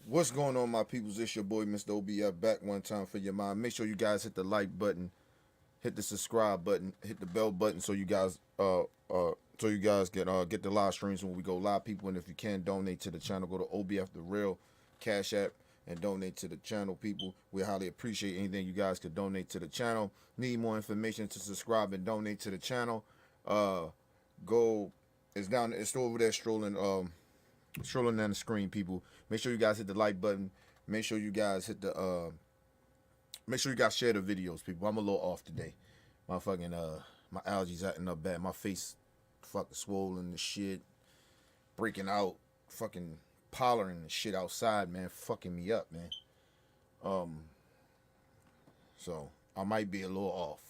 What's going on, my peoples? It's your boy, Mr. OBF, back one time for your mind. Make sure you guys hit the like button, hit the subscribe button, hit the bell button, so you guys get the live streams when we go live, people. And if you can donate to the channel, go to OBF The Real Cash App and donate to the channel, people. We highly appreciate anything you guys could donate to the channel. Need more information to subscribe and donate to the channel? It's still over there strolling down the screen, people. Make sure you guys hit the like button. Make sure you guys share the videos, people. I'm a little off today. My allergies acting up bad. My face fucking swollen and shit, breaking out, fucking pollen and shit outside, man, fucking me up, man. So I might be a little off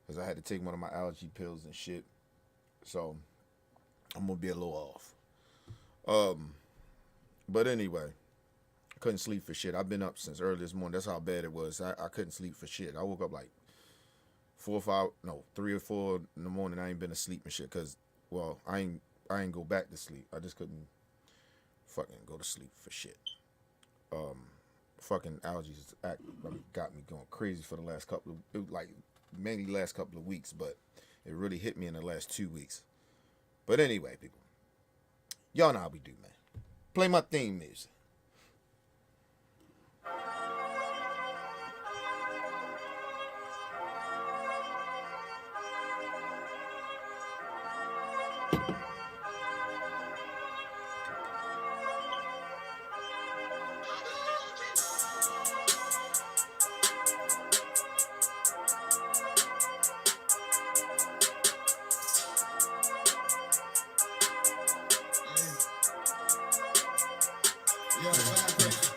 because I had to take one of my allergy pills and shit. So I'm gonna be a little off. But anyway, I couldn't sleep for shit. I've been up since early this morning. That's how bad it was. I couldn't sleep for shit. I woke up like 3 or 4 in the morning. I ain't been asleep and shit because, well, I ain't go back to sleep. I just couldn't fucking go to sleep for shit. Fucking allergies got me going crazy for the last mainly last couple of weeks, but it really hit me in the last 2 weeks. But anyway, people, y'all know how we do, man. Play my theme music.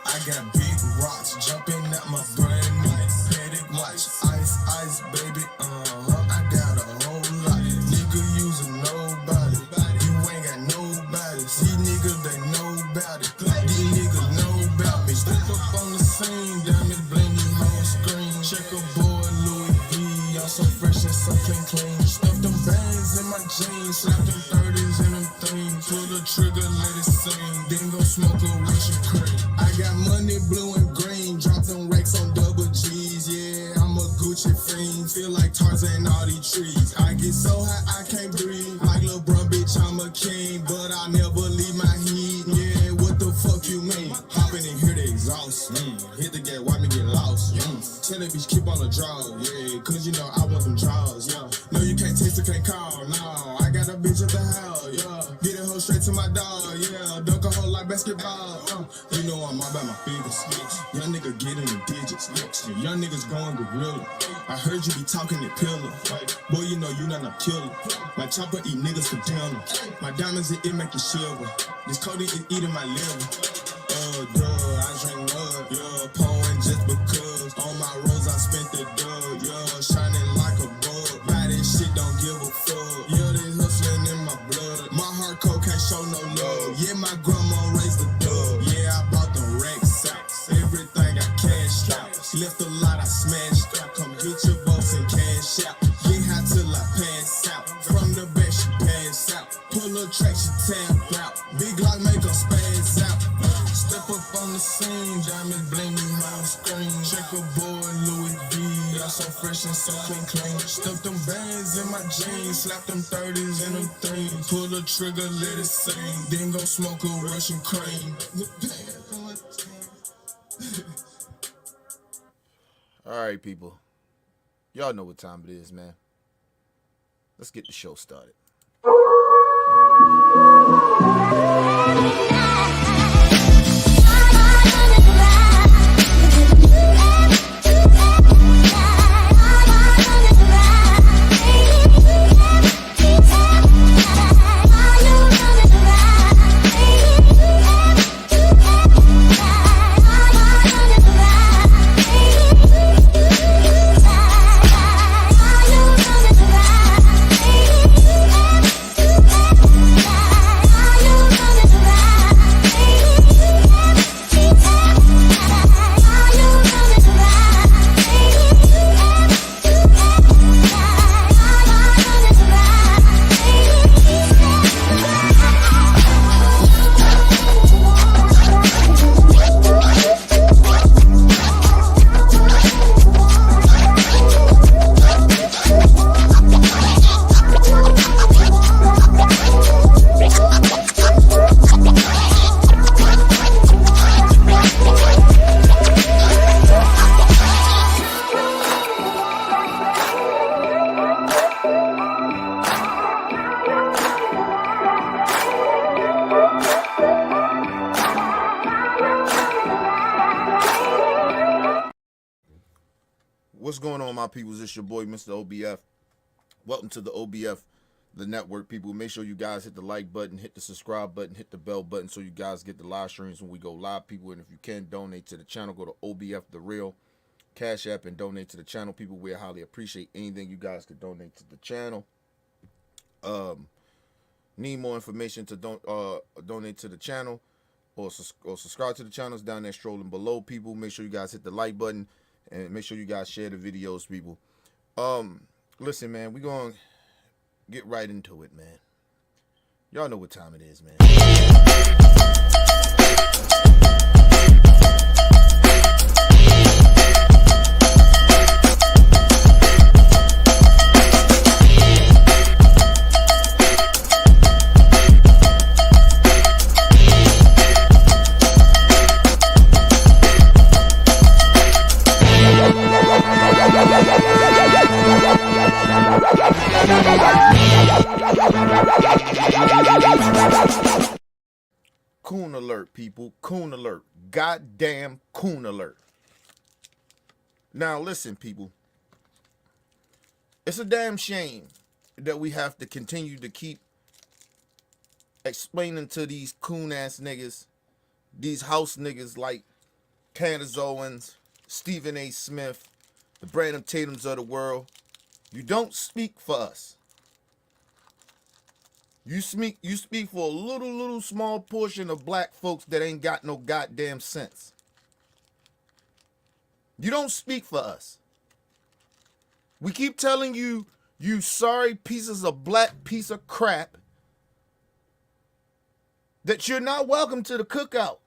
I got big rocks jumping at my brand new Patek watch. Ice, baby, I got a whole lot. Nigga, using nobody. You ain't got nobody. See, niggas, they know about it. These niggas know about me. Step up on the scene, diamond bling, you whole screen. Checkerboard, Louis V, y'all so fresh and so clean. Stuff them bands in my jeans, slap them 30s in them things. Pull the trigger, let it sing. Then go smoke a wish and cream. I got money blue and green, drop them racks on double G's, yeah, I'm a Gucci fiend, feel like Tarzan all these trees. I get so high I can't breathe, like LeBron, bitch, I'm a king, but I never leave my heat, yeah, what the fuck you mean? Hopping in here, the exhaust, hit the gate, why me get lost, tell that bitch keep on the draw, yeah, cause you know I want them draws, yeah, no you can't text or can't call, no, I got a bitch at the house, yeah, get a hoe straight to my dog, yeah, dunk a hoe like basketball, you know I'm all about my figures. Young nigga get in the digits. Young niggas going gorilla. I heard you be talking to pillar. Boy, you know you not a killer. My chopper eat niggas for dinner. My diamonds it make you shiver. This codeine is eating my liver. I drink mud. Yeah, pouring just because. On my rose I spent the dub. Yeah, shining like a bug. Buy this shit, don't give a fuck. Yeah, they hustling in my blood. My heart cold can't show no love. Yeah, my grandma raised the dub. Yeah, I bought them racks out. Everything I cashed out. Left a lot I smashed out. Come get your boss and cash out. Get high till I pass out. From the back she pass out. Pull a track she tap out. Big lock make her spaz out. Step up on the scene. Diamond bling me whole screen. Checkerboard Louis V. Y'all so fresh and so clean. Stuff them bands in my jeans. Slap them 30s in them things. Pull the trigger, let it sing. Then go smoke a Russian cream. Alright, people. Y'all know what time it is, man. Let's get the show started. What's going on, my peoples? It's your boy, Mr. OBF. Welcome to the OBF, the network, people. Make sure you guys hit the like button, hit the subscribe button, hit the bell button so you guys get the live streams when we go live, people. And if you can, donate to the channel. Go to OBF The Real Cash App and donate to the channel, people. We highly appreciate anything you guys could donate to the channel. Need more information to donate to the channel or subscribe to the channels down there strolling below, people. Make sure you guys hit the like button and make sure you guys share the videos, people. Listen, man, we gonna get right into it, man. Y'all know what time it is, man. Coon alert, people. Coon alert. Goddamn coon alert. Now, listen, people. It's a damn shame that we have to continue to keep explaining to these coon-ass niggas, these house niggas like Candace Owens, Stephen A. Smith, the Brandon Tatums of the world. You don't speak for us. You speak for a little small portion of black folks that ain't got no goddamn sense. You don't speak for us. We keep telling you, you sorry pieces of black piece of crap, that you're not welcome to the cookout.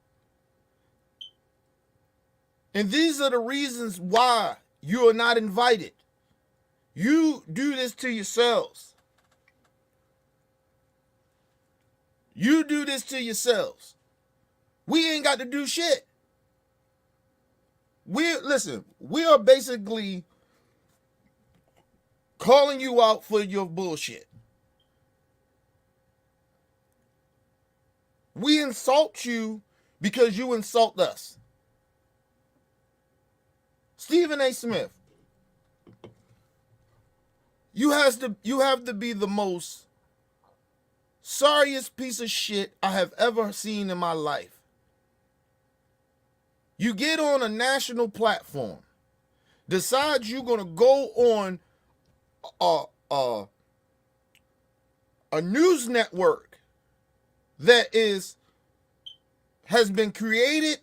And these are the reasons why you are not invited. You do this to yourselves. You do this to yourselves. We ain't got to do shit. Listen, we are basically calling you out for your bullshit. We insult you because you insult us. Stephen A. Smith, you have to be the most sorriest piece of shit I have ever seen in my life. You get on a national platform, decide you're gonna go on a news network that has been created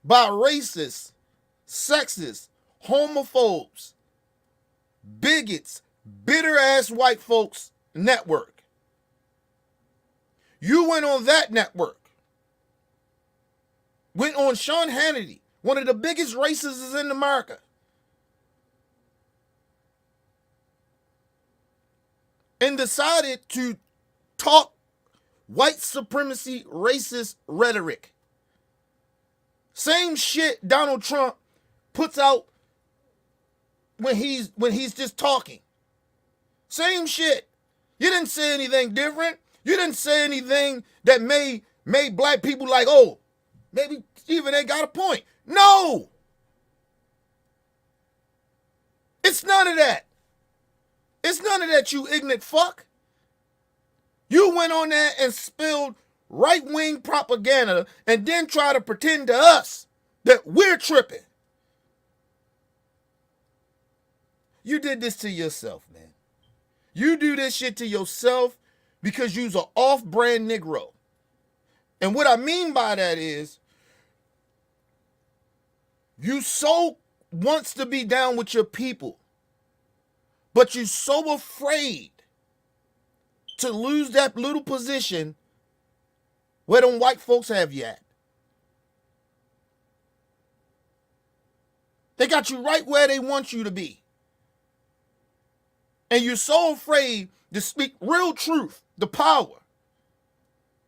by racists, sexists, homophobes, bigots, bitter ass white folks network. You went on that network. Went on Sean Hannity, one of the biggest racists in America. And decided to talk white supremacy racist rhetoric. Same shit Donald Trump puts out when he's just talking. Same shit. You didn't say anything different. You didn't say anything that made black people like, oh, maybe Stephen A. got a point. No! It's none of that. It's none of that, you ignorant fuck. You went on there and spilled right-wing propaganda and then try to pretend to us that we're tripping. You did this to yourself, man. You do this shit to yourself because you's an off-brand Negro. And what I mean by that is, you so wants to be down with your people, but you're so afraid to lose that little position where them white folks have you at. They got you right where they want you to be. And you're so afraid to speak real truth, the power,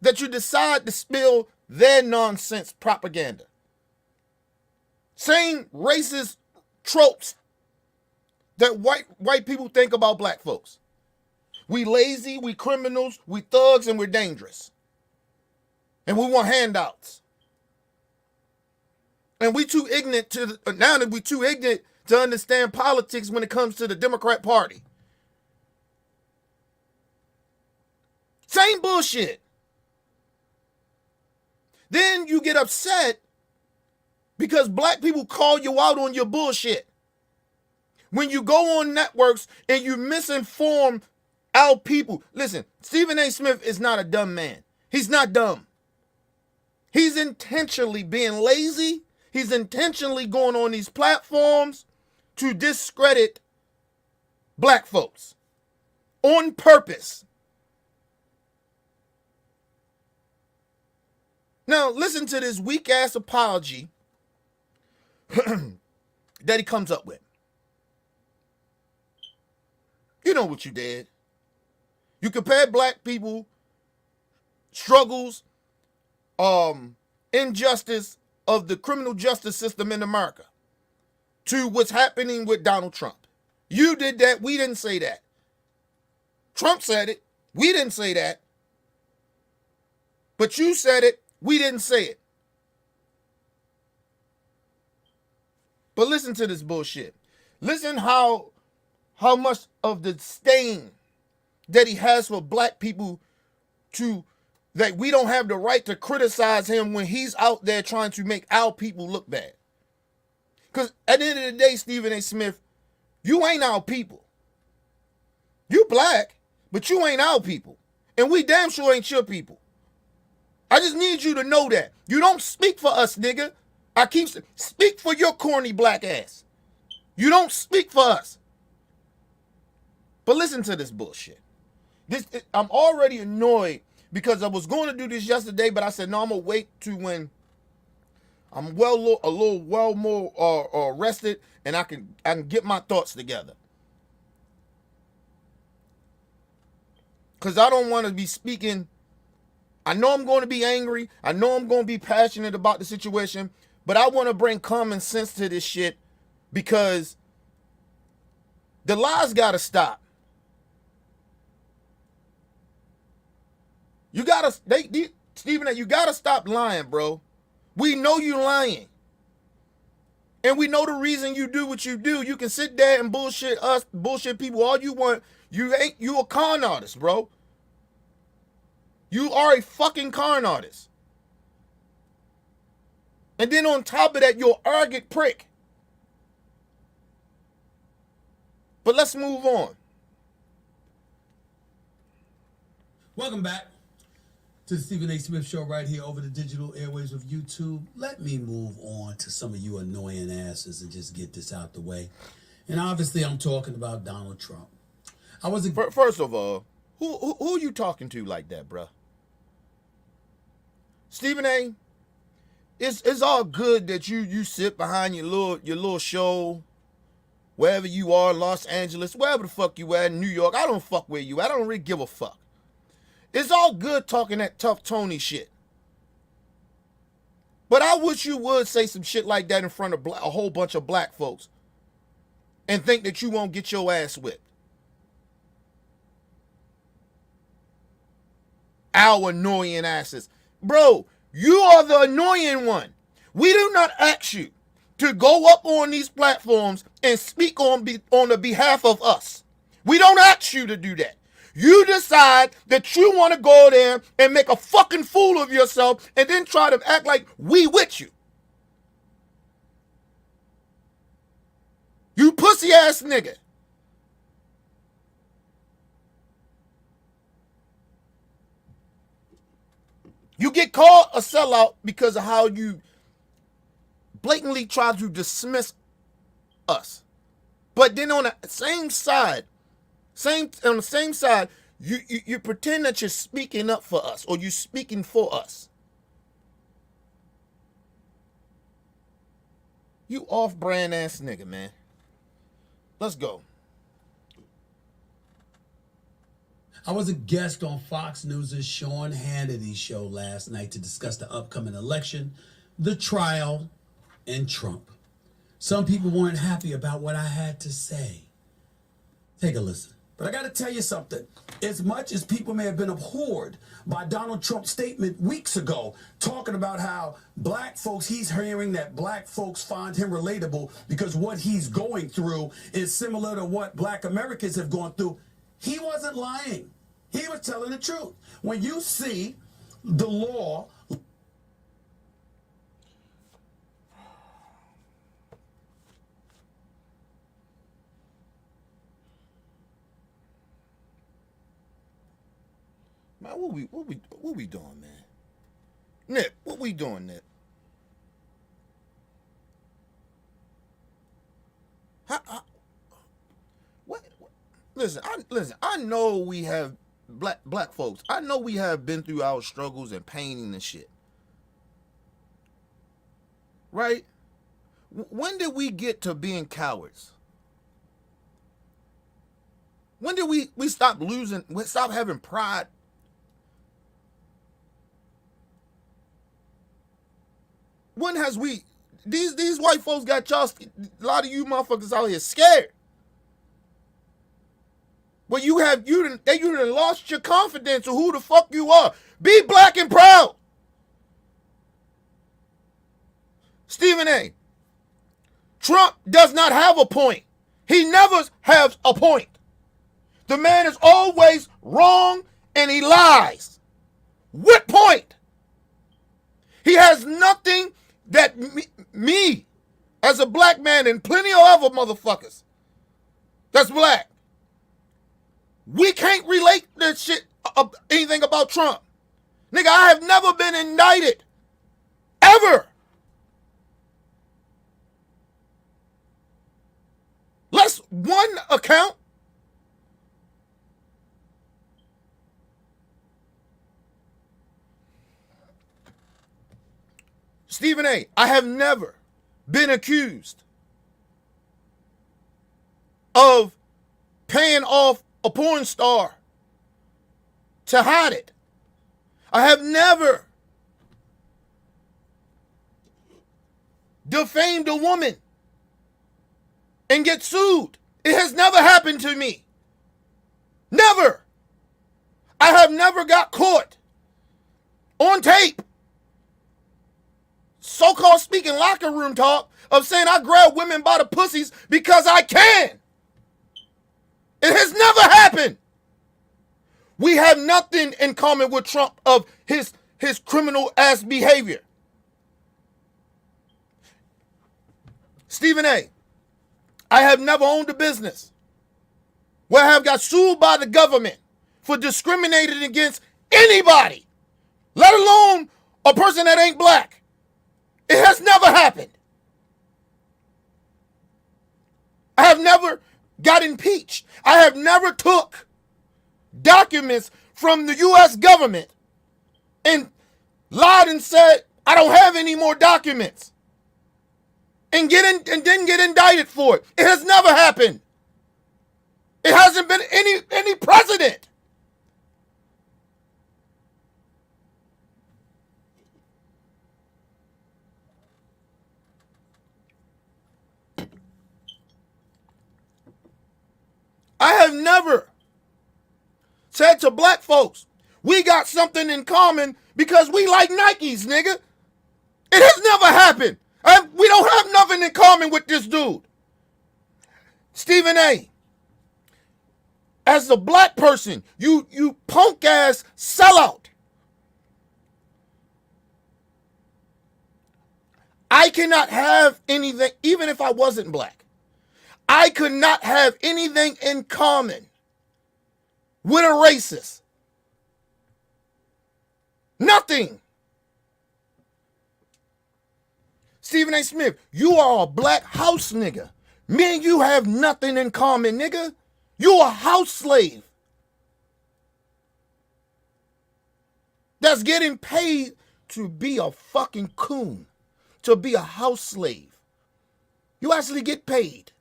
that you decide to spill their nonsense propaganda. Same racist tropes that white people think about black folks. We lazy, we criminals, we thugs, and we're dangerous. And we want handouts. And we too ignorant to understand politics when it comes to the Democrat Party. Same bullshit. Then you get upset because black people call you out on your bullshit. When you go on networks and you misinform our people. Listen, Stephen A. Smith is not a dumb man. He's not dumb. He's intentionally being lazy. He's intentionally going on these platforms to discredit black folks on purpose. Now, listen to this weak-ass apology that he comes up with. You know what you did. You compared black people, struggles, injustice of the criminal justice system in America to what's happening with Donald Trump. You did that. We didn't say that. Trump said it. We didn't say that. But you said it. We didn't say it. But listen to this bullshit. Listen how much of the disdain that he has for black people, to that we don't have the right to criticize him when he's out there trying to make our people look bad. Because at the end of the day, Stephen A. Smith, you ain't our people. You black, but you ain't our people. And we damn sure ain't your people. I just need you to know that. You don't speak for us, nigga. I keep saying, speak for your corny black ass. You don't speak for us. But listen to this bullshit. I'm already annoyed because I was going to do this yesterday, but I said, no, I'm going to wait to when I'm a little more rested and I can get my thoughts together. Because I don't want to be speaking. I know I'm going to be angry. I know I'm going to be passionate about the situation, but I want to bring common sense to this shit because the lies got to stop. You gotta, Stephen, you gotta stop lying, bro. We know you lying. And we know the reason you do what you do. You can sit there and bullshit us, bullshit people all you want. You a con artist, bro. You are a fucking con artist. And then on top of that, you're an arrogant prick. But let's move on. Welcome back to the Stephen A. Smith Show right here over the digital airwaves of YouTube. Let me move on to some of you annoying asses and just get this out the way. And obviously, I'm talking about Donald Trump. First of all, who are you talking to like that, bruh? Stephen A., it's all good that you sit behind your little show, wherever you are, Los Angeles, wherever the fuck you at, New York. I don't fuck where you at. I don't really give a fuck. It's all good talking that tough Tony shit. But I wish you would say some shit like that in front of a whole bunch of black folks and think that you won't get your ass whipped. Our annoying asses. Bro, you are the annoying one. We do not ask you to go up on these platforms and speak on the behalf of us. We don't ask you to do that. You decide that you want to go there and make a fucking fool of yourself and then try to act like we with you. You pussy ass nigga. You get called a sellout because of how you blatantly try to dismiss us. But then on the same side, you pretend that you're speaking up for us or you're speaking for us. You off-brand ass nigga, man. Let's go. I was a guest on Fox News' Sean Hannity's show last night to discuss the upcoming election, the trial, and Trump. Some people weren't happy about what I had to say. Take a listen. But I got to tell you something. As much as people may have been abhorred by Donald Trump's statement weeks ago, talking about how black folks, he's hearing that black folks find him relatable because what he's going through is similar to what black Americans have gone through. He wasn't lying. He was telling the truth. When you see the law, man, what we doing, man? Nick, what we doing, Nick? What? Listen, I know we have black folks. I know we have been through our struggles and pain and shit. Right? When did we get to being cowards? When did we stop stop having pride? When has these white folks got y'all, a lot of you motherfuckers out here scared? Well, you done lost your confidence of who the fuck you are. Be black and proud. Stephen A. Trump does not have a point. He never has a point. The man is always wrong and he lies. What point? He has nothing that me as a black man and plenty of other motherfuckers that's black, we can't relate that shit, anything about Trump. Nigga, I have never been indicted. Ever. Let's one account. Stephen A., I have never been accused of paying off a porn star to hide it. I have never defamed a woman and get sued. It has never happened to me. Never. I have never got caught on tape, so-called speaking locker room talk of saying I grab women by the pussies because I can. It has never happened. We have nothing in common with Trump of his criminal ass behavior. Stephen A., I have never owned a business where I have got sued by the government for discriminating against anybody, let alone a person that ain't black. It has never happened. I have never got impeached. I have never took documents from the U.S. government and lied and said I don't have any more documents and didn't get indicted for it. It has never happened. It hasn't been any precedent. I have never said to black folks, we got something in common because we like Nikes, nigga. It has never happened. We don't have nothing in common with this dude. Stephen A., as a black person, you punk ass sellout. I cannot have anything, even if I wasn't black. I could not have anything in common with a racist. Nothing. Stephen A. Smith, you are a black house nigga. Me and you have nothing in common, nigga. You a house slave that's getting paid to be a fucking coon, to be a house slave. You actually get paid.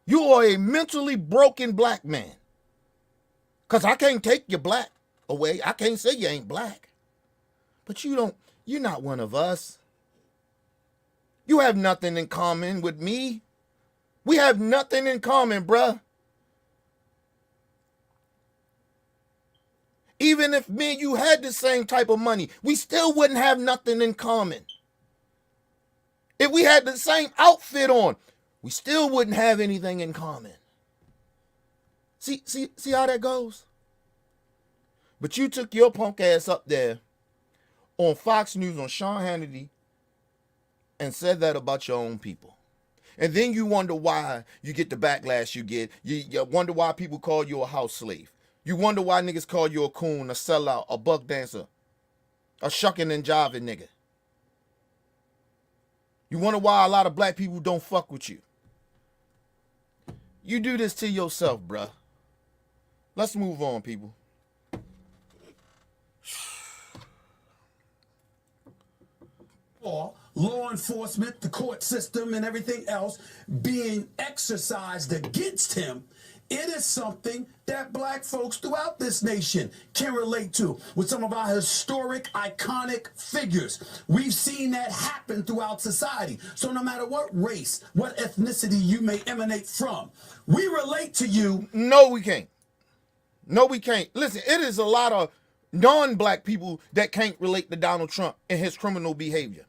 You are a mentally broken black man. Because I can't take your black away. I can't say you ain't black. But you're not one of us. You have nothing in common with me. We have nothing in common, bruh. Even if me and you had the same type of money, we still wouldn't have nothing in common. If we had the same outfit on, we still wouldn't have anything in common. See how that goes? But you took your punk ass up there on Fox News, on Sean Hannity, and said that about your own people. And then you wonder why you get the backlash you get. You wonder why people call you a house slave. You wonder why niggas call you a coon, a sellout, a buck dancer, a shucking and jiving nigga. You wonder why a lot of black people don't fuck with you. You do this to yourself, bruh. Let's move on, people. Law enforcement, the court system, and everything else being exercised against him, it is something that black folks throughout this nation can relate to with some of our historic, iconic figures. We've seen that happen throughout society. So no matter what race, what ethnicity you may emanate from, we relate to you. No, we can't. No, we can't. Listen, it is a lot of non-black people that can't relate to Donald Trump and his criminal behavior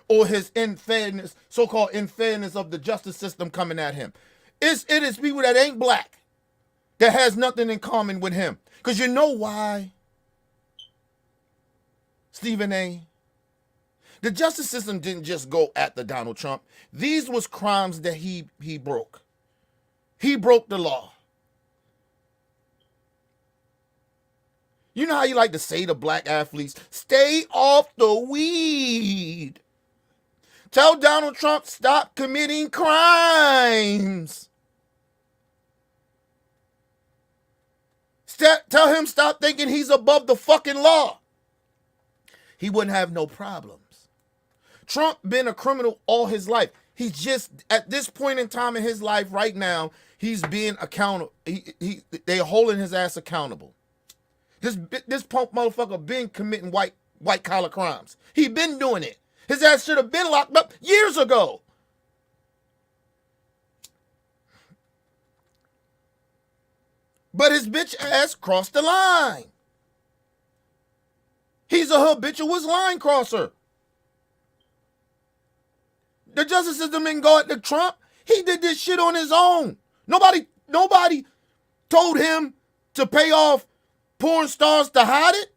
or his unfairness, so-called unfairness of the justice system coming at him. It is people that ain't black that has nothing in common with him. Because you know why, Stephen A? The justice system didn't just go after Donald Trump. These was crimes that he broke. He broke the law. You know how you like to say to black athletes, stay off the weed. Tell Donald Trump stop committing crimes. Tell him stop thinking he's above the fucking law. He wouldn't have no problems. Trump been a criminal all his life. He's just, at this point in time in his life right now, he's being accountable. They're holding his ass accountable. This punk motherfucker been committing white collar crimes. He been doing it. His ass should have been locked up years ago. But his bitch ass crossed the line. He's a habitual line crosser. The justice system didn't go at the Trump. He did this shit on his own. Nobody told him to pay off porn stars to hide it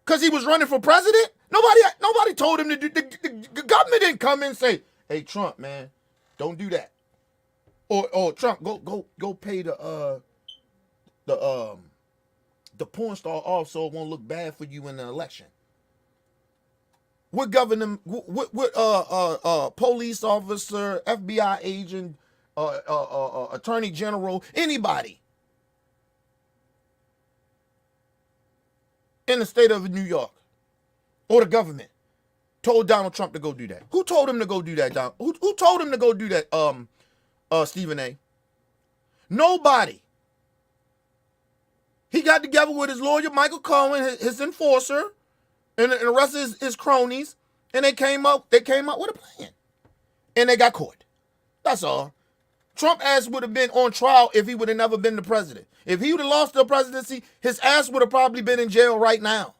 because he was running for president. Nobody told him to do. The government didn't come in and say, "Hey Trump, man, don't do that," or Trump, go pay the porn star off so it won't look bad for you in the election. What government? What police officer, FBI agent, attorney general, anybody in the state of New York or the government told Donald Trump to go do that? Who told him to go do that, Don? Who told him to go do that, Stephen A? Nobody. He got together with his lawyer, Michael Cohen, his enforcer, and the rest of his cronies, and they came up with a plan. And they got caught. That's all. Trump ass would have been on trial if he would have never been the president. If he would have lost the presidency, his ass would have probably been in jail right now.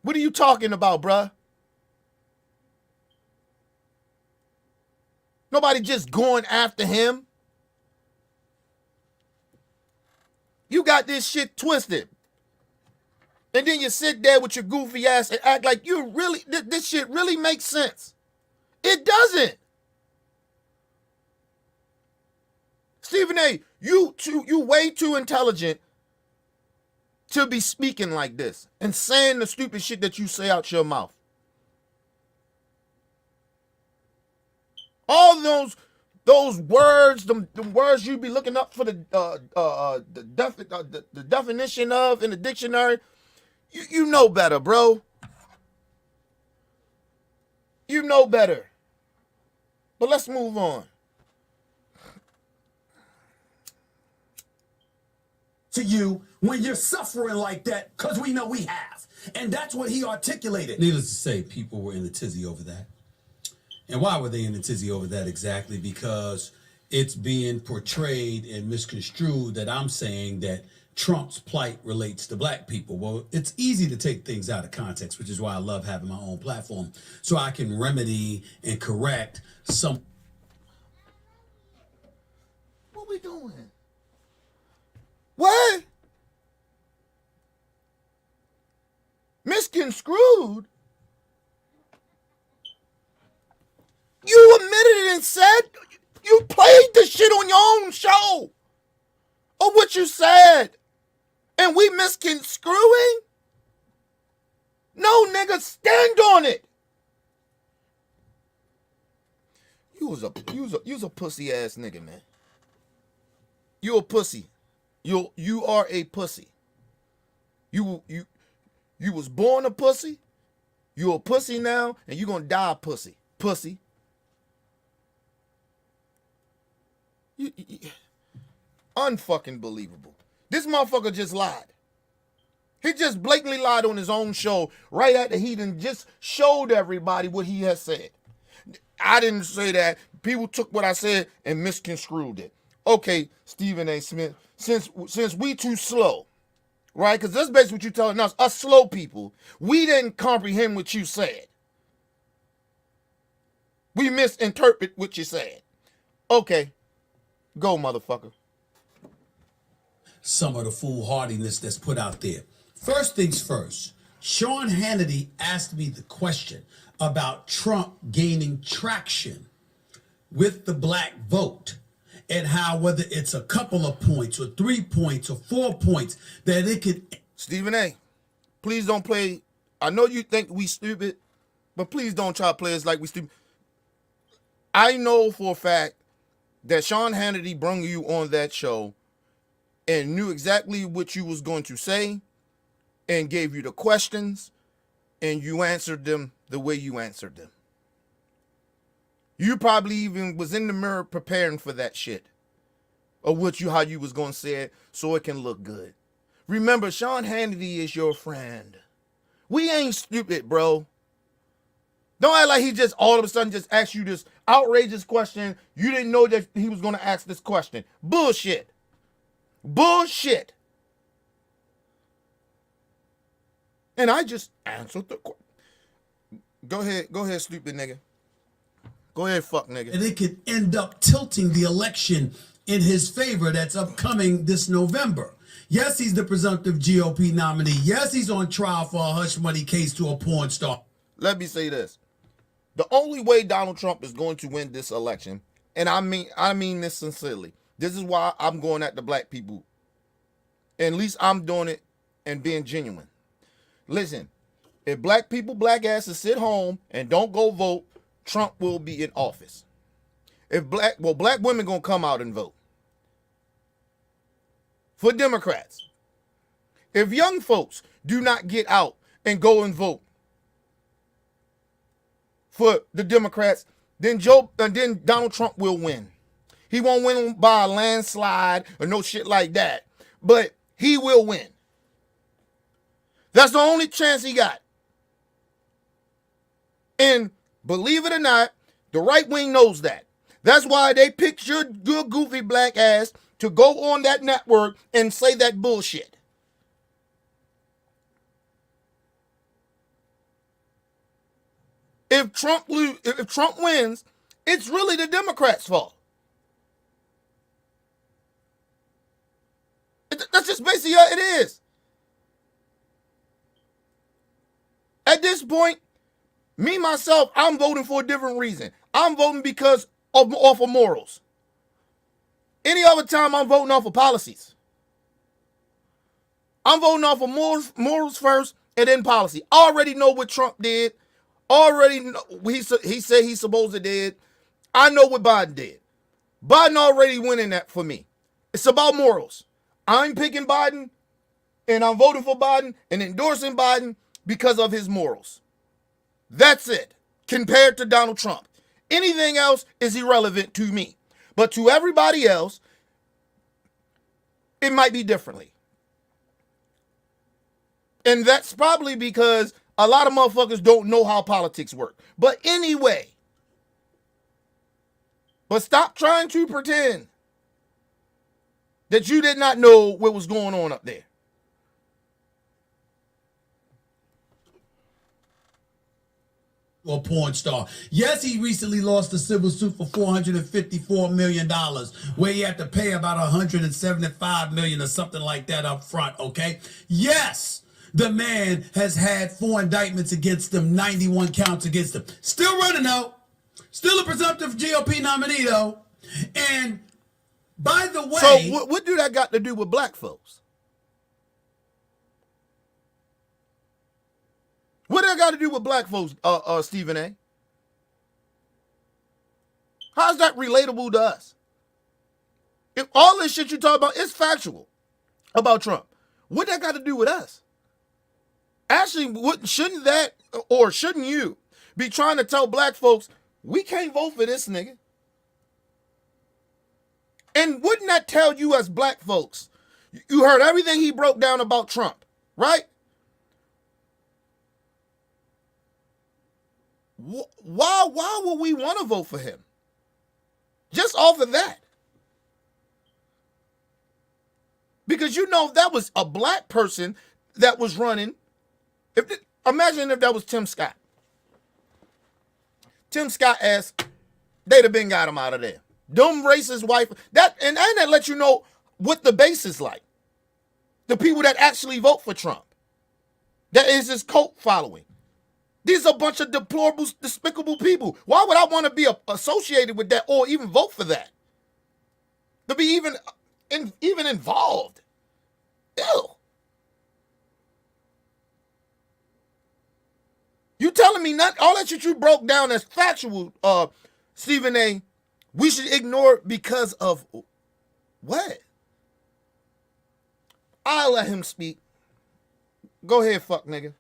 What are you talking about, bruh? Nobody just going after him. You got this shit twisted. And then you sit there with your goofy ass and act like you really, this shit really makes sense. It doesn't. Stephen A., you way too intelligent to be speaking like this and saying the stupid shit that you say out your mouth. All those words, the words you be looking up for the definition of in the dictionary, you know better, bro. You know better. But let's move on. To you when you're suffering like that, because we know we have. And that's what he articulated. Needless to say, people were in a tizzy over that. And why were they in a tizzy over that exactly? Because it's being portrayed and misconstrued that I'm saying that Trump's plight relates to black people. Well, it's easy to take things out of context, which is why I love having my own platform, so I can remedy and correct some. What we doing? What? Misconstrued? You admitted it and said you played the shit on your own show of what you said. And we misconstruing? No, nigga, stand on it. You was a pussy ass nigga, man. You a pussy. You are a pussy. You was born a pussy. You a pussy now, and you gonna die a pussy. Pussy. You unfucking believable. This motherfucker just lied. He just blatantly lied on his own show right after he done just showed everybody what he has said. I didn't say that. People took what I said and misconstrued it. Okay, Stephen A. Smith, since we too slow, right? Because that's basically what you're telling us slow people. We didn't comprehend what you said. We misinterpret what you said. Okay, go, motherfucker. Some of the foolhardiness that's put out there. First things first, Sean Hannity asked me the question about Trump gaining traction with the black vote and how whether it's a couple of points or 3 points or 4 points that it could. Stephen A., please don't play. I know you think we stupid, but please don't try to play us like we stupid. I know for a fact that Sean Hannity brung you on that show and knew exactly what you was going to say and gave you the questions and you answered them the way you answered them. You probably even was in the mirror preparing for that shit of how you was going to say it so it can look good. Remember, Sean Hannity is your friend. We ain't stupid, bro. Don't act like he just all of a sudden just asked you this outrageous question. You didn't know that he was going to ask this question. Bullshit. Bullshit. And I just answered the question. Go ahead, stupid nigga. Go ahead, fuck nigga. And it could end up tilting the election in his favor that's upcoming this November. Yes, he's the presumptive GOP nominee. Yes, he's on trial for a hush money case to a porn star. Let me say this. The only way Donald Trump is going to win this election, and I mean this sincerely, this is why I'm going at the black people. And at least I'm doing it and being genuine. Listen, if black people, black asses sit home and don't go vote, Trump will be in office. If black women gonna come out and vote for Democrats. If young folks do not get out and go and vote for the Democrats, then Donald Trump will win. He won't win by a landslide or no shit like that, but he will win. That's the only chance he got. And believe it or not, the right wing knows that. That's why they picked your good goofy black ass to go on that network and say that bullshit. If Trump wins, it's really the Democrats' fault. That's just basically how it is. At this point, me, myself, I'm voting for a different reason. I'm voting because off of morals. Any other time, I'm voting off of policies. I'm voting off of morals first and then policy. I already know what Trump did. Already know, he said he supposed to did. I know what Biden did. Biden already winning that for me. It's about morals. I'm picking Biden and I'm voting for Biden and endorsing Biden because of his morals. That's it. Compared to Donald Trump. Anything else is irrelevant to me. But to everybody else, it might be differently. And that's probably because a lot of motherfuckers don't know how politics work. But anyway, But stop trying to pretend that you did not know what was going on up there. Or porn star. Yes, he recently lost a civil suit for $454 million, where he had to pay about $175 million or something like that up front, okay? Yes, the man has had 4 indictments against him, 91 counts against him. Still running, though. Still a presumptive GOP nominee, though. And by the way... So what do that got to do with black folks? What that got to do with black folks, Stephen A? How's that relatable to us? If all this shit you talk about is factual about Trump, what that got to do with us? Actually, shouldn't that, or shouldn't you be trying to tell black folks, we can't vote for this nigga? And wouldn't that tell you as black folks, you heard everything he broke down about Trump, right? Why would we want to vote for him? Just off of that. Because you know that was a black person that was running. Imagine if that was Tim Scott. Tim Scott ass, they'd have been got him out of there. Dumb racist wife. That let you know what the base is like. The people that actually vote for Trump. That is his cult following. These are a bunch of deplorable, despicable people. Why would I want to be associated with that or even vote for that? To be even involved. Ew. You telling me not all that shit you broke down as factual, Stephen A, we should ignore it because of what? I'll let him speak. Go ahead, fuck nigga.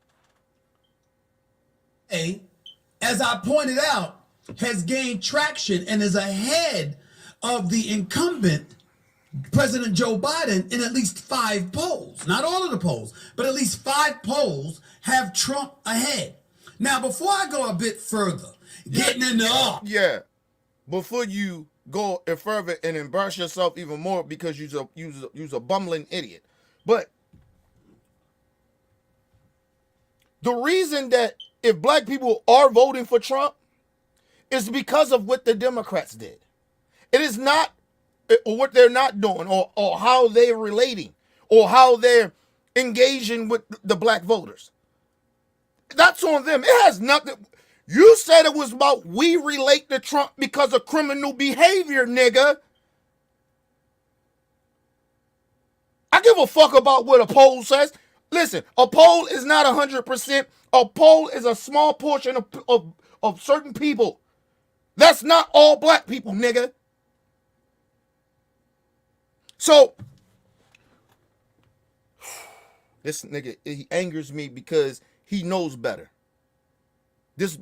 As I pointed out, has gained traction and is ahead of the incumbent President Joe Biden in at least 5 polls. Not all of the polls, but at least 5 polls have Trump ahead. Now, before I go a bit further, getting into before you go further and embarrass yourself even more because you're a bumbling idiot. But the reason that if black people are voting for Trump, it's because of what the Democrats did. It is not what they're not doing or how they're relating or how they're engaging with the black voters. That's on them. It has nothing. You said it was about we relate to Trump because of criminal behavior, nigga. I give a fuck about what a poll says. Listen, a poll is not 100%. A poll is a small portion of certain people. That's not all black people, nigga. So, this nigga, he angers me because he knows better. This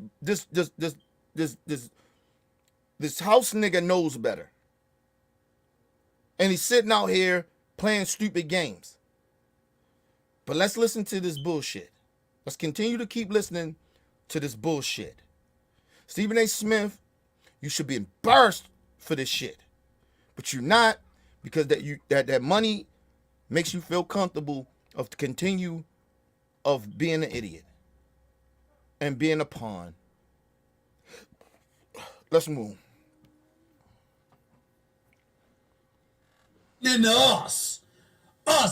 house nigga knows better. And he's sitting out here playing stupid games. But let's listen to this bullshit. Let's continue to keep listening to this bullshit. Stephen A. Smith, you should be embarrassed for this shit. But you're not, because that money makes you feel comfortable of continue of being an idiot and being a pawn. Let's move. And us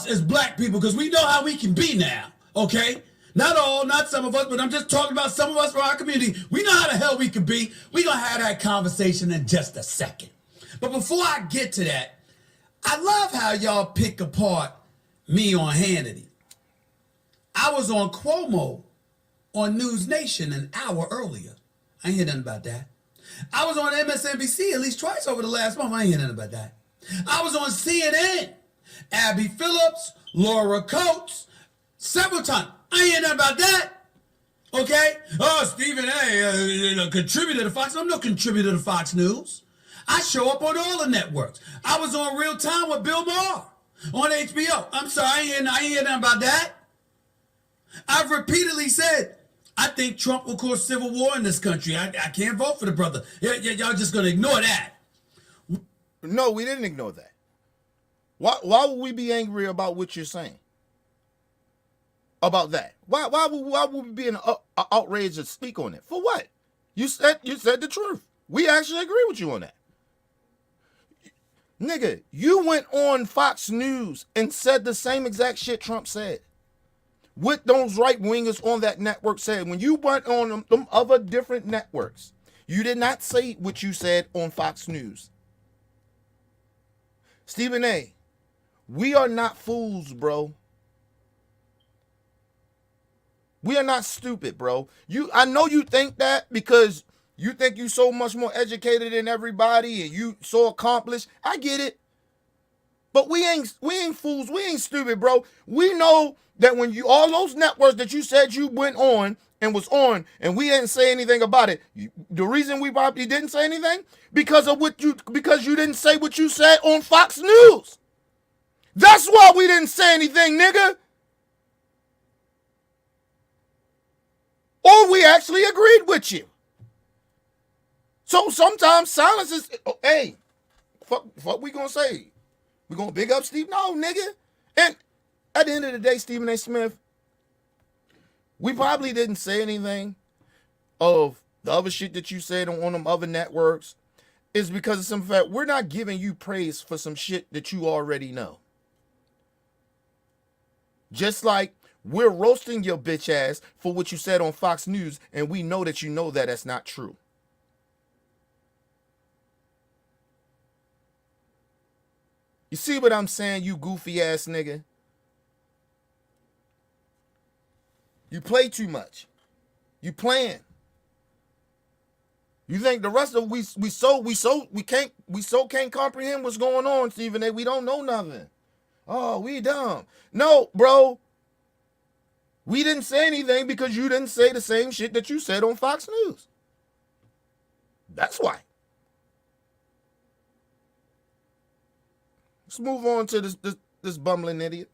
as black people, because we know how we can be now, okay? Not all, not some of us, but I'm just talking about some of us from our community. We know how the hell we can be. We're going to have that conversation in just a second. But before I get to that, I love how y'all pick apart me on Hannity. I was on Cuomo on News Nation an hour earlier. I ain't hear nothing about that. I was on MSNBC at least twice over the last month. I ain't hear nothing about that. I was on CNN. Abby Phillips, Laura Coates, several times. I ain't hear nothing about that. Okay? Oh, Stephen A. Contributor to Fox. I'm no contributor to Fox News. I show up on all the networks. I was on Real Time with Bill Maher on HBO. I'm sorry, I ain't hear nothing about that. I've repeatedly said, I think Trump will cause civil war in this country. I can't vote for the brother. Y'all just going to ignore that. No, we didn't ignore that. Why would we be angry about what you're saying? About that? Why would we be in outrage to speak on it? For what? You said the truth. We actually agree with you on that. Nigga, you went on Fox News and said the same exact shit Trump said. What those right wingers on that network said. When you went on them other different networks, you did not say what you said on Fox News. Stephen A., we are not fools, bro. We are not stupid, bro. I know you think that because you think you so much more educated than everybody and you so accomplished. I get it. But we ain't fools. We ain't stupid, bro. We know that when you all those networks that you said you went on and was on and we didn't say anything about it. The reason we probably didn't say anything because you didn't say what you said on Fox News. That's why we didn't say anything, nigga. Or we actually agreed with you. So sometimes silence is, hey, fuck we gonna say? We gonna big up Steve? No, nigga. And at the end of the day, Stephen A. Smith, we probably didn't say anything of the other shit that you said on them other networks. Is because of some fact we're not giving you praise for some shit that you already know. Just like we're roasting your bitch ass for what you said on Fox News, and we know that you know that that's not true. You see what I'm saying, you goofy ass nigga? You play too much. You playing. You think the rest of we can't comprehend what's going on, Stephen A. We don't know nothing. Oh, we dumb. No, bro. We didn't say anything because you didn't say the same shit that you said on Fox News. That's why. Let's move on to this bumbling idiot.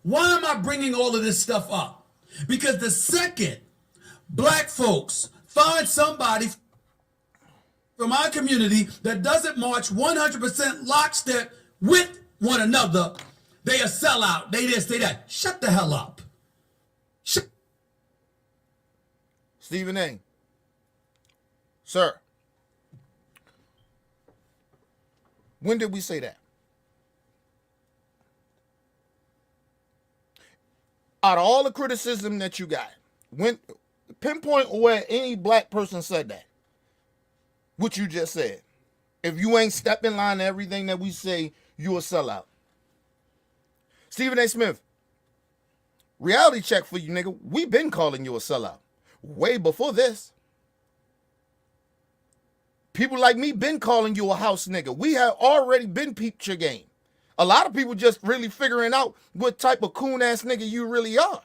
Why am I bringing all of this stuff up? Because the second black folks find somebody from our community that doesn't march 100% lockstep with one another, they a sellout. They this, they that. Shut the hell up. Stephen A. Sir. When did we say that? Out of all the criticism that you got, pinpoint where any black person said that. What you just said. If you ain't stepped in line to everything that we say, you a sellout. Stephen A. Smith, reality check for you, nigga. We been calling you a sellout. Way before this. People like me been calling you a house nigga. We have already been peeped your game. A lot of people just really figuring out what type of coon ass nigga you really are.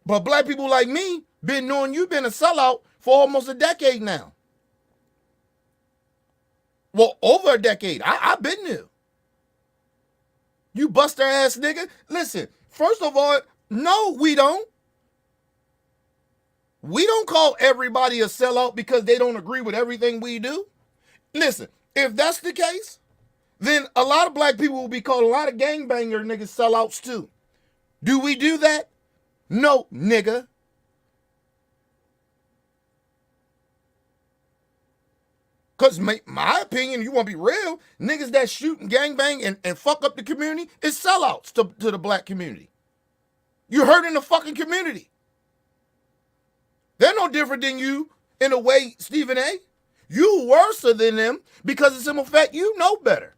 But black people like me been knowing you been a sellout for almost a decade now. Well, over a decade. I've been there. You buster ass nigga. Listen, first of all, no, we don't. We don't call everybody a sellout because they don't agree with everything we do. Listen, if that's the case, then a lot of black people will be called a lot of gangbanger niggas sellouts too. Do we do that? No, nigga. Because my opinion, you want to be real, niggas that shoot and gangbang and fuck up the community is sellouts to the black community. You're hurting the fucking community. They're no different than you in a way, Stephen A. You worse than them because it's in effect you know better.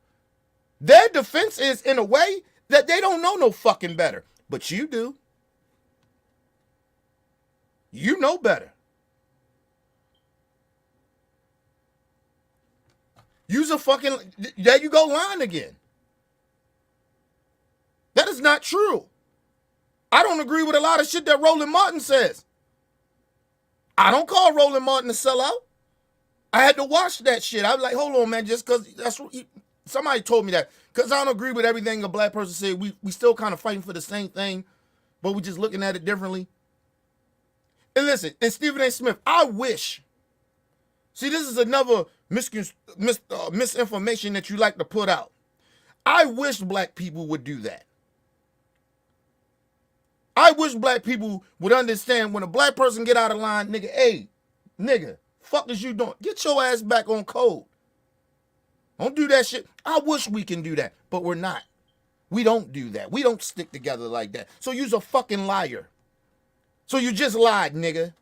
Their defense is in a way that they don't know no fucking better. But you do. You know better. Use a fucking, there you go lying again. That is not true. I don't agree with a lot of shit that Roland Martin says. I don't call Roland Martin a sellout. I had to watch that shit. I was like, hold on, man, just because that's what somebody told me that. Because I don't agree with everything a black person said. We still kind of fighting for the same thing, but we just looking at it differently. And listen, and Stephen A. Smith, I wish See, this is another misinformation that you like to put out. I wish black people would do that. I wish black people would understand when a black person get out of line, nigga, hey, nigga, fuck is you doing? Get your ass back on code. Don't do that shit. I wish we can do that, but we're not. We don't do that. We don't stick together like that. So you's a fucking liar. So you just lied, nigga.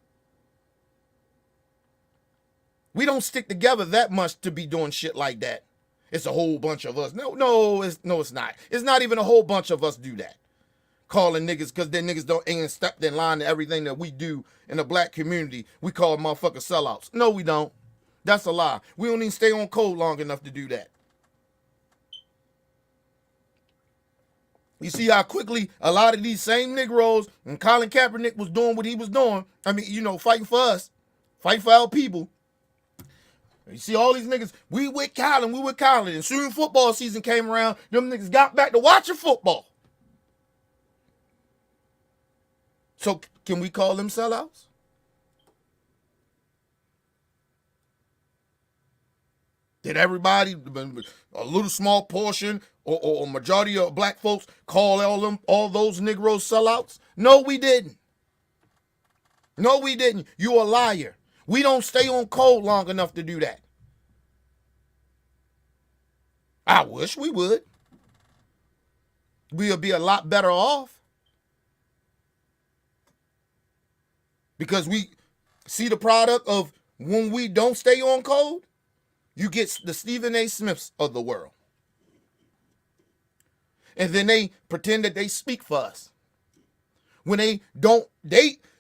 We don't stick together that much to be doing shit like that. It's a whole bunch of us. No, it's not. It's not even a whole bunch of us do that. Calling niggas because their niggas ain't stepped in line to everything that we do in the black community. We call motherfuckers sellouts. No, we don't. That's a lie. We don't even stay on code long enough to do that. You see how quickly a lot of these same Negroes and Colin Kaepernick was doing what he was doing. I mean, you know, fighting for us, fighting for our people. You see all these niggas, we with Colin. And soon football season came around, them niggas got back to watching football. So can we call them sellouts? Did everybody, a little small portion or majority of black folks call all those Negroes sellouts? No, we didn't. No, we didn't. You a liar. We don't stay on code long enough to do that. I wish we would. We'll be a lot better off. Because we see the product of when we don't stay on code, you get the Stephen A. Smiths of the world. And then they pretend that they speak for us. When they don't,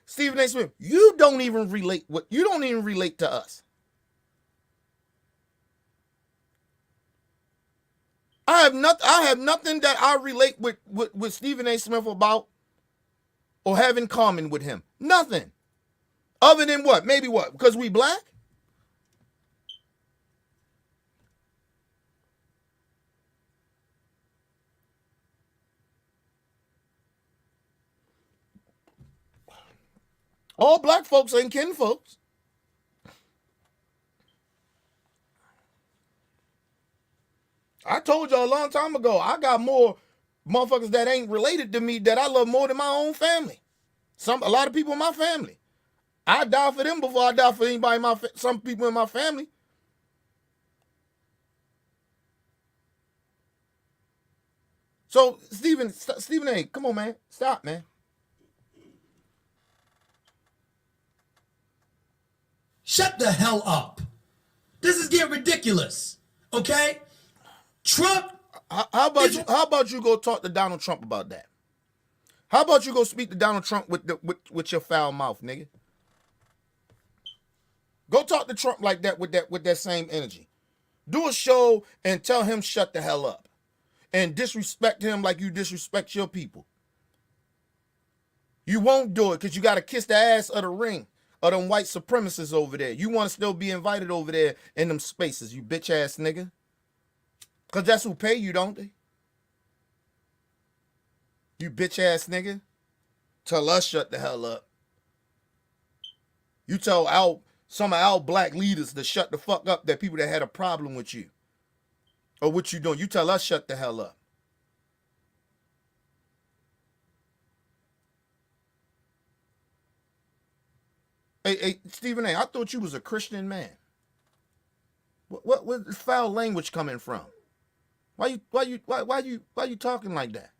Stephen A. Smith, you don't even relate to us. I have nothing that I relate with Stephen A. Smith about or have in common with him. Nothing. Other than what? Maybe what? Because we black? All black folks ain't kin folks. I told y'all a long time ago, I got more motherfuckers that ain't related to me that I love more than my own family. A lot of people in my family. I die for them before I die for anybody some people in my family. So, Stephen A., come on, man. Stop, man. Shut the hell up. This is getting ridiculous. Okay? Trump. How about you go talk to Donald Trump about that? How about you go speak to Donald Trump with your foul mouth, nigga? Go talk to Trump like that with that same energy. Do a show and tell him shut the hell up. And disrespect him like you disrespect your people. You won't do it because you got to kiss the ass of the ring of them white supremacists over there. You want to still be invited over there in them spaces, you bitch ass nigga. Because that's who pay you, don't they? You bitch ass nigga. Tell us shut the hell up. You tell some of our black leaders to shut the fuck up, that people that had a problem with you. Or what you doing. You tell us shut the hell up. Hey, Stephen A., I thought you was a Christian man. Where's foul language coming from? Why you talking like that?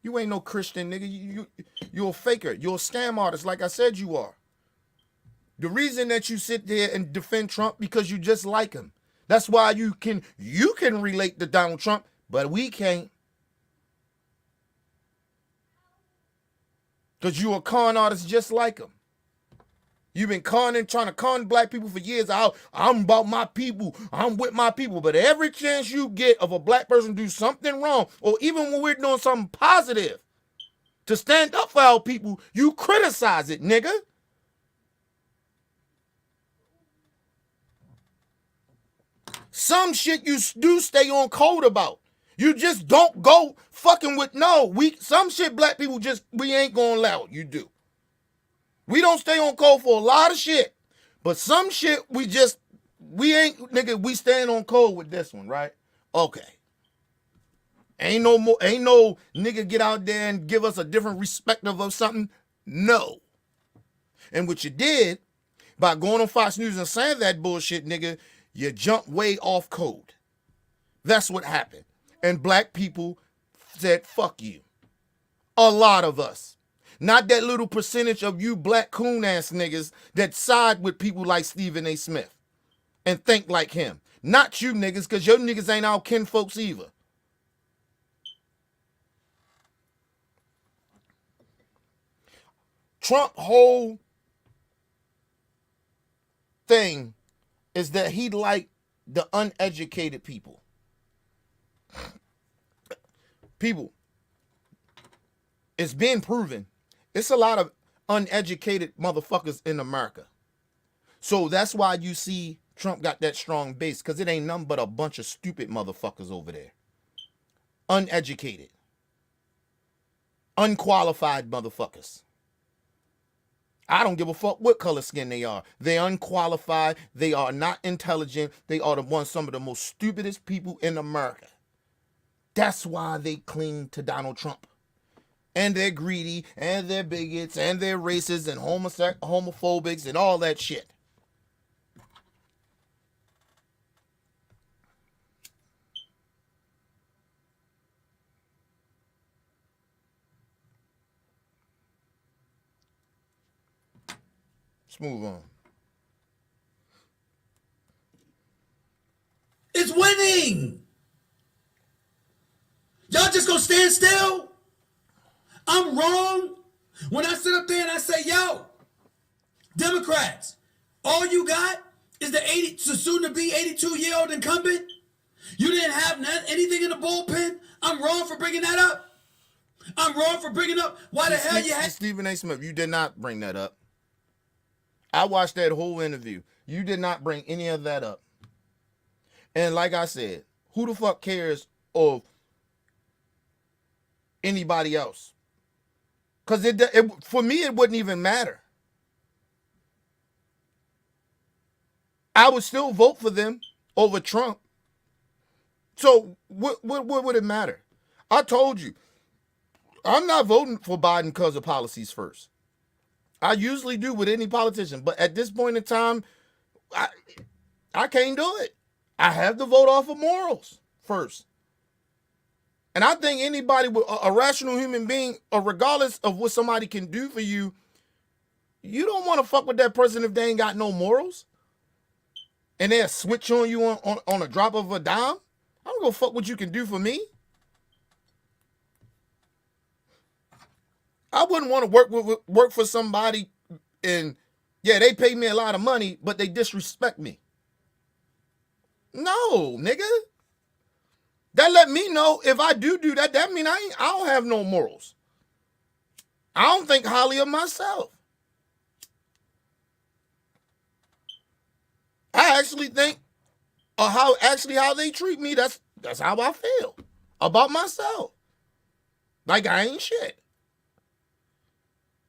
You ain't no Christian, nigga. You're a faker. You're a scam artist, like I said you are. The reason that you sit there and defend Trump because you just like him. That's why you can relate to Donald Trump, but we can't. Because you a con artist just like him. You've been trying to con black people for years. I'm about my people. I'm with my people. But every chance you get of a black person do something wrong, or even when we're doing something positive, to stand up for our people, you criticize it, nigga. Some shit you do stay on code about. You just don't go fucking with some shit black people we ain't gonna allow. You do. We don't stay on code for a lot of shit. But some shit we ain't, nigga, we stand on code with this one, right? Okay. Ain't no nigga get out there and give us a different perspective of something. No. And what you did by going on Fox News and saying that bullshit, nigga, you jumped way off code. That's what happened. And black people said, fuck you. A lot of us. Not that little percentage of you black coon ass niggas that side with people like Stephen A. Smith and think like him. Not you niggas, because your niggas ain't our kin folks either. Trump whole thing is that he like the uneducated people. People, it's been proven, it's a lot of uneducated motherfuckers in America. So that's why you see Trump got that strong base, because it ain't nothing but a bunch of stupid motherfuckers over there. Uneducated. Unqualified motherfuckers. I don't give a fuck what color skin they are. They're unqualified. They are not intelligent. They are some of the most stupidest people in America. That's why they cling to Donald Trump. And they're greedy, and they're bigots, and they're racist, and homophobics, and all that shit. Let's move on. It's winning. Y'all just gonna stand still? I'm wrong when I sit up there and I say, yo, Democrats, all you got is the soon to be 82-year-old incumbent. You didn't have anything in the bullpen. I'm wrong for bringing that up. I'm wrong for bringing up why the hell you had Stephen A. Smith. You did not bring that up. I watched that whole interview. You did not bring any of that up. And like I said, who the fuck cares of anybody else? Because for me, it wouldn't even matter. I would still vote for them over Trump. So what would it matter? I told you, I'm not voting for Biden because of policies first. I usually do with any politician, but at this point in time, I can't do it. I have to vote off of morals first. And I think anybody with a rational human being, or regardless of what somebody can do for you, you don't want to fuck with that person if they ain't got no morals. And they'll switch on you on a drop of a dime. I don't go fuck what you can do for me. I wouldn't want to work for somebody and, yeah, they pay me a lot of money, but they disrespect me. No, nigga. That let me know if I do that, that mean I don't have no morals. I don't think highly of myself. I actually think how they treat me, that's how I feel about myself. Like I ain't shit.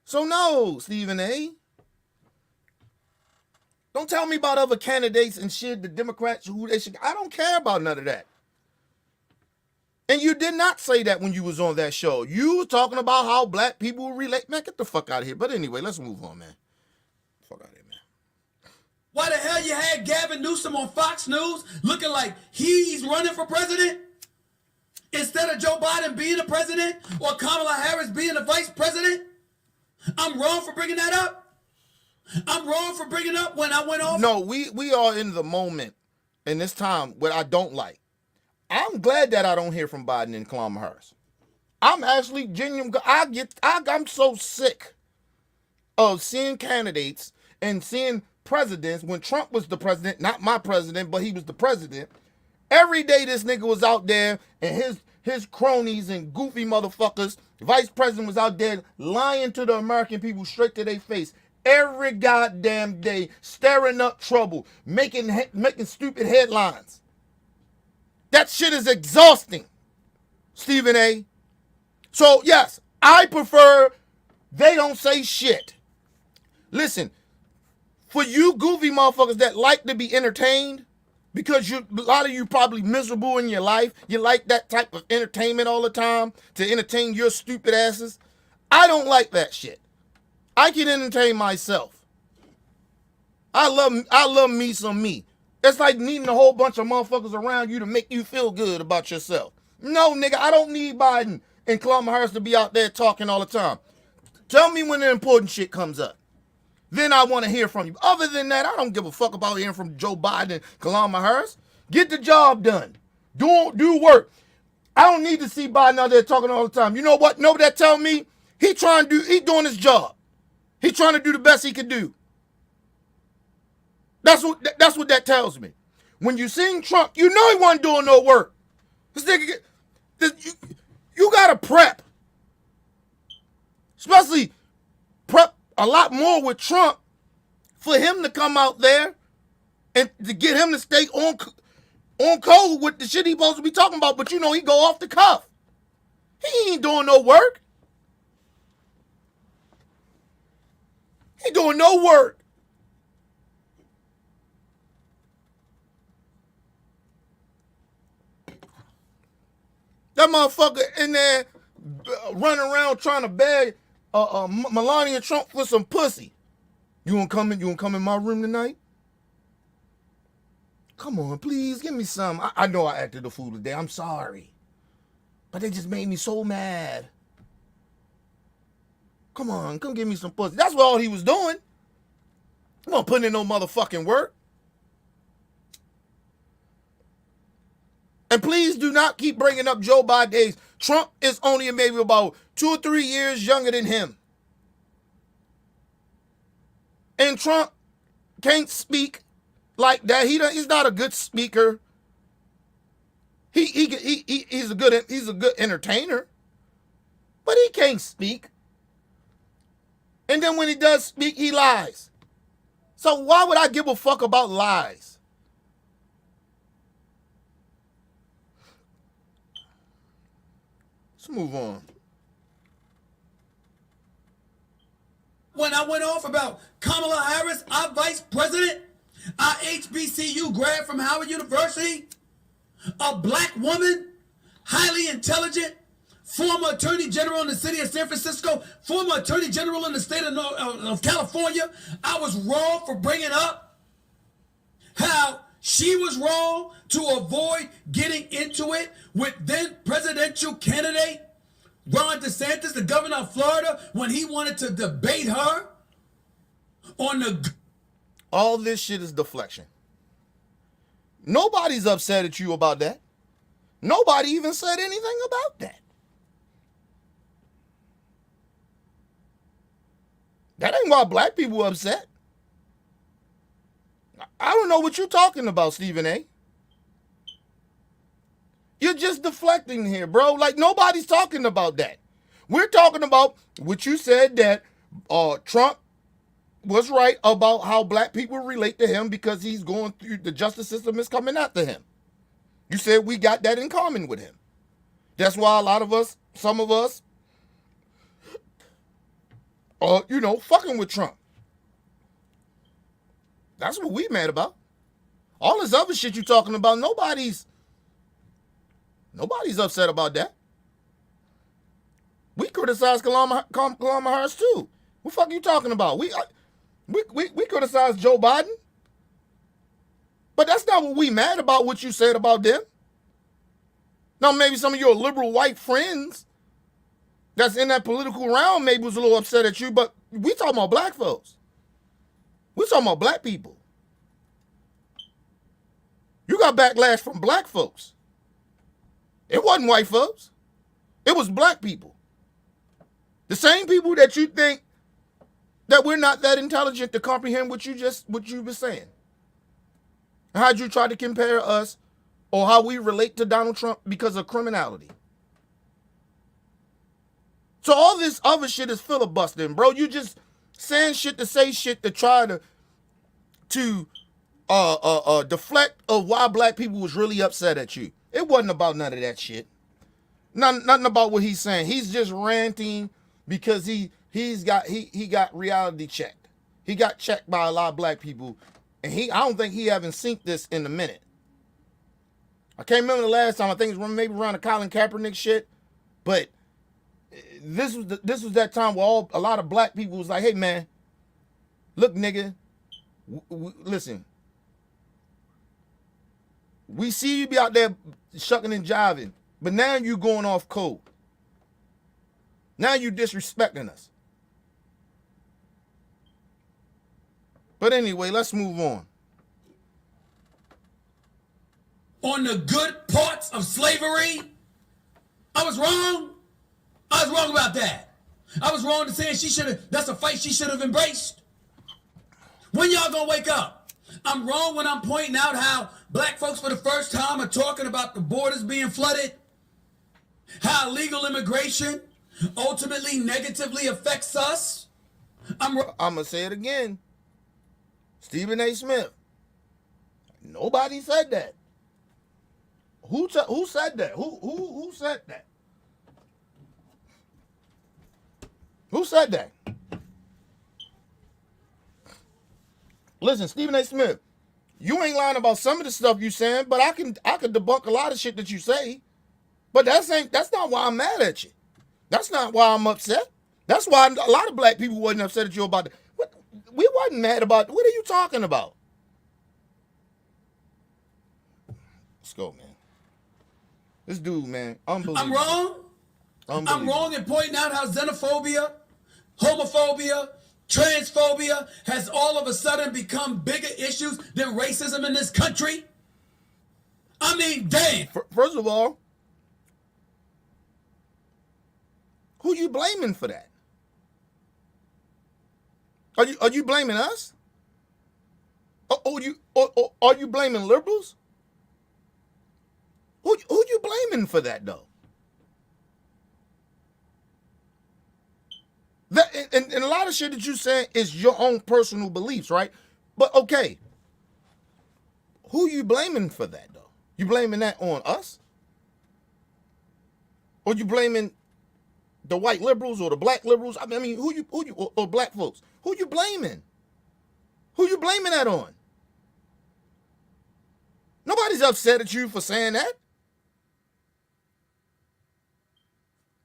So no, Stephen A. Don't tell me about other candidates and shit, the Democrats, who they should. I don't care about none of that. And you did not say that when you was on that show. You were talking about how black people relate. Man, get the fuck out of here. But anyway, let's move on, man. Fuck out of here, man. Why the hell you had Gavin Newsom on Fox News looking like he's running for president? Instead of Joe Biden being the president or Kamala Harris being the vice president? I'm wrong for bringing that up? I'm wrong for bringing up when I went off? No, we are in the moment in this time what I don't like. I'm glad that I don't hear from Biden and Kamala Harris. I'm actually genuine. I'm so sick of seeing candidates and seeing presidents when Trump was the president, not my president, but he was the president. Every day this nigga was out there and his cronies and goofy motherfuckers, vice president was out there lying to the American people straight to their face. Every goddamn day, stirring up trouble, making stupid headlines. That shit is exhausting, Stephen A. So, yes, I prefer they don't say shit. Listen, for you goofy motherfuckers that like to be entertained, because a lot of you probably miserable in your life. You like that type of entertainment all the time to entertain your stupid asses. I don't like that shit. I can entertain myself. I love me some me. It's like needing a whole bunch of motherfuckers around you to make you feel good about yourself. No, nigga, I don't need Biden and Kamala Harris to be out there talking all the time. Tell me when the important shit comes up. Then I want to hear from you. Other than that, I don't give a fuck about hearing from Joe Biden and Kamala Harris. Get the job done. Do work. I don't need to see Biden out there talking all the time. You know what? Know what that tell me? He doing his job. He trying to do the best he can do. That's what that tells me. When you seen Trump, you know he wasn't doing no work. This nigga, you gotta prep. Especially prep a lot more with Trump for him to come out there and to get him to stay on code with the shit he supposed to be talking about. But you know he go off the cuff. He ain't doing no work. He doing no work. That motherfucker in there running around trying to beg Melania Trump for some pussy. You wanna come in my room tonight? Come on, please, give me some. I know I acted a fool today. I'm sorry. But they just made me so mad. Come on, come give me some pussy. That's what all he was doing. He wasn't putting in no motherfucking work. And please do not keep bringing up Joe Biden's age. Trump is only maybe about 2 or 3 years younger than him. And Trump can't speak like that. He's not a good speaker. He's a good entertainer, but he can't speak. And then when he does speak, he lies. So why would I give a fuck about lies? Let's move on. When I went off about Kamala Harris, our vice president, our HBCU grad from Howard University, a black woman, highly intelligent, former attorney general in the city of San Francisco, former attorney general in the state of California, I was wrong for bringing up how she was wrong to avoid getting into it with then presidential candidate Ron DeSantis, the governor of Florida, when he wanted to debate her on the... All this shit is deflection. Nobody's upset at you about that. Nobody even said anything about that. That ain't why black people are upset. I don't know what you're talking about, Stephen A. You're just deflecting here, bro. Like, nobody's talking about that. We're talking about what you said, that Trump was right about how black people relate to him because he's going through, the justice system is coming after him. You said we got that in common with him. That's why a lot of us, some of us, are, fucking with Trump. That's what we mad about. All this other shit you talking about, nobody's upset about that. We criticize Kamala Harris too. What the fuck are you talking about? We criticize Joe Biden. But that's not what we mad about, what you said about them. Now, maybe some of your liberal white friends that's in that political realm maybe was a little upset at you, but we talking about black folks. We talking about black people. You got backlash from black folks. It wasn't white folks. It was black people. The same people that you think that we're not that intelligent to comprehend what you were saying. How'd you try to compare us or how we relate to Donald Trump because of criminality? So all this other shit is filibustering, bro. You just saying shit to say shit to try to deflect of why black people was really upset at you. It wasn't about none of that shit. Nothing about what he's saying. He's just ranting because he got reality checked. he got checked by a lot of black people, and I don't think he haven't seen this in a minute. I can't remember the last time. I think it was maybe around the Colin Kaepernick shit, but this was that time where a lot of black people was like, "Hey man, look nigga, listen, we see you be out there shucking and jiving, but now you going off code. Now you disrespecting us." But anyway, let's move on. On the good parts of slavery, I was wrong. I was wrong about that. I was wrong to say that's a fight she should have embraced. When y'all gonna wake up? I'm wrong when I'm pointing out how black folks for the first time are talking about the borders being flooded, how illegal immigration ultimately negatively affects us. I'm gonna say it again. Stephen A. Smith. Nobody said that. Who said that? Who said that? Who said that? Listen, Stephen A. Smith, you ain't lying about some of the stuff you saying, but I can debunk a lot of shit that you say. But that's not why I'm mad at you. That's not why I'm upset. That's why a lot of black people wasn't upset at you about it. We wasn't mad about. What are you talking about? Let's go, man. This dude, man, unbelievable. I'm wrong. I'm wrong in pointing out how xenophobia, homophobia, transphobia has all of a sudden become bigger issues than racism in this country. I mean, damn. First of all, who you blaming for that? Are you blaming us? Are you blaming liberals? Who you blaming for that though? And a lot of shit that you saying is your own personal beliefs, right? But okay, who you blaming for that though? You blaming that on us? Or you blaming the white liberals or the black liberals? I mean, who you or black folks? Who you blaming? Who you blaming that on? Nobody's upset at you for saying that.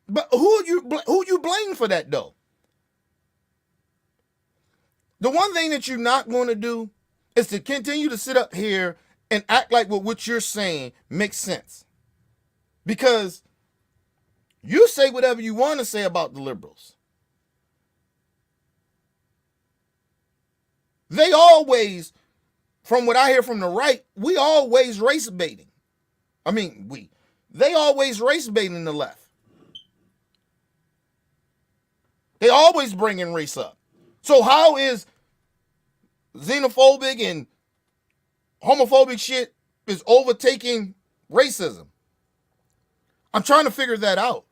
But who you blame for that though? The one thing that you're not going to do is to continue to sit up here and act like what you're saying makes sense. Because you say whatever you want to say about the liberals. They always, from what I hear from the right, we always race baiting. I mean, they always race baiting the left. They always bringing race up. So how is xenophobic and homophobic shit is overtaking racism? I'm trying to figure that out.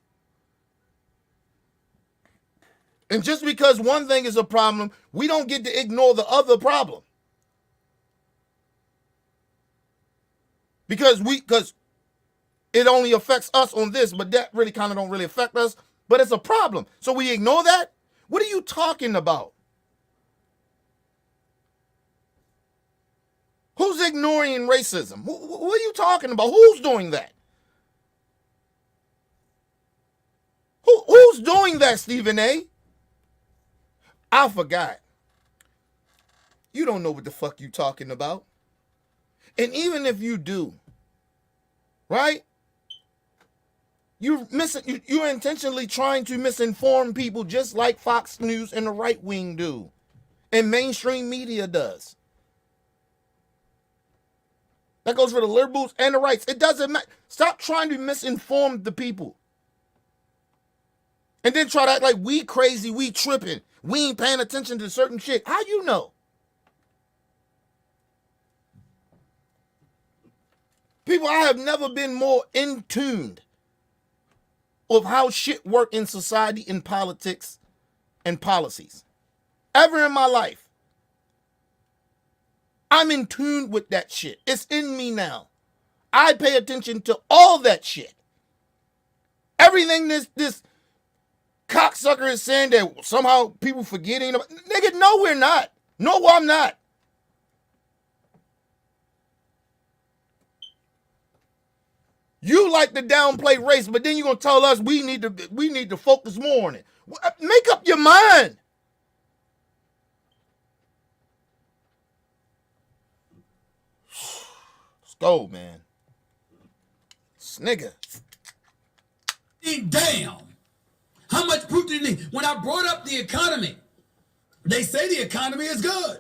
And just because one thing is a problem, we don't get to ignore the other problem. Because it only affects us on this, but that really kind of don't really affect us. But it's a problem. So we ignore that? What are you talking about? Who's ignoring racism? What are you talking about? Who's doing that? Who's doing that, Stephen A? I forgot. You don't know what the fuck you talking about. And even if you do, right? You're intentionally trying to misinform people just like Fox News and the right wing do. And mainstream media does. That goes for the liberals and the rights. It doesn't matter. Stop trying to misinform the people. And then try to act like we crazy, we tripping. We ain't paying attention to certain shit. How you know? People, I have never been more in tuned of how shit work in society, in politics, and policies. Ever in my life. I'm in tune with that shit. It's in me now. I pay attention to all that shit. Everything this cocksucker is saying that somehow people forgetting about. Nigga, no, we're not. No, I'm not. You like to downplay race, but then you're gonna tell us we need to focus more on it. Make up your mind. Let's go, man. Snigger. Damn. How much proof do you need? When I brought up the economy, they say the economy is good.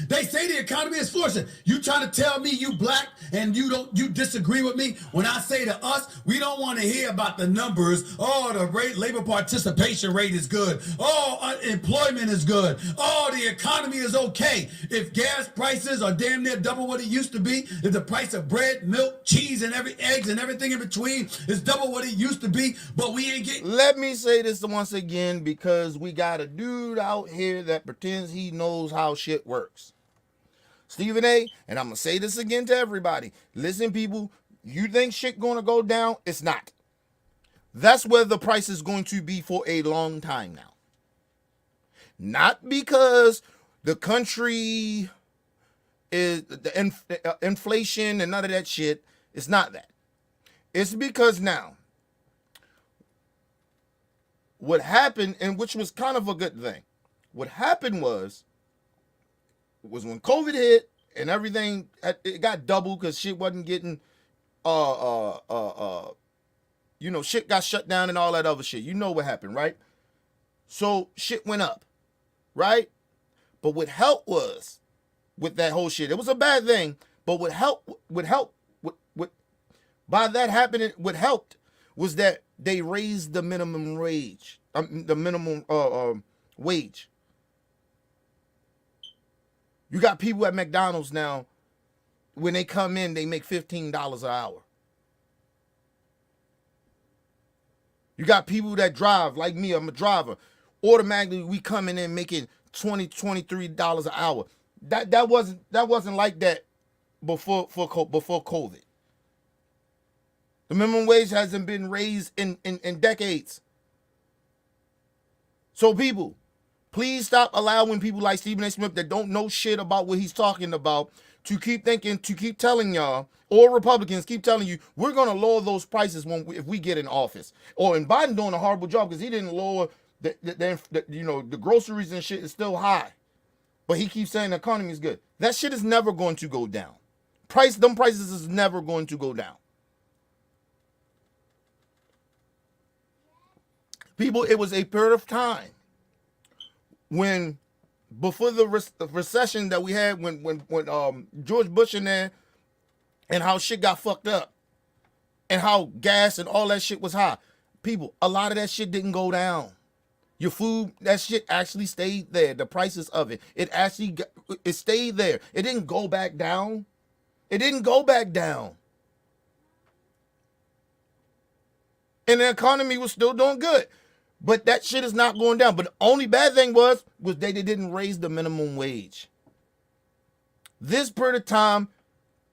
They say the economy is flourishing. You trying to tell me you black and you disagree with me when I say to us, we don't want to hear about the numbers. Oh, the labor participation rate is good. Oh, unemployment is good. Oh, the economy is okay. If gas prices are damn near double what it used to be, if the price of bread, milk, cheese, and eggs and everything in between is double what it used to be, but we ain't getting. Let me say this once again, because we got a dude out here that pretends he knows how shit works. Stephen A., and I'm going to say this again to everybody. Listen, people, you think shit going to go down? It's not. That's where the price is going to be for a long time now. Not because the country is the inflation and none of that shit. It's not that. It's because now, what happened, and which was kind of a good thing, what happened was when COVID hit and everything, it got doubled because shit wasn't getting, shit got shut down and all that other shit. You know what happened, right? So shit went up, right? But what helped was, with that whole shit, it was a bad thing, but what helped by that happening, what helped was that they raised the minimum wage, wage. You got people at McDonald's now, when they come in, they make $15 an hour. You got people that drive, like me, I'm a driver. Automatically, we coming in making $20, $23 an hour. That wasn't like that before COVID. The minimum wage hasn't been raised in decades. So people, please stop allowing people like Stephen A. Smith that don't know shit about what he's talking about to keep telling y'all, or Republicans keep telling you, we're going to lower those prices if we get in office. And Biden doing a horrible job because he didn't lower the groceries and shit is still high. But he keeps saying the economy is good. That shit is never going to go down. Them prices is never going to go down. People, it was a period of time when, before the recession that we had, when George Bush in there, and how shit got fucked up, and how gas and all that shit was high. People, a lot of that shit didn't go down. Your food, that shit actually stayed there. The prices of it, it stayed there. It didn't go back down. It didn't go back down. And the economy was still doing good. But that shit is not going down. But the only bad thing was they didn't raise the minimum wage. This period of time,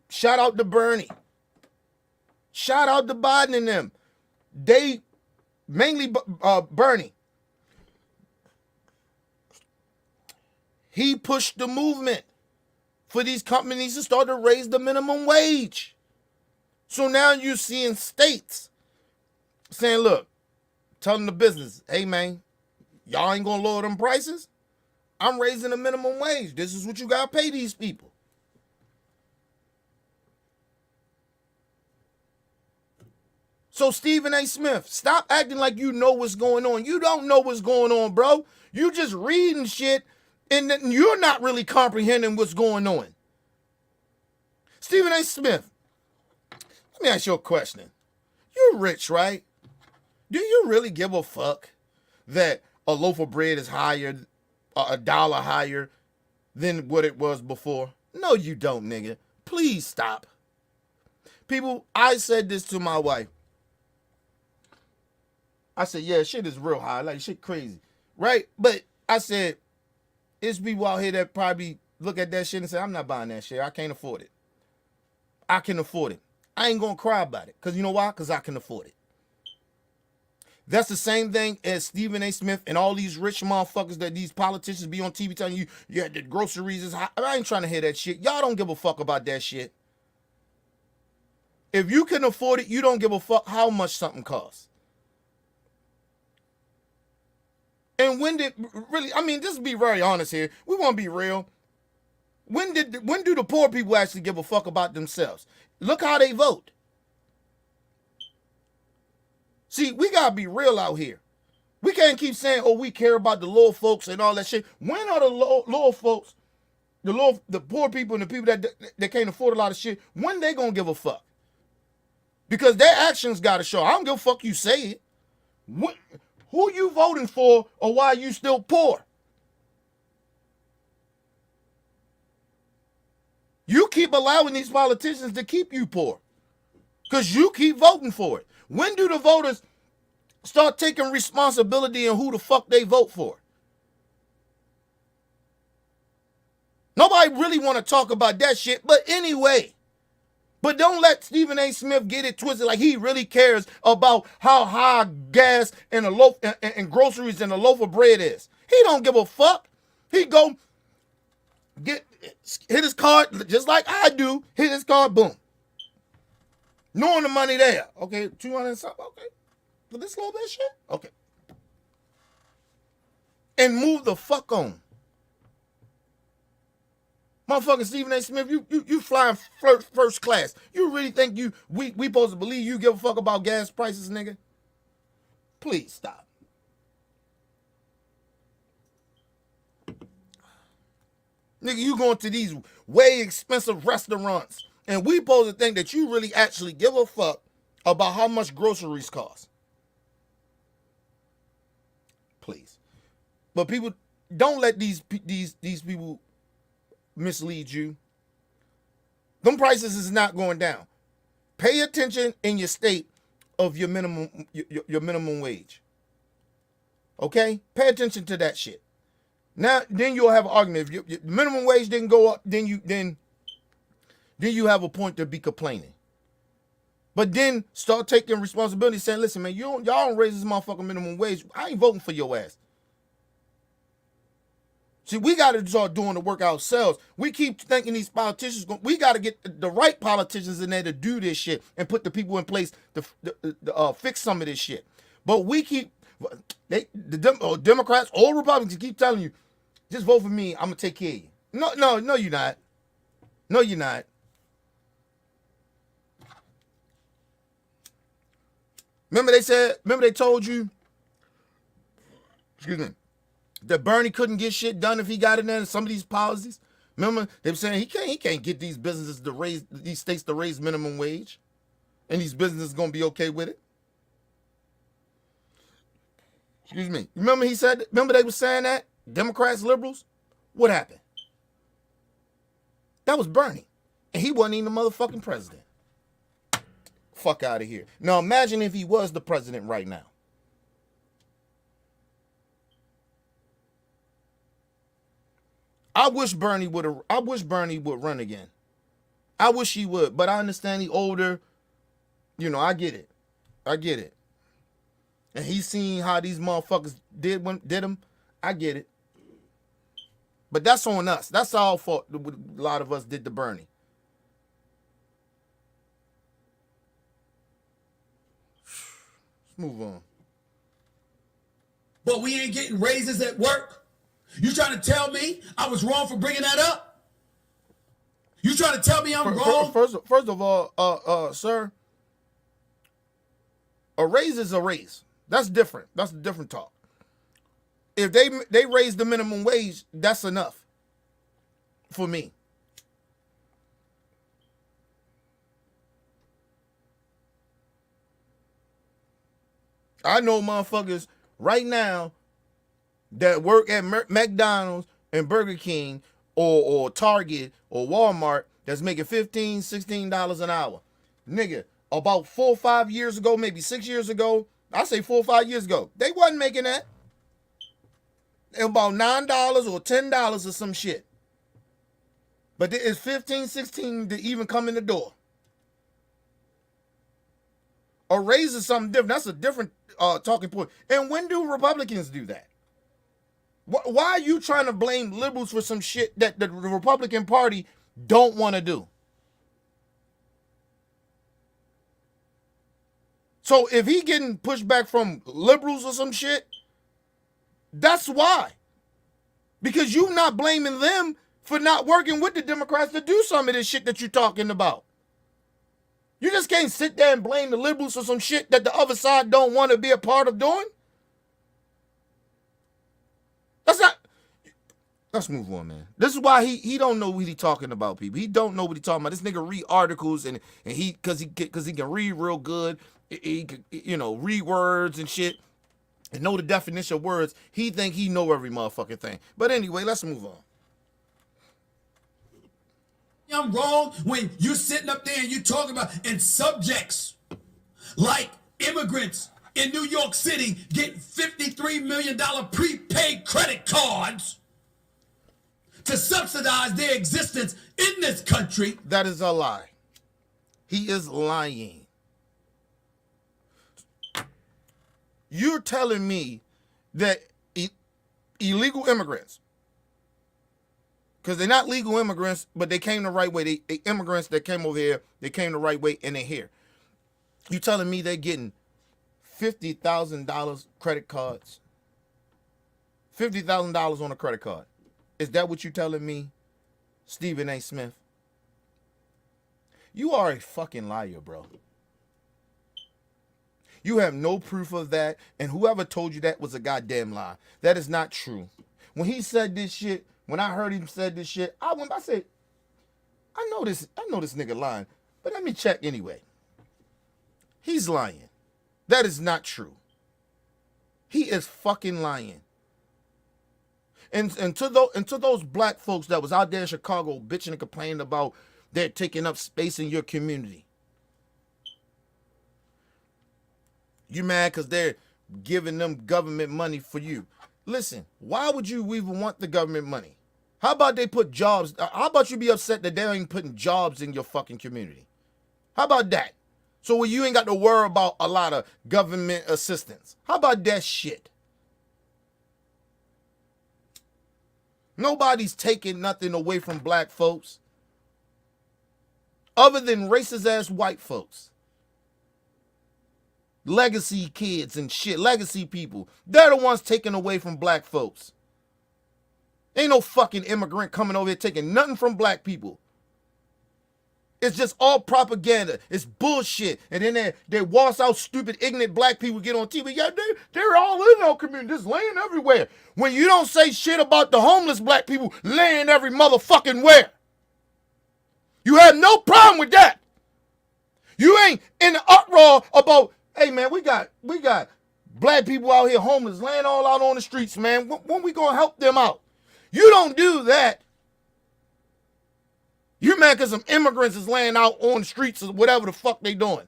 shout out to Bernie. Shout out to Biden and them. They, mainly Bernie, he pushed the movement for these companies to start to raise the minimum wage. So now you're seeing states saying, look, telling the business, hey man, y'all ain't gonna lower them prices? I'm raising the minimum wage. This is what you gotta pay these people. So Stephen A. Smith, stop acting like you know what's going on. You don't know what's going on, bro. You just reading shit and you're not really comprehending what's going on. Stephen A. Smith, let me ask you a question. You're rich, right? Do you really give a fuck that a loaf of bread is higher, $1 higher than what it was before? No, you don't, nigga. Please stop. People, I said this to my wife. I said, yeah, shit is real high. Like, shit crazy. Right? But I said, it's people out here that probably look at that shit and say, I'm not buying that shit. I can't afford it. I can afford it. I ain't going to cry about it. Because you know why? Because I can afford it. That's the same thing as Stephen A. Smith and all these rich motherfuckers that these politicians be on TV telling you, yeah, the groceries is high. I ain't trying to hear that shit. Y'all don't give a fuck about that shit. If you can afford it, you don't give a fuck how much something costs. And when did, really, I mean, just to be very honest here, we want to be real. When do the poor people actually give a fuck about themselves? Look how they vote. See, we got to be real out here. We can't keep saying, oh, we care about the low folks and all that shit. When are the low folks, the poor people and the people that can't afford a lot of shit, when they going to give a fuck? Because their actions got to show. I don't give a fuck you say it. Who you voting for or why you still poor? You keep allowing these politicians to keep you poor because you keep voting for it. When do the voters start taking responsibility in who the fuck they vote for? Nobody really want to talk about that shit, but anyway. But don't let Stephen A. Smith get it twisted like he really cares about how high gas and a loaf and groceries and a loaf of bread is. He don't give a fuck. He go hit his card just like I do. Hit his card, boom. Knowing the money there. Okay, 200 and something. Okay, for this little bit of shit. Okay, and move the fuck on. Motherfucking Stephen A. Smith, you flying first class. You really think we supposed to believe you give a fuck about gas prices, nigga? Please stop. Nigga, you going to these way expensive restaurants, and we supposed to think that you really actually give a fuck about how much groceries cost. Please. But people, don't let these people mislead you. Them prices is not going down. Pay attention in your state of your minimum wage. Okay? Pay attention to that shit. Now, then you'll have an argument. If your minimum wage didn't go up, then you have a point to be complaining. But then start taking responsibility, saying, listen, man, y'all don't raise this motherfucking minimum wage. I ain't voting for your ass. See, we got to start doing the work ourselves. We keep thinking these politicians, we got to get the right politicians in there to do this shit and put the people in place to fix some of this shit. But we keep, Democrats or Republicans keep telling you, just vote for me, I'm going to take care of you. No, you're not. No, you're not. Remember they told you, excuse me, that Bernie couldn't get shit done if he got in there in some of these policies. Remember, they were saying he can't get these businesses to raise, these states to raise minimum wage, and these businesses gonna be okay with it. Excuse me. Remember they were saying that? Democrats, liberals? What happened? That was Bernie. And he wasn't even the motherfucking president. Fuck out of here. Now imagine if he was the president right now. I wish Bernie would run again. I wish he would, but I understand he older. You know, I get it. And he's seen how these motherfuckers did him. I get it. But that's on us. That's our fault. A lot of us did to Bernie. Let's move on. But we ain't getting raises at work. You trying to tell me I was wrong for bringing that up? You trying to tell me I'm wrong? First of all, sir, a raise is a raise. That's different. That's a different talk. If they raise the minimum wage, that's enough for me. I know motherfuckers right now that work at McDonald's and Burger King or Target or Walmart that's making $15, $16 an hour. Nigga, about 4 or 5 years ago, maybe 6 years ago, I say 4 or 5 years ago, they wasn't making that. About $9 or $10 or some shit. But it's $15, $16 to even come in the door. or raising something different. That's a different talking point. And when do Republicans do that? Why are you trying to blame liberals for some shit that the Republican Party don't want to do? So if he getting pushed back from liberals or some shit, that's why. Because you not blaming them for not working with the Democrats to do some of this shit that you're talking about. You just can't sit there and blame the liberals for some shit that the other side don't want to be a part of doing. That's not. Let's move on, man. This is why he don't know what he talking about, people. He don't know what he talking about. This nigga read articles and he because he can read real good. He can, read words and shit and know the definition of words. He think he know every motherfucking thing. But anyway, let's move on. I'm wrong when you're sitting up there and you talking about and subjects like immigrants in New York City get $53 million prepaid credit cards to subsidize their existence in this country. That is a lie. He is lying. You're telling me that illegal immigrants, because they're not legal immigrants, but they came the right way. They immigrants that came over here, they came the right way, and they're here. You telling me they're getting $50,000 credit cards? $50,000 on a credit card. Is that what you're telling me, Stephen A. Smith? You are a fucking liar, bro. You have no proof of that, and whoever told you that was a goddamn lie. That is not true. When he said this shit, when I heard him said this shit, I said, I know this nigga lying, but let me check anyway. He's lying. That is not true. He is fucking lying. And to those black folks that was out there in Chicago bitching and complaining about they're taking up space in your community. You mad because they're giving them government money for you. Listen, why would you even want the government money? How about they put jobs? How about you be upset that they ain't putting jobs in your fucking community? How about that? So you ain't got to worry about a lot of government assistance. How about that shit? Nobody's taking nothing away from black folks other than racist ass white folks. Legacy kids and shit, legacy people. They're the ones taking away from black folks. Ain't no fucking immigrant coming over here taking nothing from black people. It's just all propaganda. It's bullshit. And then they wash out stupid, ignorant black people get on TV. Yeah, they're all in our community, just laying everywhere. When you don't say shit about the homeless black people laying every motherfucking where. You have no problem with that. You ain't in the uproar about, hey man, we got black people out here homeless, laying all out on the streets, man. When we gonna help them out? You don't do that. You mad because some immigrants is laying out on the streets or whatever the fuck they doing.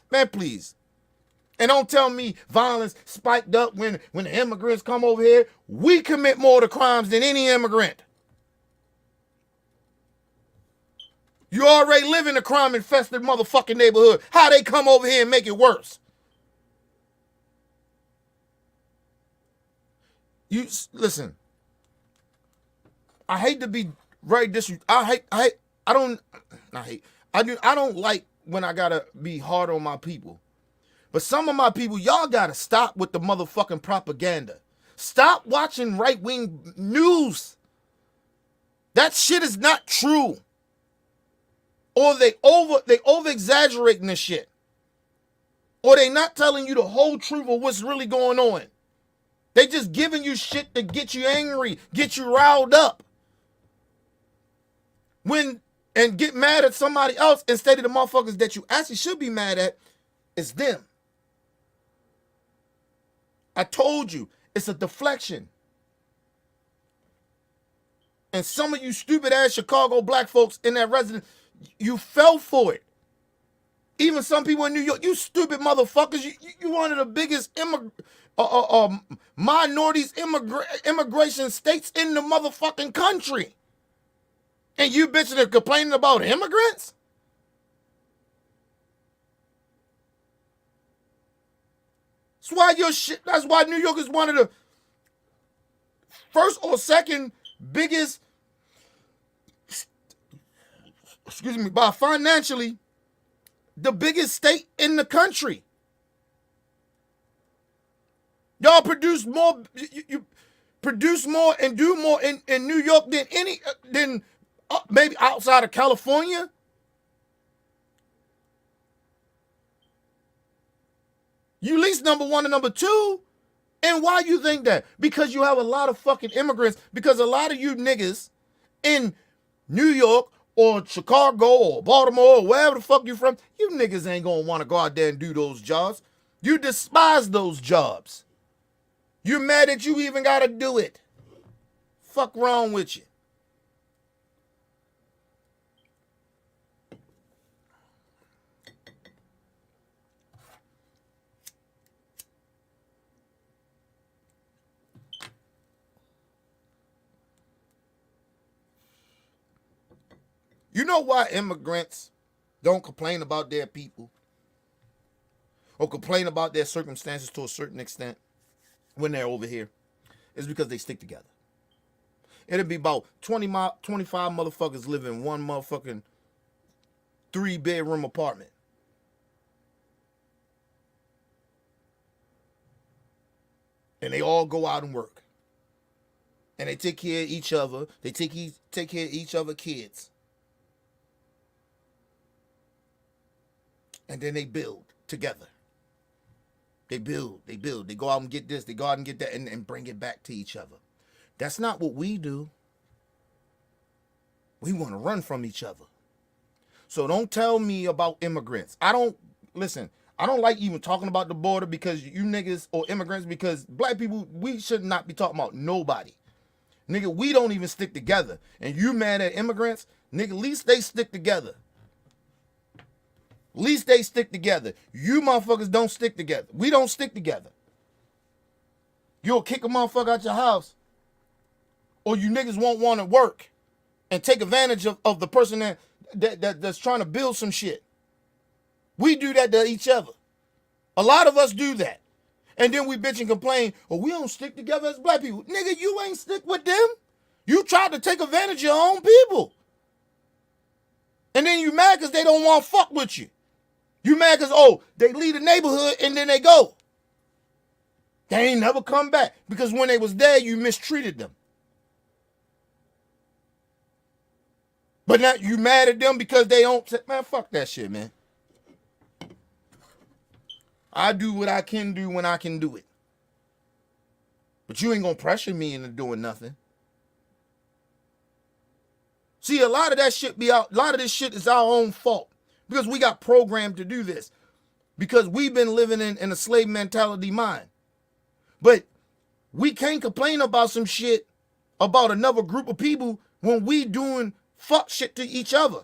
Man, please. And don't tell me violence spiked up when the immigrants come over here. We commit more of the crimes than any immigrant. You already live in a crime-infested motherfucking neighborhood. How they come over here and make it worse? You listen. I hate to be very disrespectful. I don't like when I gotta be hard on my people. But some of my people, y'all gotta stop with the motherfucking propaganda. Stop watching right-wing news. That shit is not true. Or they over-exaggerating this shit. Or they not telling you the whole truth of what's really going on. They just giving you shit to get you angry, get you riled up. And get mad at somebody else instead of the motherfuckers that you actually should be mad at, it's them. I told you, it's a deflection. And some of you stupid ass Chicago black folks in that residence, you fell for it. Even some people in New York, you stupid motherfuckers, you one of the biggest minorities immigration states in the motherfucking country. And you bitches are complaining about immigrants? That's why New York is one of the first or second biggest, excuse me, by financially, the biggest state in the country. Y'all produce more, you produce more and do more in New York than maybe outside of California. You least number one and number two. And why you think that? Because you have a lot of fucking immigrants. Because a lot of you niggas in New York or Chicago or Baltimore or wherever the fuck you from, you niggas ain't gonna want to go out there and do those jobs. You despise those jobs. You're mad that you even gotta do it. Fuck wrong with you? You know why immigrants don't complain about their people or complain about their circumstances to a certain extent when they're over here? It's because they stick together. It'll be about 25 motherfuckers live in one motherfucking 3-bedroom apartment. And they all go out and work. And they take care of each other. They take care of each other's kids. And then they build together. They build. They go out and get this. They go out and get that and bring it back to each other. That's not what we do. We want to run from each other. So don't tell me about immigrants. I don't like even talking about the border because you niggas or immigrants, because black people, we should not be talking about nobody. Nigga, we don't even stick together. And you mad at immigrants? Nigga, at least they stick together. At least they stick together. You motherfuckers don't stick together. We don't stick together. You'll kick a motherfucker out your house, or you niggas won't want to work and take advantage of the person that's trying to build some shit. We do that to each other. A lot of us do that. And then we bitch and complain, oh, we don't stick together as black people. Nigga, you ain't stick with them. You tried to take advantage of your own people. And then you mad because they don't want to fuck with you. You mad because, oh, they leave the neighborhood and then they go. They ain't never come back because when they was there, you mistreated them. But now you mad at them because they don't, man, fuck that shit, man. I do what I can do when I can do it. But you ain't gonna pressure me into doing nothing. See, a lot of that shit a lot of this shit is our own fault. Because we got programmed to do this. Because we've been living in a slave mentality mind. But we can't complain about some shit about another group of people when we doing fuck shit to each other.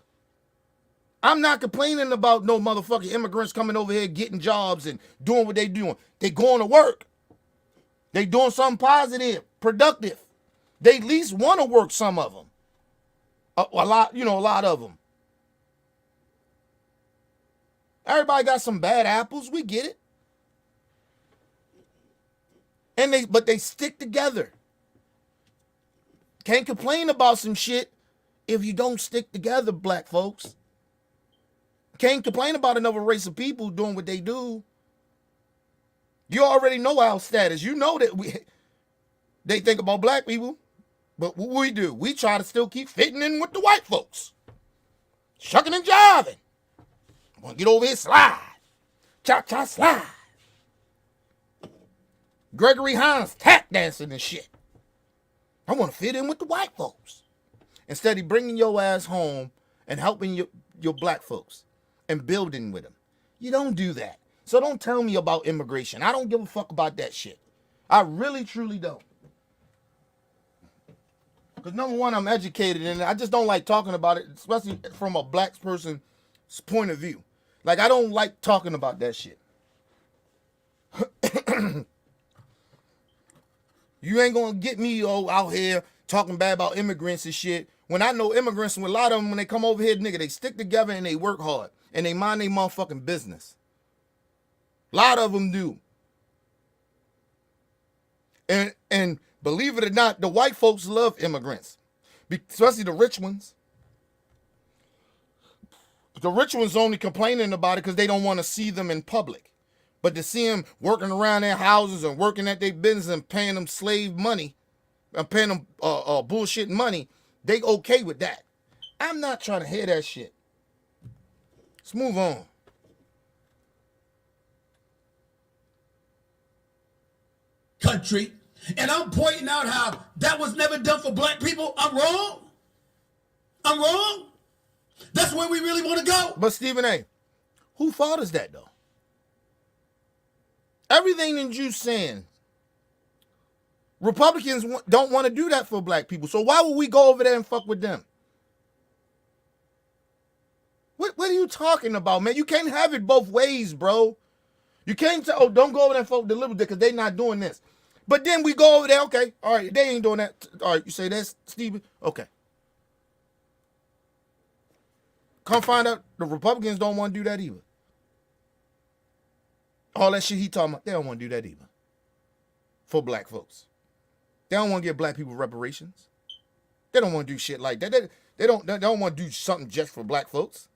I'm not complaining about no motherfucking immigrants coming over here getting jobs and doing what they doing. They going to work. They doing something positive, productive. They at least want to work, some of them. A lot of them. Everybody got some bad apples. We get it. But they stick together. Can't complain about some shit if you don't stick together, black folks. Can't complain about another race of people doing what they do. You already know our status. You know that they think about black people. But what we do, we try to still keep fitting in with the white folks. Shucking and jiving. I want to get over here, slide. Cha-cha slide. Gregory Hines tap dancing and shit. I want to fit in with the white folks. Instead of bringing your ass home and helping your black folks and building with them. You don't do that. So don't tell me about immigration. I don't give a fuck about that shit. I really, truly don't. Because number one, I'm educated and I just don't like talking about it, especially from a black person's point of view. Like, I don't like talking about that shit. You ain't gonna get me out here talking bad about immigrants and shit. When I know immigrants, and a lot of them, when they come over here, nigga, they stick together and they work hard. And they mind their motherfucking business. A lot of them do. And believe it or not, the white folks love immigrants, especially the rich ones. The rich ones only complaining about it because they don't want to see them in public. But to see them working around their houses and working at their business and paying them slave money, and paying them bullshit money, they okay with that. I'm not trying to hear that shit. Let's move on. Country, and I'm pointing out how that was never done for black people. I'm wrong. I'm wrong. That's where we really want to go. But Stephen A., who fault is that though? Everything that you saying, Republicans don't want to do that for black people. So why would we go over there and fuck with them? What are you talking about, man? You can't have it both ways, bro. You can't say, oh, don't go over there and fuck with the liberals because they not doing this. But then we go over there, okay, all right, they ain't doing that. All right, you say that's Stephen? Okay. Come find out the Republicans don't want to do that either. All that shit he talking about, they don't want to do that either. For black folks. They don't want to give black people reparations. They don't want to do shit like that. They don't want to do something just for black folks.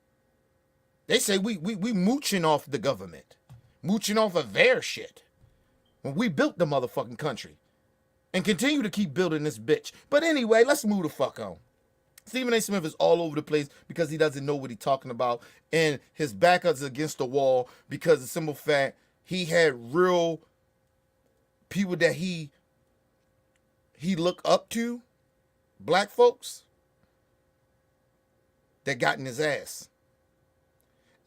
They say we mooching off the government. Mooching off of their shit. When we built the motherfucking country. And continue to keep building this bitch. But anyway, let's move the fuck on. Stephen A. Smith is all over the place because he doesn't know what he's talking about. And his back is against the wall because the simple fact he had real people that he looked up to, black folks, that got in his ass.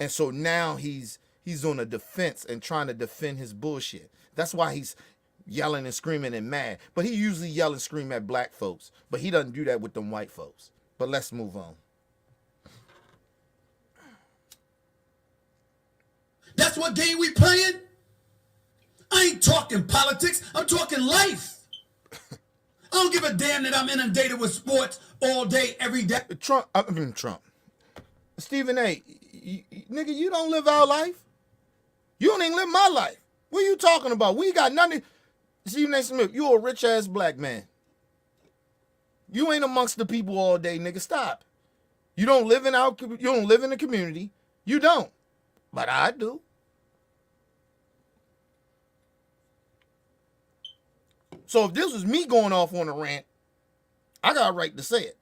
And so now he's on a defense and trying to defend his bullshit. That's why he's yelling and screaming and mad. But he usually yell and scream at black folks. But he doesn't do that with them white folks. But let's move on. That's what game we playing? I ain't talking politics. I'm talking life. I don't give a damn that I'm inundated with sports all day, every day. Trump. Stephen A., nigga, you don't live our life. You don't even live my life. What are you talking about? We got nothing. Stephen A. Smith, you a rich-ass black man. You ain't amongst the people all day, nigga. Stop. You don't live in the community. You don't. But I do. So if this was me going off on a rant, I got a right to say it.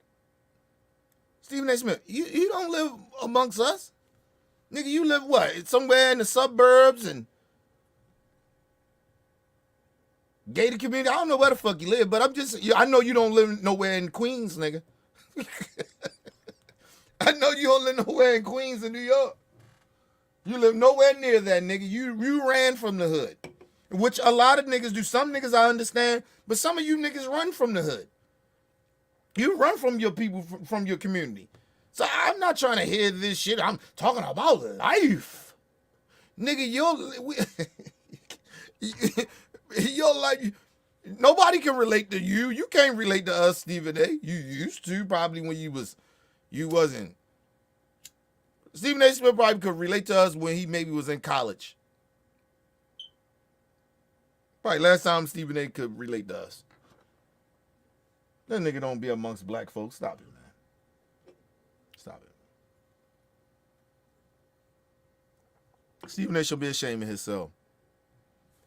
Stephen A. Smith, you don't live amongst us. Nigga, you live what? Somewhere in the suburbs and gated community. I don't know where the fuck you live, but I know you don't live nowhere in Queens, nigga. I know you don't live nowhere in Queens in New York. You live nowhere near that, nigga. You ran from the hood, which a lot of niggas do. Some niggas I understand, but some of you niggas run from the hood. You run from your people, from your community. So I'm not trying to hear this shit. I'm talking about life. Nigga, your life, nobody can relate to you. You can't relate to us, Stephen A. You used to, probably when you wasn't. Stephen A. Smith probably could relate to us when he maybe was in college. Probably last time Stephen A. could relate to us. That nigga don't be amongst black folks. Stop it, man. Stop it. Stephen A. should be ashamed of himself.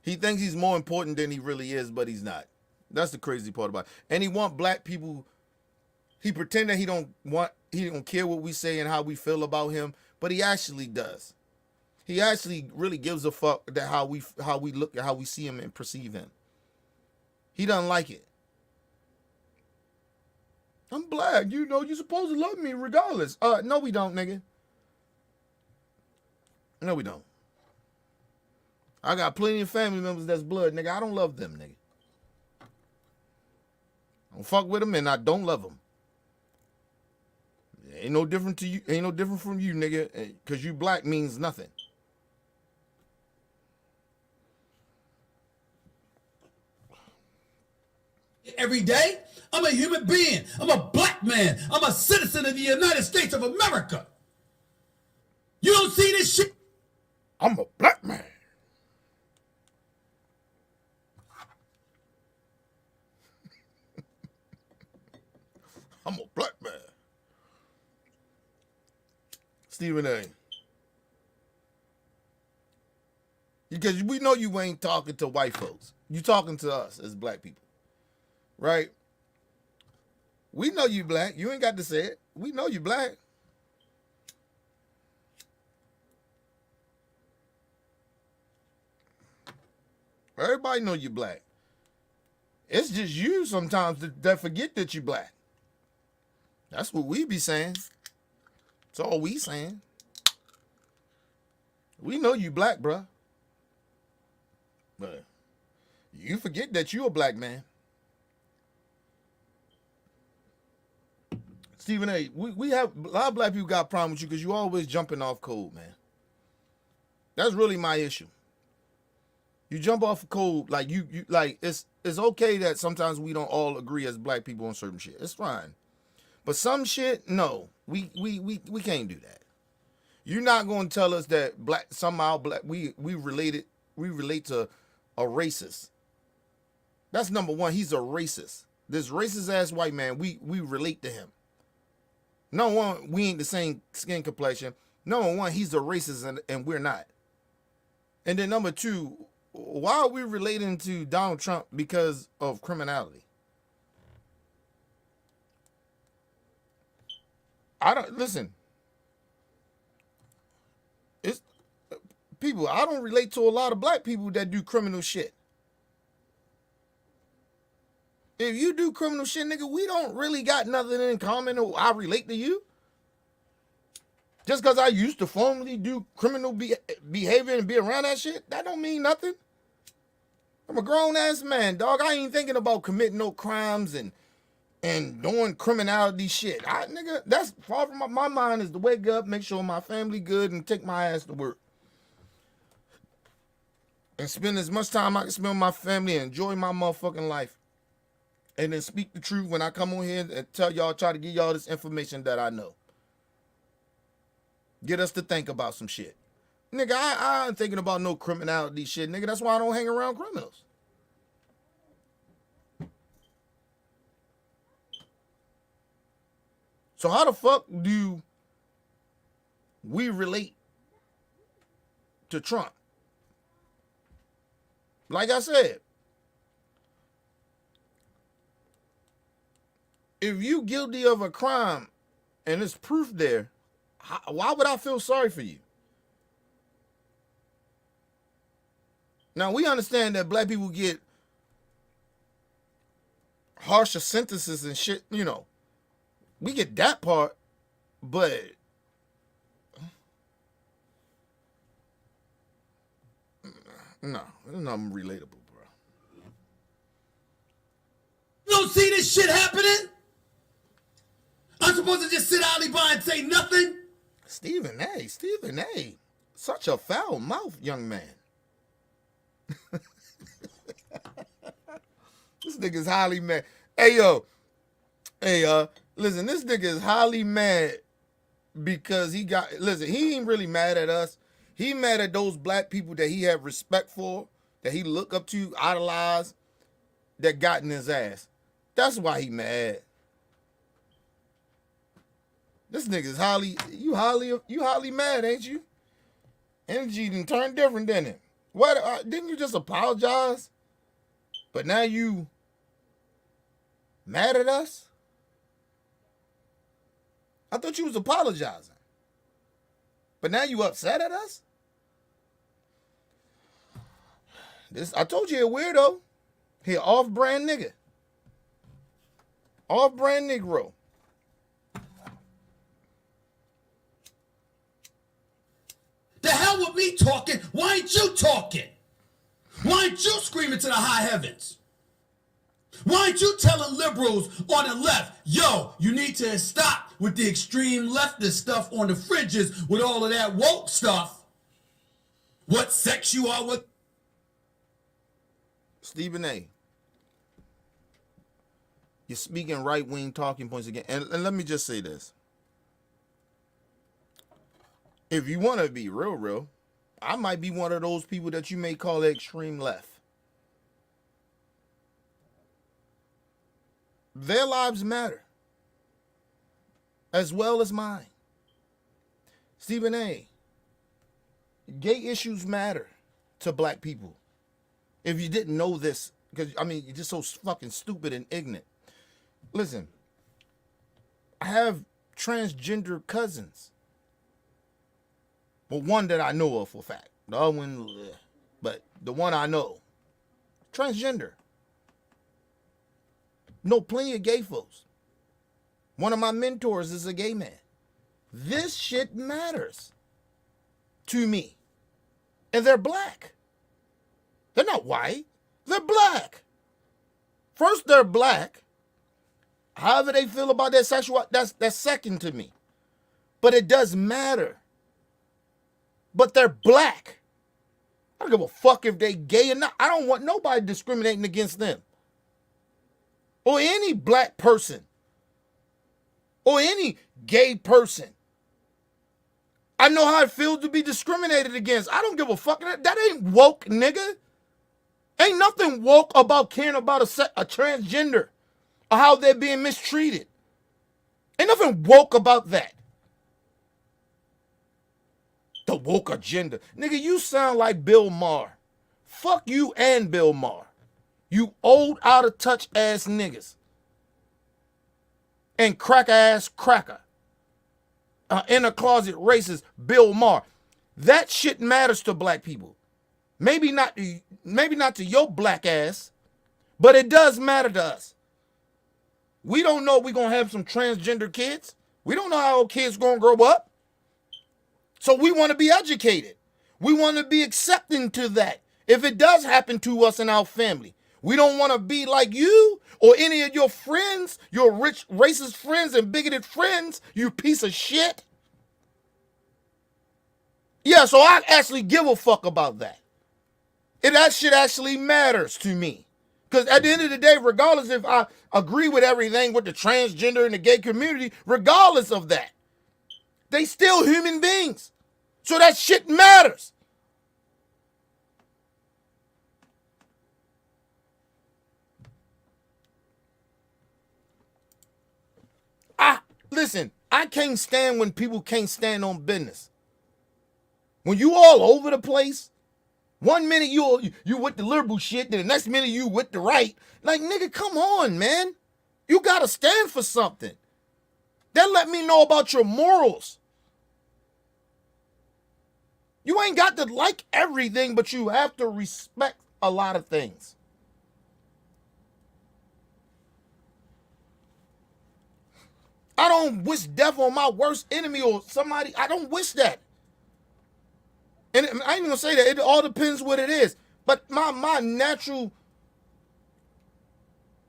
He thinks he's more important than he really is, but he's not. That's the crazy part about it. And he want black people. He pretend that he don't care what we say and how we feel about him, but he actually does. He actually really gives a fuck that how we look at how we see him and perceive him. He doesn't like it. I'm black, you know, you're supposed to love me regardless. No, we don't, nigga. No, we don't. I got plenty of family members that's blood, nigga. I don't love them, nigga. I don't fuck with them and I don't love them. Ain't no different to you. Ain't no different from you, nigga. Because you black means nothing. Every day, I'm a human being. I'm a black man. I'm a citizen of the United States of America. You don't see this shit? I'm a black man. Stephen A. Because we know you ain't talking to white folks. You talking to us as black people. Right? We know you black. You ain't got to say it. We know you black. Everybody know you black. It's just you sometimes that forget that you black. That's what we be saying. That's all we saying. We know you black, bruh. But you forget that you a black man. Stephen A., we have a lot of black people got a problem with you because you always jumping off code, man. That's really my issue. You jump off of code like you like it's okay that sometimes we don't all agree as black people on certain shit. It's fine. But some shit, no. We can't do that. You're not going to tell us that we relate to a racist. That's number one. He's a racist. This racist ass white man, we relate to him. No one, we ain't the same skin complexion. Number one, he's a racist and we're not. And then number two, why are we relating to Donald Trump because of criminality? I don't relate to a lot of black people that do criminal shit. If you do criminal shit, nigga, we don't really got nothing in common or I relate to you. Just because I used to formerly do criminal behavior and be around that shit, that don't mean nothing. I'm a grown-ass man, dog. I ain't thinking about committing no crimes and doing criminality shit. Nigga, that's far from my mind is to wake up, make sure my family good, and take my ass to work. And spend as much time I can spend with my family and enjoy my motherfucking life. And then speak the truth when I come on here and try to give y'all this information that I know. Get us to think about some shit. Nigga, I ain't thinking about no criminality shit, nigga. That's why I don't hang around criminals. So how the fuck do we relate to Trump? Like I said, if you guilty of a crime and there's proof there, why would I feel sorry for you? Now, we understand that black people get harsher sentences and shit, you know. We get that part, but no, it's not relatable, bro. You don't see this shit happening? I'm supposed to just sit idly by and say nothing? Stephen A. Such a foul mouth, young man. This nigga's highly mad. Hey, listen, this nigga is highly mad because he ain't really mad at us. He mad at those black people that he have respect for, that he look up to, idolize, that got in his ass. That's why he mad. This nigga's highly mad, ain't you? Energy done turned different, didn't it? What? Didn't you just apologize? But now you mad at us? I thought you was apologizing. But now you upset at us? I told you a weirdo. He an off-brand nigga. Off-brand Negro. The hell with me talking? Why ain't you talking? Why ain't you screaming to the high heavens? Why ain't you telling liberals on the left, yo, you need to stop with the extreme leftist stuff on the fringes with all of that woke stuff? What sex you are with? Stephen A., you're speaking right-wing talking points again. And let me just say this. If you want to be real, I might be one of those people that you may call extreme left. Their lives matter as well as mine. Stephen A. Gay issues matter to black people. If you didn't know this, because I mean, you're just so fucking stupid and ignorant. Listen, I have transgender cousins. Well, one that I know of for a fact. The other one, but the one I know, transgender. Know plenty of gay folks. One of my mentors is a gay man. This shit matters to me. And they're black. They're not white. They're black. First, they're black. However they feel about their sexual, that's second to me. But it does matter. But they're black. I don't give a fuck if they gay or not. I don't want nobody discriminating against them. Or any black person. Or any gay person. I know how it feels to be discriminated against. I don't give a fuck. That ain't woke, nigga. Ain't nothing woke about caring about a transgender or how they're being mistreated. Ain't nothing woke about that. The woke agenda. Nigga, you sound like Bill Maher. Fuck you and Bill Maher. You old, out of touch ass niggas. And cracker ass cracker. In a closet racist Bill Maher. That shit matters to black people. Maybe not to your black ass, but it does matter to us. We don't know if we're going to have some transgender kids. We don't know how our kids going to grow up. So we want to be educated. We want to be accepting to that. If it does happen to us in our family, we don't want to be like you or any of your friends, your rich racist friends and bigoted friends, you piece of shit. Yeah, so I actually give a fuck about that. That shit actually matters to me. Because at the end of the day, regardless if I agree with everything with the transgender and the gay community, regardless of that, they still human beings. So that shit matters. Listen, I can't stand when people can't stand on business. When you all over the place, 1 minute you with the liberal shit, then the next minute you with the right. Like, nigga, come on, man. You gotta stand for something. That let me know about your morals. You ain't got to like everything, but you have to respect a lot of things. I don't wish death on my worst enemy or somebody. I don't wish that. And I ain't even gonna say that. It all depends what it is. But my natural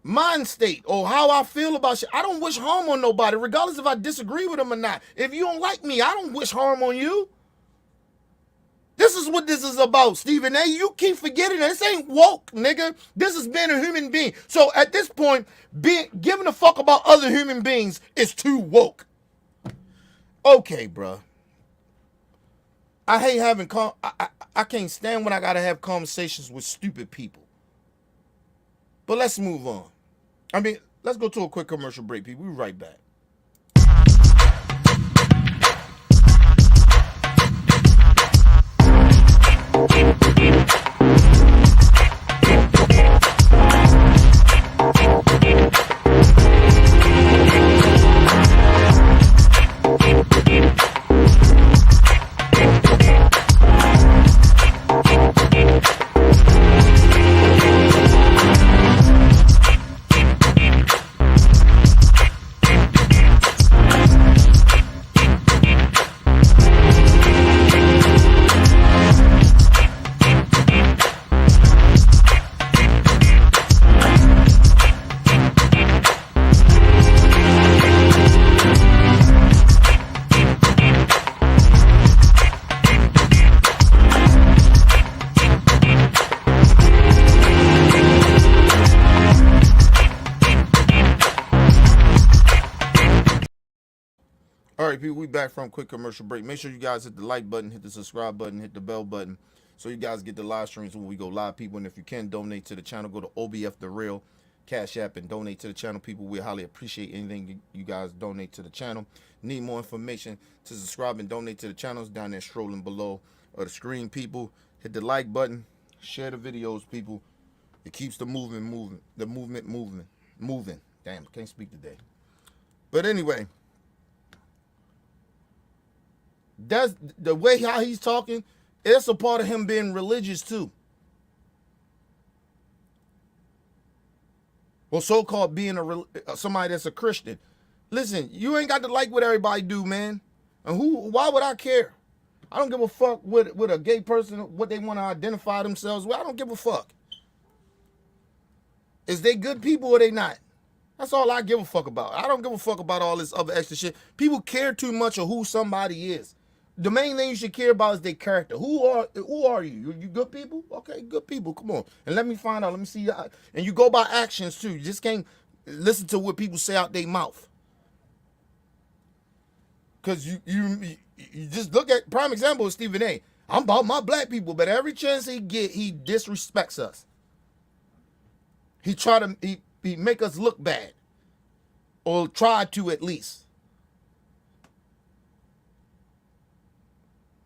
mind state or how I feel about shit, I don't wish harm on nobody, regardless if I disagree with them or not. If you don't like me, I don't wish harm on you. This is what this is about, Stephen A. You keep forgetting that. This ain't woke, nigga. This is being a human being. So at this point, giving a fuck about other human beings is too woke. Okay, bro. I hate having I can't stand when I gotta have conversations with stupid people. But let's move on. I mean, let's go to a quick commercial break, people. We'll be right back. All right, people, we back from a quick commercial break. Make sure you guys hit the like button, hit the subscribe button, hit the bell button, so you guys get the live streams when we go live, people. And if you can donate to the channel, go to OBF The Real. Cash App and donate to the channel. People, we highly appreciate anything you guys donate to the channel. Need more information to subscribe and donate to the channels down there scrolling below the screen. People, hit the like button, share the videos, people. It keeps the movement moving. Damn, can't speak today. But anyway, that's the way how he's talking. It's a part of him being religious too. Well, so-called being somebody that's a Christian. Listen, you ain't got to like what everybody do, man. And why would I care? I don't give a fuck with a gay person, what they want to identify themselves with. I don't give a fuck. Is they good people or they not? That's all I give a fuck about. I don't give a fuck about all this other extra shit. People care too much of who somebody is. The main thing you should care about is their character. Who are you? You good people? Okay, good people. Come on. And let me find out. Let me see. And you go by actions too. You just can't listen to what people say out their mouth. Because you just look at prime example of Stephen A. I'm about my black people, but every chance he get, he disrespects us. He he make us look bad. Or try to at least.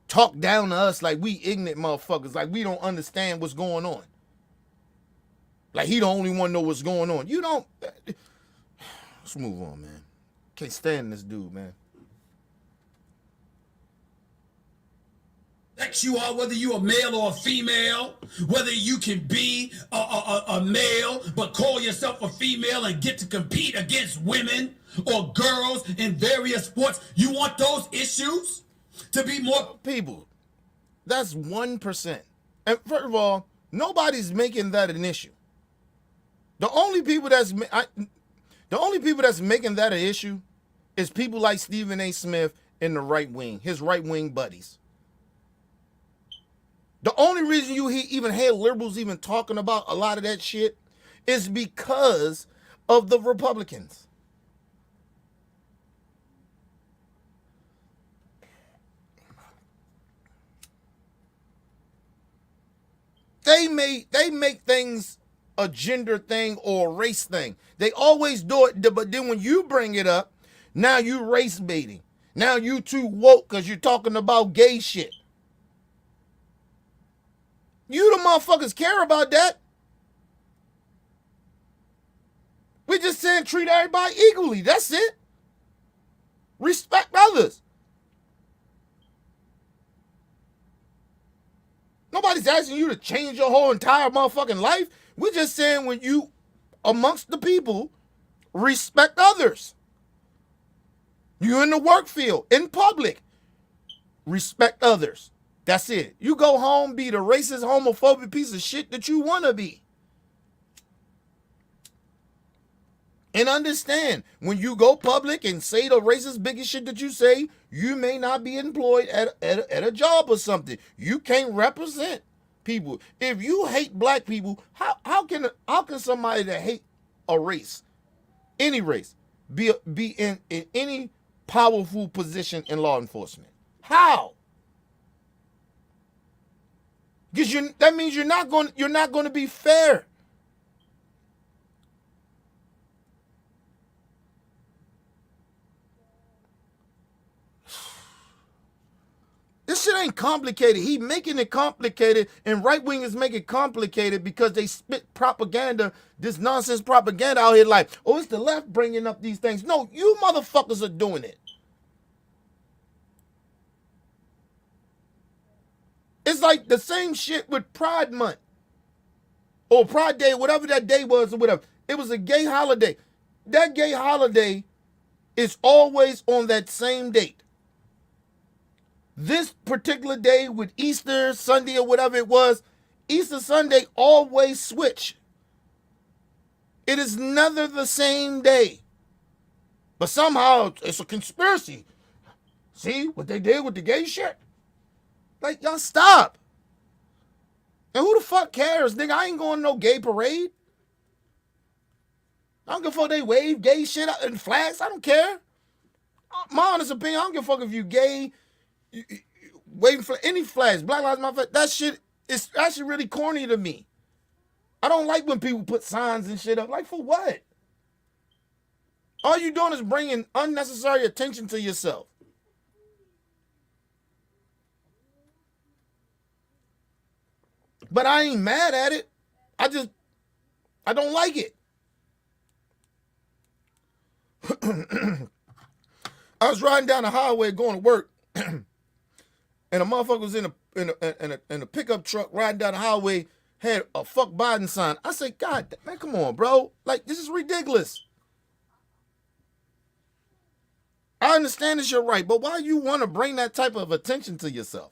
Talk down to us like we ignorant motherfuckers, like we don't understand what's going on. Like he the only one know what's going on. You don't. Let's move on, man. Can't stand this dude, man. Sex you are, whether you a male or a female, whether you can be a male but call yourself a female and get to compete against women or girls in various sports. You want those issues to be more people. That's 1%. And first of all, nobody's making that an issue. The only people that's making that an issue is people like Stephen A. Smith in the right wing, his right wing buddies. The only reason you even hear liberals even talking about a lot of that shit is because of the Republicans. They make things a gender thing or a race thing. They always do it, but then when you bring it up, now you race baiting. Now you too woke because you're talking about gay shit. You the motherfuckers care about that. We just saying treat everybody equally. That's it. Respect others. Nobody's asking you to change your whole entire motherfucking life. We're just saying when you, amongst the people, respect others. You in the work field, in public, respect others. That's it. You go home, be the racist, homophobic piece of shit that you want to be. And understand, when you go public and say the racist, biggest shit that you say, you may not be employed at a job or something. You can't represent people. If you hate black people, how can somebody that hate a race, any race, be in any powerful position in law enforcement? How? Because that means you're not going to be fair. This shit ain't complicated. He making it complicated, and right wingers make it complicated because they spit propaganda, this nonsense propaganda out here like, oh, it's the left bringing up these things. No, you motherfuckers are doing it. It's like the same shit with Pride Month or Pride Day, whatever that day was or whatever. It was a gay holiday. That gay holiday is always on that same date. This particular day with Easter Sunday or whatever it was, Easter Sunday always switch. It is never the same day. But somehow it's a conspiracy. See what they did with the gay shit? Like, y'all stop. And who the fuck cares, nigga? I ain't going to no gay parade. I don't give a fuck they wave gay shit and flags. I don't care. My honest opinion, I don't give a fuck if you gay, waving for any flags, Black Lives Matter, that shit is actually really corny to me. I don't like when people put signs and shit up. Like, for what? All you doing is bringing unnecessary attention to yourself. But I ain't mad at it. I don't like it. I was riding down the highway going to work, and a motherfucker was in a pickup truck riding down the highway, had a fuck Biden sign. I said, God, man, come on, bro. Like, this is ridiculous. I understand it's your right, but why you want to bring that type of attention to yourself?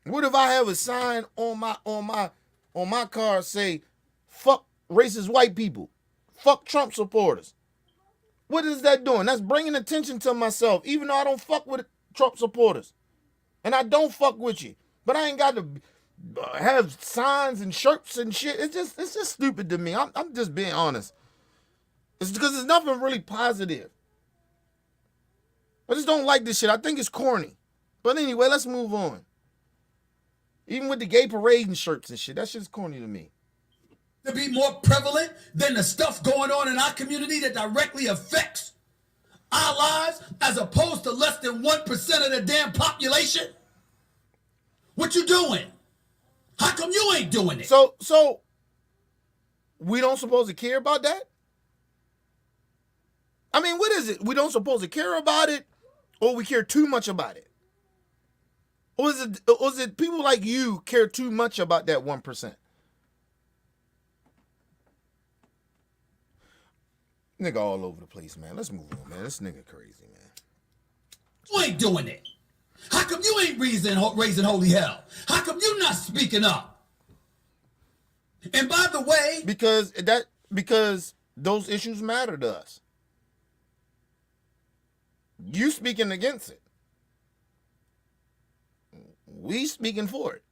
What if I have a sign on my car say, fuck racist white people, fuck Trump supporters? What is that doing? That's bringing attention to myself, even though I don't fuck with Trump supporters. And I don't fuck with you. But I ain't got to have signs and shirts and shit. It's just stupid to me. I'm just being honest. It's because there's nothing really positive. I just don't like this shit. I think it's corny. But anyway, let's move on. Even with the gay parade and shirts and shit, that shit's corny to me. To be more prevalent than the stuff going on in our community that directly affects our lives as opposed to less than 1% of the damn population? What you doing? How come you ain't doing it? So we don't supposed to care about that? I mean, what is it? We don't supposed to care about it, or we care too much about it? Or is it people like you care too much about that 1%? Nigga all over the place, man. Let's move on, man. This nigga crazy, man. You ain't doing it. How come you ain't raising holy hell? How come you not speaking up? And by the way, because those issues matter to us. You speaking against it. We speaking for it.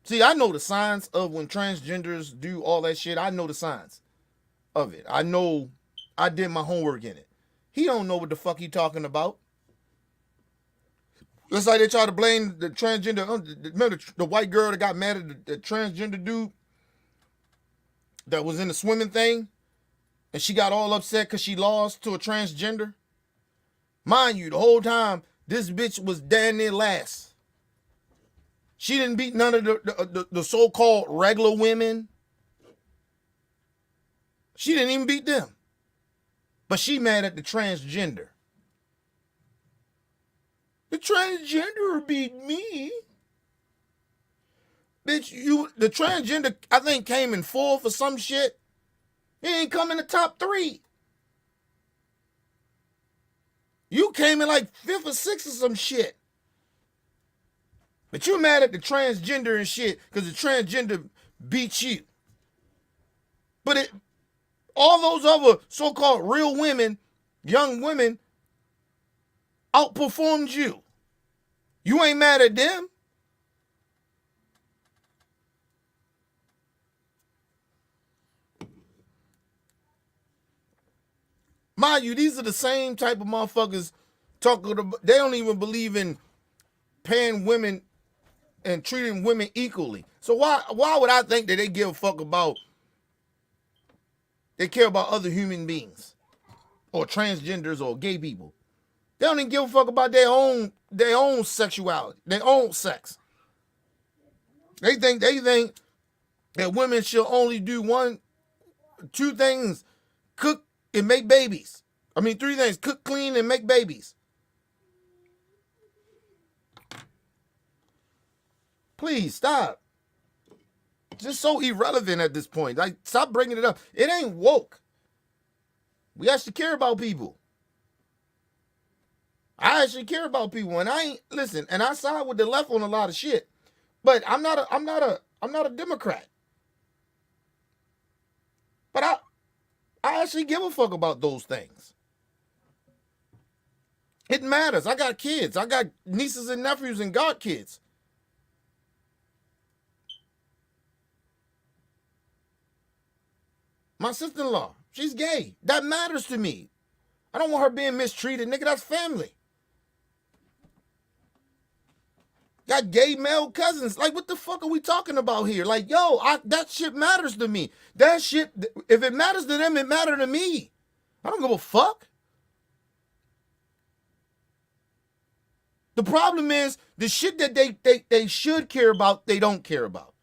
See, I know the signs of when transgenders do all that shit. I know the signs of it. I know I did my homework in it. He don't know what the fuck he talking about. It's like they try to blame the transgender. Remember the white girl that got mad at the transgender dude that was in the swimming thing? And she got all upset because she lost to a transgender? Mind you, the whole time, this bitch was damn near last. She didn't beat none of the so-called regular women. She didn't even beat them. But she mad at the transgender. The transgender beat me. Bitch, the transgender, I think, came in 4th or some shit. He ain't come in the top 3. You came in like 5th or 6th or some shit. But you mad at the transgender and shit because the transgender beat you. But all those other so-called real women, young women, outperformed you. You ain't mad at them. Mind you, these are the same type of motherfuckers talking about, they don't even believe in paying women and treating women equally. So why would I think that they give a fuck about, they care about other human beings or transgenders or gay people? They don't even give a fuck about their own sexuality, their own sex. They think that women should only do 2 things: cook and make babies. I mean, 3 things: cook, clean, and make babies. Please stop. Just so irrelevant at this point. Like, stop bringing it up. It ain't woke. We actually care about people. I actually care about people, and and I side with the left on a lot of shit. But I'm not a Democrat. But I actually give a fuck about those things. It matters. I got kids. I got nieces and nephews and godkids. My sister-in-law, she's gay. That matters to me. I don't want her being mistreated, nigga. That's family. Got gay male cousins. Like, what the fuck are we talking about here? Like, yo, that shit matters to me. That shit, if it matters to them, it matters to me. I don't give a fuck. The problem is the shit that they should care about, they don't care about.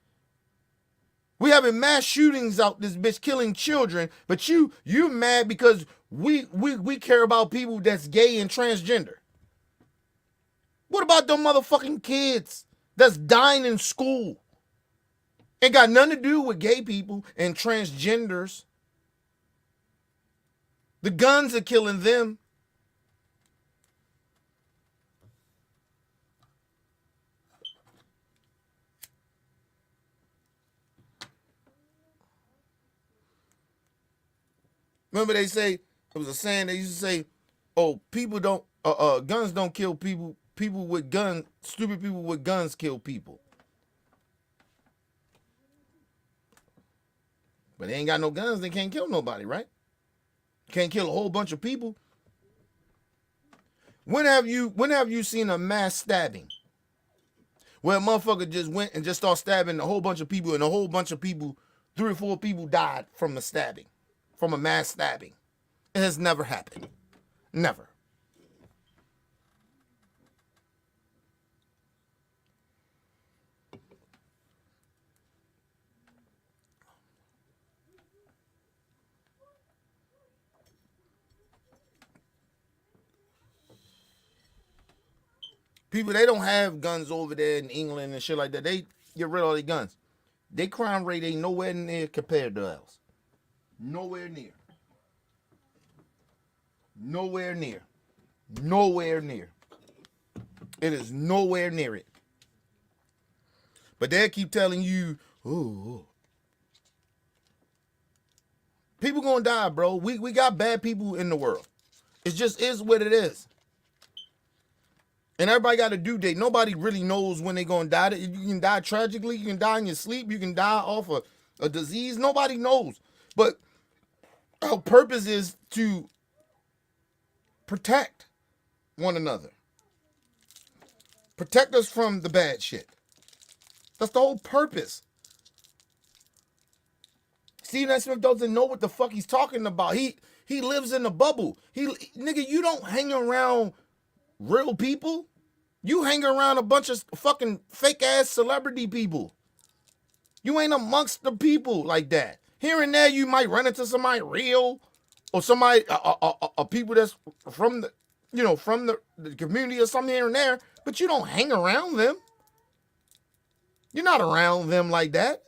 We having mass shootings out this bitch killing children, but you mad because we care about people that's gay and transgender. What about them motherfucking kids that's dying in school? It got nothing to do with gay people and transgenders. The guns are killing them. Remember they say, it was a saying they used to say, oh, people don't, guns don't kill people. People with guns, stupid people with guns kill people. But they ain't got no guns, they can't kill nobody, right? Can't kill a whole bunch of people. When have you seen a mass stabbing? Where a motherfucker just went and just started stabbing a whole bunch of people, and a whole bunch of people, 3 or 4 people died from a stabbing, from a mass stabbing. It has never happened. Never. People, they don't have guns over there in England and shit like that. They get rid of all their guns. Their crime rate ain't nowhere near compared to ours. Nowhere near. Nowhere near. Nowhere near. It is nowhere near it. But they keep telling you, oh, people gonna die, bro. We got bad people in the world. It just is what it is. And everybody got a due date. Nobody really knows when they're going to die. You can die tragically. You can die in your sleep. You can die off a disease. Nobody knows. But our purpose is to protect one another. Protect us from the bad shit. That's the whole purpose. Stephen A. Smith doesn't know what the fuck he's talking about. He lives in a bubble. Nigga, you don't hang around real people. You hang around a bunch of fucking fake ass celebrity people. You ain't amongst the people like that. Here and there you might run into somebody real or somebody a people that's from the from the community or something here and there, but you don't hang around them. You're not around them like that.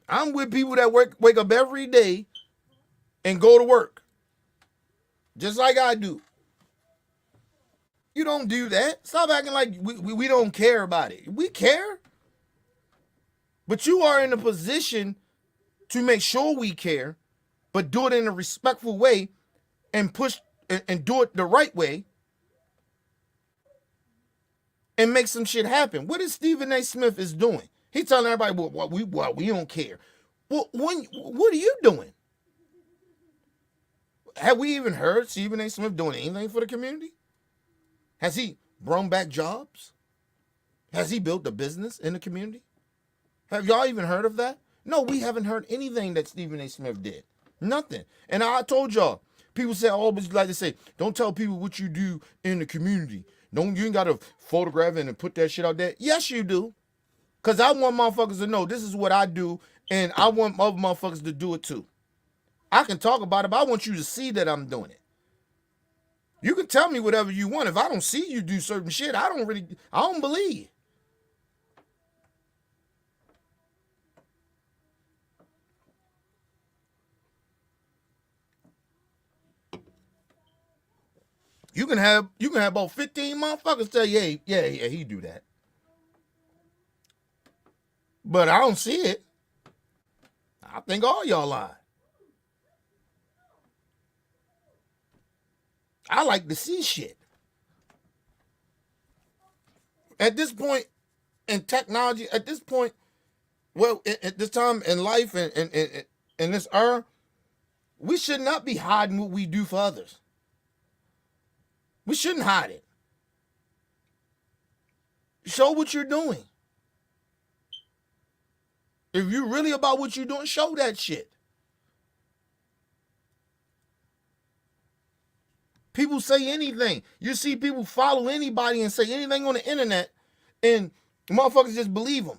I'm with people that wake up every day and go to work. Just like I do. You don't do that. Stop acting like we don't care about it. We care. But you are in a position to make sure we care, but do it in a respectful way and push and do it the right way and make some shit happen. What is Stephen A. Smith is doing? He's telling everybody, well, we don't care. Well, what are you doing? Have we even heard Stephen A. Smith doing anything for the community? Has he brought back jobs? Has he built a business in the community? Have y'all even heard of that? No, we haven't heard anything that Stephen A. Smith did. Nothing. And I told y'all, people say, always like to say, don't tell people what you do in the community. You ain't got to photograph it and put that shit out there. Yes, you do. Because I want motherfuckers to know this is what I do, and I want other motherfuckers to do it too. I can talk about it, but I want you to see that I'm doing it. You can tell me whatever you want. If I don't see you do certain shit, I don't believe. You can have about 15 motherfuckers tell you, yeah, he do that. But I don't see it. I think all y'all lie. I like to see shit. At this point in technology, at this point, well, at this time in life and in this era, We should not be hiding what we do for others. We shouldn't hide it. Show what you're doing. If you're really about what you're doing, show that shit. People say anything. You see people follow anybody and say anything on the internet, and motherfuckers just believe them.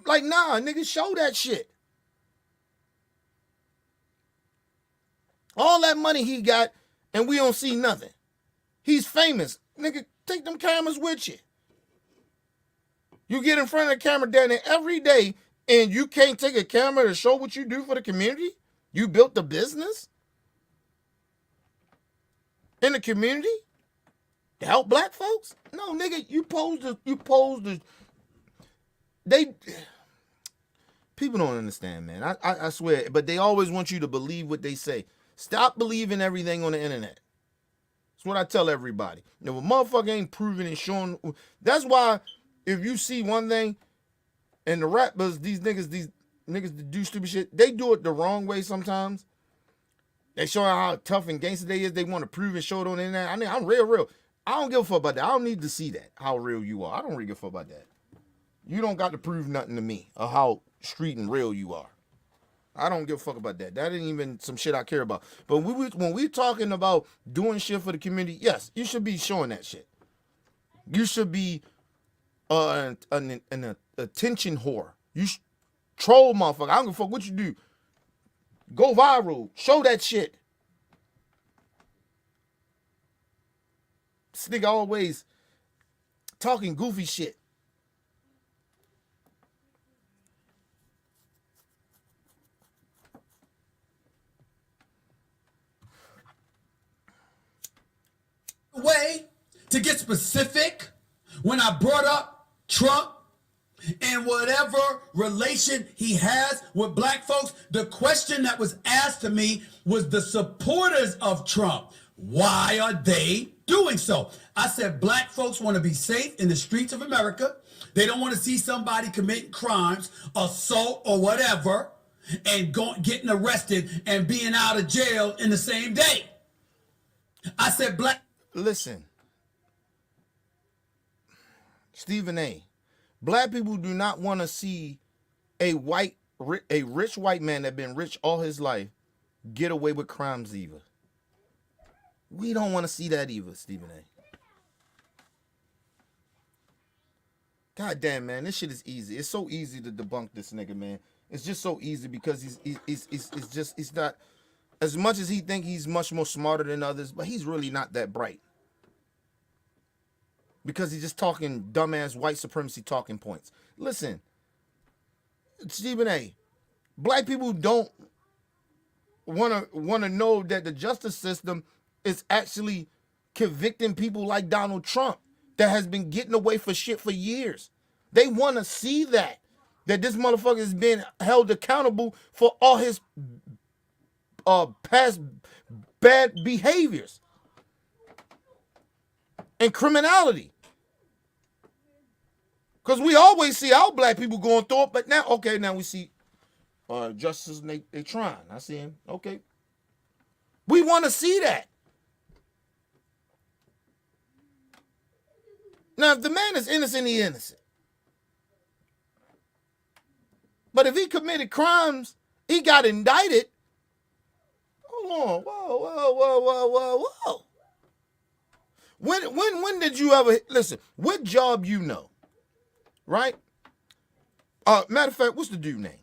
Like, nah, nigga, show that shit. All that money he got, and we don't see nothing. He's famous. Nigga, take them cameras with you. You get in front of the camera down there every day, and you can't take a camera to show what you do for the community? You built the business in the community to help black folks? No, nigga, you posed to, people don't understand, man. I swear, but they always want you to believe what they say. Stop believing everything on the internet. That's what I tell everybody. If a motherfucker ain't proving and showing, that's why if you see one thing, and the rappers, these niggas that do stupid shit, they do it the wrong way sometimes. They show how tough and gangster they is. They want to prove and show it on the internet. I mean, I'm real. I don't give a fuck about that. I don't need to see that, how real you are. I don't really give a fuck about that. You don't got to prove nothing to me of how street and real you are. I don't give a fuck about that. That ain't even some shit I care about. But when we talking about doing shit for the community, yes, you should be showing that shit. You should be an attention whore. You troll motherfucker. I don't give a fuck what you do. Go viral. Show that shit. This nigga always talking goofy shit. Way to get specific, when I brought up Trump and whatever relation he has with black folks, the question that was asked to me was the supporters of Trump. Why are they doing so? I said black folks want to be safe in the streets of America. They don't want to see somebody committing crimes, assault or whatever, and getting arrested and being out of jail in the same day. I said black... Listen, Stephen A. Black people do not want to see a rich white man that been rich all his life get away with crimes either. We don't want to see that either, Stephen A. God damn, man, this shit is easy. It's so easy to debunk this nigga, man. It's just so easy because he's not, as much as he think he's much more smarter than others, but he's really not that bright. Because he's just talking dumbass white supremacy talking points. Listen, Stephen A., black people don't want to know that the justice system is actually convicting people like Donald Trump that has been getting away for shit for years. They want to see that this motherfucker is being held accountable for all his past bad behaviors and criminality. Because we always see our black people going through it, but now we see justice and they trying. I see him. Okay. We want to see that. Now, if the man is innocent, he's innocent. But if he committed crimes, he got indicted. Hold on. Whoa. When did you ever, listen, what job you know? Right? Matter of fact, what's the dude name?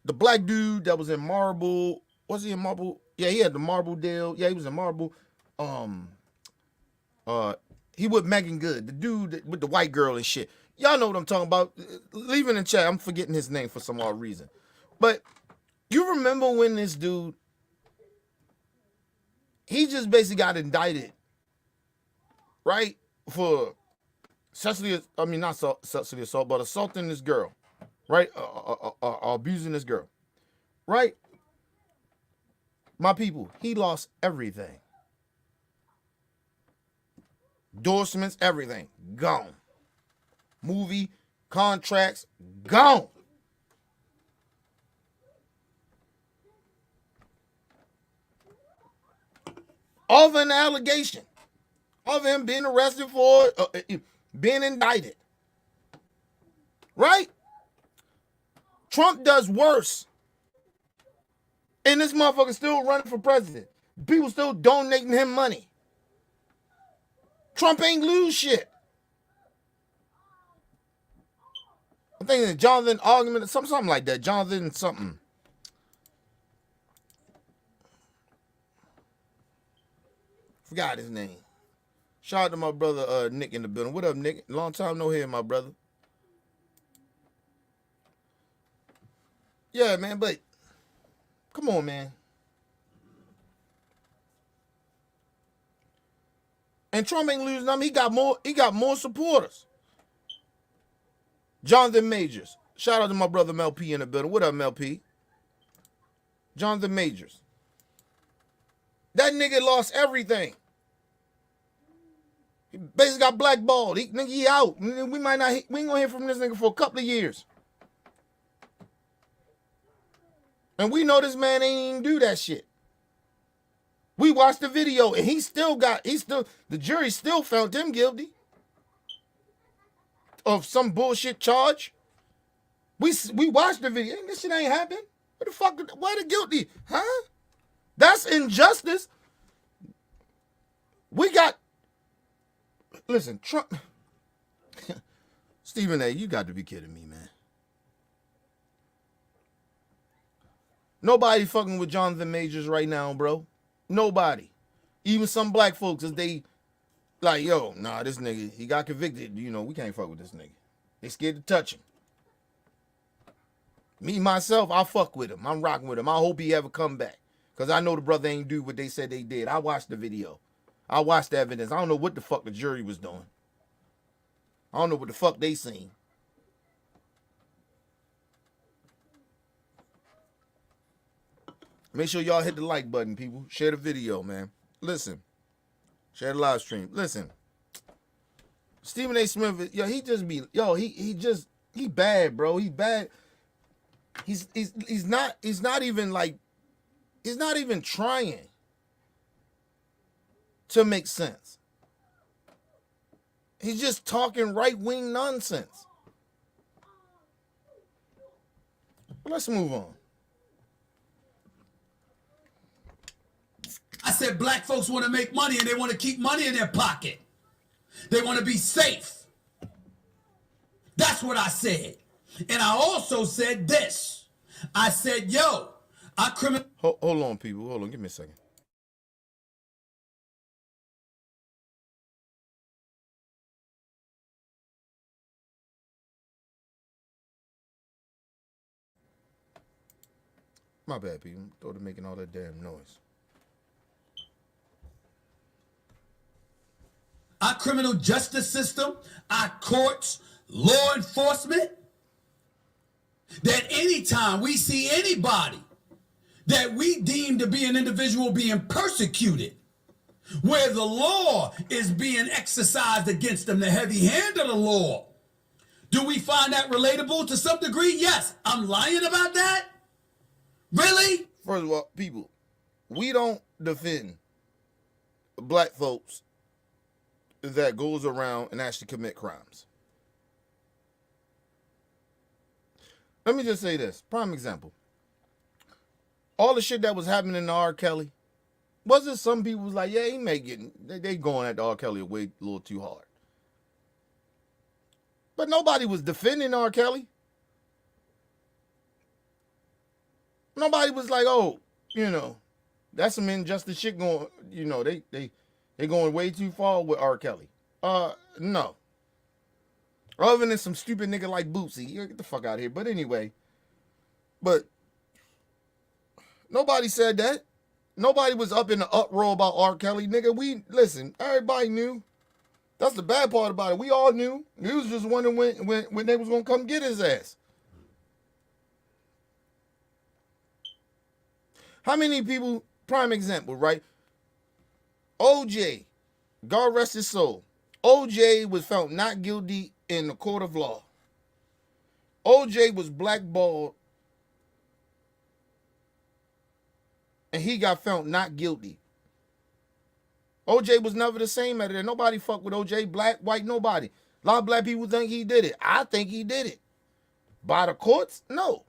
The black dude that was in Marble. Was he in Marble? Yeah, he had the Marble deal. Yeah, he was in Marble. He with Megan Good, the dude with the white girl and shit. Y'all know what I'm talking about. Leave it in the chat. I'm forgetting his name for some odd reason. But you remember when this dude, he just basically got indicted, right? For not sexually assault, but assaulting this girl, right? Abusing this girl, right? My people, he lost everything. Endorsements, everything, gone. Movie, contracts, gone. of an allegation of him being arrested for being indicted. Right? Trump does worse. And this motherfucker still running for president. People still donating him money. Trump ain't lose shit. I'm thinking of Jonathan argument, something like that. Jonathan something. Forgot his name. Shout out to my brother Nick in the building. What up, Nick? Long time no hear, my brother. Yeah, man, but come on, man. And Trump ain't losing them. He got more supporters. Jonathan Majors. Shout out to my brother Mel P in the building. What up, Mel P? Jonathan Majors. That nigga lost everything. He basically got blackballed. He out. We ain't gonna hear from this nigga for a couple of years. And we know this man ain't even do that shit. We watched the video and the jury still found him guilty of some bullshit charge. We watched the video. This shit ain't happened. What the fuck? Why the guilty? Huh? That's injustice. Listen, Trump. Stephen A., you got to be kidding me, man. Nobody fucking with Jonathan Majors right now, bro. Nobody. Even some black folks, as they like, yo, nah, this nigga, he got convicted. You know, we can't fuck with this nigga. They scared to touch him. Me, myself, I fuck with him. I'm rocking with him. I hope he ever come back. Because I know the brother ain't do what they said they did. I watched the video. I watched the evidence. I don't know what the fuck the jury was doing. I don't know what the fuck they seen. Make sure y'all hit the like button, people. Share the video, man. Listen. Share the live stream. Listen. Stephen A. Smith, yo, he bad, bro. He bad. He's not even trying to make sense. He's just talking right-wing nonsense. But let's move on. I said black folks want to make money and they want to keep money in their pocket. They want to be safe. That's what I said. And I also said this. I said, yo, Hold on, people. Hold on. Give me a second. My bad, people. Thought they're making all that damn noise. Our criminal justice system, our courts, law enforcement, that anytime we see anybody that we deem to be an individual being persecuted, where the law is being exercised against them, the heavy hand of the law, do we find that relatable to some degree? Yes. I'm lying about that? Really? First of all, people, we don't defend black folks that goes around and actually commit crimes. Let me just say this. Prime example. All the shit that was happening to R. Kelly, wasn't some people was like, yeah, he may get, they going at R. Kelly a little too hard. But nobody was defending R. Kelly. Nobody was like, oh, you know, that's some injustice shit going, you know, they going way too far with R. Kelly. No. Other than some stupid nigga like Bootsy. Get the fuck out of here. But anyway. But nobody said that. Nobody was up in the uproar about R. Kelly. Nigga, listen, everybody knew. That's the bad part about it. We all knew. We was just wondering when they was going to come get his ass. How many people, prime example, right? OJ, God rest his soul. OJ was found not guilty in the court of law. OJ was blackballed and he got found not guilty. OJ was never the same at it. Nobody fucked with OJ, black, white, nobody. A lot of black people think he did it. I think he did it. By the courts? No.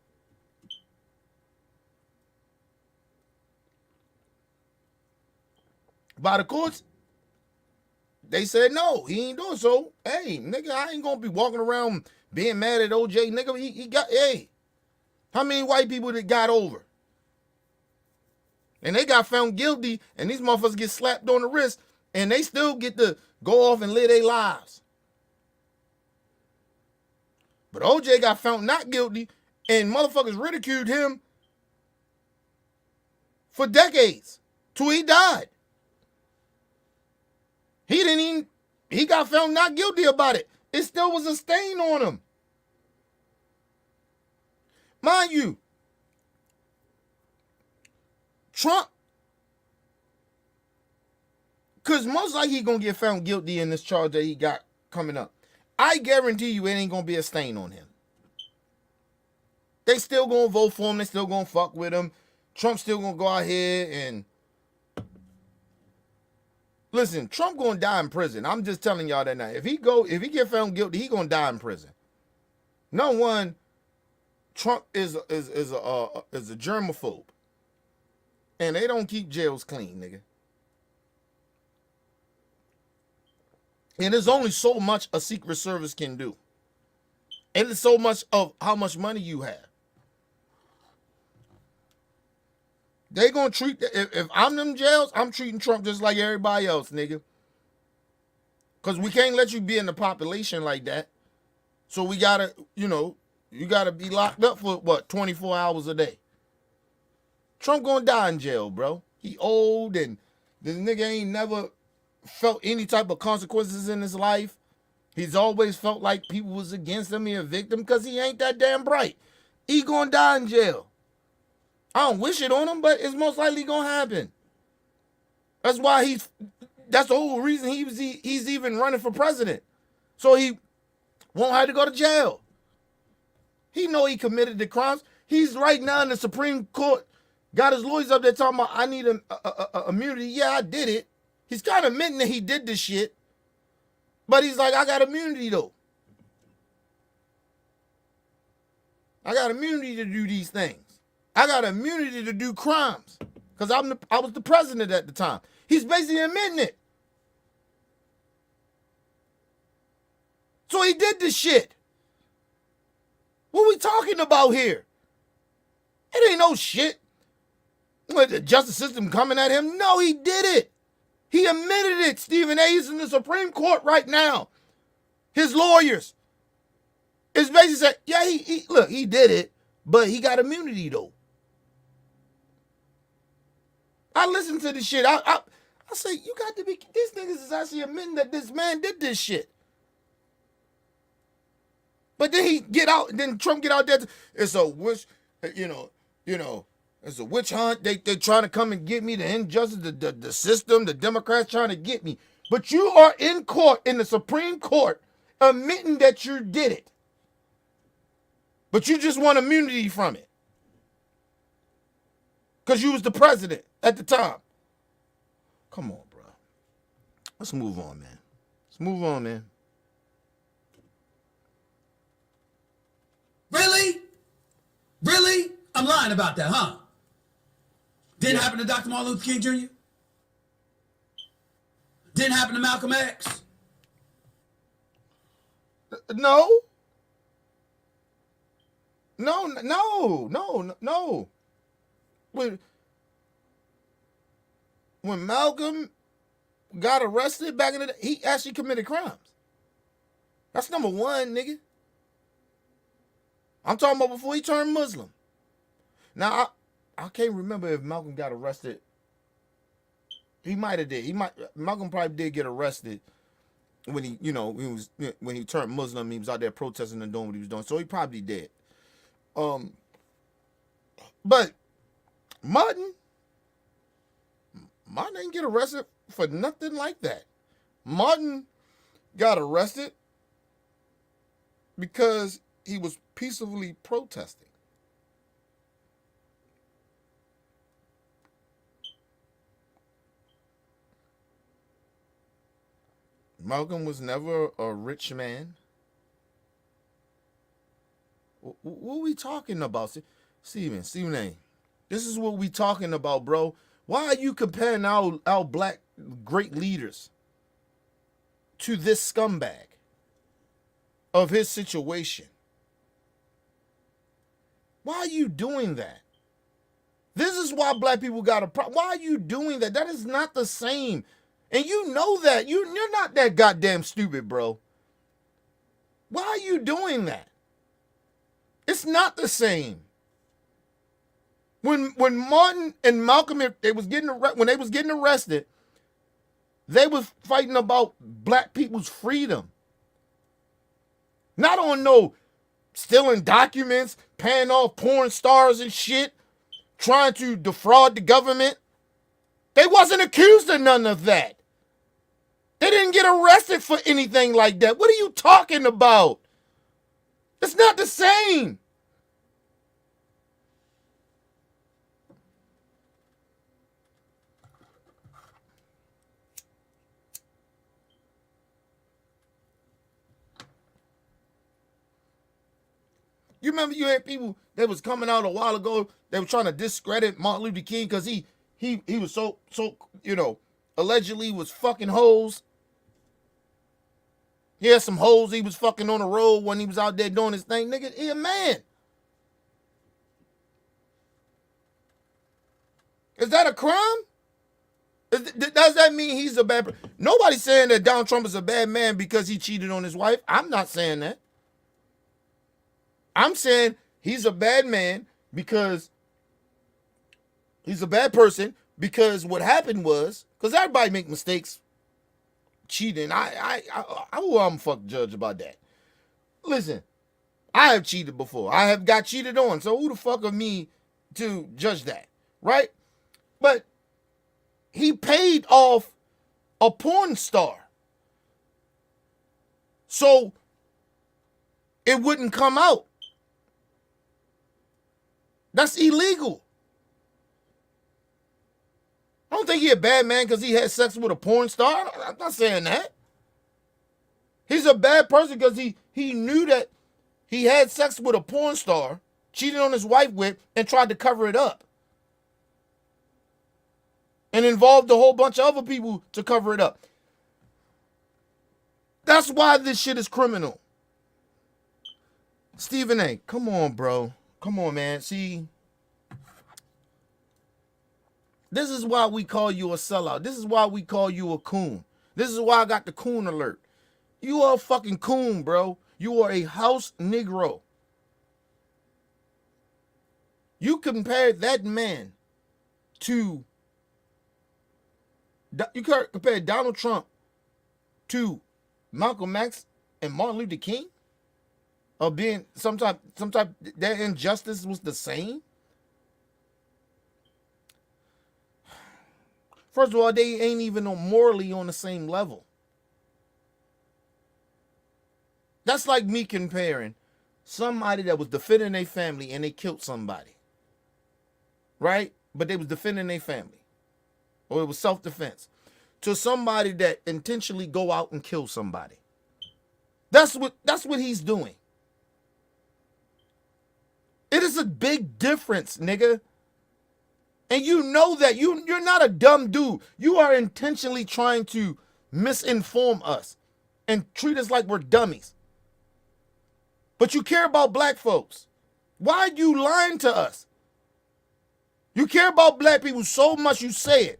By the courts? They said no, he ain't doing so. Hey, nigga, I ain't gonna be walking around being mad at OJ. Nigga, he got, hey, how many white people that got over? And they got found guilty, and these motherfuckers get slapped on the wrist, and they still get to go off and live their lives. But OJ got found not guilty, and motherfuckers ridiculed him for decades till he died. He got found not guilty about it. It still was a stain on him. Mind you, Trump, because most likely he's going to get found guilty in this charge that he got coming up. I guarantee you it ain't going to be a stain on him. They still going to vote for him. They still going to fuck with him. Trump still going to go out here and... Listen, Trump going to die in prison. I'm just telling y'all that now. If he get found guilty, he going to die in prison. No one, Trump is a germaphobe. And they don't keep jails clean, nigga. And there's only so much a Secret Service can do. And it's so much of how much money you have. They gonna treat, if I'm them jails, I'm treating Trump just like everybody else, nigga. Because we can't let you be in the population like that. So we gotta, you gotta be locked up for, 24 hours a day. Trump gonna die in jail, bro. He old and this nigga ain't never felt any type of consequences in his life. He's always felt like people was against him, he a victim, because he ain't that damn bright. He gonna die in jail. I don't wish it on him, but it's most likely gonna happen. That's why that's the whole reason he's even running for president. So he won't have to go to jail. He know he committed the crimes. He's right now in the Supreme Court, got his lawyers up there talking about, I need a immunity. Yeah, I did it. He's kind of admitting that he did this shit. But he's like, I got immunity though. I got immunity to do these things. I got immunity to do crimes because I was the president at the time. He's basically admitting it. So he did this shit. What we talking about here? It ain't no shit. What, the justice system coming at him? No, he did it. He admitted it. Stephen A. is in the Supreme Court right now. His lawyers is basically saying, yeah, he did it, but he got immunity though. I listened to this shit. I say, you got to be, these niggas is actually admitting that this man did this shit. But then then Trump get out there. It's a witch, it's a witch hunt. They trying to come and get me, the injustice, the system, the Democrats trying to get me. But you are in court, in the Supreme Court, admitting that you did it. But you just want immunity from it. Because you was the president at the time. Come on, bro. Let's move on, man. Let's move on, man. Really? Really? I'm lying about that, huh? Didn't happen to Dr. Martin Luther King Jr.? Didn't happen to Malcolm X? No. When Malcolm got arrested back in the day, he actually committed crimes. That's number one, nigga. I'm talking about before he turned Muslim. Now, I can't remember if Malcolm got arrested. He might have did. Malcolm probably did get arrested when when he turned Muslim. He was out there protesting and doing what he was doing. So he probably did. But Martin didn't get arrested for nothing like that. Martin got arrested because he was peacefully protesting. Malcolm was never a rich man. What are we talking about? Stephen A. This is what we talking about, bro. Why are you comparing our black great leaders to this scumbag of his situation? Why are you doing that? This is why black people got a problem. Why are you doing that? That is not the same. And you know that. You're not that goddamn stupid, bro. Why are you doing that? It's not the same. When Martin and Malcolm, when they was getting arrested, they was fighting about black people's freedom. Not on no stealing documents, paying off porn stars and shit, trying to defraud the government. They wasn't accused of none of that. They didn't get arrested for anything like that. What are you talking about? It's not the same. You remember you had people that was coming out a while ago, they were trying to discredit Martin Luther King because he was so allegedly was fucking hoes. He had some hoes he was fucking on the road when he was out there doing his thing. Nigga, he a man. Is that a crime? Does that mean he's a bad person? Nobody's saying that Donald Trump is a bad man because he cheated on his wife. I'm not saying that. I'm saying he's a bad man because he's a bad person because what happened was, because everybody make mistakes, cheating. I'm a fuck judge about that. Listen, I have cheated before. I have got cheated on. So who the fuck are me to judge that, right? But he paid off a porn star, so it wouldn't come out. That's illegal. I don't think he's a bad man because he had sex with a porn star. I'm not saying that. He's a bad person because he knew that he had sex with a porn star, cheated on his wife with, and tried to cover it up. And involved a whole bunch of other people to cover it up. That's why this shit is criminal. Stephen A., come on, bro. Come on, man. See, this is why we call you a sellout. This is why we call you a coon. This is why I got the coon alert. You are a fucking coon, bro. You are a house Negro. You compared that man to, you compare Donald Trump to Malcolm X and Martin Luther King? Of being some type their injustice was the same? First of all, they ain't even morally on the same level. That's like me comparing somebody that was defending their family and they killed somebody. Right? But they was defending their family. Or it was self-defense. To somebody that intentionally go out and kill somebody. That's what he's doing. It is a big difference, nigga. And you know that. You're not a dumb dude. You are intentionally trying to misinform us and treat us like we're dummies. But you care about black folks. Why are you lying to us? You care about black people so much you say it.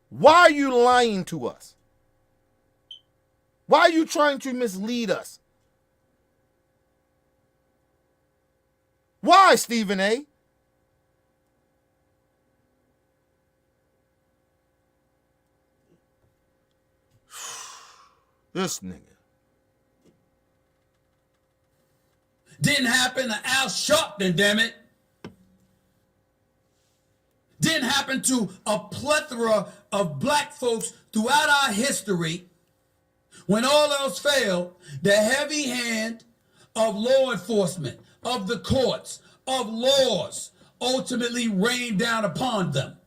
Why are you lying to us? Why are you trying to mislead us? Why, Stephen A.? This nigga. Didn't happen to Al Sharpton, damn it. Didn't happen to a plethora of black folks throughout our history. When all else failed, the heavy hand of law enforcement, of the courts, of laws, ultimately rained down upon them.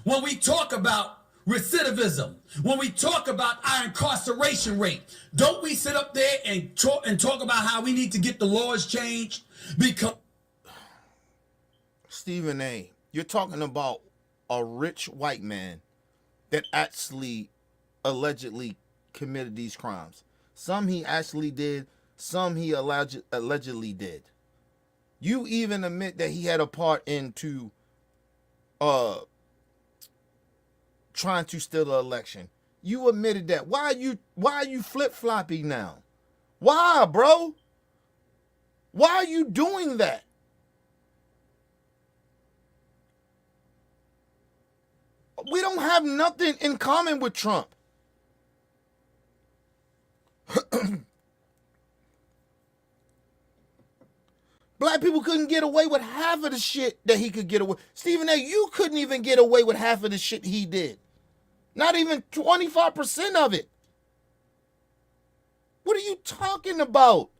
When we talk about recidivism, when we talk about our incarceration rate, don't we sit up there and talk about how we need to get the laws changed? Because Stephen A., you're talking about a rich white man that actually allegedly committed these crimes. Some he actually did, some he allegedly did. You even admit that he had a part into trying to steal the election. You admitted that. Why are you flip-flopping now? Why, bro? Why are you doing that? We don't have nothing in common with Trump. Black people couldn't get away with half of the shit that he could get away. Stephen A., you couldn't even get away with half of the shit he did. Not even 25% of it. What are you talking about?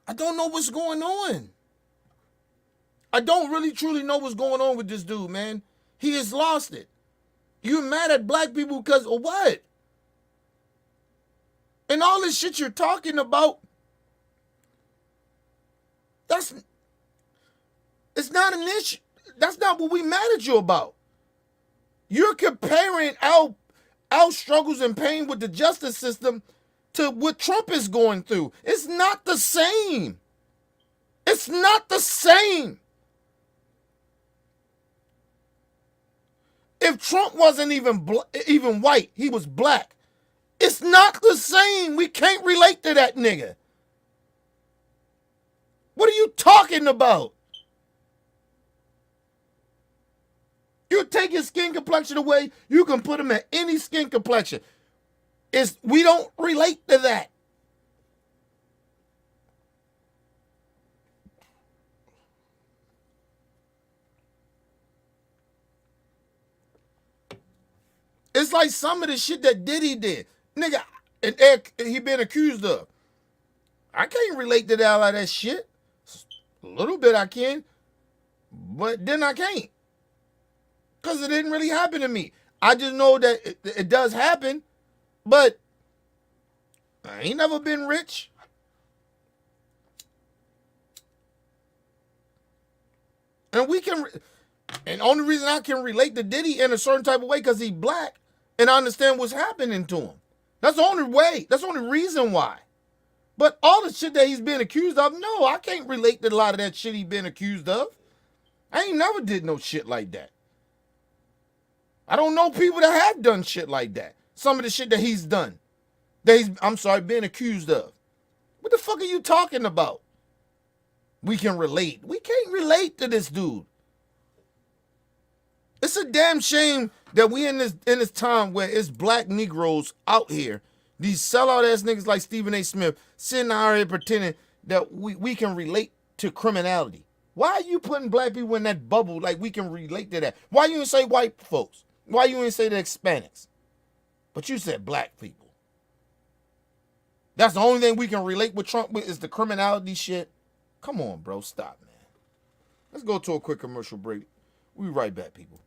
I don't know what's going on. I don't really truly know what's going on with this dude, man. He has lost it. You're mad at black people because of what? And all this shit you're talking about, it's not an issue. That's not what we mad at you about. You're comparing our struggles and pain with the justice system to what Trump is going through. It's not the same. It's not the same. If Trump wasn't even white, he was black. It's not the same. We can't relate to that nigga. What are you talking about? You take his skin complexion away, you can put him at any skin complexion. We don't relate to that. It's like some of the shit that Diddy did. Nigga, and he been accused of. I can't relate to all of that shit. A little bit I can, but then I can't. Because it didn't really happen to me. I just know that it does happen, but I ain't never been rich. And only reason I can relate to Diddy in a certain type of way because he's black and I understand what's happening to him. That's the only way. That's the only reason why. But all the shit that he's been accused of, no, I can't relate to a lot of that shit he's been accused of. I ain't never did no shit like that. I don't know people that have done shit like that. Some of the shit that he's done. Been accused of. What the fuck are you talking about? We can relate. We can't relate to this dude. It's a damn shame that we in this time where it's black Negroes out here, these sellout ass niggas like Stephen A. Smith, sitting out here pretending that we can relate to criminality. Why are you putting black people in that bubble like we can relate to that? Why you didn't say white folks? Why you didn't say the Hispanics? But you said black people. That's the only thing we can relate with Trump with is the criminality shit. Come on, bro. Stop, man. Let's go to a quick commercial break. We'll be right back, people.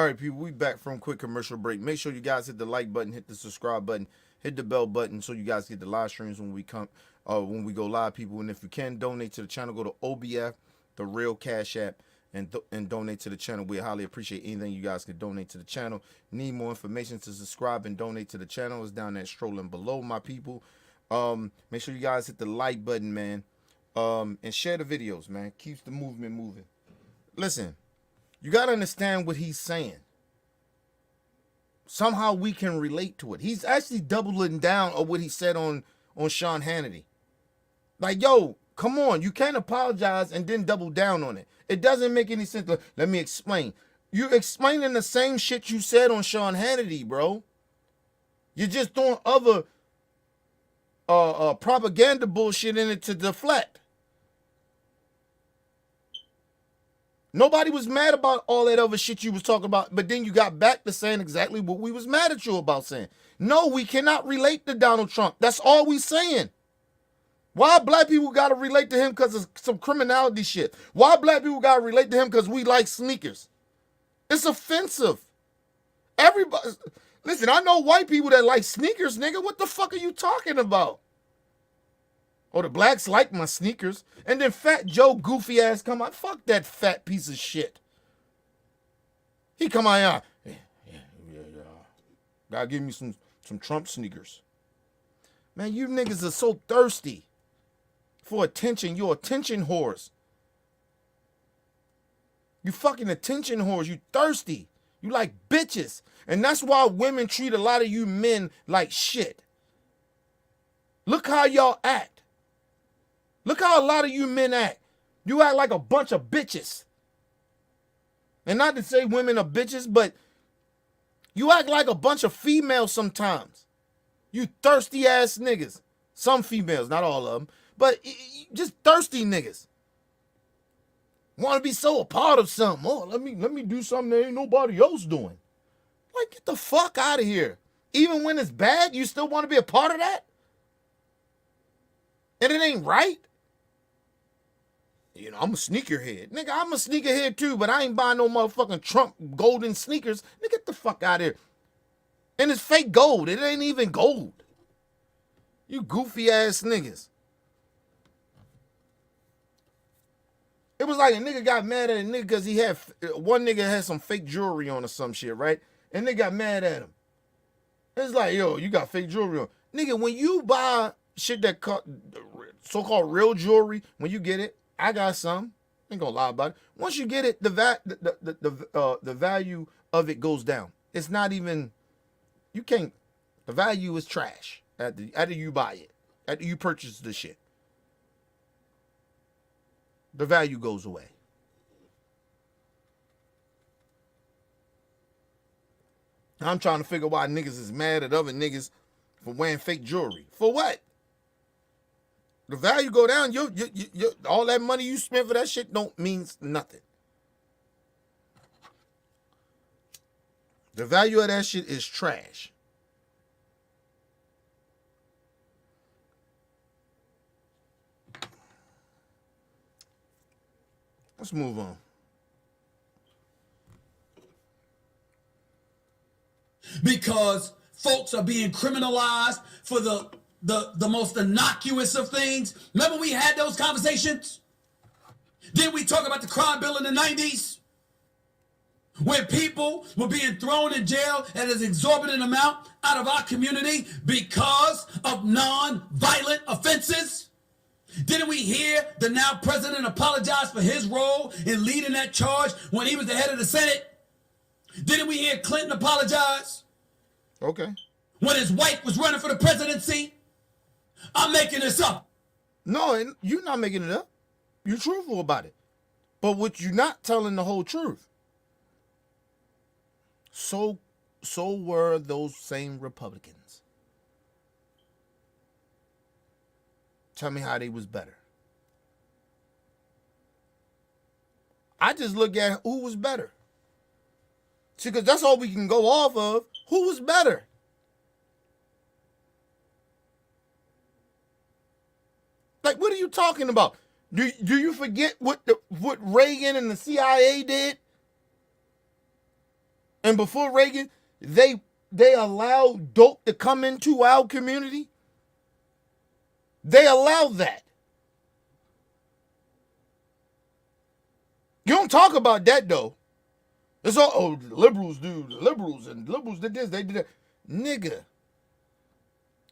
All right, people, we back from quick commercial break. Make sure you guys hit the like button, hit the subscribe button, hit the bell button so you guys get the live streams when we go live, people. And if you can donate to the channel, go to OBF, the real Cash App, and donate to the channel. We highly appreciate anything you guys can donate to the channel. Need more information to subscribe and donate to the channel is down there scrolling below, my people. Make sure you guys hit the like button, man. And share the videos, man. Keeps the movement moving. Listen, you got to understand what he's saying. Somehow we can relate to it. He's actually doubling down on what he said on Sean Hannity. Like, yo, come on. You can't apologize and then double down on it. It doesn't make any sense. Let me explain. You're explaining the same shit you said on Sean Hannity, bro. You're just throwing other propaganda bullshit in it to deflect. Nobody was mad about all that other shit you was talking about, but then you got back to saying exactly what we was mad at you about saying. No, we cannot relate to Donald Trump. That's all we saying. Why black people got to relate to him because of some criminality shit? Why black people got to relate to him because we like sneakers? It's offensive. Everybody, listen, I know white people that like sneakers, nigga. What the fuck are you talking about? Oh, the blacks like my sneakers. And then Fat Joe goofy ass come out. Fuck that fat piece of shit. He come out here. Yeah. Gotta give me some Trump sneakers. Man, you niggas are so thirsty for attention. You're attention whores. You fucking attention whores. You thirsty. You like bitches. And that's why women treat a lot of you men like shit. Look how y'all act. Look how a lot of you men act. You act like a bunch of bitches. And not to say women are bitches, but you act like a bunch of females sometimes. You thirsty ass niggas. Some females, not all of them, but just thirsty niggas. Want to be so a part of something. Oh, let me do something that ain't nobody else doing. Like, get the fuck out of here. Even when it's bad, you still want to be a part of that? And it ain't right? You know, I'm a sneakerhead. Nigga, I'm a sneakerhead too, but I ain't buying no motherfucking Trump golden sneakers. Nigga, get the fuck out of here. And it's fake gold. It ain't even gold. You goofy ass niggas. It was like a nigga got mad at a nigga because he had, one nigga had some fake jewelry on or some shit, right? And they got mad at him. It's like, yo, you got fake jewelry on. Nigga, when you buy shit that so-called real jewelry, when you get it, I got some. Ain't gonna lie about it. Once you get it, the value of it goes down. It's not even, you can't, the value is trash after you buy it, after you purchase the shit. The value goes away. I'm trying to figure why niggas is mad at other niggas for wearing fake jewelry. For what? The value go down. All that money you spent for that shit don't means nothing. The value of that shit is trash. Let's move on. Because folks are being criminalized for the most innocuous of things. Remember we had those conversations? Didn't we talk about the crime bill in the 90s? When people were being thrown in jail at an exorbitant amount out of our community because of non-violent offenses? Didn't we hear the now president apologize for his role in leading that charge when he was the head of the Senate? Didn't we hear Clinton apologize? Okay. When his wife was running for the presidency? I'm making this up. No, you're not making it up. You're truthful about it. But what you're not telling the whole truth. So were those same Republicans. Tell me how they was better. I just look at who was better. See, because that's all we can go off of. Who was better? Like, what are you talking about? Do you forget what Reagan and the CIA did? And before Reagan, they allowed dope to come into our community. They allowed that. You don't talk about that though. It's all, oh, the liberals do, the liberals did this, they did that. Nigga,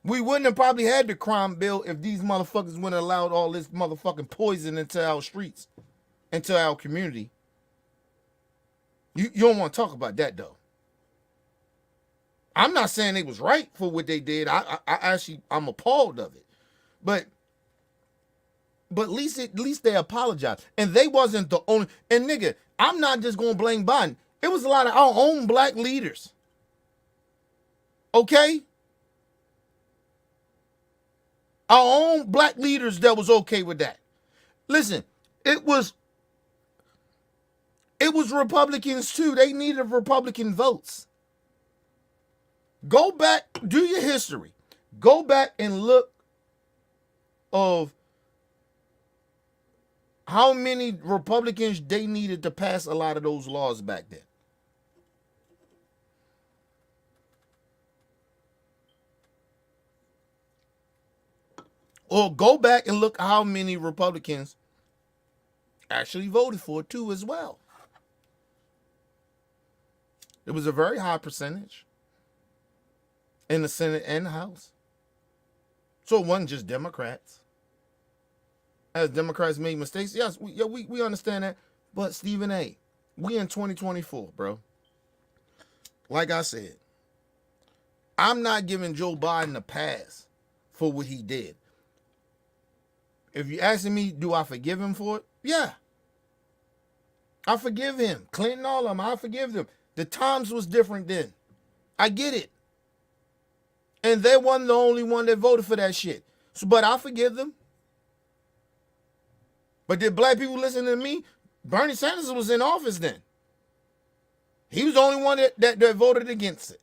we wouldn't have probably had the crime bill if these motherfuckers wouldn't have allowed all this motherfucking poison into our streets, into our community. You don't want to talk about that though. I'm not saying they was right for what they did. I actually, I'm appalled of it. But at least they apologized. And they wasn't the only, and nigga, I'm not just gonna blame Biden. It was a lot of our own black leaders. Okay? Our own black leaders that was okay with that. Listen, it was Republicans too. They needed Republican votes. Go back, do your history. Go back and look of how many Republicans they needed to pass a lot of those laws back then. Or go back and look how many Republicans actually voted for it too as well. It was a very high percentage in the Senate and the House. So it wasn't just Democrats. As Democrats made mistakes, yes, we understand that. But Stephen A., we in 2024, bro. Like I said, I'm not giving Joe Biden a pass for what he did. If you're asking me, do I forgive him for it? Yeah. I forgive him. Clinton, all of them, I forgive them. The times was different then. I get it. And they wasn't the only one that voted for that shit. So, but I forgive them. But did black people listen to me? Bernie Sanders was in office then. He was the only one that voted against it.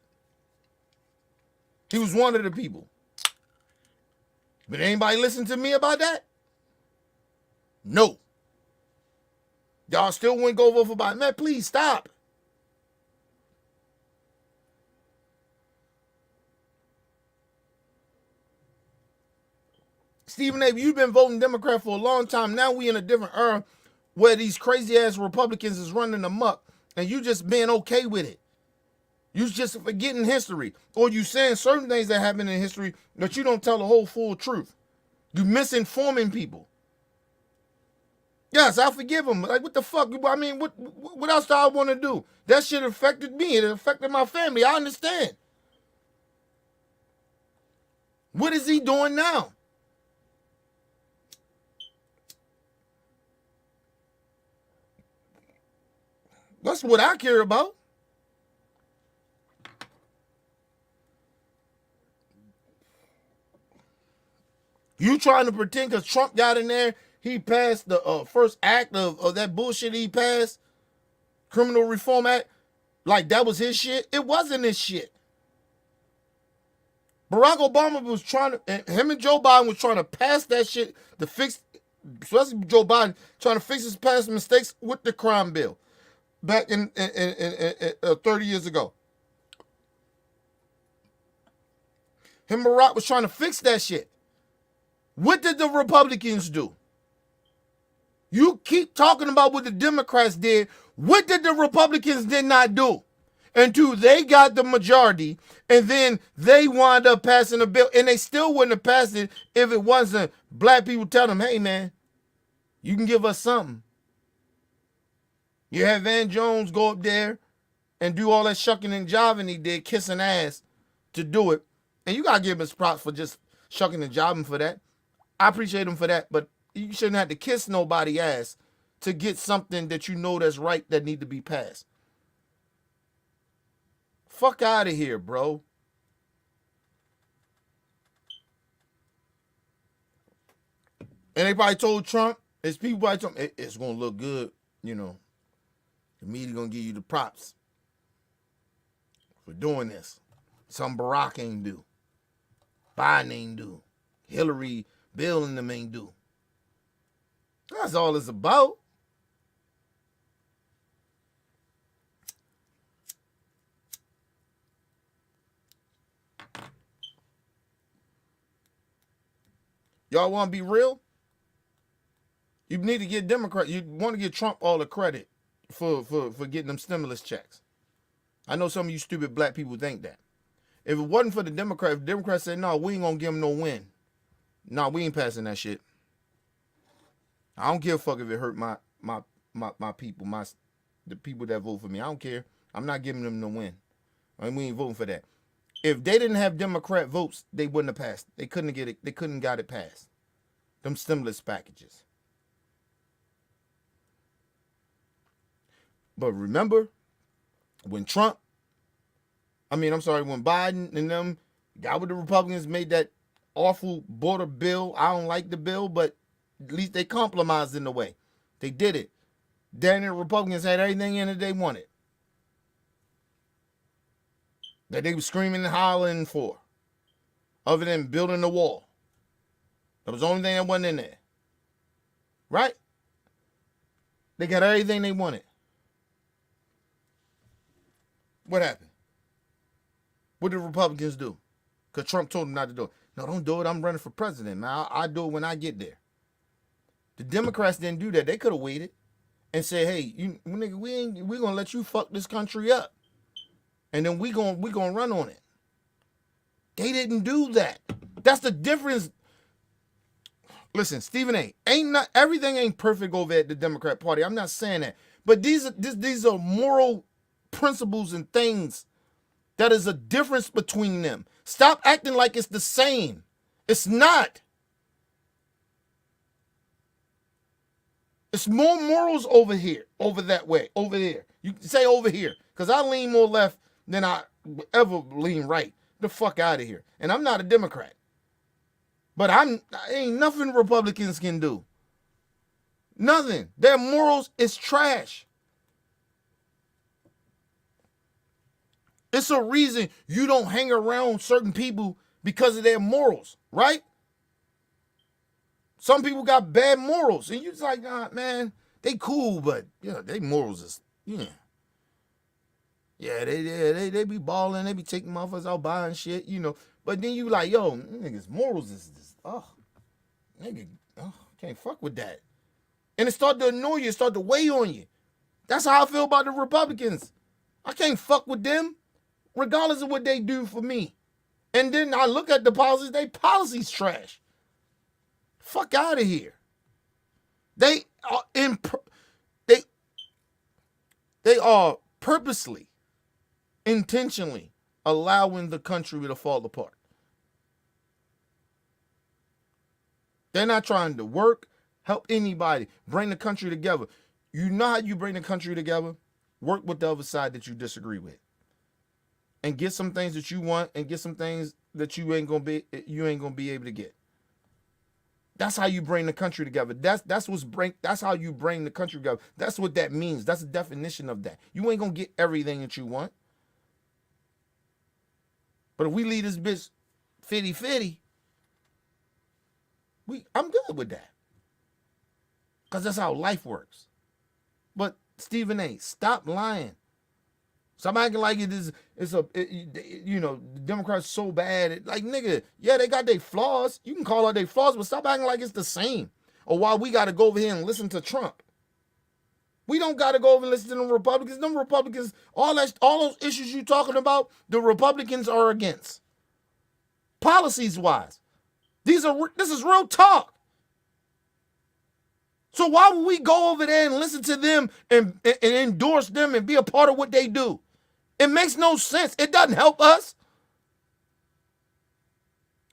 He was one of the people. But anybody listen to me about that? No. Y'all still wouldn't go vote for Biden. Man, please stop. Stephen A., you've been voting Democrat for a long time. Now we in a different era where these crazy ass Republicans is running amok and you just being okay with it. You just forgetting history. Or you saying certain things that happen in history that you don't tell the whole full truth. You misinforming people. Yes, I forgive him. Like, what the fuck? I mean, what else do I want to do? That shit affected me. It affected my family. I understand. What is he doing now? That's what I care about. You trying to pretend because Trump got in there, he passed the first act of that bullshit he passed, Criminal Reform Act, like that was his shit? It wasn't his shit. Barack Obama was trying to, him and Joe Biden was trying to pass that shit to fix, especially Joe Biden, trying to fix his past mistakes with the crime bill back in 30 years ago. Him and Barack was trying to fix that shit. What did the Republicans do? You keep talking about what the Democrats did. What did the Republicans did not do? Until they got the majority, and then they wound up passing a bill, and they still wouldn't have passed it if it wasn't black people telling them, hey, man, you can give us something. You had Van Jones go up there and do all that shucking and jiving he did, kissing ass to do it. And you got to give him his props for just shucking and jiving for that. I appreciate him for that, but you shouldn't have to kiss nobody ass to get something that you know that's right that need to be passed. Fuck out of here, bro. And they probably told Trump, his people probably told him, it's going to look good, you know. The media going to give you the props for doing this. Something Barack ain't do. Biden ain't do. Hillary, Bill and them ain't do. That's all it's about. Y'all want to be real? You need to get Democrat. You want to give Trump all the credit for getting them stimulus checks. I know some of you stupid black people think that. If it wasn't for the Democrats, if the Democrats said, no, we ain't going to give them no win. No, we ain't passing that shit. I don't give a fuck if it hurt my people, the people that vote for me. I don't care. I'm not giving them no win. I mean, we ain't voting for that. If they didn't have Democrat votes, they wouldn't have passed. They couldn't get it. They couldn't got it passed. Them stimulus packages. But remember, when when Biden and them got with the Republicans, made that awful border bill. I don't like the bill, but at least they compromised in a way. They did it. Then the Republicans had everything in it they wanted. That they were screaming and hollering for. Other than building the wall. That was the only thing that wasn't in there. Right? They got everything they wanted. What happened? What did the Republicans do? Because Trump told them not to do it. No, don't do it. I'm running for president, man. I'll do it when I get there. The Democrats didn't do that. They could have waited and said, hey, nigga, we're going to let you fuck this country up. And then we gonna run on it. They didn't do that. That's the difference. Listen, Stephen A. Everything ain't perfect over at the Democrat Party. I'm not saying that. But these are moral principles and things that is a difference between them. Stop acting like it's the same. It's not. It's more morals over here, over that way, over there. You can say over here, because I lean more left than I ever lean right. The fuck out of here. And I'm not a Democrat. But ain't nothing Republicans can do. Nothing. Their morals is trash. It's a reason you don't hang around certain people because of their morals, right? Some people got bad morals, and you're just like, nah, man, they cool, but yeah, they morals is, yeah, they be balling, they be taking motherfuckers out buying shit, But then you like, yo, niggas, morals is can't fuck with that. And it start to annoy you, it start to weigh on you. That's how I feel about the Republicans. I can't fuck with them, regardless of what they do for me. And then I look at the policies, they policies trash. Fuck out of here. They are purposely, intentionally allowing the country to fall apart. They're not trying to work, help anybody, bring the country together. You know how you bring the country together? Work with the other side that you disagree with. And get some things that you want and get some things that you ain't gonna be able to get. That's how you bring the country together. That's how you bring the country together. That's what that means. That's the definition of that. You ain't gonna get everything that you want. But if we leave this bitch fitty, I'm good with that. Because that's how life works. But Stephen A., stop lying. Stop acting like the Democrats so bad. Like, nigga, yeah, they got their flaws. You can call out their flaws, but stop acting like it's the same. Or why we got to go over here and listen to Trump. We don't got to go over and listen to them Republicans. Them Republicans, all those issues you talking about, the Republicans are against. Policies-wise. This is real talk. So why would we go over there and listen to them and endorse them and be a part of what they do? It makes no sense. It doesn't help us.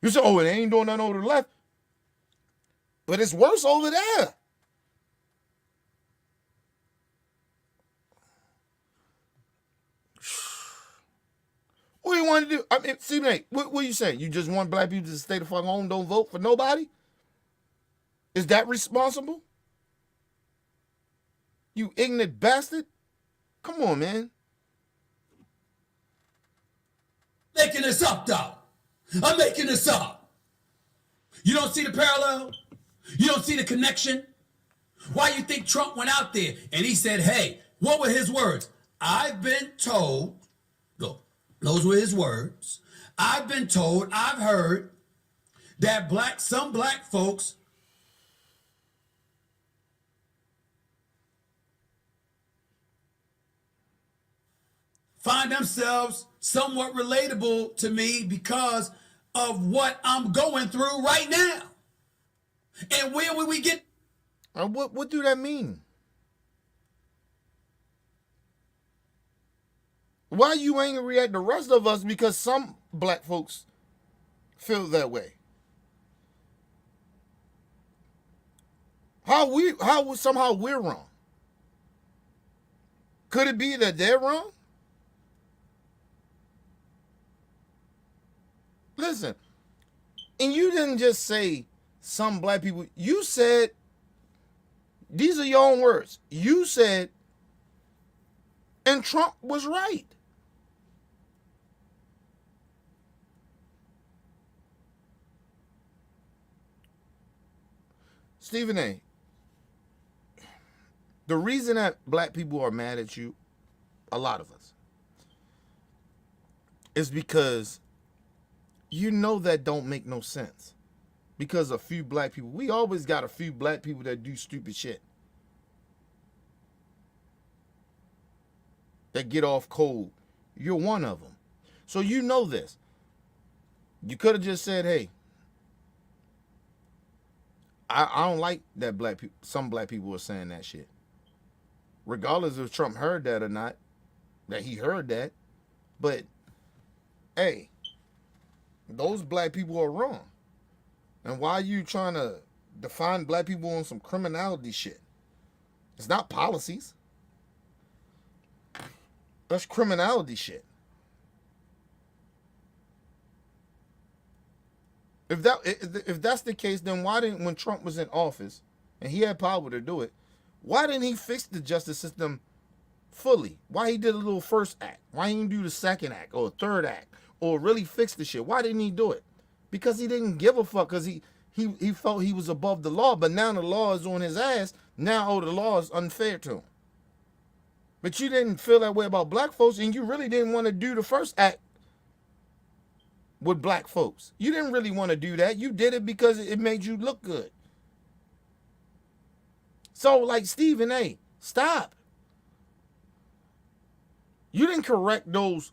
You say, oh, it ain't doing nothing over the left. But it's worse over there. What do you want to do? I mean, see, mate, what are you saying? You just want black people to stay the fuck home, don't vote for nobody? Is that responsible? You ignorant bastard? Come on, man. Making this up, though. I'm making this up. You don't see the parallel? You don't see the connection? Why you think Trump went out there and he said, hey, what were his words? I've been told, those were his words. I've been told, I've heard that some black folks find themselves somewhat relatable to me because of what I'm going through right now. And where would we get? What do that mean? Why are you angry at the rest of us because some black folks feel that way? How somehow we're wrong? Could it be that they're wrong? Listen, and you didn't just say some black people. You said, these are your own words. You said, and Trump was right. Stephen A., the reason that black people are mad at you, a lot of us, is because you know that don't make no sense. Because a few black people, we always got a few black people that do stupid shit. That get off cold. You're one of them. So you know this. You could have just said, hey, I don't like that black people, some black people are saying that shit. Regardless if Trump heard that or not, that he heard that. But, hey, those black people are wrong. And why are you trying to define black people on some criminality shit? It's not policies. That's criminality shit. If that's the case, then why didn't, when Trump was in office and he had power to do it, why didn't he fix the justice system fully? Why he did a little first act? Why he didn't do the second act or third act or really fix the shit? Why didn't he do it? Because he didn't give a fuck, because he felt he was above the law, but now the law is on his ass. Now, the law is unfair to him. But you didn't feel that way about black folks, and you really didn't want to do the first act with black folks. You didn't really want to do that. You did it because it made you look good. So, like, Stephen A., stop. You didn't correct those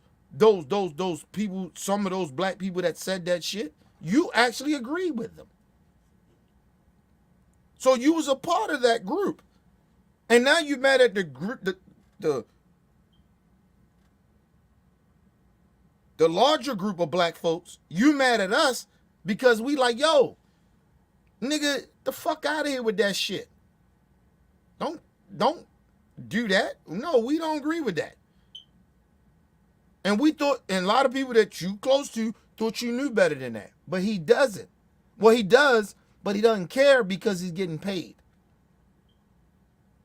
people, some of those black people that said that shit. You actually agreed with them. So you was a part of that group. And now you mad at the group, the larger group of black folks. You mad at us because we like, yo, nigga, the fuck out of here with that shit. Don't do that. No, we don't agree with that. And we thought, and a lot of people that you close to thought you knew better than that. But he doesn't. Well, he does, but he doesn't care because he's getting paid.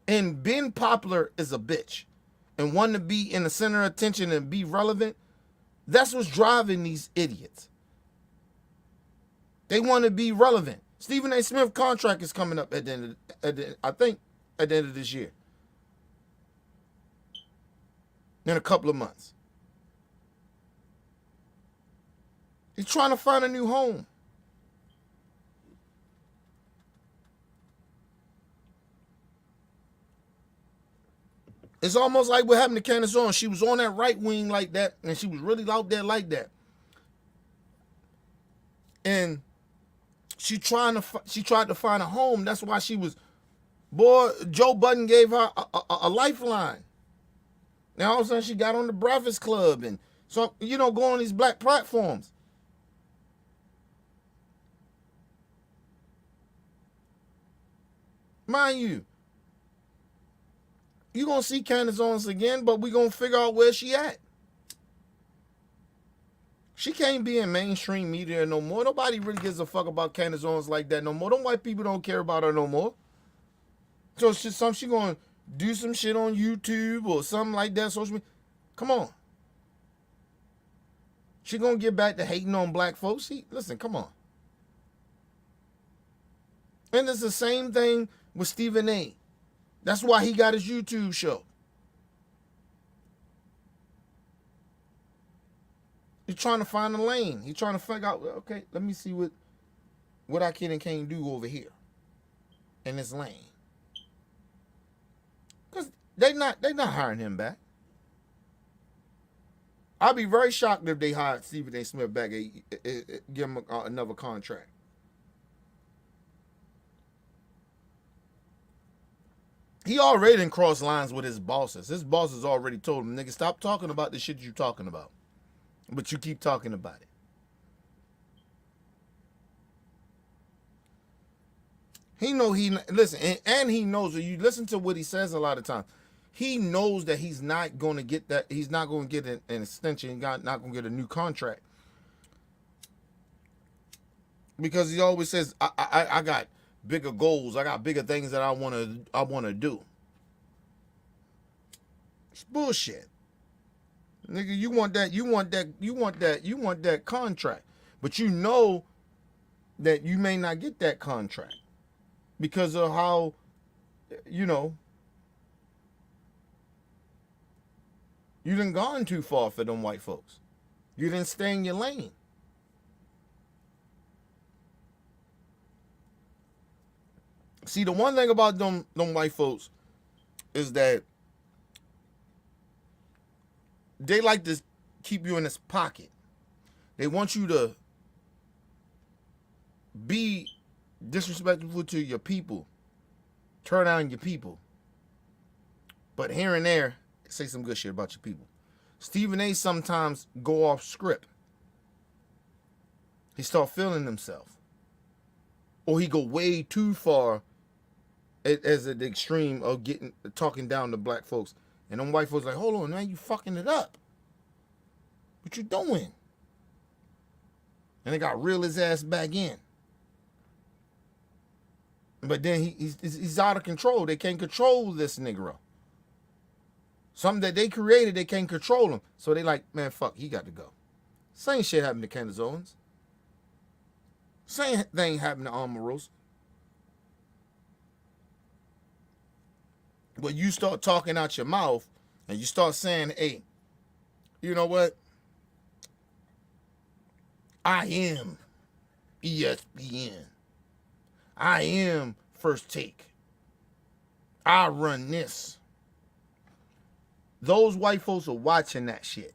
And being popular is a bitch. And wanting to be in the center of attention and be relevant, that's what's driving these idiots. They want to be relevant. Stephen A. Smith contract is coming up at the end of this year. In a couple of months. He's trying to find a new home. It's almost like what happened to Candace Owens. She was on that right wing like that, and she was really out there like that. And she tried to find a home. That's why she was, boy, Joe Budden gave her a lifeline. Now all of a sudden she got on the Breakfast Club, and so, go on these black platforms. Mind you, you're going to see Candace Owens again, but we're going to figure out where she at. She can't be in mainstream media no more. Nobody really gives a fuck about Candace Owens like that no more. Them white people don't care about her no more. So she going to do some shit on YouTube or something like that. Social media. Come on. She going to get back to hating on black folks. Listen, come on. And it's the same thing with Stephen A. That's why he got his YouTube show. He's trying to find a lane. He's trying to figure out, okay, let me see what what I can and can't do over here in this lane. Cause they not hiring him back. I'd be very shocked if they hired Stephen A. Smith back and give him another contract. He already done crossed lines with his bosses. His bosses already told him, nigga, stop talking about the shit you talking about. But you keep talking about it. He know listen, and he knows that you listen to what he says a lot of times. He knows that he's not going to get that. He's not going to get an extension. He's not going to get a new contract. Because he always says, I got bigger goals. I got bigger things that I want to do. It's bullshit. Nigga, you want that contract. But you know that you may not get that contract because of how, you done gone too far for them white folks. You didn't stay in your lane. See, the one thing about them white folks is that they like to keep you in this pocket. They want you to be disrespectful to your people, turn on your people, but here and there say some good shit about your people. Stephen A. sometimes go off script. He start feeling himself, or he go way too far as at the extreme of talking down to black folks, and them white folks like, hold on, man, you fucking it up. What you doing? And they got reel his ass back in. But then he's out of control. They can't control this Negro. Something that they created, they can't control him. So they like, man, fuck, he got to go. Same shit happened to Candace Owens. Same thing happened to Omarosa. But you start talking out your mouth and you start saying, hey, you know what? I am ESPN. I am First Take. I run this. Those white folks are watching that shit.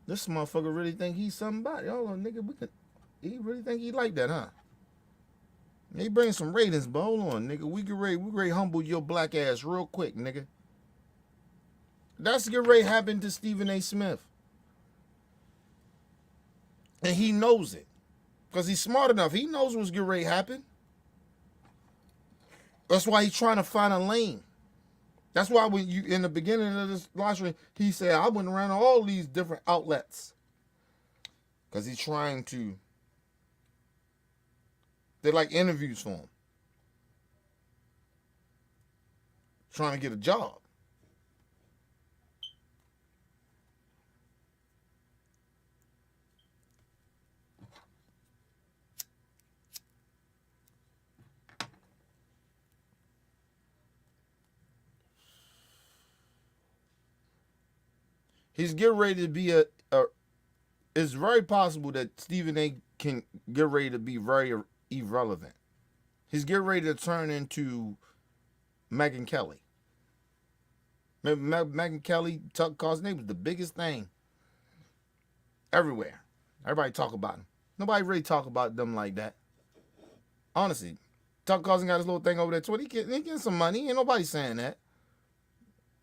This motherfucker really think he's somebody. Hold on, nigga, he really think he like that, huh? He bring some ratings, but hold on, nigga. We get ready humble your black ass real quick, nigga. That's get ready happen to Stephen A. Smith. And he knows it. Because he's smart enough. He knows what's get ready happen. That's why he's trying to find a lane. That's why when you in the beginning of this live stream, he said, I went around all these different outlets. Because he's trying to, they're like interviews for him. Trying to get a job. He's getting ready to be it's very possible that Stephen A. can get ready to be very irrelevant. He's getting ready to turn into Megyn Kelly. Megyn Kelly, Tucker Carlson, they was the biggest thing everywhere. Everybody talk about him. Nobody really talk about them like that. Honestly, Tucker Carlson got his little thing over there. Twitter. He getting some money. Ain't nobody saying that.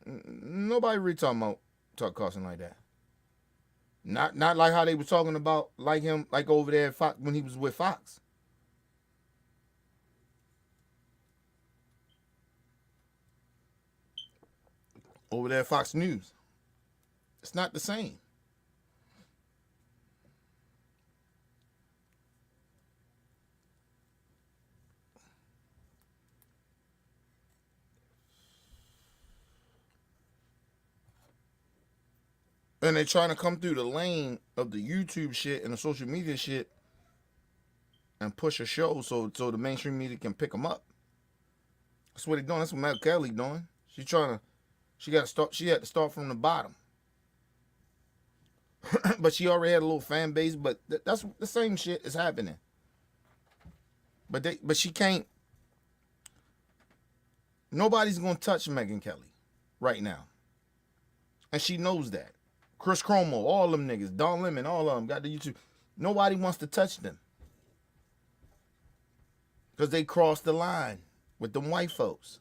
Nobody really talking about Tucker Carlson like that. Not like how they was talking about like him, like over there at Fox, when he was with Fox. Over there at Fox News. It's not the same. And they're trying to come through the lane of the YouTube shit and the social media shit and push a show so the mainstream media can pick them up. That's what they're doing. That's what Megyn Kelly doing. She had to start from the bottom. but she already had a little fan base. But that's the same shit is happening. But she can't. Nobody's gonna touch Megyn Kelly right now, and she knows that. Chris Cuomo, all them niggas, Don Lemon, all of them got the YouTube. Nobody wants to touch them because they crossed the line with them white folks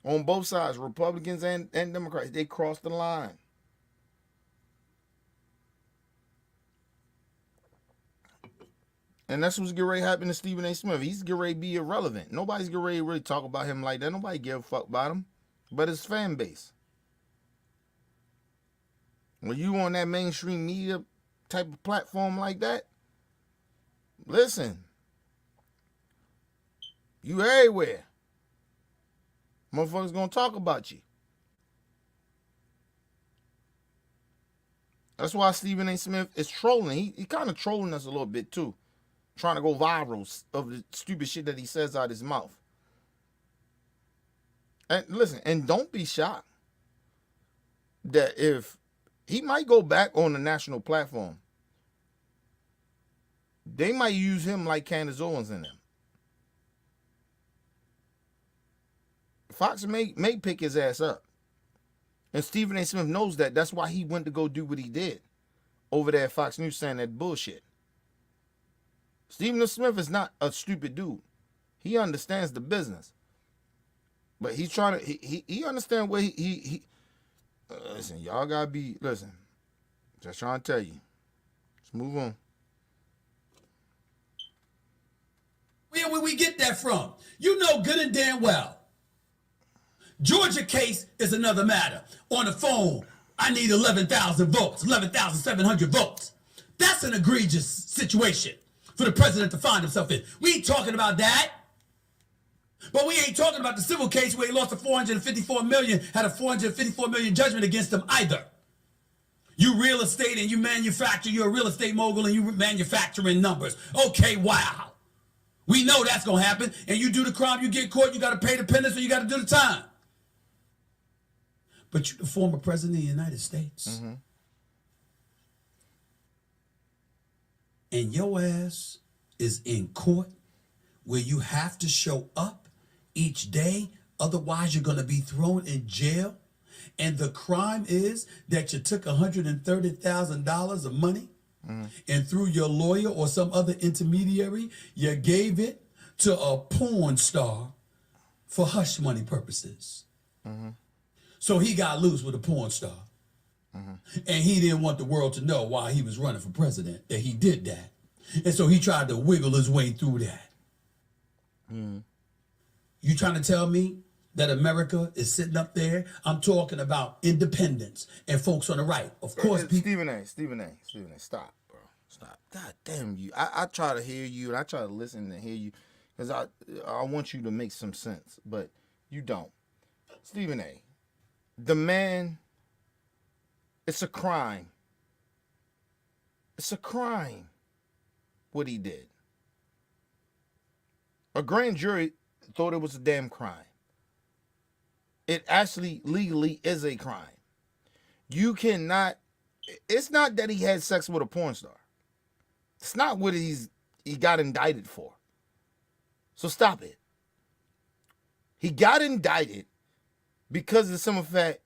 on both sides, Republicans and Democrats. They crossed the line. And that's what's getting ready to happen to Stephen A. Smith. He's getting ready to be irrelevant. Nobody's getting ready to really talk about him like that. Nobody give a fuck about him but his fan base. When you on that mainstream media type of platform like that, listen, you everywhere. Motherfuckers gonna talk about you. That's why Stephen A. Smith is trolling. He kind of trolling us a little bit too. Trying to go viral of the stupid shit that he says out his mouth. And listen, and don't be shocked that if he might go back on the national platform, they might use him like Candace Owens in them. Fox may pick his ass up. And Stephen A. Smith knows that. That's why he went to go do what he did over there at Fox News saying that bullshit. Stephen A. Smith is not a stupid dude. He understands the business. But he's trying to, he understands where he listen, y'all gotta be, listen, just trying to tell you. Let's move on. Where we get that from? You know good and damn well. Georgia case is another matter. On the phone, I need 11,000 votes, 11,700 votes. That's an egregious situation for the president to find himself in. We ain't talking about that. But we ain't talking about the civil case where he lost a $454 million, had a $454 million judgment against him either. You real estate and you manufacture, you're a real estate mogul and you manufacturing numbers. Okay, wow. We know that's going to happen. And you do the crime, you get caught, you got to pay the penance or you got to do the time. But you're the former president of the United States. Mm-hmm. And your ass is in court where you have to show up each day. Otherwise, you're going to be thrown in jail. And the crime is that you took $130,000 of money and through your lawyer or some other intermediary, you gave it to a porn star for hush money purposes. Mm-hmm. So he got loose with a porn star. Mm-hmm. And he didn't want the world to know while he was running for president that he did that. And so he tried to wiggle his way through that. Mm-hmm. You trying to tell me that America is sitting up there? I'm talking about independence and folks on the right. Of course, Stephen A., stop, bro. Stop. God damn you. I try to hear you and I try to listen and hear you because I want you to make some sense, but you don't. Stephen A., the man, it's a crime. It's a crime what he did. A grand jury thought it was a damn crime. It actually legally is a crime. You cannot, it's not that he had sex with a porn star. It's not what he got indicted for. So stop it. He got indicted because of the simple fact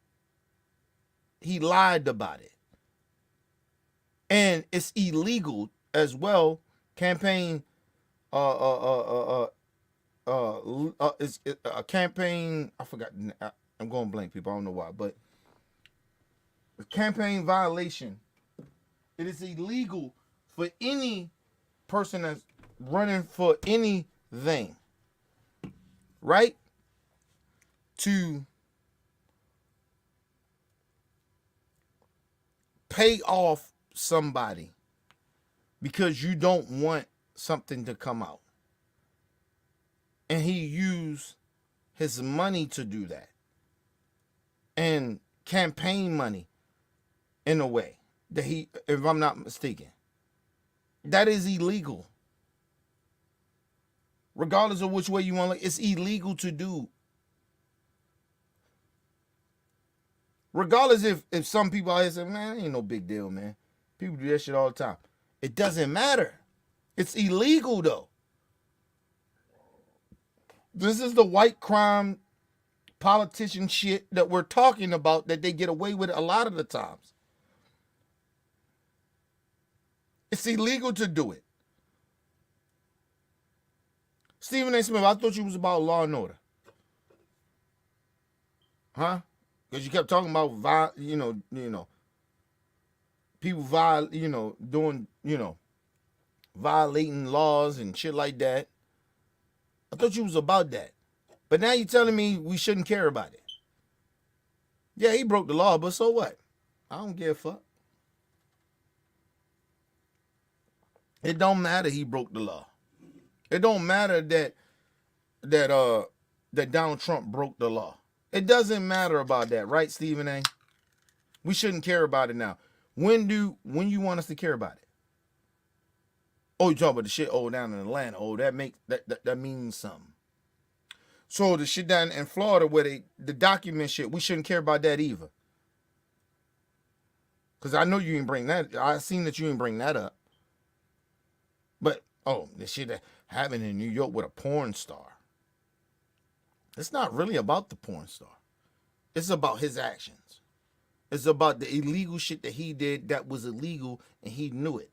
he lied about it. And it's illegal as well. Campaign, it's a campaign. I forgot. I'm going blank, people. I don't know why, but a campaign violation. It is illegal for any person that's running for anything, right? To pay off somebody because you don't want something to come out. And he used his money to do that. And campaign money in a way that he, if I'm not mistaken, that is illegal. Regardless of which way you want to look, it's illegal to do. Regardless if some people out here say, man, ain't no big deal, man. People do that shit all the time. It doesn't matter. It's illegal, though. This is the white crime politician shit that we're talking about that they get away with a lot of the times. It's illegal to do it. Stephen A. Smith, I thought you was about Law and Order. Huh? Because you kept talking about, people, doing, violating laws and shit like that. I thought you was about that. But now you're telling me we shouldn't care about it. Yeah, he broke the law, but so what? I don't give a fuck. It don't matter he broke the law. It don't matter that Donald Trump broke the law. It doesn't matter about that, right, Stephen A? We shouldn't care about it now. When you want us to care about it? Oh, you talking about the shit down in Atlanta. Oh, that means something. So the shit down in Florida where the document shit, we shouldn't care about that either. Because I know you didn't bring that. I seen that you didn't bring that up. But, the shit that happened in New York with a porn star. It's not really about the porn star. It's about his actions. It's about the illegal shit that he did that was illegal and he knew it.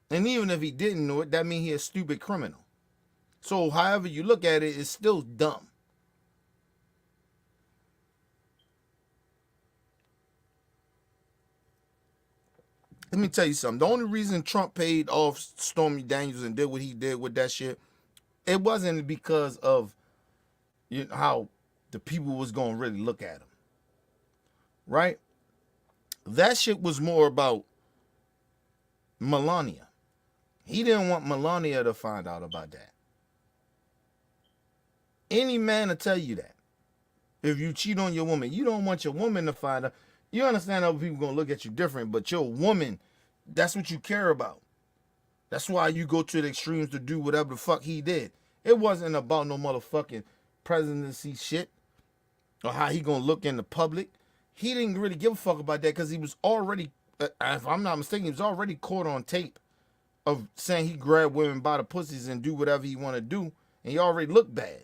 And even if he didn't know it, that means he's a stupid criminal. So however you look at it, it's still dumb. Let me tell you something. The only reason Trump paid off Stormy Daniels and did what he did with that shit, it wasn't because of how the people was going to really look at him. Right? That shit was more about Melania. He didn't want Melania to find out about that. Any man will tell you that. If you cheat on your woman, you don't want your woman to find out. You understand other people going to look at you different, but your woman, that's what you care about. That's why you go to the extremes to do whatever the fuck he did. It wasn't about no motherfucking presidency shit or how he going to look in the public. He didn't really give a fuck about that because he was already, if I'm not mistaken, he was already caught on tape of saying he grabbed women by the pussies and do whatever he want to do, and he already looked bad.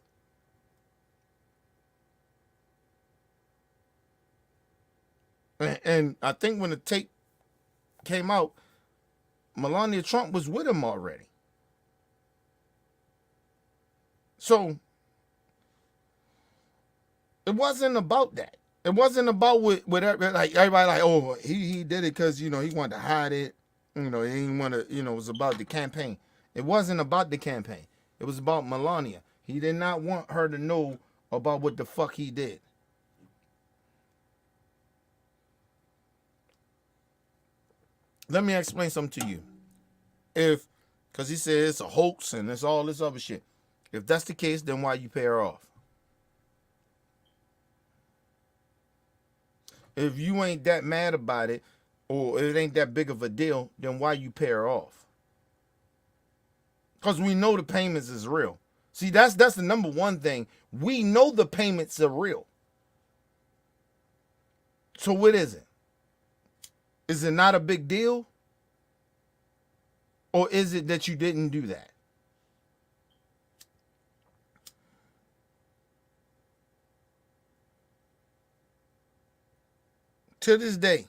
And I think when the tape came out, Melania Trump was with him already. So it wasn't about that. It wasn't about whatever, like everybody like, oh, he did it because, he wanted to hide it. He didn't want to, it was about the campaign. It wasn't about the campaign. It was about Melania. He did not want her to know about what the fuck he did. Let me explain something to you. Because he said it's a hoax and it's all this other shit. If that's the case, then why you pay her off? If you ain't that mad about it, or it ain't that big of a deal, then why you pay her off? Because we know the payments is real. See, that's the number one thing. We know the payments are real. So what is it? Is it not a big deal? Or is it that you didn't do that? To this day,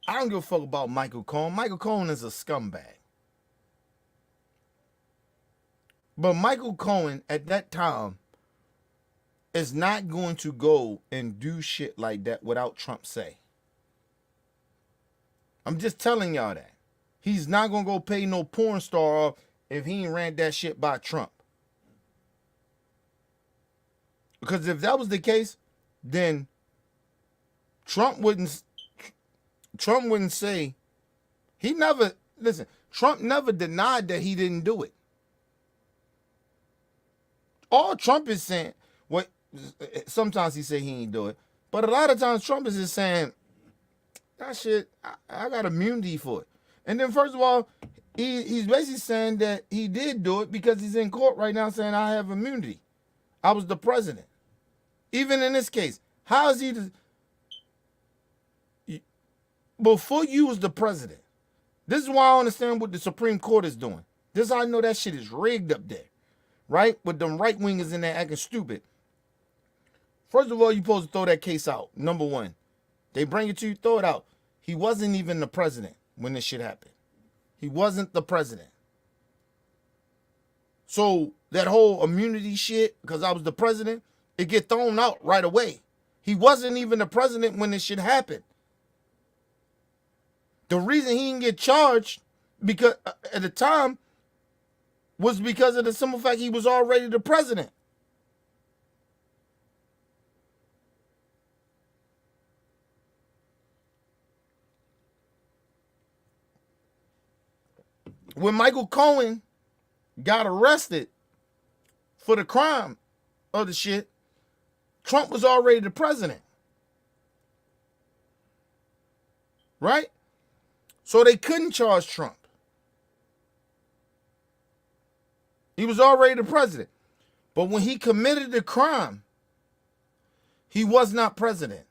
I don't give a fuck about Michael Cohen. Michael Cohen is a scumbag. But Michael Cohen at that time is not going to go and do shit like that without Trump say. I'm just telling y'all that. He's not going to go pay no porn star off if he ain't ran that shit by Trump. Because if that was the case, then Trump wouldn't say, Trump never denied that he didn't do it. All Trump is saying, sometimes he say he ain't do it, but a lot of times Trump is just saying, that shit, I got immunity for it. And then first of all, he's basically saying that he did do it because he's in court right now saying I have immunity. I was the president. Even in this case, how is he before you was the president? This is why I understand what the Supreme Court is doing. This is how I know that shit is rigged up there, right? With them right wingers in there acting stupid. First of all, you supposed to throw that case out. Number one, they bring it to you, throw it out. He wasn't even the president when this shit happened. He wasn't the president. So that whole immunity shit, because I was the president, it get thrown out right away. He wasn't even the president when this shit happened. The reason he didn't get charged because at the time was because of the simple fact he was already the president. When Michael Cohen got arrested for the crime of the shit, Trump was already the president. Right? So they couldn't charge Trump. He was already the president. But when he committed the crime, he was not president.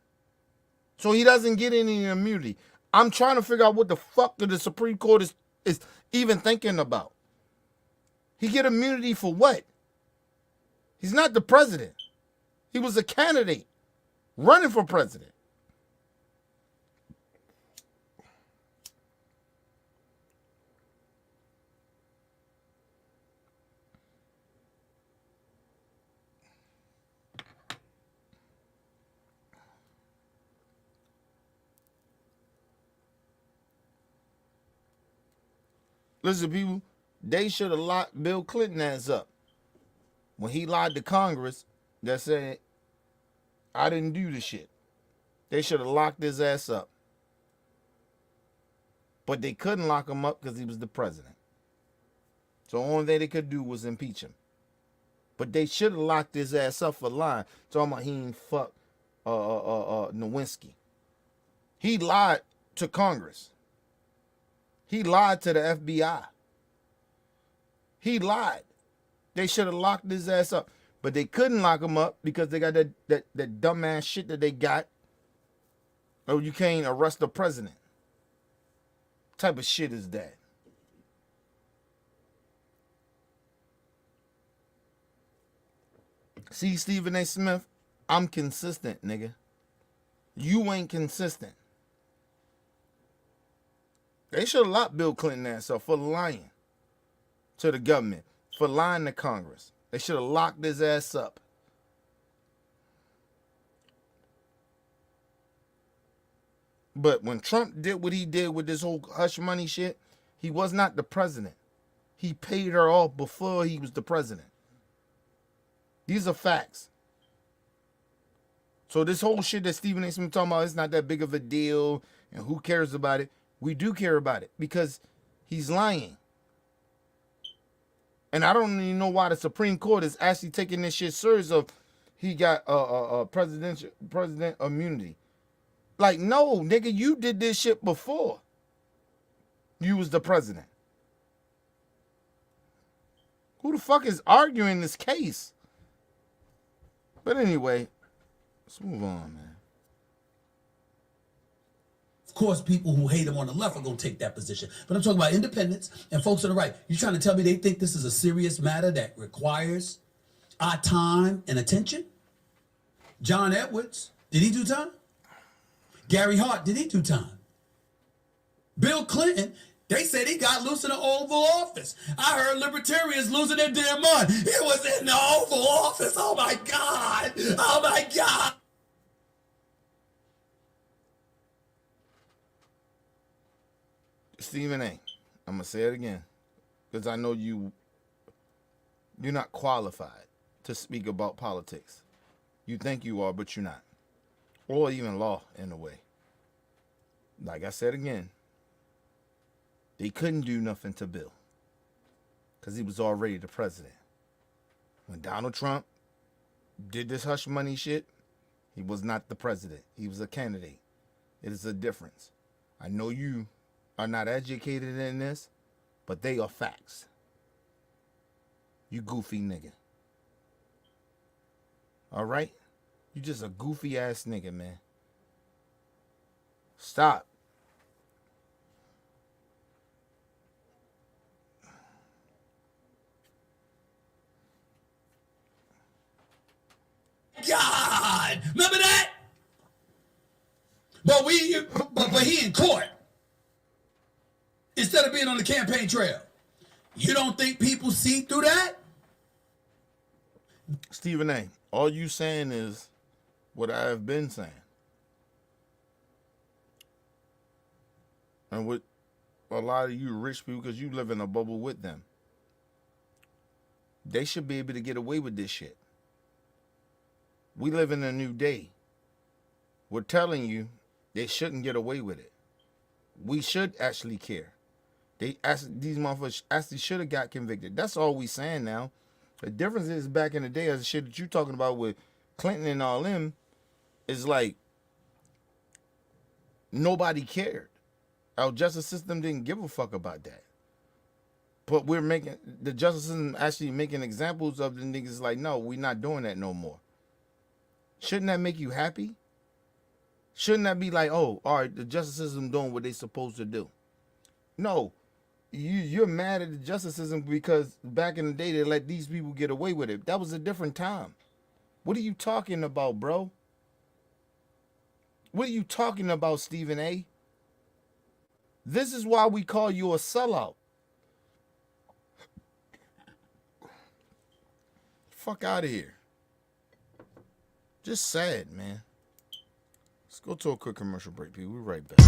So he doesn't get any immunity. I'm trying to figure out what the fuck the Supreme Court is even thinking about. He get immunity for what? He's not the president. He was a candidate running for president. Listen, people, they should have locked Bill Clinton ass up. When he lied to Congress, that said, I didn't do the shit. They should have locked his ass up. But they couldn't lock him up because he was the president. So the only thing they could do was impeach him. But they should have locked his ass up for lying. Talking about he ain't fuck Nowinski. He lied to Congress. He lied to the FBI. He lied. They should have locked his ass up. But they couldn't lock him up because they got that dumbass shit that they got. Oh, you can't arrest the president. What type of shit is that? See, Stephen A. Smith, I'm consistent, nigga. You ain't consistent. They should have locked Bill Clinton ass up for lying to the government, for lying to Congress. They should have locked his ass up. But when Trump did what he did with this whole hush money shit, he was not the president. He paid her off before he was the president. These are facts. So this whole shit that Stephen A. Smith talking about, it's not that big of a deal, and who cares about it? We do care about it because he's lying. And I don't even know why the Supreme Court is actually taking this shit serious of he got president immunity. Like, no, nigga, you did this shit before you was the president. Who the fuck is arguing this case? But anyway, let's move on, man. Of course, people who hate him on the left are going to take that position. But I'm talking about independents and folks on the right. You trying to tell me they think this is a serious matter that requires our time and attention? John Edwards, did he do time? Gary Hart, did he do time? Bill Clinton, they said he got loose in the Oval Office. I heard libertarians losing their damn mind. It was in the Oval Office. Oh, my God. Oh, my God. Stephen A., I'm going to say it again, because I know you're not qualified to speak about politics. You think you are, but you're not. Or even law, in a way. Like I said again, they couldn't do nothing to Bill because he was already the president. When Donald Trump did this hush money shit, he was not the president. He was a candidate. It is a difference. I know you are not educated in this, but they are facts. You goofy nigga. All right? You just a goofy ass nigga, man. Stop. God, remember that? But he in court instead of being on the campaign trail. You don't think people see through that? Stephen A., all you saying is what I have been saying. And with a lot of you rich people, because you live in a bubble with them, they should be able to get away with this shit. We live in a new day. We're telling you they shouldn't get away with it. We should actually care. These motherfuckers actually should have got convicted. That's all we saying now. The difference is back in the day, as the shit that you talking about with Clinton and all them, is like nobody cared. Our justice system didn't give a fuck about that. But we're making the justice system actually making examples of the niggas like, no, we're not doing that no more. Shouldn't that make you happy? Shouldn't that be like, oh, all right, the justice system doing what they supposed to do? No, you're mad at the justice system because back in the day they let these people get away with it. That was a different time. What are you talking about, bro? What are you talking about, Stephen A.? This is why we call you a sellout. Fuck out of here. Just sad, man. Let's go to a quick commercial break, people. We'll be right back.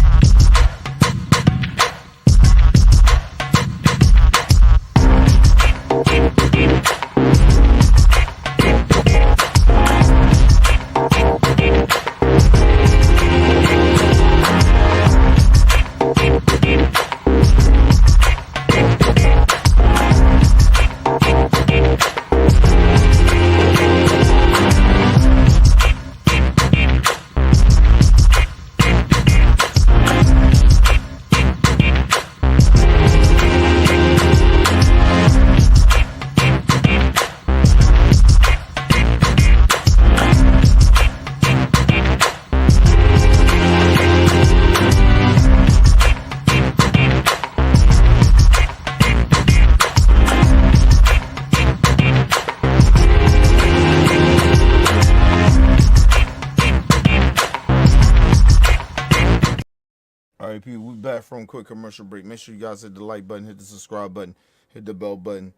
All right, people, we back from a quick commercial break. Make sure you guys hit the like button, hit the subscribe button, hit the bell button,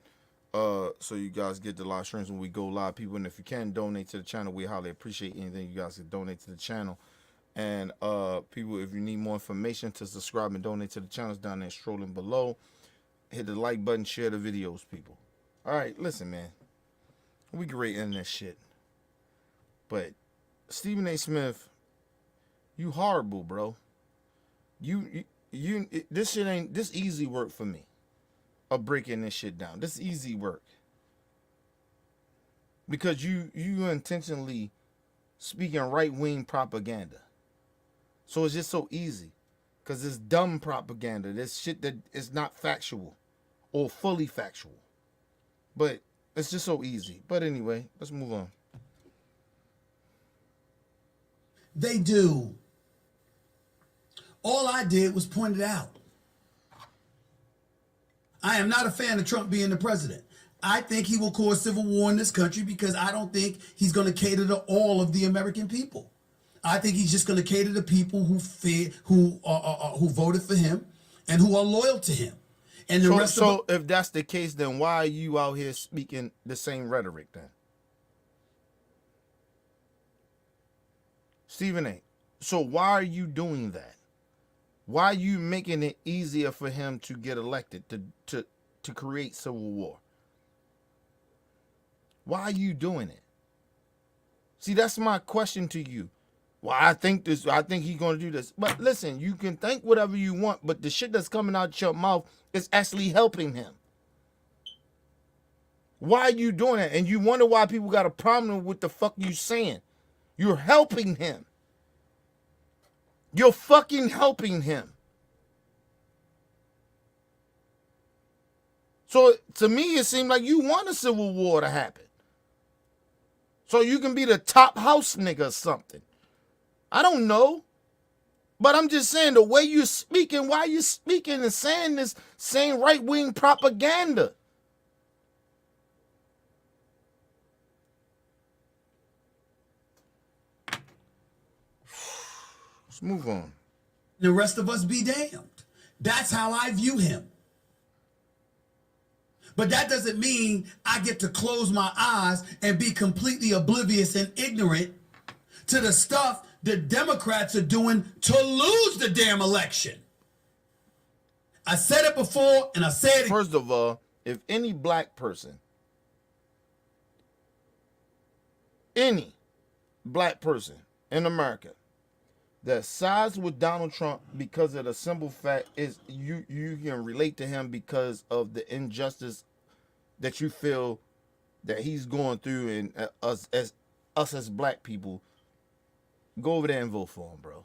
so you guys get the live streams when we go live, people. And if you can donate to the channel, we highly appreciate anything you guys can donate to the channel. And people, if you need more information to subscribe and donate to the channels down there scrolling below, hit the like button, share the videos, people. All right, listen, man, we great in this shit, but Stephen A. Smith, you horrible, bro. This shit ain't this easy work for me of breaking this shit down. This easy work because you intentionally speaking right-wing propaganda, so it's just so easy because it's dumb propaganda. This shit that is not factual or fully factual, but it's just so easy. But anyway, let's move on. They do. All I did was point it out. I am not a fan of Trump being the president. I think he will cause civil war in this country because I don't think he's going to cater to all of the American people. I think he's just going to cater to people who voted for him and who are loyal to him. And the rest So if that's the case, then why are you out here speaking the same rhetoric then? Stephen A., so why are you doing that? Why are you making it easier for him to get elected, to create civil war? Why are you doing it? See, that's my question to you. Well, I think he's going to do this. But listen, you can think whatever you want, but the shit that's coming out your mouth is actually helping him. Why are you doing it? And you wonder why people got a problem with the fuck you saying. You're helping him. You're fucking helping him. So to me, it seemed like you want a civil war to happen. So you can be the top house nigga or something. I don't know. But I'm just saying the way you're speaking, why you speaking and saying this, saying right-wing propaganda. Let's move on. The rest of us be damned. That's how I view him. But that doesn't mean I get to close my eyes and be completely oblivious and ignorant to the stuff the Democrats are doing to lose the damn election. I said it before and I say it again. First of all, if any black person, in America that sides with Donald Trump because of the simple fact is you can relate to him because of the injustice that you feel that he's going through, and us as black people, go over there and vote for him, bro.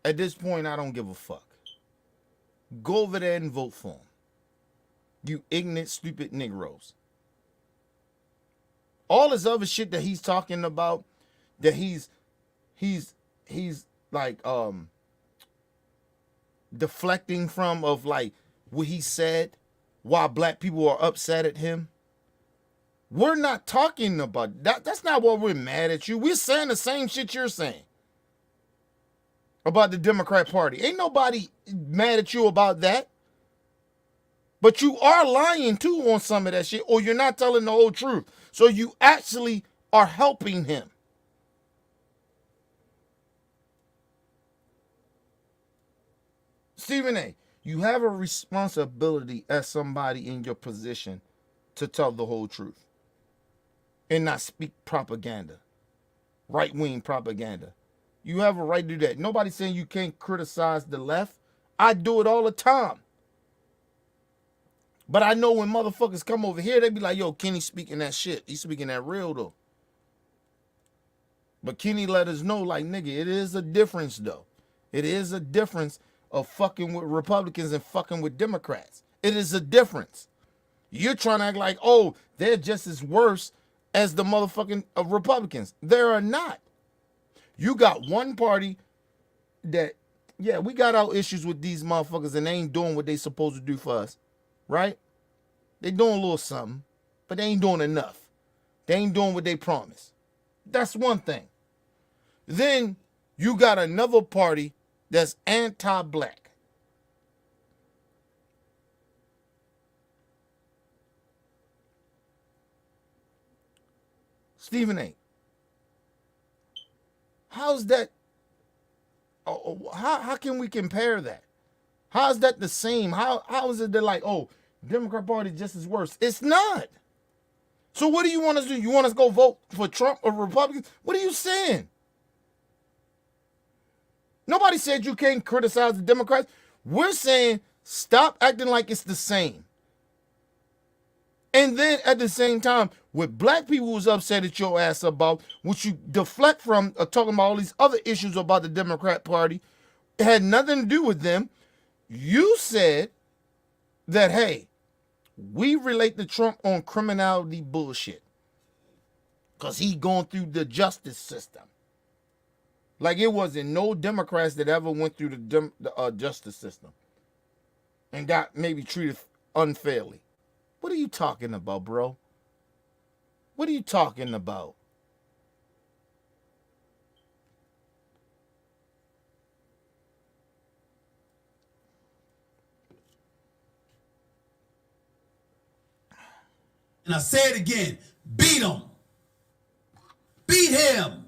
At this point, I don't give a fuck. Go over there and vote for him. You ignorant, stupid Negroes. All this other shit that he's talking about, that he's like deflecting from, of like what he said, why black people are upset at him. We're not talking about that. That's not what we're mad at you. We're saying the same shit you're saying about the Democrat Party. Ain't nobody mad at you about that. But you are lying too on some of that shit, or you're not telling the whole truth. So you actually are helping him. Stephen A., you have a responsibility as somebody in your position to tell the whole truth and not speak propaganda, right-wing propaganda. You have a right to do that. Nobody's saying you can't criticize the left. I do it all the time. But I know when motherfuckers come over here, they be like, yo, Kenny speaking that shit. He's speaking that real, though. But Kenny let us know, like, nigga, it is a difference, though. It is a difference of fucking with Republicans and fucking with Democrats. It is a difference. You're trying to act like, oh, they're just as worse as the motherfucking Republicans. They are not. You got one party that, yeah, we got our issues with these motherfuckers and they ain't doing what they supposed to do for us, right? They doing a little something, but they ain't doing enough. They ain't doing what they promised. That's one thing. Then you got another party that's anti-black. Stephen A., how's that? How can we compare that? How's that the same? How is it that like, oh, Democrat Party just as worse? It's not. So what do you want us to do? You want us to go vote for Trump or Republicans? What are you saying? Nobody said you can't criticize the Democrats. We're saying stop acting like it's the same. And then at the same time, what black people was upset at your ass about, which you deflect from talking about all these other issues about the Democrat Party, it had nothing to do with them. You said that, hey, we relate to Trump on criminality bullshit because he going through the justice system. Like it wasn't no Democrats that ever went through the justice system and got maybe treated unfairly. What are you talking about, bro? What are you talking about? And I say it again, beat him. Beat him.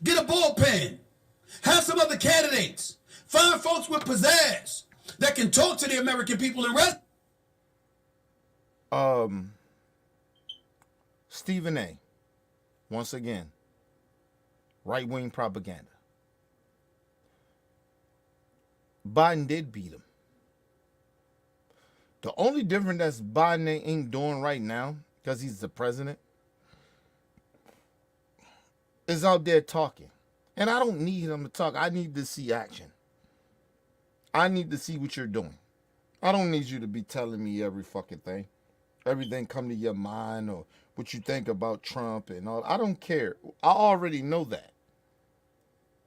Get a bullpen. Have some other candidates. Find folks with pizzazz that can talk to the American people and rest. Stephen A., once again, right-wing propaganda. Biden did beat him. The only difference that Biden ain't doing right now, because he's the president, is out there talking. And I don't need him to talk. I need to see action. I need to see what you're doing. I don't need you to be telling me every fucking thing. Everything come to your mind or what you think about Trump and all. I don't care. I already know that.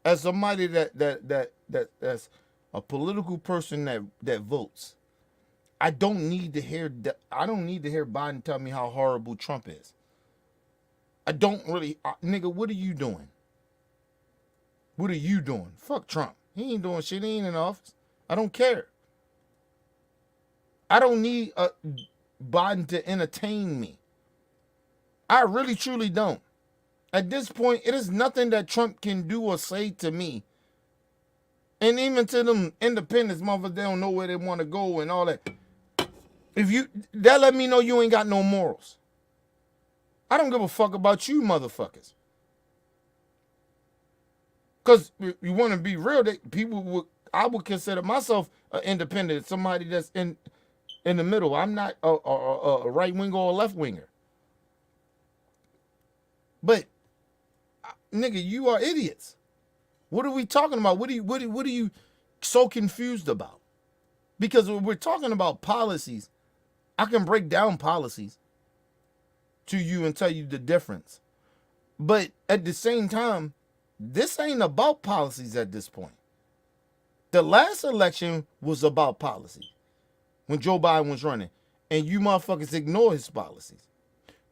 As somebody that's a political person that votes, I don't need to hear Biden tell me how horrible Trump is. I don't really, nigga. What are you doing? What are you doing? Fuck Trump. He ain't doing shit. He ain't in office. I don't care. I don't need Biden to entertain me. I really, truly don't. At this point, it is nothing that Trump can do or say to me. And even to them independents, motherfuckers, they don't know where they want to go and all that. That let me know you ain't got no morals. I don't give a fuck about you motherfuckers. Because you want to be real, I would consider myself an independent, somebody that's in the middle. I'm not a right winger or a left winger. But nigga, you are idiots. What are we talking about? What are you so confused about? Because when we're talking about policies, I can break down policies to you and tell you the difference. But at the same time, this ain't about policies at this point. The last election was about policy when Joe Biden was running, and you motherfuckers ignore his policies.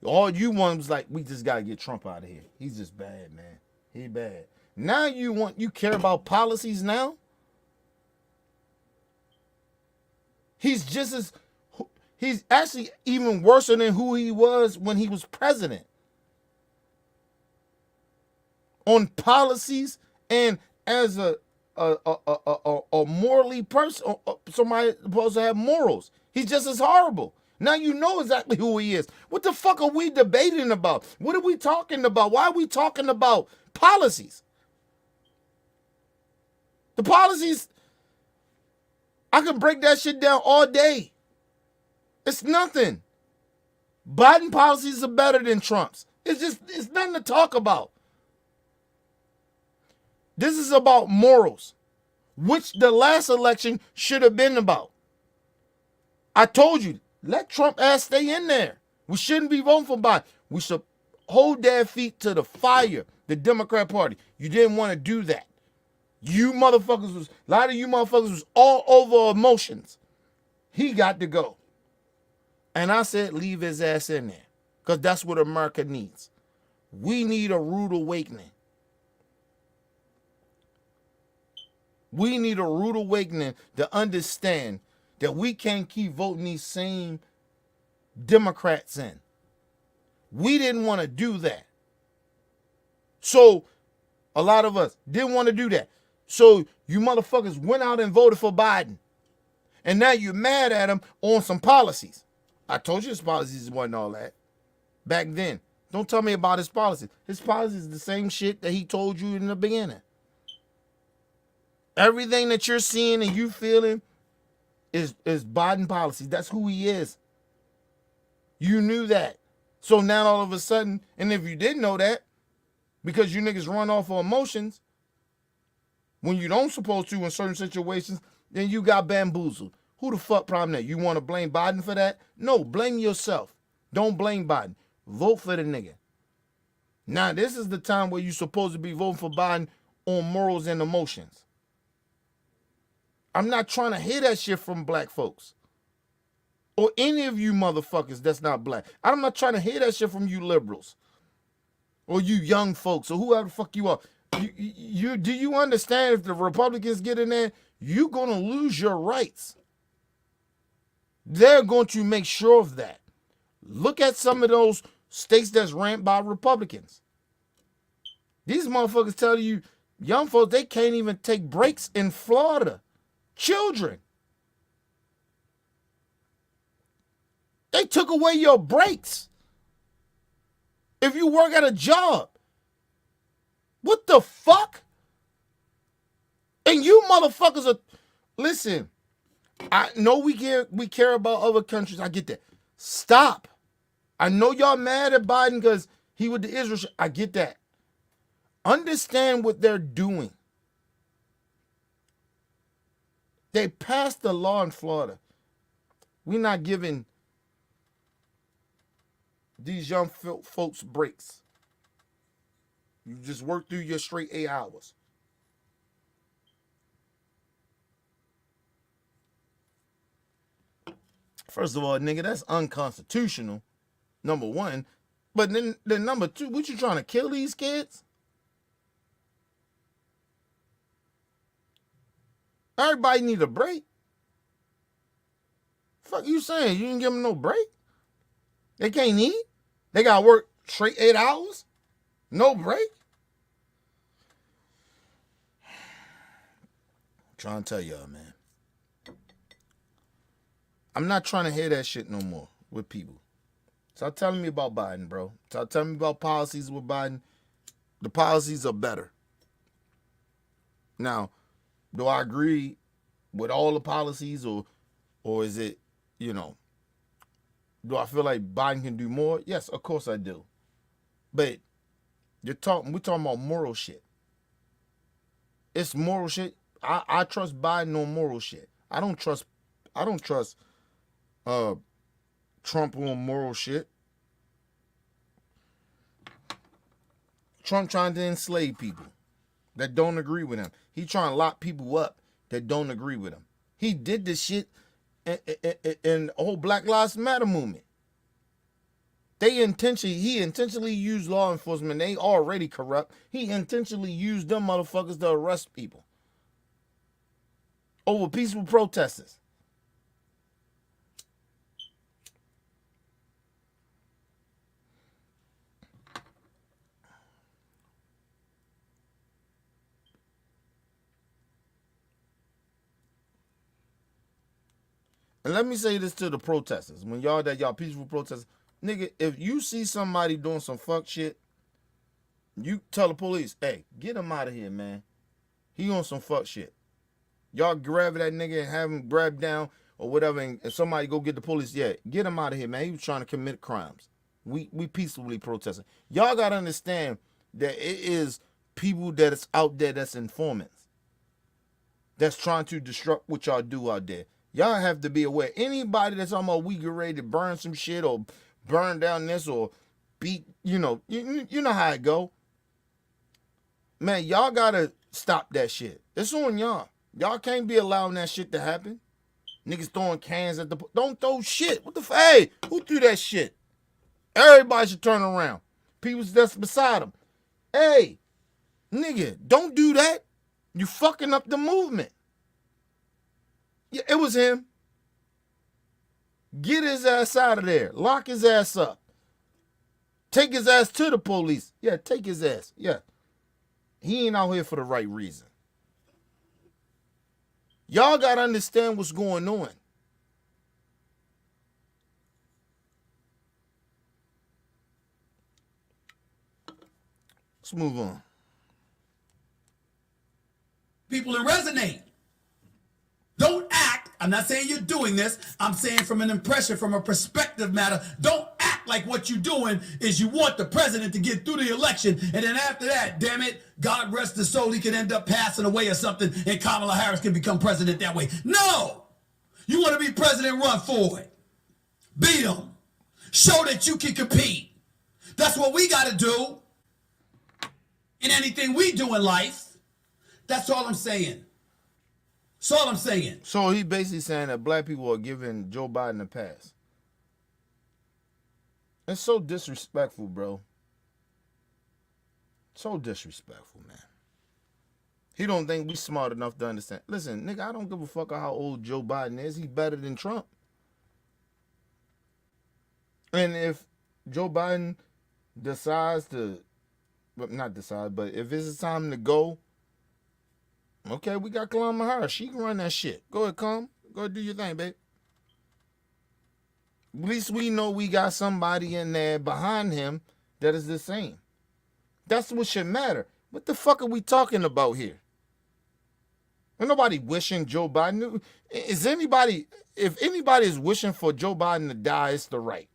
All you want was like, we just gotta get Trump out of here. He's just bad, man. He bad. Now you care about policies now? He's actually even worse than who he was when he was president. On policies and as a morally person, somebody supposed to have morals. He's just as horrible. Now you know exactly who he is. What the fuck are we debating about? What are we talking about? Why are we talking about policies? The policies, I can break that shit down all day. It's nothing. Biden policies are better than Trump's. It's nothing to talk about. This is about morals, which the last election should have been about. I told you, let Trump ass stay in there. We shouldn't be voting for Biden. We should hold their feet to the fire, the Democrat Party. You didn't want to do that. A lot of you motherfuckers was all over emotions. He got to go. And I said, leave his ass in there. Because that's what America needs. We need a rude awakening. We need a rude awakening to understand that we can't keep voting these same Democrats in. We didn't want to do that. So a lot of us didn't want to do that. So you motherfuckers went out and voted for Biden. And now you're mad at him on some policies. I told you his policies wasn't all that back then. Don't tell me about his policies. His policies is the same shit that he told you in the beginning. Everything that you're seeing and you feeling is Biden policy. That's who he is. You knew that. So now all of a sudden, and if you didn't know that, because you niggas run off of emotions, when you don't supposed to in certain situations, then you got bamboozled. Who the fuck problem that? You want to blame Biden for that? No, blame yourself. Don't blame Biden. Vote for the nigga. Now, this is the time where you're supposed to be voting for Biden on morals and emotions. I'm not trying to hear that shit from black folks. Or any of you motherfuckers that's not black. I'm not trying to hear that shit from you liberals. Or you young folks, or whoever the fuck you are. Do you understand if the Republicans get in there, you're going to lose your rights. They're going to make sure of that. Look at some of those states that's ran by Republicans. These motherfuckers tell you, young folks, they can't even take breaks in Florida. Children. They took away your breaks. If you work at a job. What the fuck? And you motherfuckers are, listen, I know we care about other countries. I get that. Stop. I know y'all mad at Biden because he with the Israel shit. I get that. Understand what they're doing. They passed the law in Florida. We're not giving these young folks breaks. You just work through your straight 8 hours. First of all, nigga, that's unconstitutional, number one. But then number two, what you trying to kill these kids? Everybody need a break. Fuck you saying? You didn't give them no break? They can't eat? They got to work straight 8 hours? No break? I'm trying to tell y'all, man. I'm not trying to hear that shit no more with people. Stop telling me about Biden, bro. Stop telling me about policies with Biden. The policies are better. Now, do I agree with all the policies or is it, you know, do I feel like Biden can do more? Yes, of course I do. But we're talking about moral shit. It's moral shit. I trust Biden on moral shit. I don't trust Trump on moral shit. Trump trying to enslave people that don't agree with him. He trying to lock people up that don't agree with him. He did this shit in the whole Black Lives Matter movement. He intentionally used law enforcement. They already corrupt. He intentionally used them motherfuckers to arrest people over peaceful protesters. And let me say this to the protesters. When y'all peaceful protesters, nigga, if you see somebody doing some fuck shit, you tell the police, hey, get him out of here, man. He on some fuck shit. Y'all grab that nigga and have him grabbed down or whatever, and somebody go get the police. Yeah, get him out of here, man. He was trying to commit crimes. We peacefully protesting. Y'all got to understand that it is people that is out there that's informants. That's trying to disrupt what y'all do out there. Y'all have to be aware. Anybody that's talking about we get ready to burn some shit or burn down this or beat, you know how it go. Man, y'all gotta stop that shit. It's on y'all. Y'all can't be allowing that shit to happen. Niggas throwing cans at the... Don't throw shit. What the... Hey, who threw that shit? Everybody should turn around. People that's beside them. Hey, nigga, don't do that. You fucking up the movement. Yeah, it was him. Get his ass out of there. Lock his ass up. Take his ass to the police. Yeah, take his ass. Yeah. He ain't out here for the right reason. Y'all got to understand what's going on. Let's move on. People that resonate. Don't act. I'm not saying you're doing this. I'm saying from an impression, from a perspective matter. Don't act like what you're doing is you want the president to get through the election, and then after that, damn it, God rest his soul, he could end up passing away or something, and Kamala Harris can become president that way. No! You want to be president, run for it. Beat them. Show that you can compete. That's what we got to do in anything we do in life. That's all I'm saying. That's all I'm saying. So he basically saying that black people are giving Joe Biden a pass. It's so disrespectful, bro. So disrespectful, man. He don't think we smart enough to understand. Listen, nigga, I don't give a fuck how old Joe Biden is. He's better than Trump. And if Joe Biden decides to, well, not decide, but if it's time to go, okay, we got Kamala Harris. She can run that shit. Go ahead, come. Go ahead, do your thing, babe. At least we know we got somebody in there behind him that is the same. That's what should matter. What the fuck are we talking about here? Ain't nobody wishing Joe Biden. Is anybody, if anybody is wishing for Joe Biden to die, it's the right.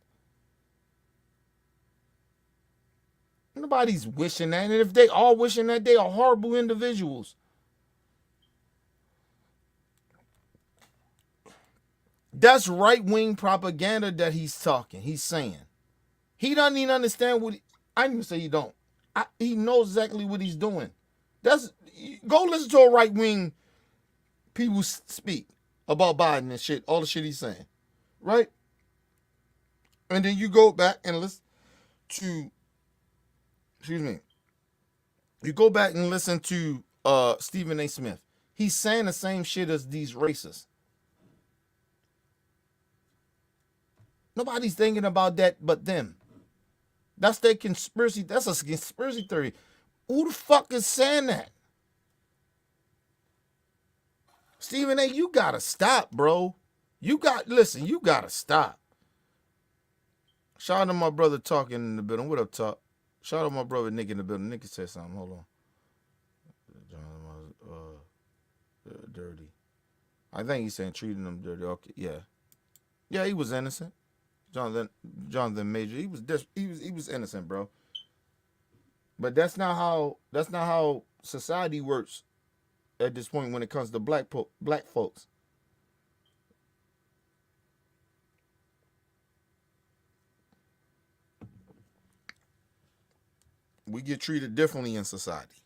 Nobody's wishing that. And if they are wishing that, they are horrible individuals. That's right-wing propaganda that he's talking. He's saying. He doesn't even understand what I didn't even say he don't. He knows exactly what he's doing. Go listen to a right wing people speak about Biden and shit, all the shit he's saying, right? And then you go back and listen to, excuse me, you go back and listen to Stephen A. Smith. He's saying the same shit as these racists. Nobody's thinking about that but them. That's their conspiracy. That's a conspiracy theory. Who the fuck is saying that? Stephen A., you gotta stop, bro. You gotta stop. Shout out to my brother talking in the building. What up, Talk? Shout out to my brother Nick in the building. Nick said something. Hold on. Dirty. I think he's saying treating them dirty. Okay, yeah. Yeah, he was innocent. Jonathan Major. He was innocent, bro. But that's not how society works at this point when it comes to black folks. We get treated differently in society.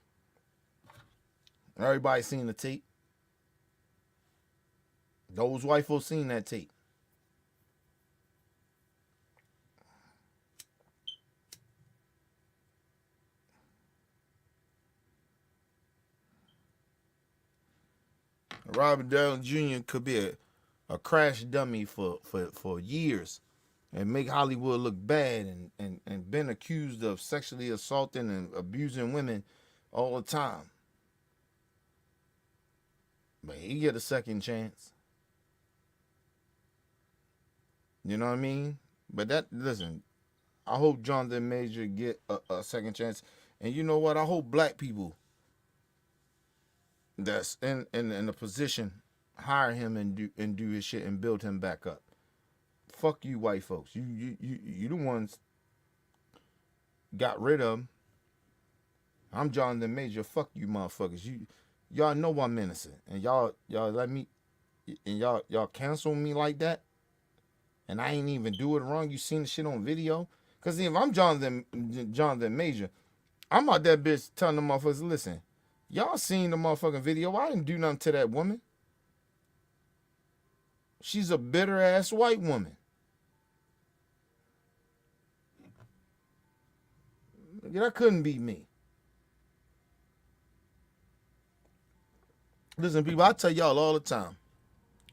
Everybody's seen the tape. Those white folks seen that tape. Robert Downey Jr. could be a crash dummy for years and make Hollywood look bad and been accused of sexually assaulting and abusing women all the time. But he get a second chance. You know what I mean? But listen, I hope Jonathan Major get a second chance. And you know what? I hope black people that's in a position hire him and do his shit and build him back up. Fuck you, white folks. You the ones got rid of him. I'm Jonathan Major. Fuck you, motherfuckers. Y'all know I'm innocent, and y'all let me, and y'all cancel me like that, and I ain't even do it wrong. You seen the shit on video? Cause if I'm Jonathan Major, I'm out that bitch telling the motherfuckers, listen, y'all seen the motherfucking video. I didn't do nothing to that woman. She's a bitter ass white woman. That couldn't be me. Listen, people, I tell y'all all the time,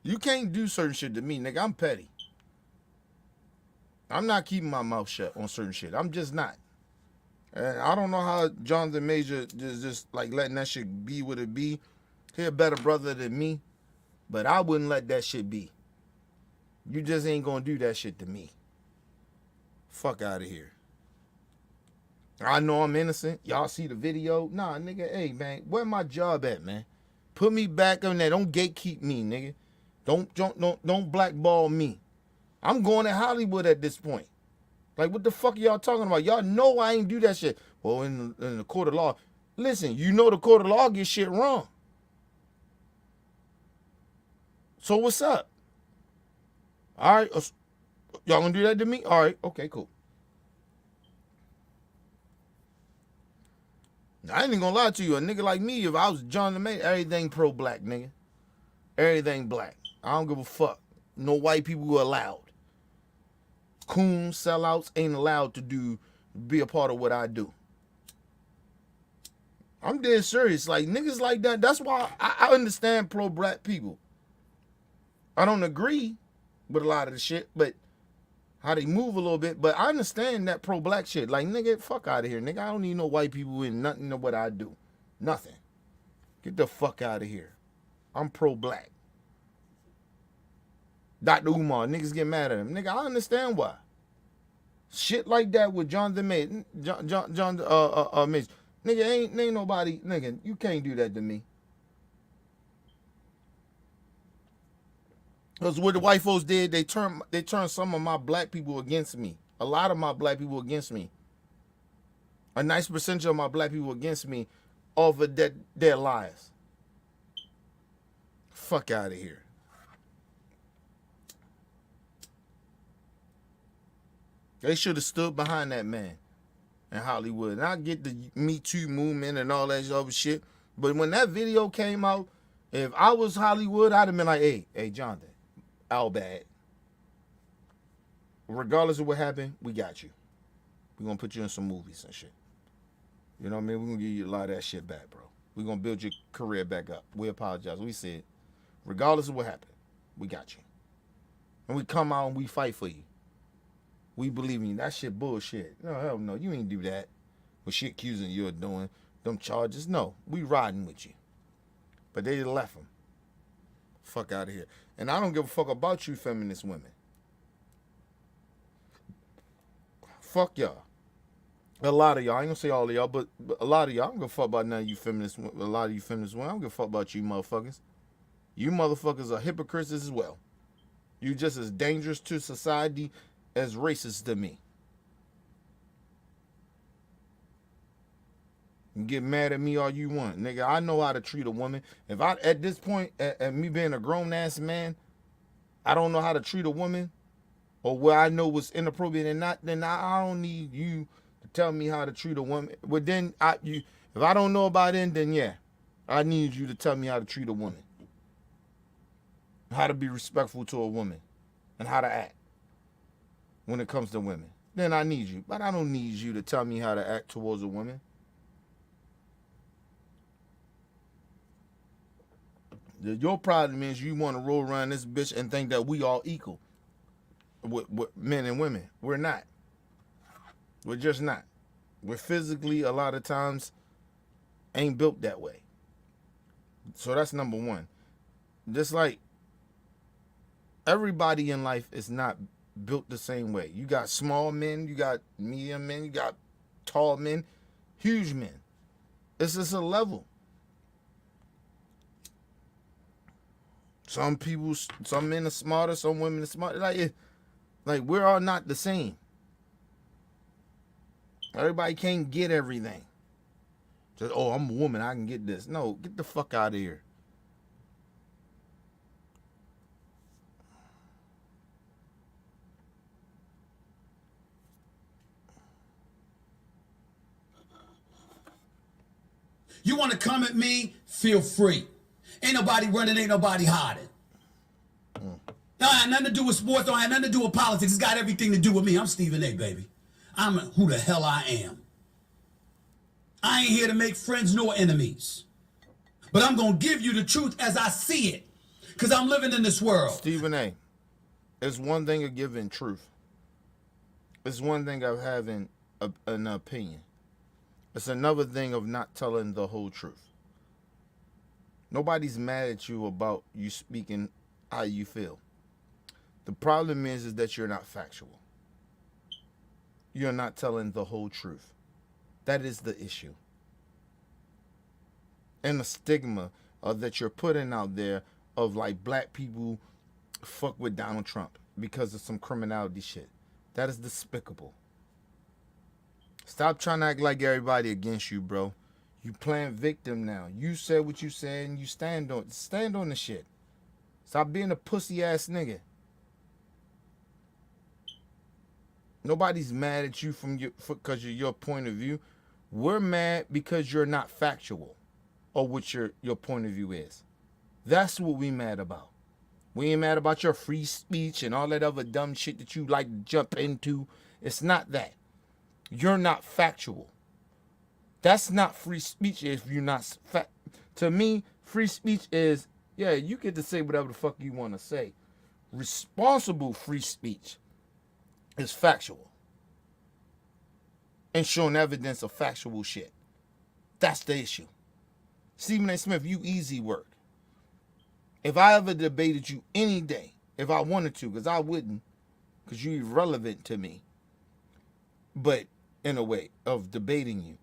you can't do certain shit to me, nigga. I'm petty. I'm not keeping my mouth shut on certain shit. I'm just not. And I don't know how Jonathan Major just like letting that shit be what it be. He a better brother than me, but I wouldn't let that shit be. You just ain't gonna do that shit to me. Fuck out of here. I know I'm innocent. Y'all see the video? Nah, nigga, hey, man, where my job at, man? Put me back on there. Don't gatekeep me, nigga. Don't blackball me. I'm going to Hollywood at this point. Like, what the fuck are y'all talking about? Y'all know I ain't do that shit. Well, in the court of law, listen, you know the court of law gets shit wrong. So what's up? All right, y'all gonna do that to me? All right, okay, cool. I ain't even gonna lie to you. A nigga like me, if I was John the May, everything pro-black, nigga. Everything black. I don't give a fuck. No white people allowed. Coons, sellouts ain't allowed to be a part of what I do. I'm dead serious. Like, niggas like that, that's why I understand pro-black people. I don't agree with a lot of the shit, but how they move a little bit, but I understand that pro-black shit. Like, nigga, fuck out of here, nigga. I don't need no white people in nothing of what I do. Nothing. Get the fuck out of here. I'm pro-black. Dr. Umar, niggas get mad at him. Nigga, I understand why. Shit like that with Jonathan Major. Major. Nigga, ain't nobody, nigga, you can't do that to me. Because what the white folks did, they turned some of my black people against me. A lot of my black people against me. A nice percentage of my black people against me off of their lies. Fuck out of here. They should have stood behind that man in Hollywood. And I get the Me Too movement and all that other shit. But when that video came out, if I was Hollywood, I'd have been like, hey, Jonathan, all bad. Regardless of what happened, we got you. We're going to put you in some movies and shit. You know what I mean? We're going to give you a lot of that shit back, bro. We're going to build your career back up. We apologize. We said, regardless of what happened, we got you. And we come out and we fight for you. We believe in you. That shit bullshit. No, hell no. You ain't do that. What shit accusing you of doing. Them charges. No. We riding with you. But they left him. Fuck out of here. And I don't give a fuck about you feminist women. Fuck y'all. A lot of y'all. I ain't gonna say all of y'all, but a lot of y'all. I don't give a fuck about none of you feminists. A lot of you feminists women. I don't give a fuck about you motherfuckers. You motherfuckers are hypocrites as well. You just as dangerous to society as racist to me. You get mad at me all you want. Nigga, I know how to treat a woman. If I, at this point, at me being a grown-ass man, I don't know how to treat a woman, or where I know what's inappropriate and not, then I don't need you to tell me how to treat a woman. But then, if I don't know about it, then yeah, I need you to tell me how to treat a woman. How to be respectful to a woman. And how to act when it comes to women. Then I need you. But I don't need you to tell me how to act towards a woman. Your problem is you want to roll around this bitch and think that we all equal with men and women. We're not. We're just not. We're physically, a lot of times, ain't built that way. So that's number one. Just like everybody in life is not built the same way. You got small men, you got medium men, you got tall men, huge men. It's just a level. Some people, some men are smarter, some women are smarter. Like we're all not the same. Everybody can't get everything. Just, oh, I'm a woman, I can get this. No, get the fuck out of here. You want to come at me? Feel free. Ain't nobody running, ain't nobody hiding. Don't have nothing to do with sports, don't have nothing to do with politics. It's got everything to do with me. I'm Stephen A, baby. I'm who the hell I am. I ain't here to make friends nor enemies. But I'm going to give you the truth as I see it. Because I'm living in this world. Stephen A, it's one thing of giving truth. It's one thing of having an opinion. It's another thing of not telling the whole truth. Nobody's mad at you about you speaking how you feel. The problem is that you're not factual. You're not telling the whole truth. That is the issue. And the stigma that you're putting out there of like black people fuck with Donald Trump because of some criminality shit. That is despicable. Stop trying to act like everybody against you, bro. You playing victim now. You said what you said and you stand on the shit. Stop being a pussy ass nigga. Nobody's mad at you because of your point of view. We're mad because you're not factual or what your point of view is. That's what we mad about. We ain't mad about your free speech and all that other dumb shit that you like to jump into. It's not that. You're not factual. That's not free speech if you're not to me, free speech is, yeah, you get to say whatever the fuck you want to say. Responsible free speech is factual. And showing evidence of factual shit. That's the issue. Stephen A. Smith, you easy work. If I ever debated you any day, if I wanted to, because I wouldn't, because you're irrelevant to me, but in a way of debating you,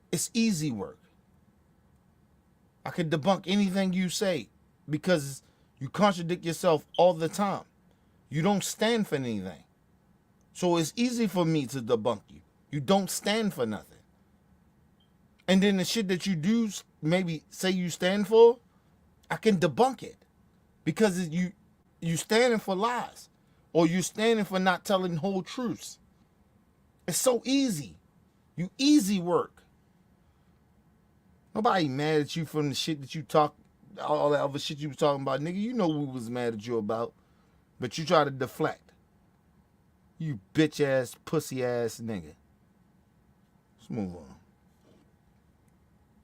it's easy work. I could debunk anything you say because you contradict yourself all the time. You don't stand for anything. So it's easy for me to debunk you. You don't stand for nothing. And then the shit that you do maybe say you stand for, I can debunk it. Because you standing for lies. or you standing for not telling whole truths. It's so easy. You easy work. Nobody mad at you from the shit that you talk, all that other shit you was talking about, nigga. You know we was mad at you about, but you try to deflect. You bitch ass, pussy ass nigga. Let's move on.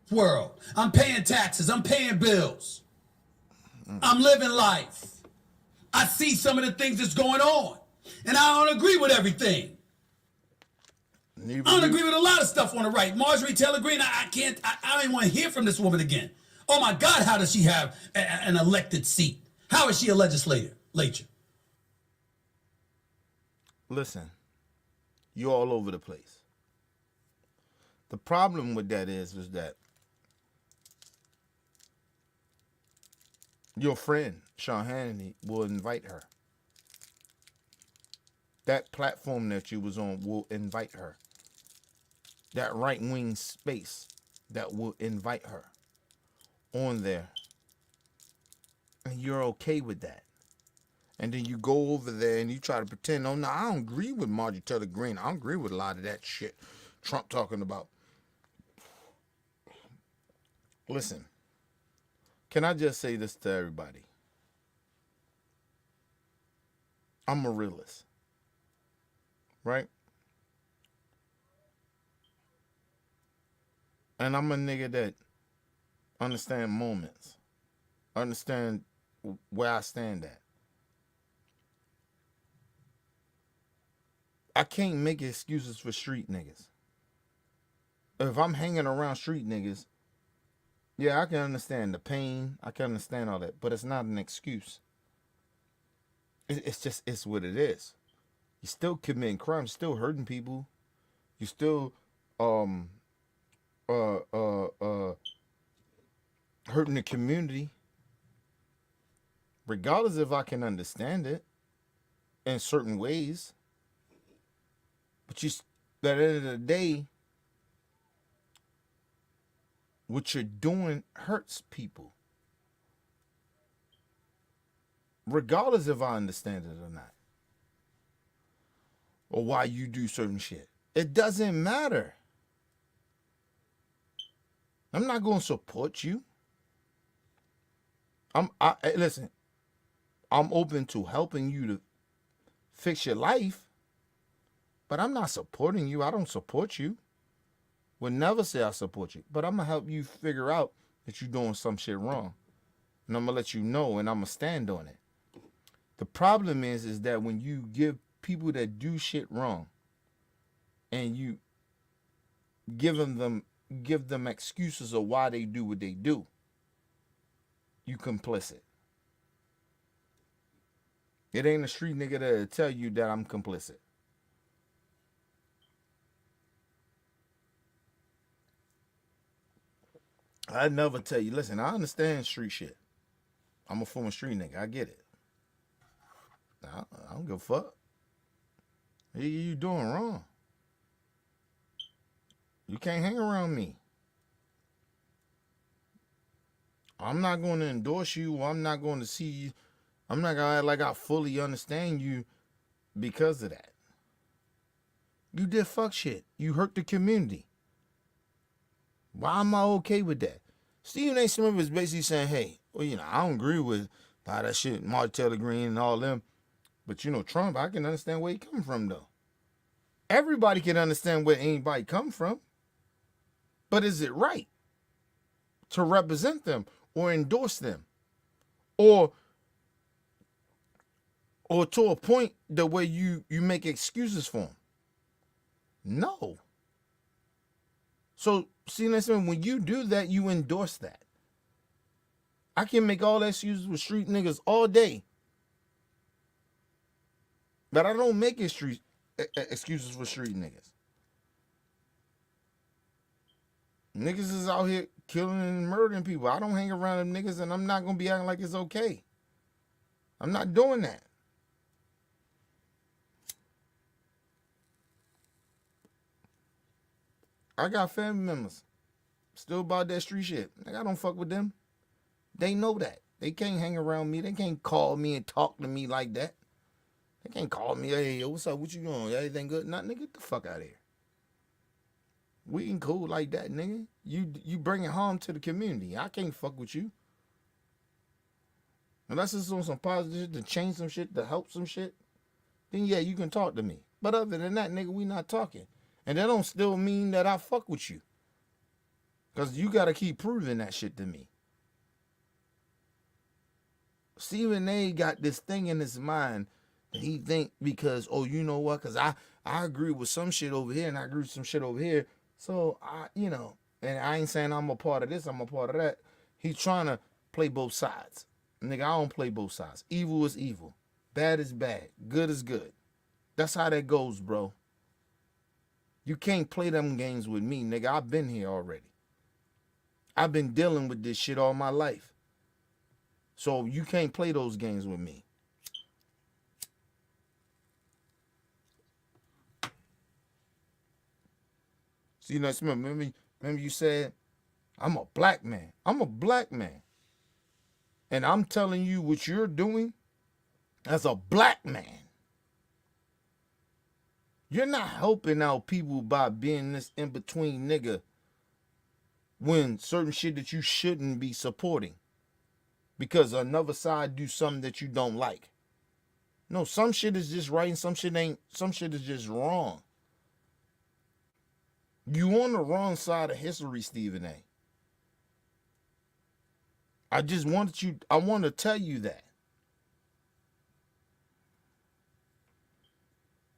World. I'm paying taxes. I'm paying bills. I'm living life. I see some of the things that's going on, and I don't agree with everything. I don't agree with a lot of stuff on the right. Marjorie Taylor Greene, I don't even want to hear from this woman again. Oh my God, how does she have an elected seat? How is she a legislator? Listen, you're all over the place. The problem with that is that your friend, Sean Hannity, will invite her. That platform that you was on will invite her. That right-wing space that will invite her on there. And you're okay with that. And then you go over there and you try to pretend, oh, no, I don't agree with Marjorie Taylor Greene. I don't agree with a lot of that shit Trump talking about. Listen, can I just say this to everybody? I'm a realist, right? And I'm a nigga that understand moments, understand where I stand at. I can't make excuses for street niggas. If I'm hanging around street niggas, yeah, I can understand the pain. I can understand all that, but it's not an excuse. It's what it is. You're still committing crimes, still hurting people. You still hurting the community. Regardless if I can understand it in certain ways. But at the end of the day, what you're doing hurts people. Regardless if I understand it or not. Or why you do certain shit. It doesn't matter. I'm not going to support you. Listen, I'm open to helping you to fix your life, but I'm not supporting you. I don't support you. Would never say I support you, but I'm going to help you figure out that you're doing some shit wrong. And I'm going to let you know, and I'm going to stand on it. The problem is that when you give people that do shit wrong and you give them excuses of why they do what they do, you complicit. It ain't a street nigga that'll tell you that I'm complicit. I never tell you, listen, I understand street shit. I'm a former street nigga. I get it. I don't give a fuck. You doing wrong. You can't hang around me. I'm not going to endorse you. I'm not going to see you. I'm not going to act like I fully understand you because of that. You did fuck shit. You hurt the community. Why am I okay with that? Stephen A. Smith is basically saying, hey, well, I don't agree with a lot of that shit, Marjorie Taylor Greene and all them. But, Trump, I can understand where he come from, though. Everybody can understand where anybody come from. But is it right to represent them or endorse them? Or to a point the way you make excuses for them? No. So, see, listen, when you do that, you endorse that. I can make all that excuses with street niggas all day. But I don't make excuses for street niggas. Niggas is out here killing and murdering people. I don't hang around them niggas, and I'm not going to be acting like it's okay. I'm not doing that. I got family members still about that street shit. Like, I don't fuck with them. They know that. They can't hang around me. They can't call me and talk to me like that. They can't call me, hey, yo, what's up? What you doing? Everything good? Nah, nigga, get the fuck out of here. We ain't cool like that, nigga. You bringing harm to the community. I can't fuck with you. Unless it's on some positive shit to change some shit, to help some shit, then yeah, you can talk to me. But other than that, nigga, we not talking. And that don't still mean that I fuck with you. Because you got to keep proving that shit to me. Stephen A got this thing in his mind that he think because, oh, you know what? Because I agree with some shit over here and I agree with some shit over here. So, and I ain't saying I'm a part of this, I'm a part of that. He's trying to play both sides. Nigga, I don't play both sides. Evil is evil. Bad is bad. Good is good. That's how that goes, bro. You can't play them games with me, nigga. I've been here already. I've been dealing with this shit all my life. So you can't play those games with me. See, now, remember you said, I'm a black man. I'm a black man. And I'm telling you what you're doing as a black man. You're not helping out people by being this in-between nigga when certain shit that you shouldn't be supporting because another side do something that you don't like. No, some shit is just right and some shit is just wrong. You on the wrong side of history, Stephen A. I want to tell you that.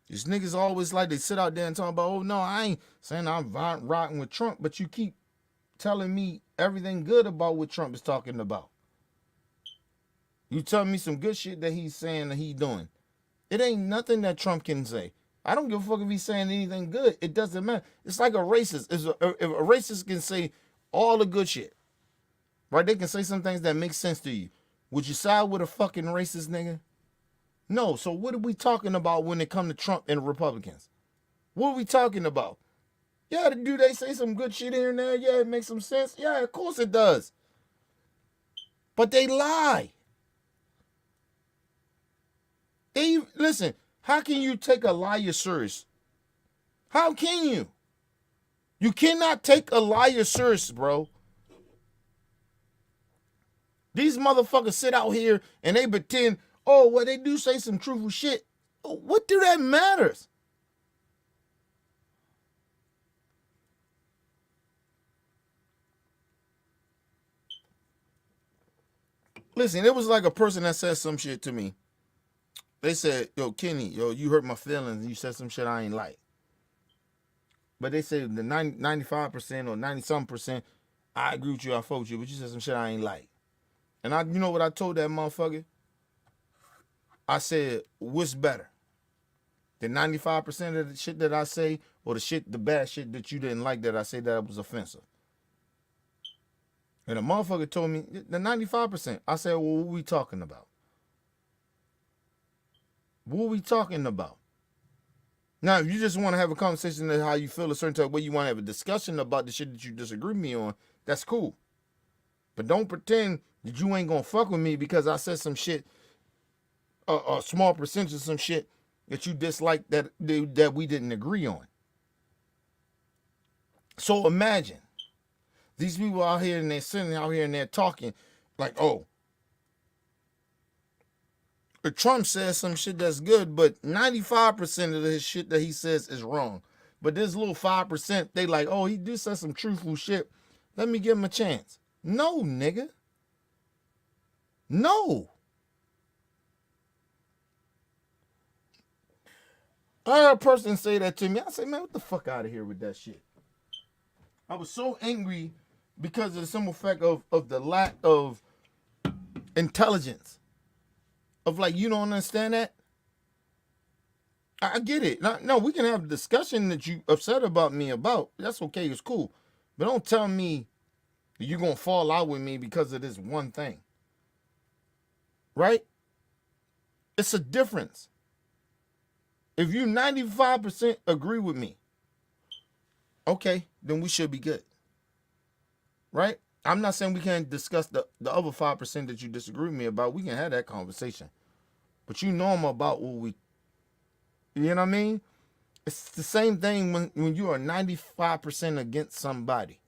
These niggas always like they sit out there and talk about, oh no, I ain't saying I'm rocking with Trump, but you keep telling me everything good about what Trump is talking about. You telling me some good shit that he's saying that he's doing. It ain't nothing that Trump can say. I don't give a fuck if he's saying anything good. It doesn't matter. It's like a racist. If a racist can say all the good shit, right? They can say some things that make sense to you. Would you side with a fucking racist nigga? No. So what are we talking about when it comes to Trump and Republicans? What are we talking about? Yeah, do they say some good shit here and there? Yeah, it makes some sense. Yeah, of course it does. But they lie. Listen, how can you take a liar serious? How can you? You cannot take a liar serious, bro. These motherfuckers sit out here and they pretend, oh, well, they do say some truthful shit. What do that matters? Listen, it was like a person that said some shit to me. They said, yo, Kenny, yo, you hurt my feelings and you said some shit I ain't like. But they said the 95% or 90-something%, I agree with you, I fuck with you, but you said some shit I ain't like. And you know what I told that motherfucker? I said, what's better? The 95% of the shit that I say or the bad shit that you didn't like that I say that was offensive? And the motherfucker told me, the 95%. I said, well, what are we talking about? What are we talking about? Now, if you just want to have a conversation of how you feel a certain type of way, you want to have a discussion about the shit that you disagree with me on, that's cool. But don't pretend that you ain't going to fuck with me because I said some shit, a small percentage of some shit that you dislike that we didn't agree on. So imagine these people out here and they're sitting out here and they're talking like, oh, Trump says some shit that's good, but 95% of his shit that he says is wrong. But this little 5%, they like, oh, he do say some truthful shit. Let me give him a chance. No, nigga. No. I heard a person say that to me. I say, man, what the fuck out of here with that shit. I was so angry because of the simple fact of the lack of intelligence. Of like, you don't understand that? I get it. No, we can have a discussion that you upset about me about. That's okay. It's cool. But don't tell me that you're going to fall out with me because of this one thing. Right? It's a difference. If you 95% agree with me, okay, then we should be good. Right? I'm not saying we can't discuss the other 5% that you disagree with me about. We can have that conversation. But you know I'm about what we You know what I mean? It's the same thing when you are 95% against somebody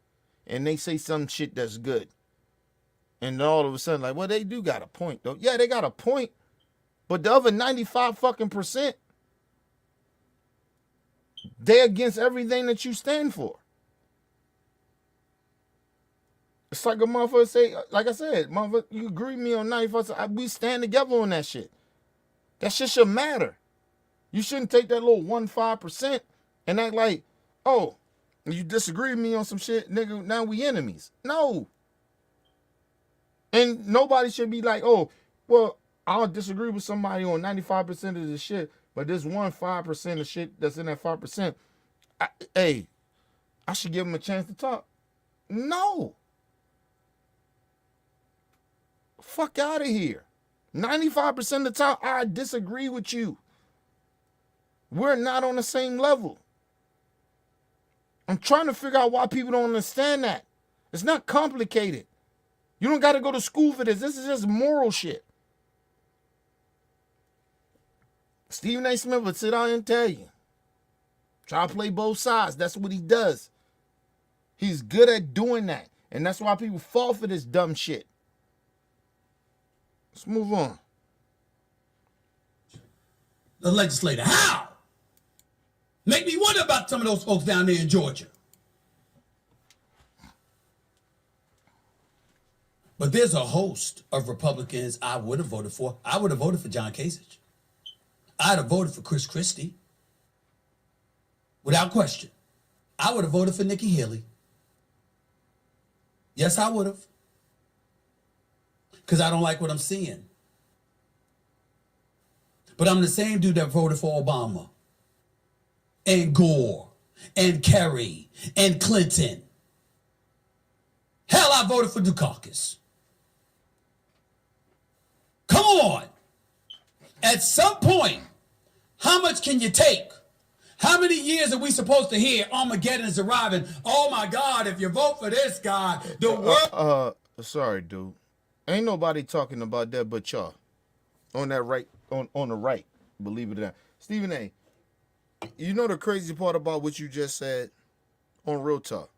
and they say some shit that's good. And all of a sudden, like, well, they do got a point, though. Yeah, they got a point. But the other 95 fucking percent, they're against everything that you stand for. It's like a motherfucker say, like I said, motherfucker, you agree with me on 95%. We stand together on that shit. That shit should matter. You shouldn't take that little 1-5% and act like, oh, you disagree with me on some shit, nigga, now we enemies. No. And nobody should be like, oh, well, I'll disagree with somebody on 95% of the shit, but this 5% of shit that's in that 5%, I should give them a chance to talk. No. Fuck out of here. 95% of the time, I disagree with you. We're not on the same level. I'm trying to figure out why people don't understand that. It's not complicated. You don't got to go to school for this. This is just moral shit. Stephen A. Smith would sit down and tell you. Try to play both sides. That's what he does. He's good at doing that. And that's why people fall for this dumb shit. Let's move on. The legislator, how? Make me wonder about some of those folks down there in Georgia. But there's a host of Republicans I would have voted for. I would have voted for John Kasich. I'd have voted for Chris Christie. Without question. I would have voted for Nikki Haley. Yes, I would have. Because I don't like what I'm seeing. But I'm the same dude that voted for Obama and Gore and Kerry and Clinton. Hell, I voted for Dukakis. Come on. At some point, how much can you take? How many years are we supposed to hear Armageddon is arriving? Oh my God, if you vote for this guy, the world... Sorry, dude. Ain't nobody talking about that but y'all. On that right, on the right, believe it or not. Stephen A., you know the crazy part about what you just said on Real Talk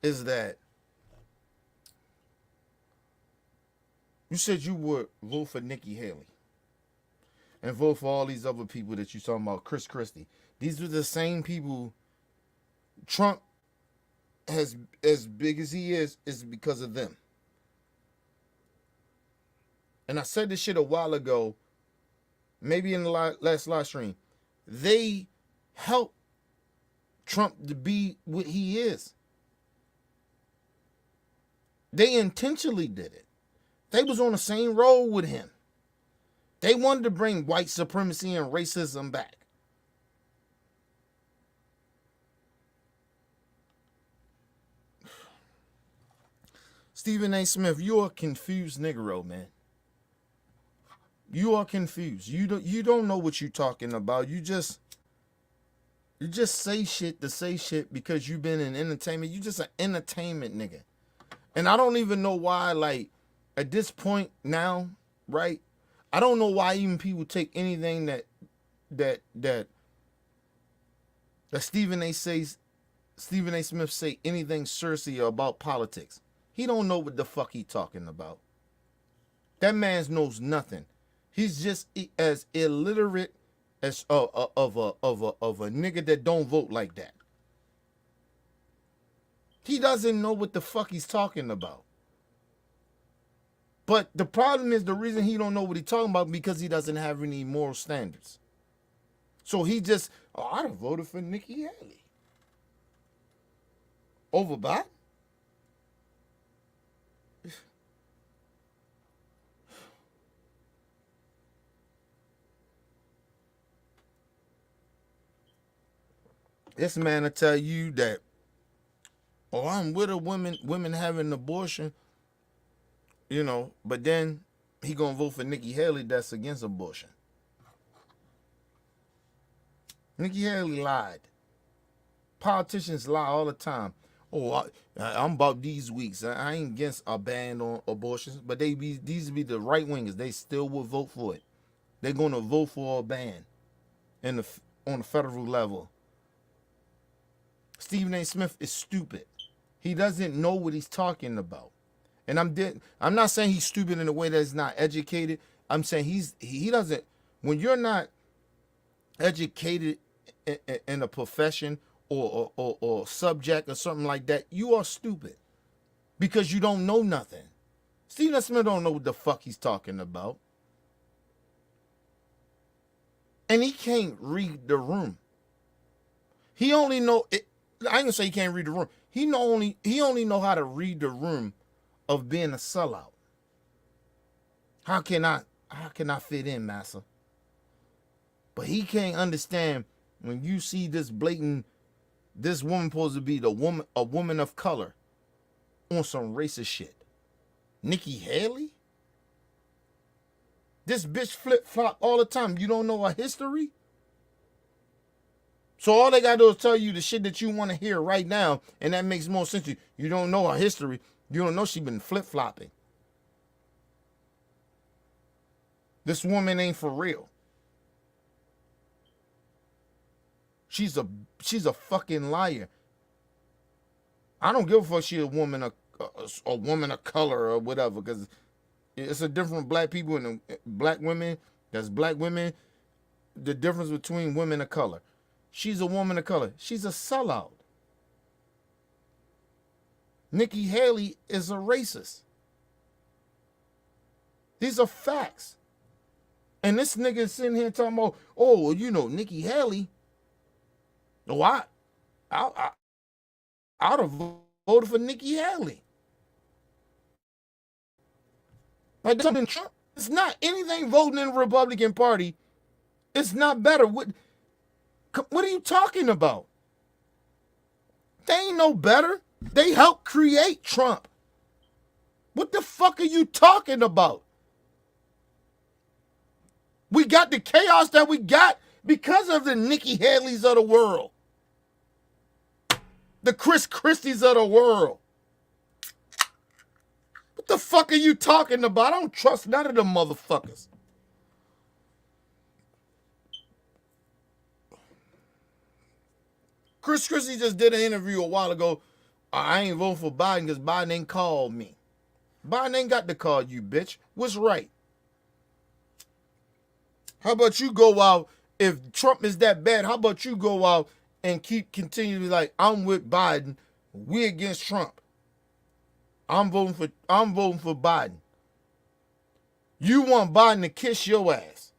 is that you said you would vote for Nikki Haley and vote for all these other people that you talking about, Chris Christie. These are the same people Trump has, as big as he is because of them. And I said this shit a while ago, maybe in the last live stream. They helped Trump to be what he is. They intentionally did it. They was on the same road with him. They wanted to bring white supremacy and racism back. Stephen A. Smith, you're a confused Negro, man. You are confused. You don't know what you're talking about. You just say shit to say shit because you've been in entertainment. You just an entertainment nigga. And I don't even know why, like, at this point now, right? I don't know why even people take anything that Stephen A. Smith say anything seriously about politics. He don't know what the fuck he talking about. That man knows nothing. He's just as illiterate as of a nigga that don't vote like that. He doesn't know what the fuck he's talking about. But the problem is the reason he don't know what he's talking about because he doesn't have any moral standards. So he just, I'd have voted for Nikki Haley over Biden. This man will tell you that, oh, I'm with a women having an abortion, you know, but then he gonna vote for Nikki Haley that's against abortion. Nikki Haley lied. Politicians lie all the time. Oh, I'm about these weeks. I ain't against a ban on abortions, but these be the right wingers. They still will vote for it. They're gonna vote for a ban. on the federal level. Stephen A. Smith is stupid. He doesn't know what he's talking about. And I'm not saying he's stupid in a way that's not educated. I'm saying he doesn't. When you're not educated in a profession or subject or something like that, you are stupid because you don't know nothing. Stephen A. Smith don't know what the fuck he's talking about. And he can't read the room. He only know it. I ain't gonna say he can't read the room. He only know how to read the room of being a sellout. How can I fit in, massa? But he can't understand when you see this blatant, this woman supposed to be a woman of color on some racist shit. Nikki Haley? This bitch flip-flop all the time. You don't know her history? So all they gotta do is tell you the shit that you want to hear right now, and that makes more sense to you. You don't know her history. You don't know she been flip-flopping. This woman ain't for real. She's a fucking liar. I don't give a fuck she a woman of color or whatever, because it's a different black people and black women. That's black women. The difference between women of color. She's a woman of color. She's a sellout. Nikki Haley is a racist. These are facts. And this nigga is sitting here talking about, oh, you know, Nikki Haley. No, I'd have voted for Nikki Haley. Like something Trump. It's not anything voting in the Republican Party. It's not better. What are you talking about? They ain't no better. They helped create Trump. What the fuck are you talking about? We got the chaos that we got because of the Nikki Haley's of the world. The Chris Christie's of the world. What the fuck are you talking about? I don't trust none of them motherfuckers. Chris Christie just did an interview a while ago. I ain't voting for Biden because Biden ain't called me. Biden ain't got to call you, bitch. What's right? How about you go out, if Trump is that bad, how about you go out and continue to be like, I'm with Biden, we against Trump. I'm voting for Biden. You want Biden to kiss your ass.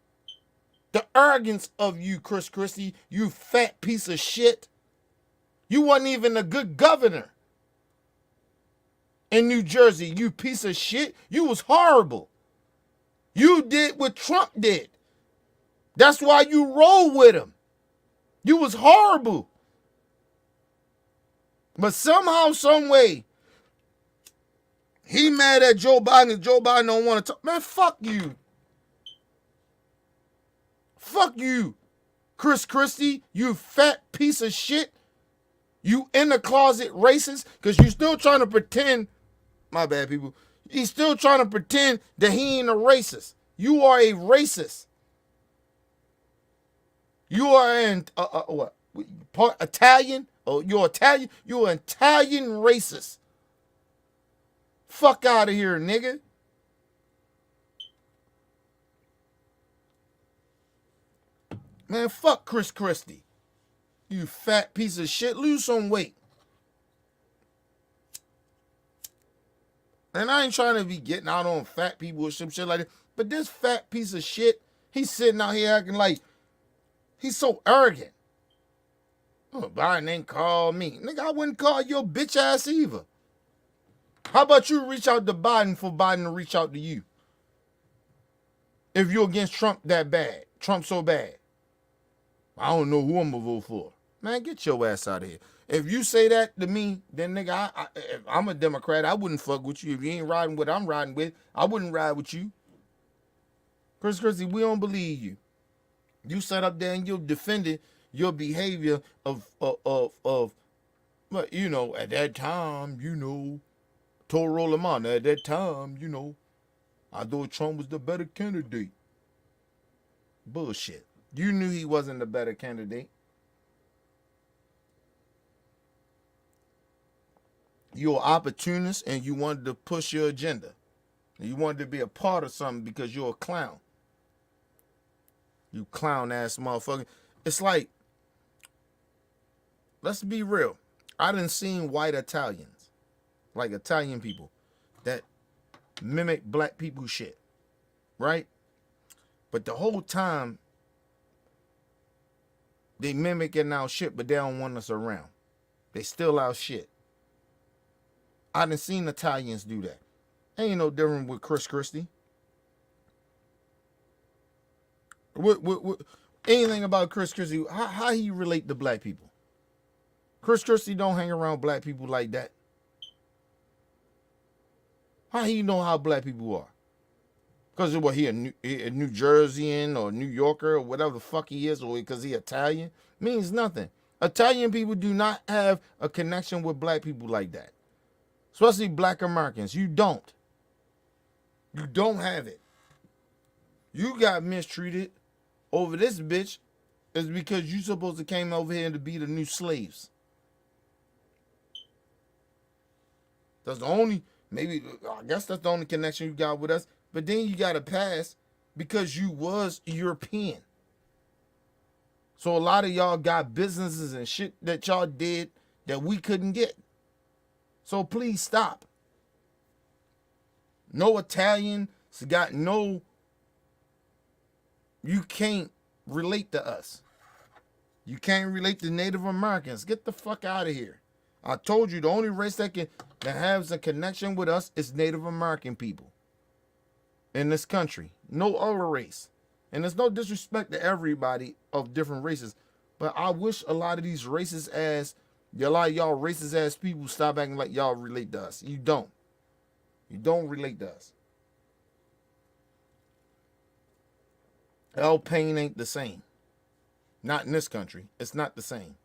The arrogance of you, Chris Christie, you fat piece of shit. You wasn't even a good governor in New Jersey, you piece of shit. You was horrible. You did what Trump did. That's why you roll with him. You was horrible. But somehow, some way, he mad at Joe Biden and Joe Biden don't want to talk. Man, fuck you. Fuck you, Chris Christie, you fat piece of shit. You in the closet racist because you still trying to pretend, my bad people, he's still trying to pretend that he ain't a racist. You are a racist. You are what? Part Italian? Oh, you're Italian? You're an Italian racist. Fuck out of here, nigga. Man, fuck Chris Christie. You fat piece of shit. Lose some weight. And I ain't trying to be getting out on fat people or some shit like that. But this fat piece of shit, he's sitting out here acting like he's so arrogant. Oh, Biden ain't called me. Nigga, I wouldn't call your bitch ass either. How about you reach out to Biden for Biden to reach out to you? If you're against Trump that bad. Trump so bad. I don't know who I'm going to vote for. Man, get your ass out of here. If you say that to me, then nigga, if I'm a Democrat, I wouldn't fuck with you. If you ain't riding with I'm riding with, I wouldn't ride with you. Chris Christie, we don't believe you. You sat up there and you defended your behavior of you know, at that time, you know, Toro Lamont, at that time, you know, I thought Trump was the better candidate. Bullshit. You knew he wasn't the better candidate. You're an opportunist and you wanted to push your agenda. You wanted to be a part of something because you're a clown. You clown ass motherfucker. It's like, let's be real. I done seen white Italians, like Italian people, that mimic black people shit, right? But the whole time, they mimicking our shit, but they don't want us around. They steal our shit. I done seen Italians do that. Ain't no different with Chris Christie. What anything about Chris Christie? How he relate to black people? Chris Christie don't hang around black people like that. How he know how black people are? Because what, he a New Jerseyan or New Yorker or whatever the fuck he is, or because he Italian? Means nothing. Italian people do not have a connection with black people like that. Especially black Americans. You don't. You don't have it. You got mistreated over this bitch is because you supposed to came over here to be the new slaves. That's the only, maybe, I guess that's the only connection you got with us. But then you got a pass because you was European. So a lot of y'all got businesses and shit that y'all did that we couldn't get. So please stop. No Italian got no, you can't relate to us. You can't relate to Native Americans. Get the fuck out of here. I told you the only race that has a connection with us is Native American people in this country. No other race. And there's no disrespect to everybody of different races. But I wish a lot of these racist ass, a lot of y'all racist ass people stop acting like y'all relate to us. You don't. You don't relate to us. L Pain ain't the same. Not in this country. It's not the same.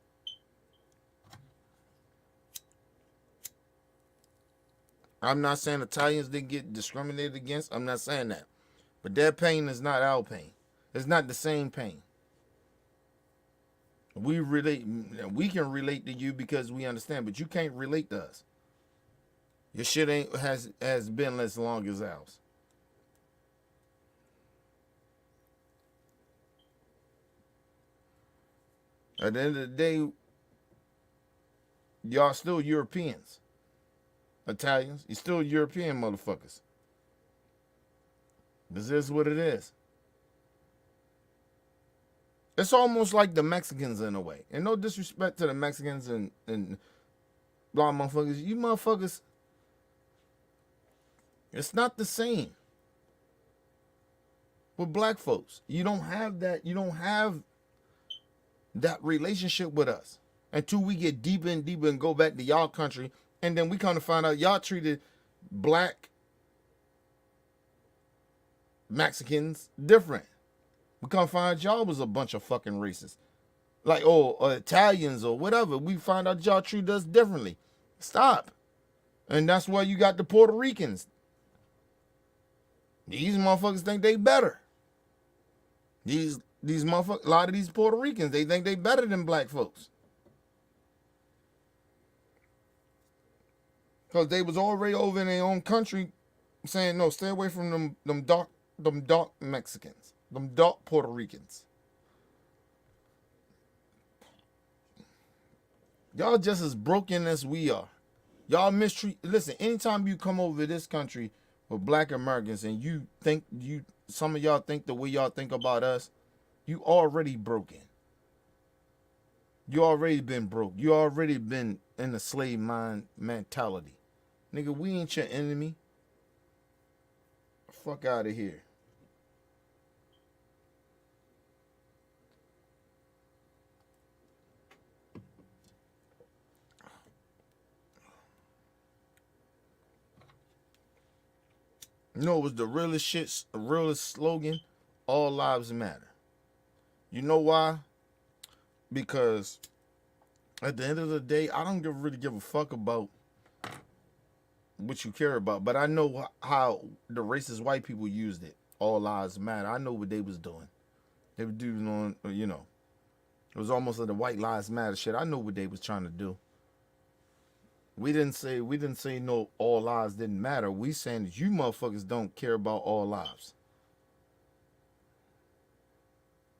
I'm not saying Italians didn't get discriminated against. I'm not saying that. But their pain is not our pain. It's not the same pain. We can relate to you because we understand, but you can't relate to us. Your shit has been as long as ours. At the end of the day, y'all still Europeans. Italians, you're still European motherfuckers. This is what it is. It's almost like the Mexicans in a way. And no disrespect to the Mexicans and blah motherfuckers. You motherfuckers, it's not the same with black folks. You don't have that. You don't have that relationship with us until we get deeper and deeper and go back to y'all country. And then we come to find out y'all treated black Mexicans different. We come find y'all was a bunch of fucking racists. Like, or Italians or whatever. We find out y'all treat us differently. Stop. And that's why you got the Puerto Ricans. These motherfuckers think they better. These motherfuckers, a lot of these Puerto Ricans, they think they better than black folks. Because they was already over in their own country saying, no, stay away from them dark Mexicans, them dark Puerto Ricans. Y'all just as broken as we are. Y'all mistreat, listen, anytime you come over this country with black Americans and some of y'all think the way y'all think about us, you already broken. You already been broke. You already been in the slave mind mentality. Nigga, we ain't your enemy. Fuck out of here. You know, it was the realest shit, the realest slogan, all lives matter. You know why? Because at the end of the day, I don't really give a fuck about what you care about. But I know how the racist white people used it. All lives matter. I know what they was doing. They were doing on, it was almost like the White Lives Matter shit. I know what they was trying to do. We didn't say no, all lives didn't matter. We saying that you motherfuckers don't care about all lives.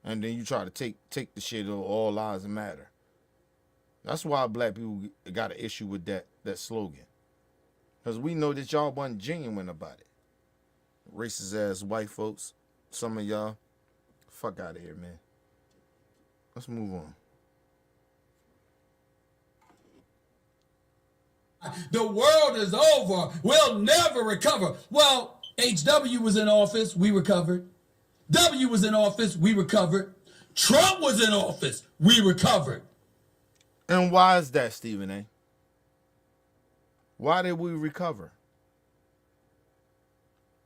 And then you try to take the shit of all lives matter. That's why black people got an issue with that slogan. Because we know that y'all wasn't genuine about it. Racist ass white folks, some of y'all, fuck out of here, man. Let's move on. The world is over. We'll never recover. Well, HW was in office. We recovered. W was in office. We recovered. Trump was in office. We recovered. And why is that, Stephen A? Why did we recover?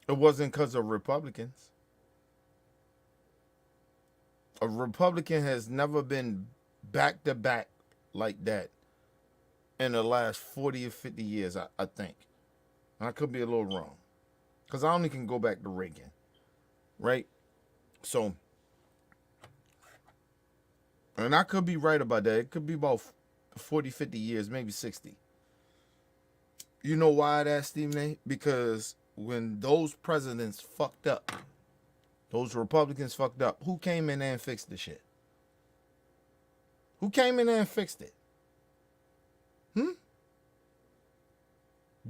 It wasn't because of Republicans. A Republican has never been back to back like that in the last 40 or 50 years, I think. And I could be a little wrong. Because I only can go back to Reagan. Right? So, and I could be right about that. It could be about 40, 50 years, maybe 60. You know why that, Stephen A? Because when those presidents fucked up, those Republicans fucked up, who came in there and fixed the shit? Who came in there and fixed it?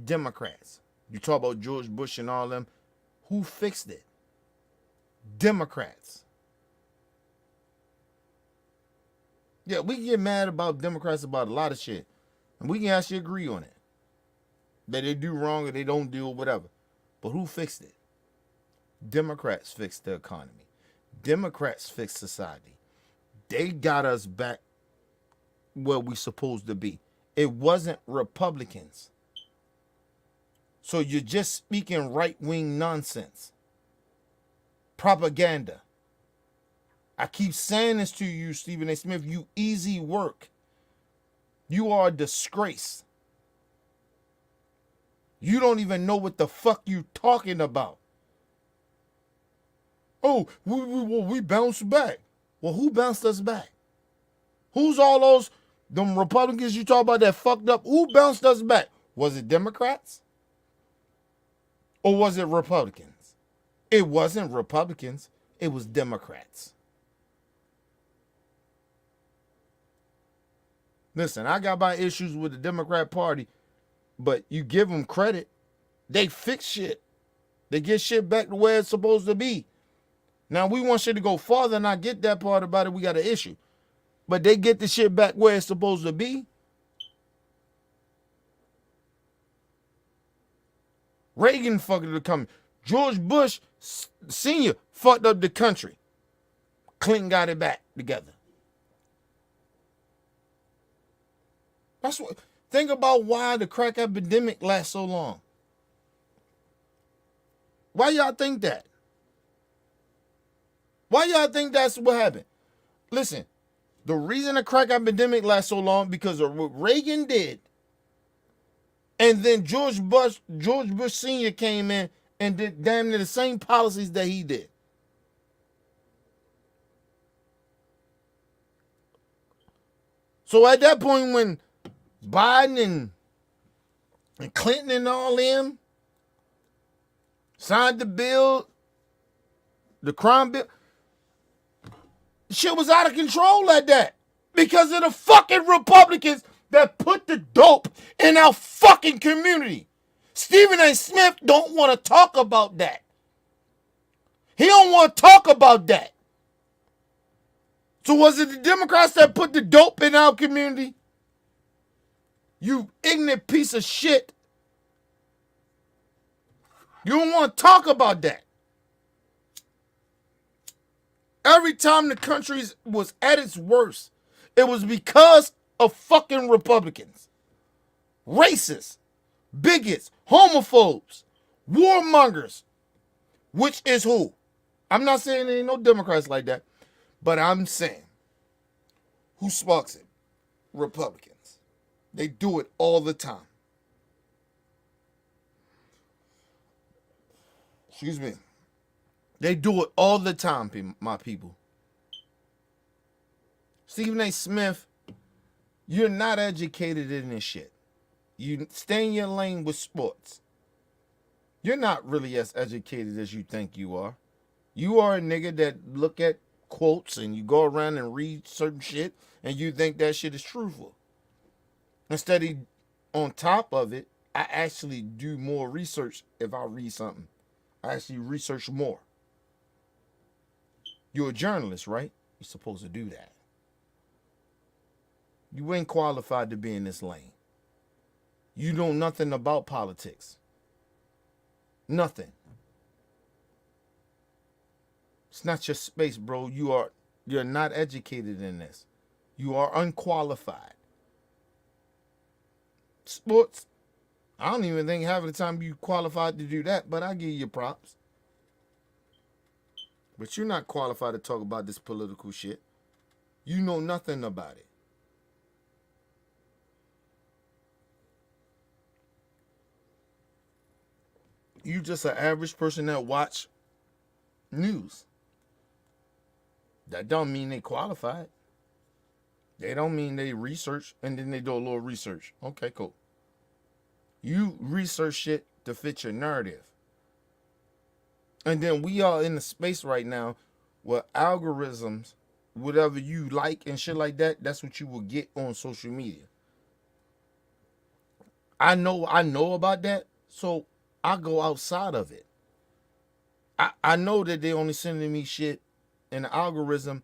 Democrats. You talk about George Bush and all them. Who fixed it? Democrats. Yeah, we can get mad about Democrats about a lot of shit. And we can actually agree on it. That they do wrong or they don't do whatever. But who fixed it? Democrats fixed the economy. Democrats fixed society. They got us back where we supposed to be. It wasn't Republicans. So you're just speaking right-wing nonsense. Propaganda. I keep saying this to you, Stephen A. Smith. You easy work. You are a disgrace. You don't even know what the fuck you talking about. Oh, we bounced back. Well, who bounced us back? Who's all those, them Republicans you talk about that fucked up? Who bounced us back? Was it Democrats? Or was it Republicans? It wasn't Republicans. It was Democrats. Listen, I got my issues with the Democrat Party, but you give them credit. They fix shit. They get shit back to where it's supposed to be. Now, we want shit to go farther, and I get that part about it. We got an issue. But they get the shit back where it's supposed to be. Reagan fucking the coming. George Bush Sr. fucked up the country. Clinton got it back together. That's what. Think about why the crack epidemic lasts so long. Why y'all think that? Why y'all think that's what happened? Listen, the reason the crack epidemic lasts so long because of what Reagan did, and then George Bush Sr. came in and did damn near the same policies that he did. So at that point, when Biden and Clinton and all them signed the bill, the crime bill, shit was out of control like that because of the fucking Republicans that put the dope in our fucking community. Stephen A. Smith don't want to talk about that. He don't want to talk about that. So was it the Democrats that put the dope in our community? You ignorant piece of shit. You don't want to talk about that. Every time the country was at its worst, it was because of fucking Republicans. Racists, bigots, homophobes, warmongers. Which is who? I'm not saying there ain't no Democrats like that, but I'm saying who sparks it? Republicans. They do it all the time. Excuse me. They do it all the time, my people. Stephen A. Smith, you're not educated in this shit. You stay in your lane with sports. You're not really as educated as you think you are. You are a nigga that look at quotes and you go around and read certain shit and you think that shit is truthful. Instead of on top of it, I actually do more research if I read something. I actually research more. You're a journalist, right? You're supposed to do that. You ain't qualified to be in this lane. You know nothing about politics. Nothing. It's not your space, bro. You're not educated in this. You are unqualified. Sports, I don't even think half of the time you qualified to do that, but I give you props. But you're not qualified to talk about this political shit. You know nothing about it. You just an average person that watch news. That don't mean they qualified. They don't mean they research and then they do a little research. Okay, cool. You research shit to fit your narrative. And then we are in the space right now where algorithms, whatever you like and shit like that, that's what you will get on social media. I know about that, so I go outside of it. I know that they only sending me shit in the algorithm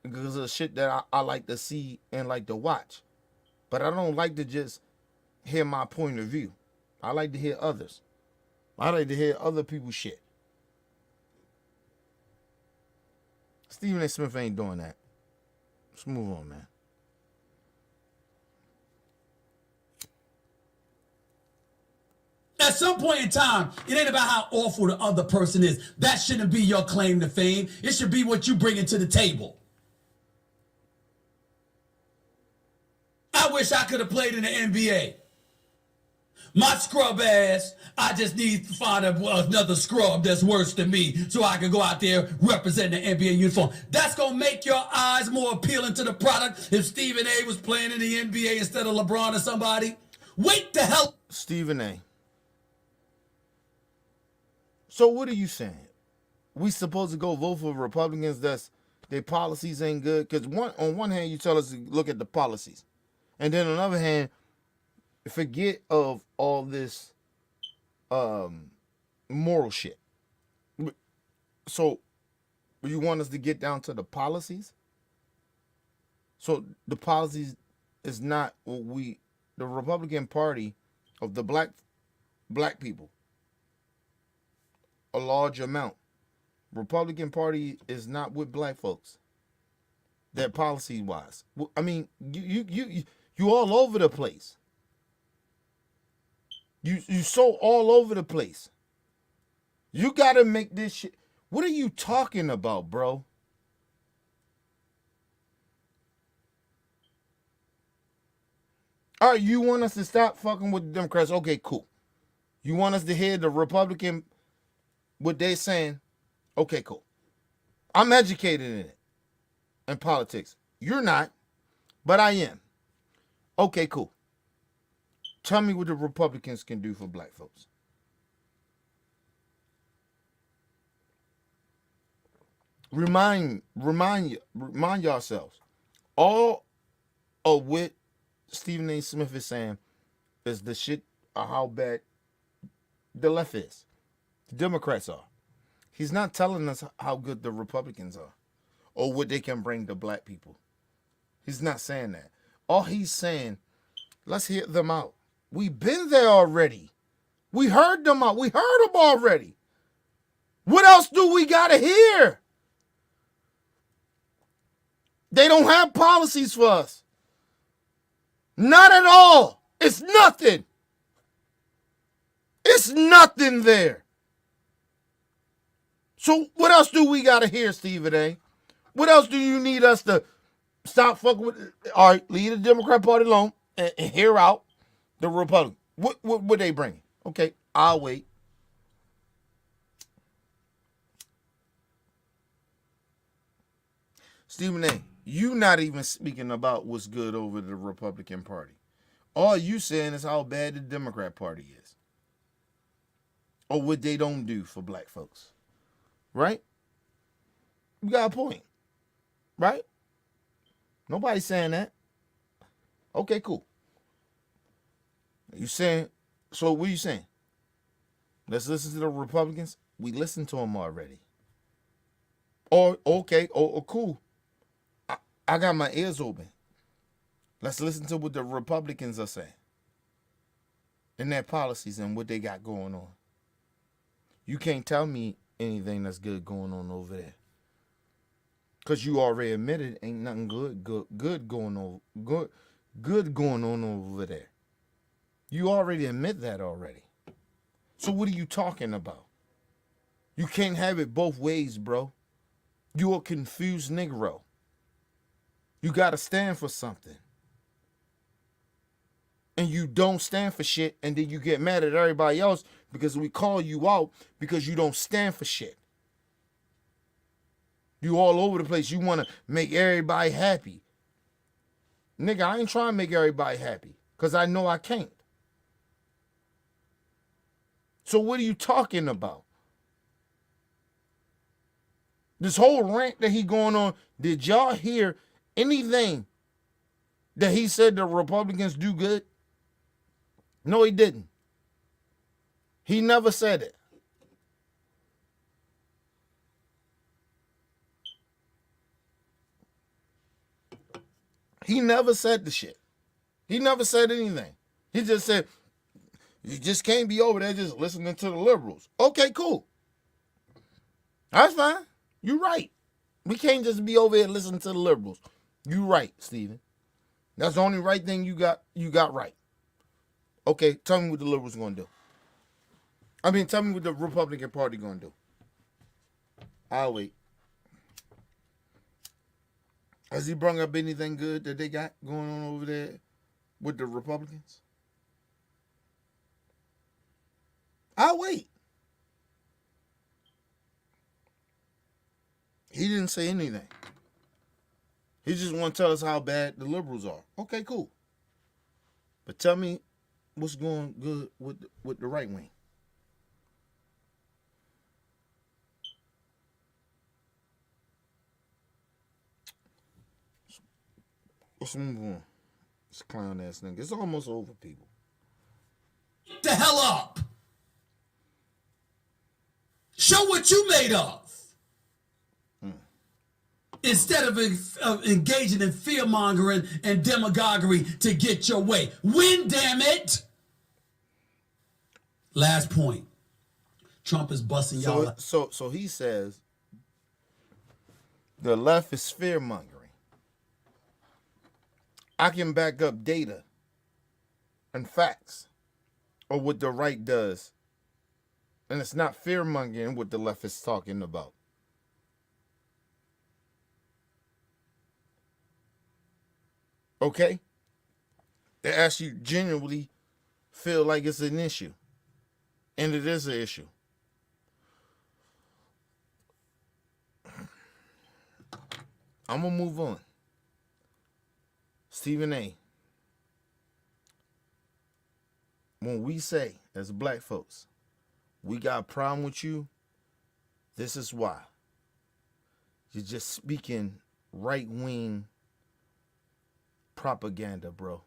because of the shit that I like to see and like to watch. But I don't like to just hear my point of view. I like to hear others. I like to hear other people's shit. Stephen A. Smith ain't doing that. Let's move on, man. At some point in time, it ain't about how awful the other person is. That shouldn't be your claim to fame. It should be what you bring to the table. I wish I could have played in the NBA. My scrub ass, I just need to find another scrub that's worse than me so I can go out there representing the NBA uniform. That's going to make your eyes more appealing to the product if Stephen A. was playing in the NBA instead of LeBron or somebody. Wait the hell. Stephen A. So what are you saying? We supposed to go vote for Republicans that's their policies ain't good? Because on one hand, you tell us to look at the policies. And then on the other hand, forget of all this moral shit. So you want us to get down to the policies? So the policies is not what the Republican Party of the black people, a large amount. Republican Party is not with black folks. That policy wise. I mean, you all over the place. You so all over the place. You gotta make this shit. What are you talking about, bro? All right, you want us to stop fucking with the Democrats? Okay, cool. You want us to hear the Republican, what they saying? Okay, cool. I'm educated in it, in politics. You're not, but I am. Okay, cool. Tell me what the Republicans can do for black folks. Remind yourselves, all of what Stephen A. Smith is saying is the shit of how bad the left is. The Democrats are. He's not telling us how good the Republicans are or what they can bring to black people. He's not saying that. All he's saying, let's hear them out. We've been there already. We heard them out. We heard them already. What else do we got to hear? They don't have policies for us. Not at all. It's nothing. It's nothing there. So what else do we got to hear, Stephen A? What else do you need us to stop fucking with? All right, leave the Democrat Party alone and hear out the Republican. What they bring? Okay, I'll wait. Stephen A, You not even speaking about what's good over the Republican Party. All you saying is how bad the Democrat Party is. Or what they don't do for black folks. Right? You got a point. Right? Nobody's saying that. Okay, cool. You saying, so what are you saying? Let's listen to the Republicans. We listened to them already. Or, okay, or cool. I got my ears open. Let's listen to what the Republicans are saying. And their policies and what they got going on. You can't tell me anything that's good going on over there. Because you already admitted ain't nothing good going on. Good going on over there. You already admit that already. So what are you talking about? You can't have it both ways, bro. You a confused Negro. You got to stand for something. And you don't stand for shit, and then you get mad at everybody else because we call you out because you don't stand for shit. You all over the place. You want to make everybody happy. Nigga, I ain't trying to make everybody happy because I know I can't. So what are you talking about? This whole rant that he going on, did y'all hear anything that he said the Republicans do good? No, he didn't. He never said it. He never said the shit. He never said anything. He just said, you just can't be over there just listening to the liberals. Okay, cool. That's fine. You're right. We can't just be over here listening to the liberals. You right, Stephen. That's the only right thing you got right. Okay, tell me what the liberals gonna do. I mean, tell me what the Republican Party gonna do. I'll wait. Has he brought up anything good that they got going on over there with the Republicans? I'll wait. He didn't say anything. He just want to tell us how bad the liberals are. Okay, cool. But tell me what's going good with the right wing. Let's move on. This clown ass nigga. It's almost over, people. The hell up! Show what you made of. Instead of engaging in fear-mongering and demagoguery to get your way. Win, damn it! Last point. Trump is busting y'all up. So he says the left is fear-mongering. I can back up data and facts of what the right does. And it's not fear-mongering what the left is talking about. Okay? They actually genuinely feel like it's an issue. And it is an issue. I'm going to move on. Stephen A. When we say, as black folks, we got a problem with you, this is why. You're just speaking right-wing propaganda, bro.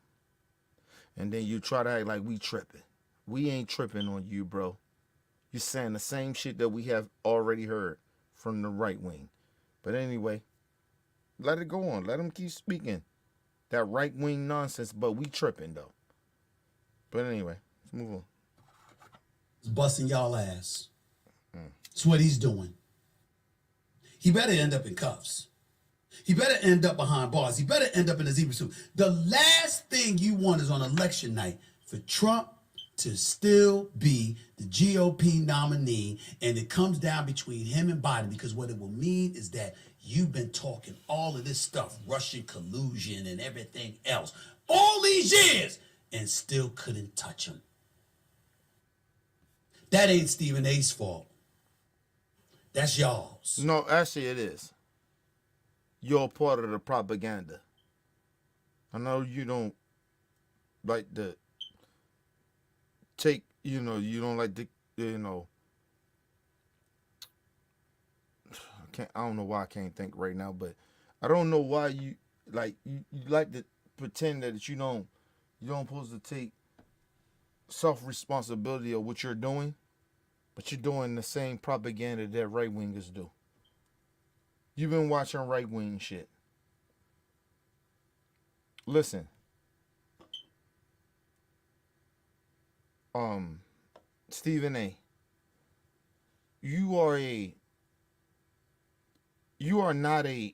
And then you try to act like we tripping. We ain't tripping on you, bro. You're saying the same shit that we have already heard from the right wing. But anyway, let it go on. Let them keep speaking that right wing nonsense, but we tripping though. But anyway, let's move on. He's busting y'all ass. That's what he's doing. He better end up in cuffs. He better end up behind bars. He better end up in a zebra suit. The last thing you want is on election night for Trump to still be the GOP nominee, and it comes down between him and Biden, because what it will mean is that you've been talking all of this stuff, Russian collusion and everything else, all these years, and still couldn't touch him. That ain't Stephen A's fault. That's y'all's. No, actually it is. you're a part of the propaganda. I know you don't like to take, you don't like to, I don't know why I can't think right now, but I don't know why you like to pretend that you don't supposed to take self responsibility of what you're doing, but you're doing the same propaganda that right wingers do. You've been watching right wing shit. Listen, Stephen A. You are not a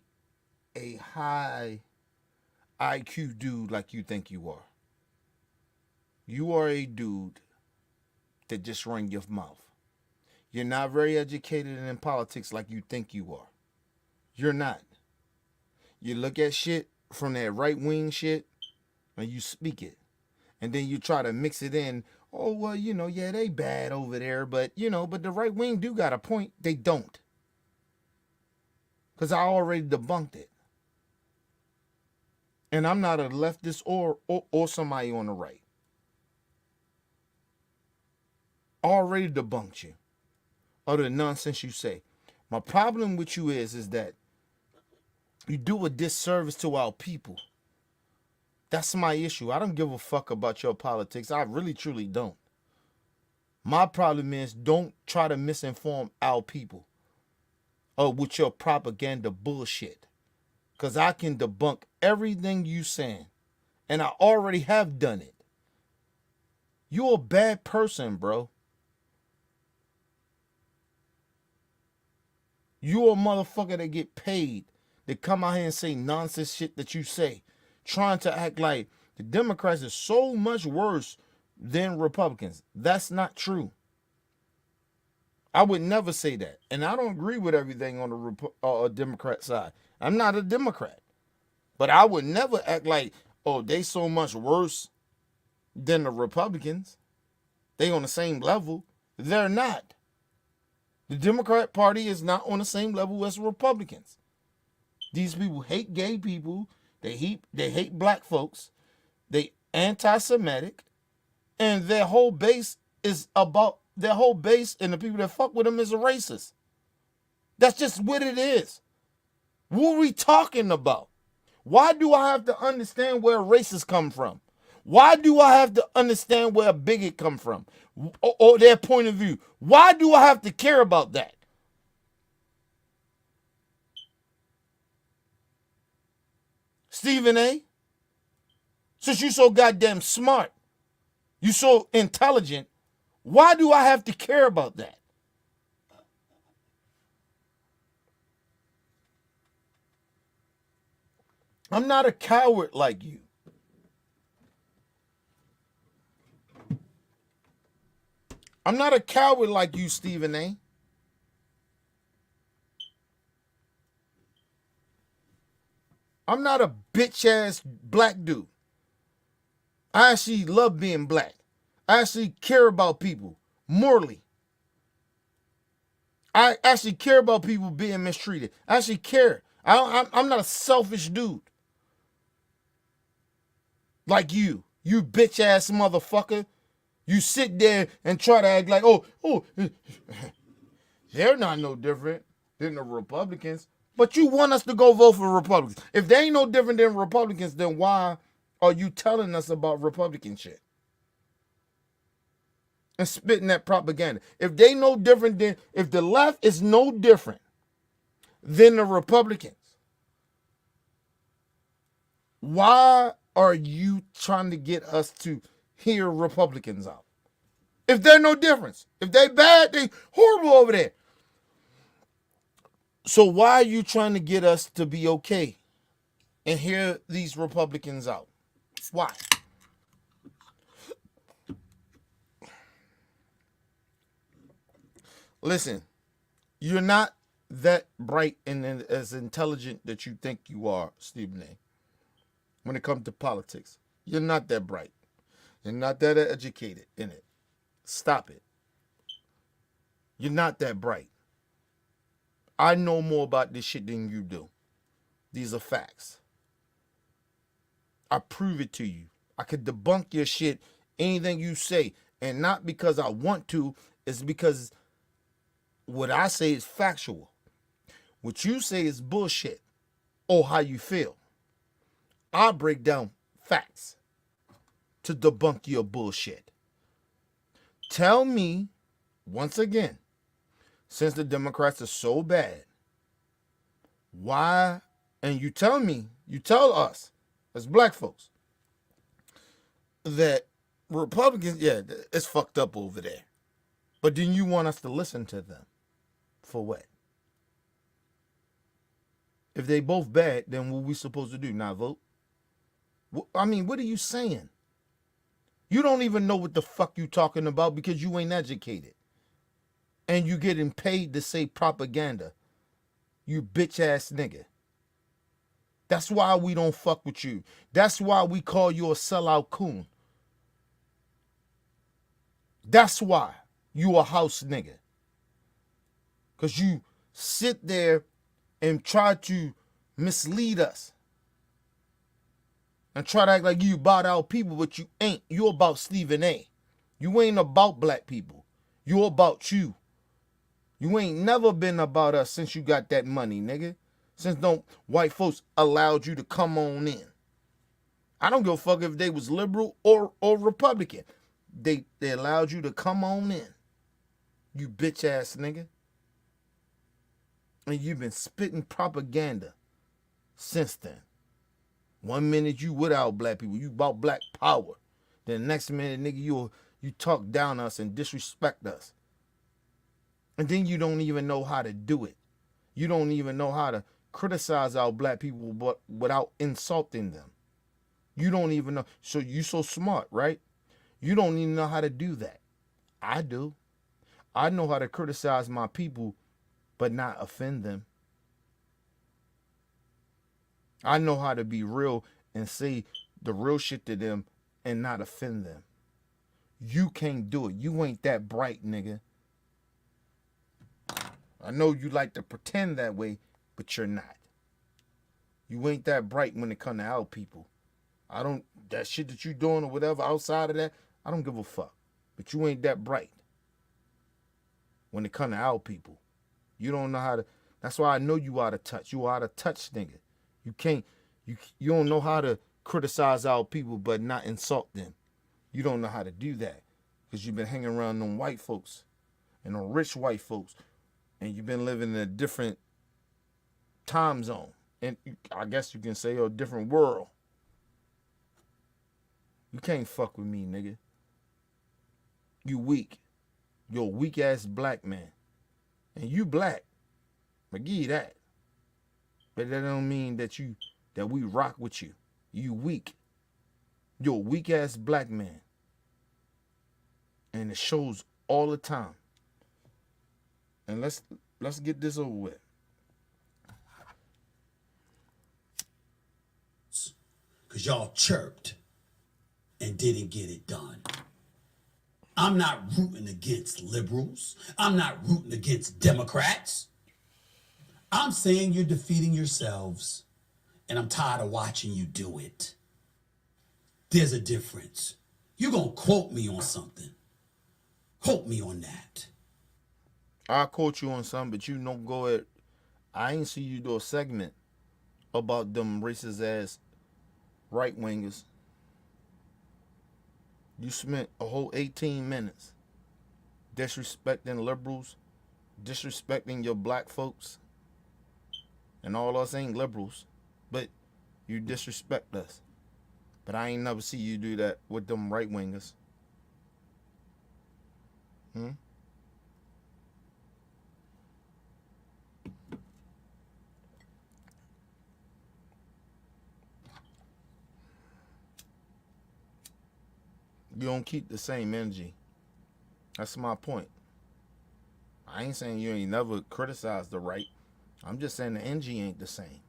high IQ dude like you think you are. You are a dude that just run your mouth. You're not very educated in politics like you think you are. You're not. You look at shit from that right wing shit and you speak it. And then you try to mix it in. Oh, well, yeah, they bad over there, but the right wing do got a point. They don't. Because I already debunked it. And I'm not a leftist or somebody on the right. Already debunked you. Or the nonsense you say. My problem with you is that you do a disservice to our people. That's my issue. I don't give a fuck about your politics. I really, truly don't. My problem is don't try to misinform our people with your propaganda bullshit. Because I can debunk everything you saying. And I already have done it. You're a bad person, bro. You're a motherfucker that get paid to come out here and say nonsense shit that you say. Trying to act like the Democrats is so much worse than Republicans. That's not true. I would never say that. And I don't agree with everything on the Democrat side. I'm not a Democrat. But I would never act like, oh, they so much worse than the Republicans. They on the same level. They're not. The Democrat Party is not on the same level as Republicans. These people hate gay people. They hate black folks. They anti-Semitic. And their whole base and the people that fuck with them is a racist. That's just what it is. What are we talking about? Why do I have to understand where racists come from? Why do I have to understand where a bigot come from? Or their point of view? Why do I have to care about that? Stephen A., since you so goddamn smart, you so intelligent, why do I have to care about that? I'm not a coward like you. I'm not a coward like you, Stephen A. I'm not a bitch-ass black dude. I actually love being black. I actually care about people morally. I actually care about people being mistreated. I actually care. I'm not a selfish dude. Like you bitch-ass motherfucker. You sit there and try to act like, oh, they're not no different than the Republicans. But you want us to go vote for Republicans. If they ain't no different than Republicans, then why are you telling us about Republican shit? And spitting that propaganda. If they no different than, if the left is no different than the Republicans, why are you trying to get us to hear Republicans out? If they're no difference. If they bad, they horrible over there. So why are you trying to get us to be okay and hear these Republicans out? Why? Listen, you're not that bright and as intelligent that you think you are, Stephen A. When it comes to politics, you're not that bright. You're not that educated in it. Stop it. You're not that bright. I know more about this shit than you do. These are facts. I prove it to you. I could debunk your shit, anything you say. And not because I want to, it's because what I say is factual. What you say is bullshit or how you feel. I break down facts to debunk your bullshit. Tell me, once again, since the Democrats are so bad, why, and you tell us, as black folks, that Republicans, yeah, it's fucked up over there. But then you want us to listen to them. For what? If they both bad, then what we supposed to do? Not vote? I mean, what are you saying? You don't even know what the fuck you talking about because you ain't educated. And you getting paid to say propaganda. You bitch ass nigga. That's why we don't fuck with you. That's why we call you a sellout coon. That's why you a house nigga. Because you sit there and try to mislead us. And try to act like you about our people, but you ain't. You about Stephen A. You ain't about black people. You about you. You ain't never been about us since you got that money, nigga. Since no white folks allowed you to come on in. I don't give a fuck if they was liberal or Republican. They allowed you to come on in. You bitch ass nigga. And you've been spitting propaganda since then. 1 minute you without black people, you about black power. Then the next minute, nigga, you talk down us and disrespect us. And then you don't even know how to do it. You don't even know how to criticize our black people but without insulting them. You don't even know. So you so smart, right? You don't even know how to do that. I do. I know how to criticize my people but not offend them. I know how to be real and say the real shit to them and not offend them. You can't do it. You ain't that bright, nigga. I know you like to pretend that way, but you're not. You ain't that bright when it comes to our people. That shit that you doing or whatever outside of that, I don't give a fuck. But you ain't that bright when it comes to our people. You don't know how to, that's why I know you out of touch. You out of touch, nigga. You don't know how to criticize our people but not insult them. You don't know how to do that because you've been hanging around them white folks and them rich white folks and you've been living in a different time zone. And I guess you can say a different world. You can't fuck with me, nigga. You weak. You're a weak ass black man. And you black. But give you that. But that don't mean that we rock with you. You weak. You're a weak ass black man. And it shows all the time. And let's get this over with. Because y'all chirped and didn't get it done. I'm not rooting against liberals. I'm not rooting against Democrats. I'm saying you're defeating yourselves, and I'm tired of watching you do it. There's a difference. You're going to quote me on something. Quote me on that. I'll quote you on something, but you don't go at... I ain't see you do a segment about them racist ass right-wingers. You spent a whole 18 minutes disrespecting liberals, disrespecting your black folks, and all us ain't liberals, but you disrespect us. But I ain't never see you do that with them right-wingers. You don't keep the same energy. That's my point. I ain't saying you ain't never criticized the right. I'm just saying the energy ain't the same.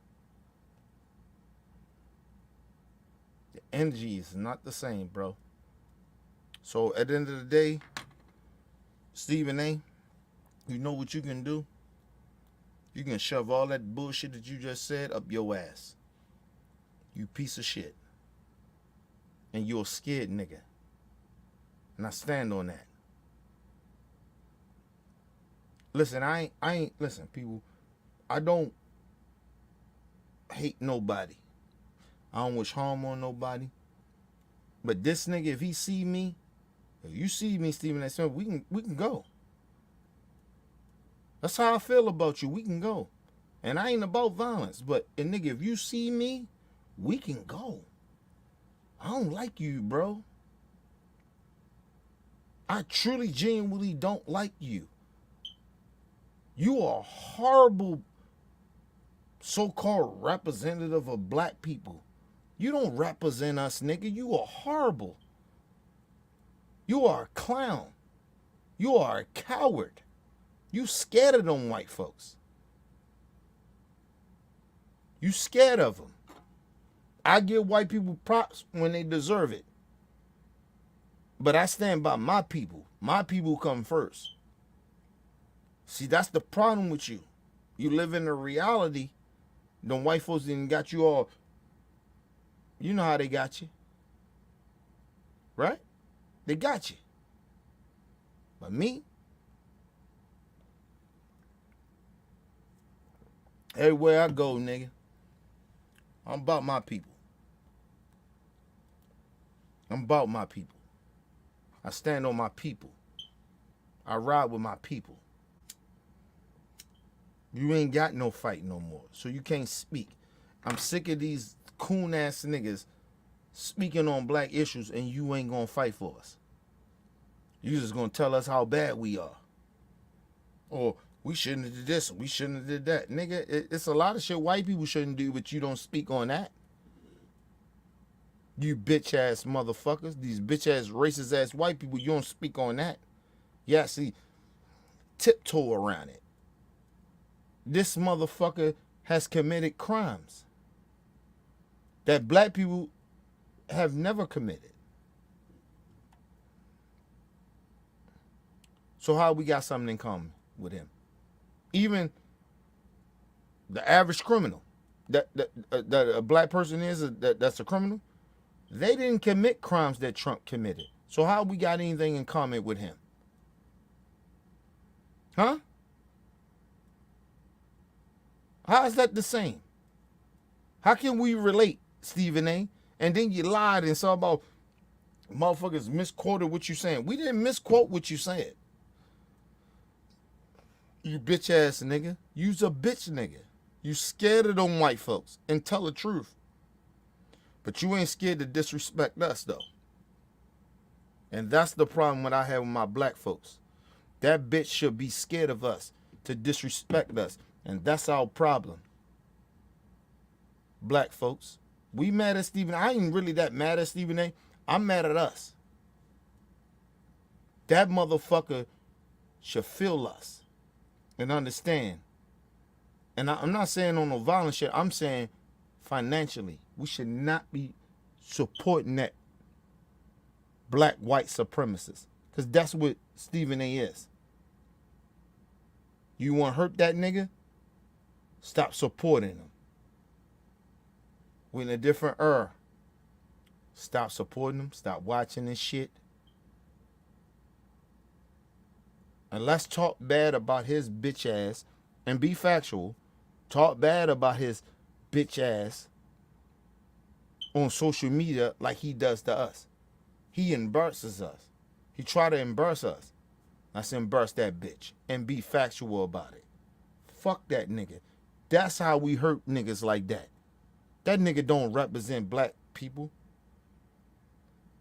The energy is not the same, bro. So at the end of the day, Stephen A., you know what you can do? You can shove all that bullshit that you just said up your ass. You piece of shit. And you're a scared nigga. And I stand on that. Listen, I ain't listen, people. I don't hate nobody. I don't wish harm on nobody. But this nigga, if he see me, if you see me, Stephen A. Smith, we can go. That's how I feel about you. We can go. And I ain't about violence. But, and nigga, if you see me, we can go. I don't like you, bro. I truly, genuinely don't like you. You are a horrible so-called representative of black people. You don't represent us, nigga. You are horrible. You are a clown. You are a coward. You scared of them white folks. You scared of them. I give white people props when they deserve it. But I stand by my people. My people come first. See, that's the problem with you. You live in a reality. Them white folks didn't got you all. You know how they got you. Right? They got you. But me, everywhere I go, nigga, I'm about my people. I'm about my people. I stand on my people. I ride with my people. You ain't got no fight no more, so you can't speak. I'm sick of these coon ass niggas speaking on black issues and you ain't gonna fight for us. You just gonna tell us how bad we are. Or we shouldn't have did this, we shouldn't have did that. Nigga, it's a lot of shit white people shouldn't do, but you don't speak on that. You bitch ass motherfuckers, these bitch ass racist ass white people, you don't speak on that. Yeah, see, tiptoe around it. This motherfucker has committed crimes that black people have never committed. So how we got something in common with him? Even the average criminal that a black person is that's a criminal, they didn't commit crimes that Trump committed. So how we got anything in common with him? Huh? How is that the same? How can we relate, Stephen A? And then you lied and saw about motherfuckers misquoted what you saying. We didn't misquote what you said. You bitch ass nigga. You's a bitch nigga. You scared of them white folks and tell the truth. But you ain't scared to disrespect us though. And that's the problem that I have with my black folks. That bitch should be scared of us to disrespect us. And that's our problem. Black folks. We mad at Stephen A. I ain't really that mad at Stephen A. I'm mad at us. That motherfucker should feel us and understand. And I'm not saying on no violent shit. I'm saying financially. We should not be supporting that black white supremacist. Because that's what Stephen A is. You want to hurt that nigga? Stop supporting him. We're in a different era. Stop supporting him. Stop watching this shit. And let's talk bad about his bitch ass and be factual. Talk bad about his bitch ass on social media like he does to us. He embarrasses us. He try to embarrass us. Let's embarrass that bitch and be factual about it. Fuck that nigga. That's how we hurt niggas like that. That nigga don't represent black people.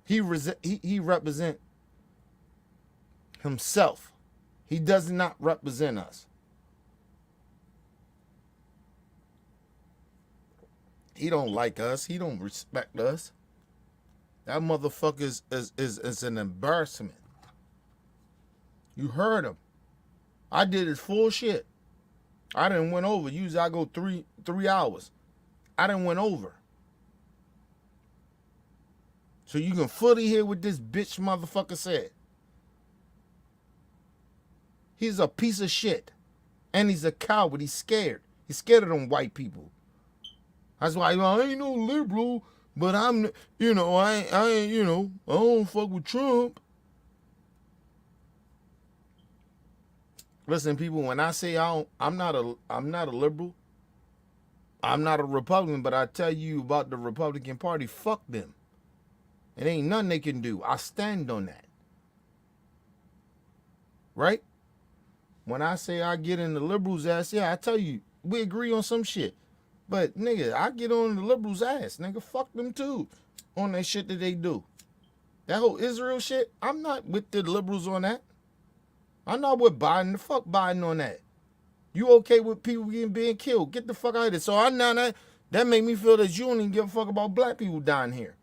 He represent himself. He does not represent us. He don't like us. He don't respect us. That motherfucker is an embarrassment. You heard him. I did his full shit. I didn't went over. Usually I go three hours. I didn't went over. So you can fully hear what this bitch motherfucker said. He's a piece of shit. And he's a coward. He's scared. He's scared of them white people. That's why I ain't no liberal, but I'm, you know, I ain't, you know, I don't fuck with Trump. Listen, people, when I say I'm not a liberal, I'm not a Republican, but I tell you about the Republican Party, fuck them. It ain't nothing they can do. I stand on that. Right? When I say I get in the liberals' ass, yeah, I tell you, we agree on some shit. But, nigga, I get on the liberals' ass. Nigga, fuck them too on that shit that they do. That whole Israel shit, I'm not with the liberals on that. I'm not with Biden. The fuck Biden on that. You okay with people being killed? Get the fuck out of here. So I now that made me feel that you don't even give a fuck about black people dying here.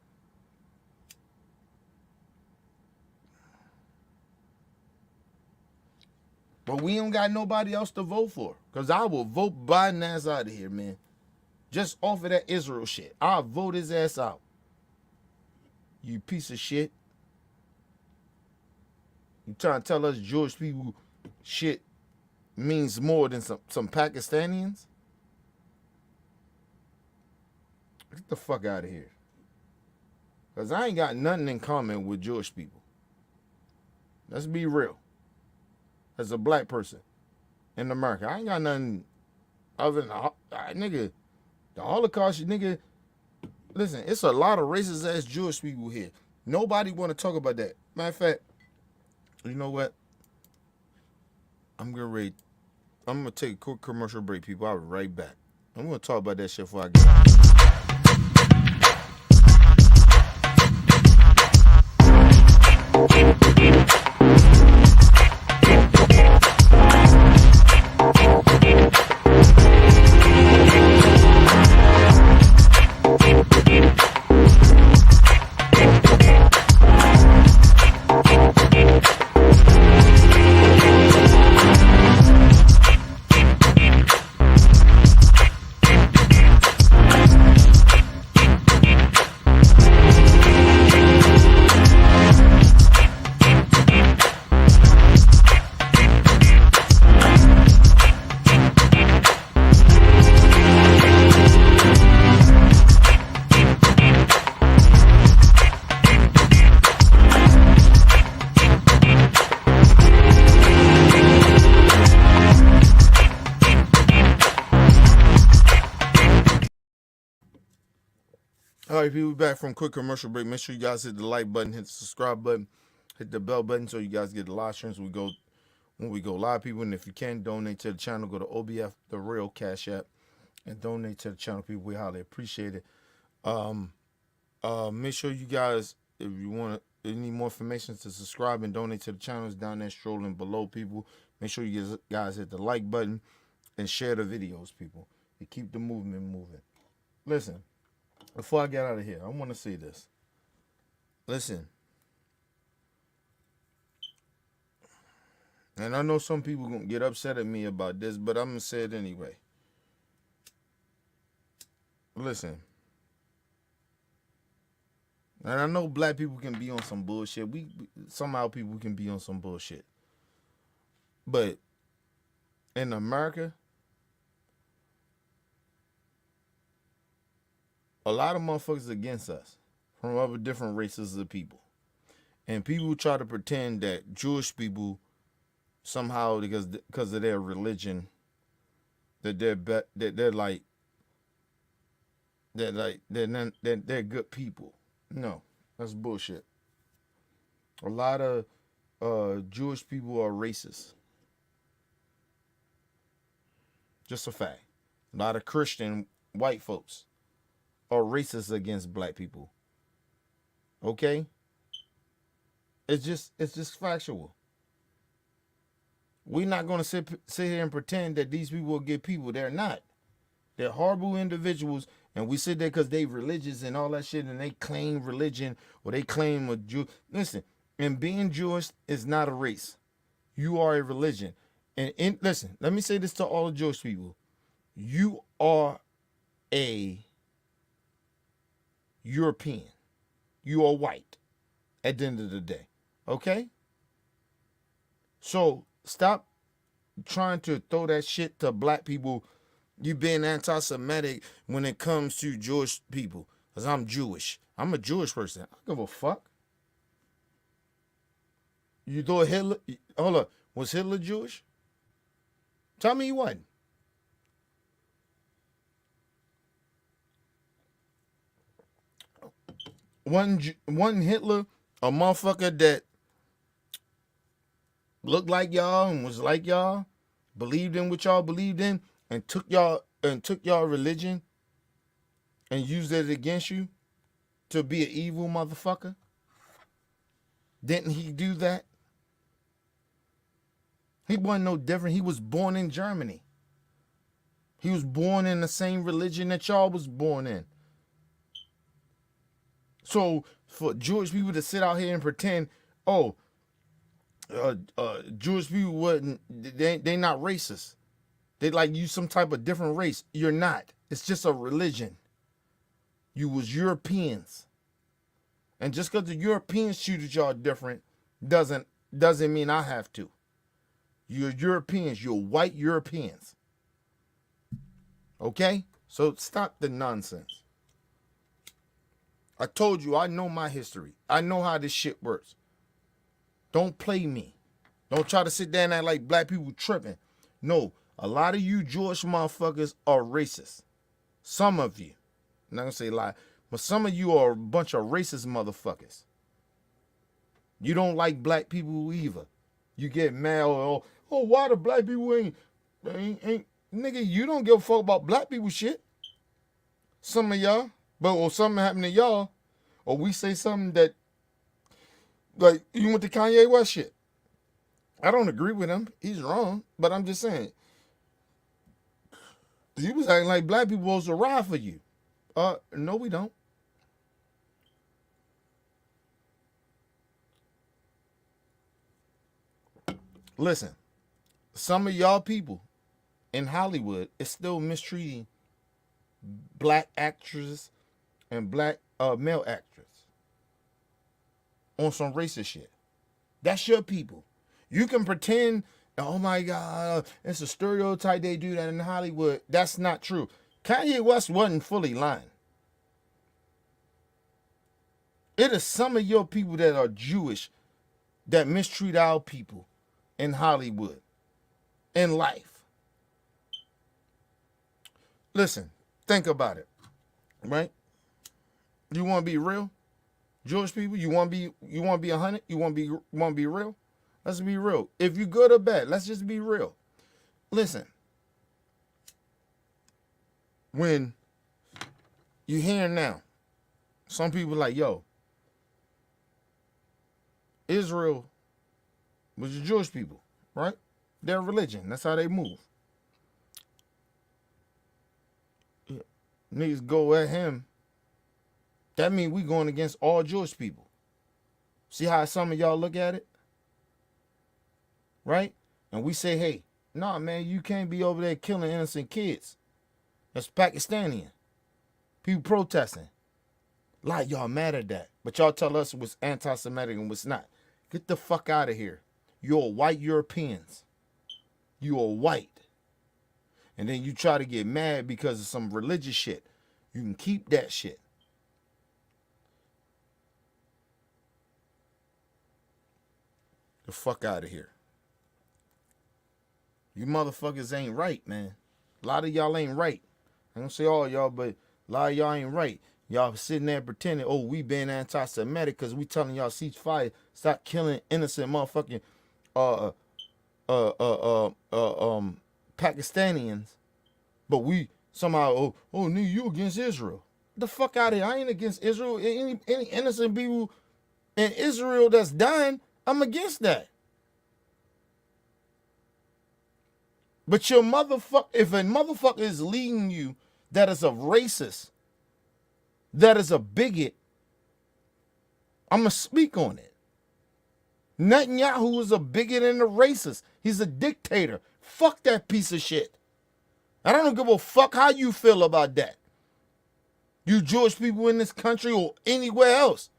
But we don't got nobody else to vote for. Because I will vote Biden ass out of here, man. Just off of that Israel shit. I'll vote his ass out. You piece of shit. You trying to tell us Jewish people shit means more than some Pakistanians? Get the fuck out of here. Because I ain't got nothing in common with Jewish people. Let's be real. As a black person in America, I ain't got nothing other than, nigga, the Holocaust, nigga. Listen, it's a lot of racist ass Jewish people here. Nobody want to talk about that. Matter of fact, you know what? I'm going to take a quick commercial break, people. I'll be right back. I'm going to talk about that shit before I get out. All right, people, back from quick commercial break. Make sure you guys hit the like button, hit the subscribe button, hit the bell button so you guys get the live streams when we go live, people. And if you can donate to the channel, go to OBF, the real Cash App, and donate to the channel, people. We highly appreciate it. Make sure you guys, if you want any more information to subscribe and donate to the channels down there scrolling below, people. Make sure you guys hit the like button and share the videos, people. To keep the movement moving. Listen. Before I get out of here, I want to say this. Listen. And I know some people going to get upset at me about this, but I'm going to say it anyway. Listen. And I know black people can be on some bullshit. Somehow people can be on some bullshit. But in America, a lot of motherfuckers against us from other different races of people. And people try to pretend that Jewish people somehow, because of their religion, that they're good people. No, that's bullshit. A lot of Jewish people are racist. Just a fact. A lot of Christian white folks are racist against black people. Okay? It's just factual. We're not going to sit here and pretend that these people are good people. They're not. They're horrible individuals, and we sit there because they religious and all that shit, and they claim religion or they claim a Jew. Listen, and being Jewish is not a race. You are a religion. And listen, let me say this to all the Jewish people. You are a European. You are white at the end of the day. Okay? So stop trying to throw that shit to black people. You being anti-Semitic when it comes to Jewish people. Because I'm Jewish. I'm a Jewish person. I don't give a fuck. You throw a Hitler. Hold up. Was Hitler Jewish? Tell me he wasn't. One Hitler, a motherfucker that looked like y'all and was like y'all, believed in what y'all believed in, and took y'all religion and used it against you to be an evil motherfucker? Didn't he do that? He wasn't no different. He was born in Germany. He was born in the same religion that y'all was born in. So for Jewish people to sit out here and pretend, Jewish people wasn't, they not racist. They like you some type of different race. You're not. It's just a religion. You was Europeans. And just because the Europeans treated y'all different doesn't mean I have to. You're Europeans. You're white Europeans. Okay? So stop the nonsense. I told you, I know my history. I know how this shit works. Don't play me. Don't try to sit there and act like black people tripping. No, a lot of you Jewish motherfuckers are racist. Some of you. I'm not going to say lie. But some of you are a bunch of racist motherfuckers. You don't like black people either. You get mad, why the black people ain't nigga, you don't give a fuck about black people shit. Some of y'all. But or something happened to y'all, or we say something that, like, you went to Kanye West shit. I don't agree with him. He's wrong. But I'm just saying, he was acting like black people was to ride for you. No, we don't. Listen, some of y'all people in Hollywood is still mistreating black actresses and black male actors on some racist shit. That's your people. You can pretend, oh my God, it's a stereotype they do that in Hollywood. That's not true. Kanye West wasn't fully lying. It is some of your people that are Jewish that mistreat our people in Hollywood, in life. Listen, think about it, right? You want to be real, Jewish people? You want to be 100? You want to be real? Let's be real. If you're good or bad, let's just be real. Listen, when you hear now, some people like, yo, Israel was the Jewish people, right? Their religion. That's how they move. Yeah. Niggas go at him. That means we going against all Jewish people. See how some of y'all look at it? Right? And we say, hey, nah, man, you can't be over there killing innocent kids. That's Pakistani. People protesting. Like, y'all mad at that. But y'all tell us what's anti-Semitic and what's not. Get the fuck out of here. You're white Europeans. You are white. And then you try to get mad because of some religious shit. You can keep that shit. The fuck out of here. You motherfuckers ain't right, man. A lot of y'all ain't right. I don't say all y'all, but a lot of y'all ain't right. Y'all sitting there pretending, oh, we being anti-Semitic because we telling y'all ceasefire, stop killing innocent motherfucking Pakistanians. But we somehow, nigga, you against Israel. Get the fuck out of here. I ain't against Israel. Any innocent people in Israel that's dying, I'm against that. But your motherfucker, if a motherfucker is leading you that is a racist, that is a bigot, I'm going to speak on it. Netanyahu is a bigot and a racist. He's a dictator. Fuck that piece of shit. And I don't give a fuck how you feel about that. You Jewish people in this country or anywhere else.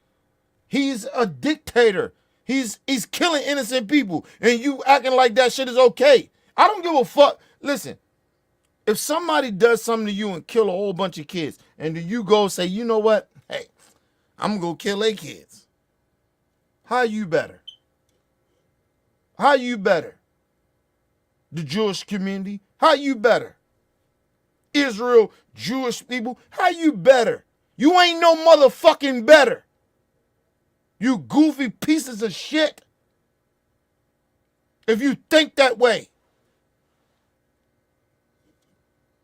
He's a dictator. He's killing innocent people. And you acting like that shit is okay. I don't give a fuck. Listen, if somebody does something to you and kill a whole bunch of kids, and then you go say, you know what? Hey, I'm gonna go kill their kids. How you better? How you better? The Jewish community? How you better? Israel, Jewish people? How you better? You ain't no motherfucking better. You goofy pieces of shit. If you think that way.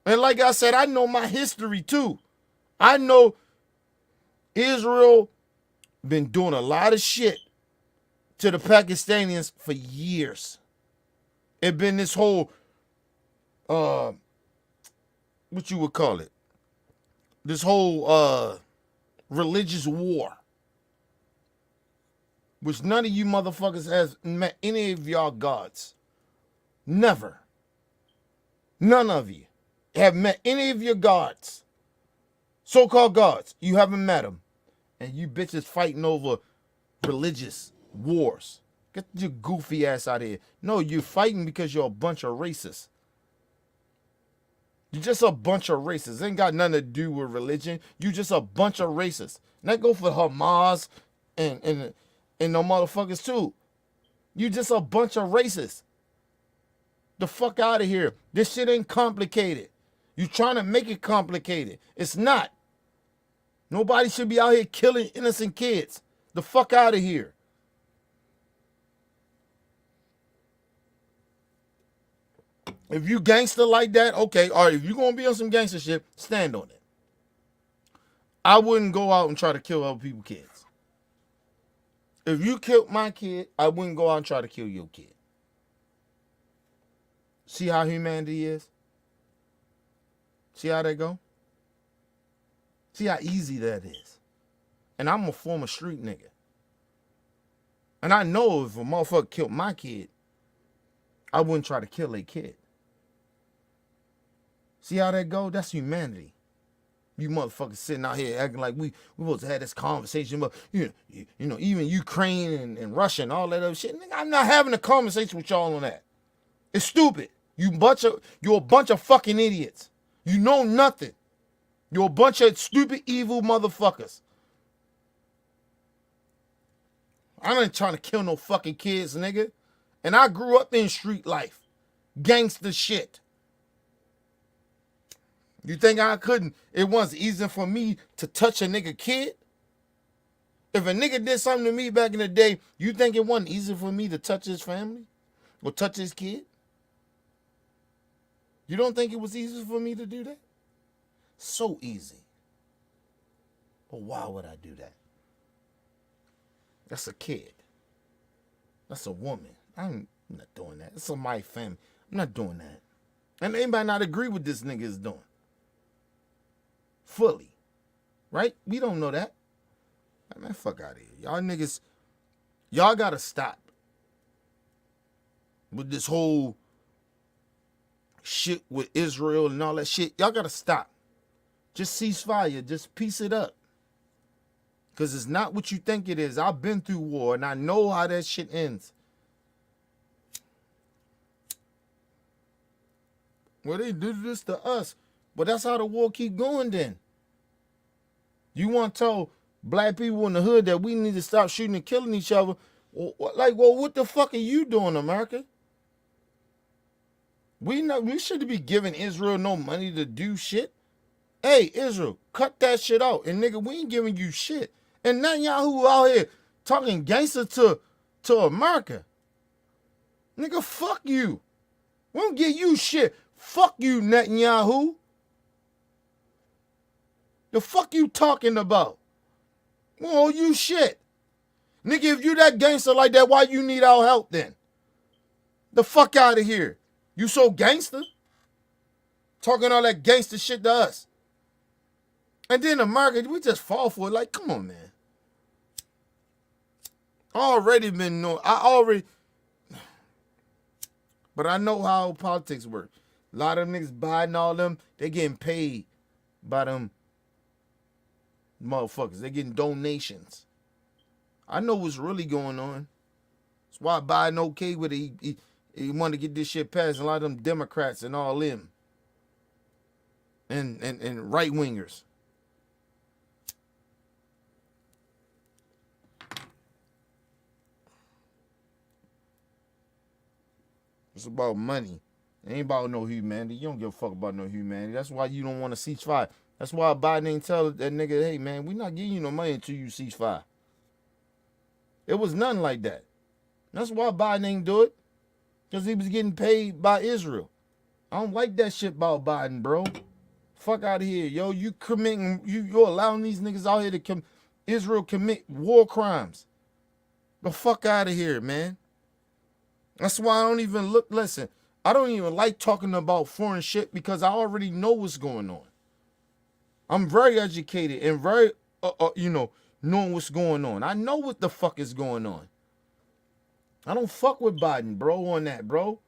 And like I said, I know my history too. I know Israel been doing a lot of shit to the Pakistanians for years. It been this whole, what you would call it? This whole religious war. Which none of you motherfuckers has met any of y'all gods. Never. None of you have met any of your gods. So-called gods. You haven't met them. And you bitches fighting over religious wars. Get your goofy ass out of here. No, you're fighting because you're a bunch of racists. You're just a bunch of racists. It ain't got nothing to do with religion. You just a bunch of racists. And that go for Hamas and no motherfuckers too. You just a bunch of racists. The fuck out of here. This shit ain't complicated. You trying to make it complicated. It's not. Nobody should be out here killing innocent kids. The fuck out of here. If you gangster like that, okay, all right, if you're going to be on some gangster shit, stand on it. I wouldn't go out and try to kill other people's kids. If you killed my kid, I wouldn't go out and try to kill your kid. See how humanity is? See how that go? See how easy that is? And I'm a former street nigga. And I know if a motherfucker killed my kid, I wouldn't try to kill a kid. See how that go? That's humanity. You motherfuckers sitting out here acting like we supposed to have this conversation about, you know, even Ukraine and Russia and all that other shit. Nigga, I'm not having a conversation with y'all on that. It's stupid. You're a bunch of fucking idiots. You know nothing. You're a bunch of stupid, evil motherfuckers. I ain't trying to kill no fucking kids, nigga. And I grew up in street life. Gangster shit. You think I couldn't? It wasn't easy for me to touch a nigga kid? If a nigga did something to me back in the day, you think it wasn't easy for me to touch his family? Or touch his kid? You don't think it was easy for me to do that? So easy. But why would I do that? That's a kid. That's a woman. I'm not doing that. It's my family. I'm not doing that. And anybody not agree with this nigga is doing. Fully. Right? We don't know that. Man, fuck out of here. Y'all niggas, y'all gotta stop with this whole shit with Israel and all that shit. Y'all gotta stop. Just cease fire. Just piece it up. Because it's not what you think it is. I've been through war and I know how that shit ends. Well, they do this to us. But that's how the war keep going then. You want to tell black people in the hood that we need to stop shooting and killing each other? Well, what the fuck are you doing, America? We shouldn't be giving Israel no money to do shit. Hey, Israel, cut that shit out. And nigga, we ain't giving you shit. And Netanyahu out here talking gangster to America. Nigga, fuck you. We don't give you shit. Fuck you, Netanyahu. The fuck you talking about? Oh, you shit. Nigga, if you that gangster like that, why you need our help then? The fuck out of here. You so gangster? Talking all that gangster shit to us. And then America, we just fall for it. Like, come on, man. Already been known. But I know how politics work. A lot of them niggas Biden, all them, they getting paid by them motherfuckers. They getting donations. I know what's really going on. That's why Biden okay with it. He wanted to get this shit passed. A lot of them Democrats and all them. And right wingers. It's about money. It ain't about no humanity. You don't give a fuck about no humanity. That's why you don't want to ceasefire. That's why Biden ain't tell that nigga, hey man, we not giving you no money until you ceasefire. It was nothing like that. That's why Biden ain't do it. Because he was getting paid by Israel. I don't like that shit about Biden, bro. Fuck out of here, yo. You committing, you're allowing these niggas out here to Israel commit war crimes. The fuck out of here, man. That's why I don't even listen, I don't even like talking about foreign shit because I already know what's going on. I'm very educated and very, knowing what's going on. I know what the fuck is going on. I don't fuck with Biden, bro, on that, bro.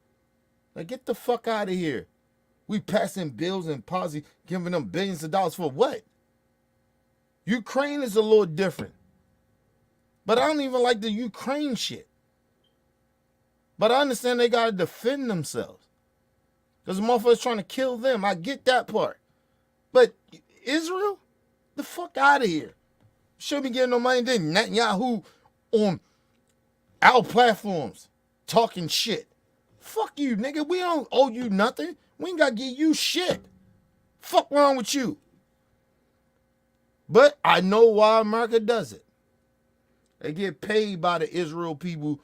Like, get the fuck out of here. We passing bills and policy, giving them billions of dollars for what? Ukraine is a little different. But I don't even like the Ukraine shit. But I understand they got to defend themselves. Because the motherfuckers trying to kill them. I get that part. But Israel? The fuck out of here. Shouldn't be getting no money. Then Netanyahu on our platforms talking shit. Fuck you, nigga. We don't owe you nothing. We ain't got to give you shit. Fuck wrong with you? But I know why America does it. They get paid by the Israel people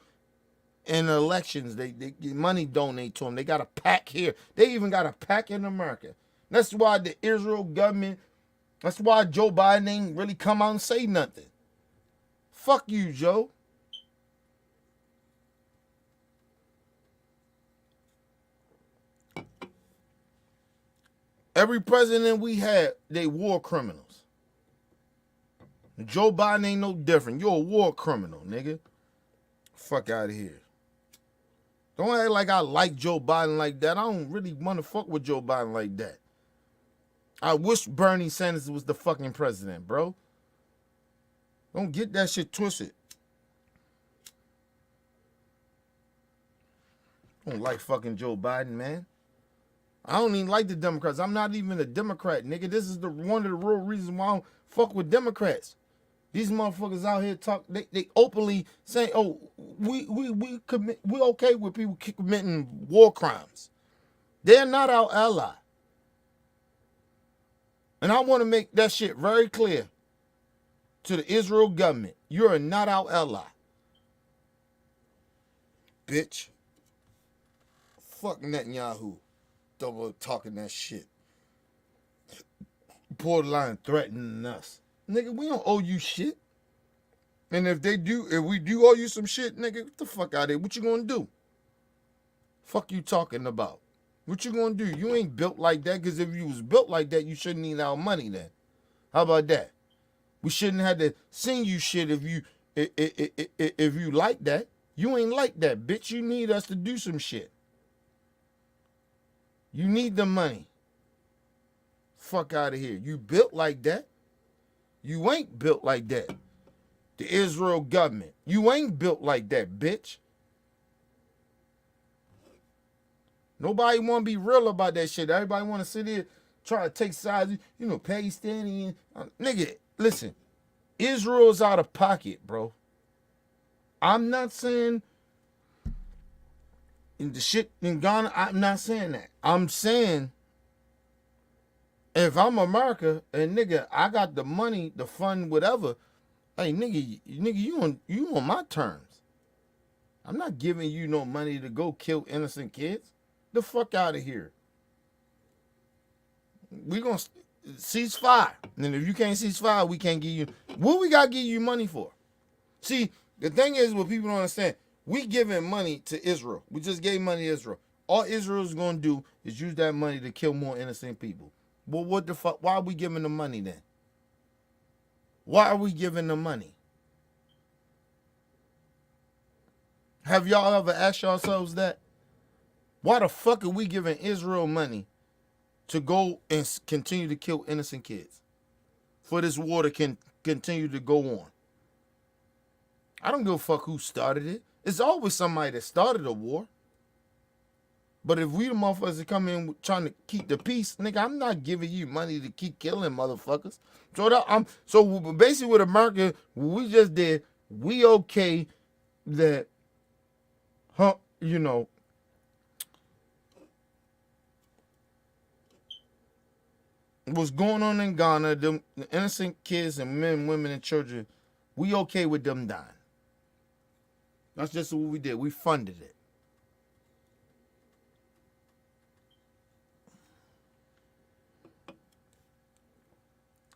in elections. They get money donate to them. They got a pack here. They even got a pack in America. That's why the Israel government, that's why Joe Biden ain't really come out and say nothing. Fuck you, Joe. Every president we had, they war criminals. Joe Biden ain't no different. You're a war criminal, nigga. Fuck out of here. Don't act like I like Joe Biden like that. I don't really want to fuck with Joe Biden like that. I wish Bernie Sanders was the fucking president, bro. Don't get that shit twisted. I don't like fucking Joe Biden, man. I don't even like the Democrats. I'm not even a Democrat, nigga. This is one of the real reasons why I don't fuck with Democrats. These motherfuckers out here talk. They openly saying, "Oh, we okay with people committing war crimes." They're not our ally, and I want to make that shit very clear to the Israel government: you are not our ally, bitch. Fuck Netanyahu. Double talking that shit. Borderline threatening us. Nigga, we don't owe you shit. And if we do owe you some shit, nigga, get the fuck out of here. What you gonna do? Fuck you talking about? What you gonna do? You ain't built like that, because if you was built like that, you shouldn't need our money then. How about that? We shouldn't have to send you shit if you like that. You ain't like that, bitch. You need us to do some shit. You need the money. Fuck out of here. You built like that? You ain't built like that. The Israel government. You ain't built like that, bitch. Nobody want to be real about that shit. Everybody want to sit here, try to take sides, Pakistani. Nigga, listen. Israel's out of pocket, bro. I'm not saying the shit in Ghana, I'm not saying that. I'm saying if I'm America and nigga, I got the money to fund whatever, hey nigga, you on my terms. I'm not giving you no money to go kill innocent kids. The fuck out of here. We gonna cease fire. And if you can't cease fire, we can't give you what we gotta give you money for. See, the thing is what people don't understand. We giving money to Israel. We just gave money to Israel. All Israel's going to do is use that money to kill more innocent people. Well, what the fuck? Why are we giving them money then? Why are we giving them money? Have y'all ever asked yourselves that? Why the fuck are we giving Israel money to go and continue to kill innocent kids? For this war to continue to go on. I don't give a fuck who started it. It's always somebody that started a war. But if we the motherfuckers that come in trying to keep the peace, nigga, I'm not giving you money to keep killing motherfuckers. So basically with America, what we just did, we okay that, you know, what's going on in Ghana, the innocent kids and men, women, and children, we okay with them dying. That's just what we did. We funded it.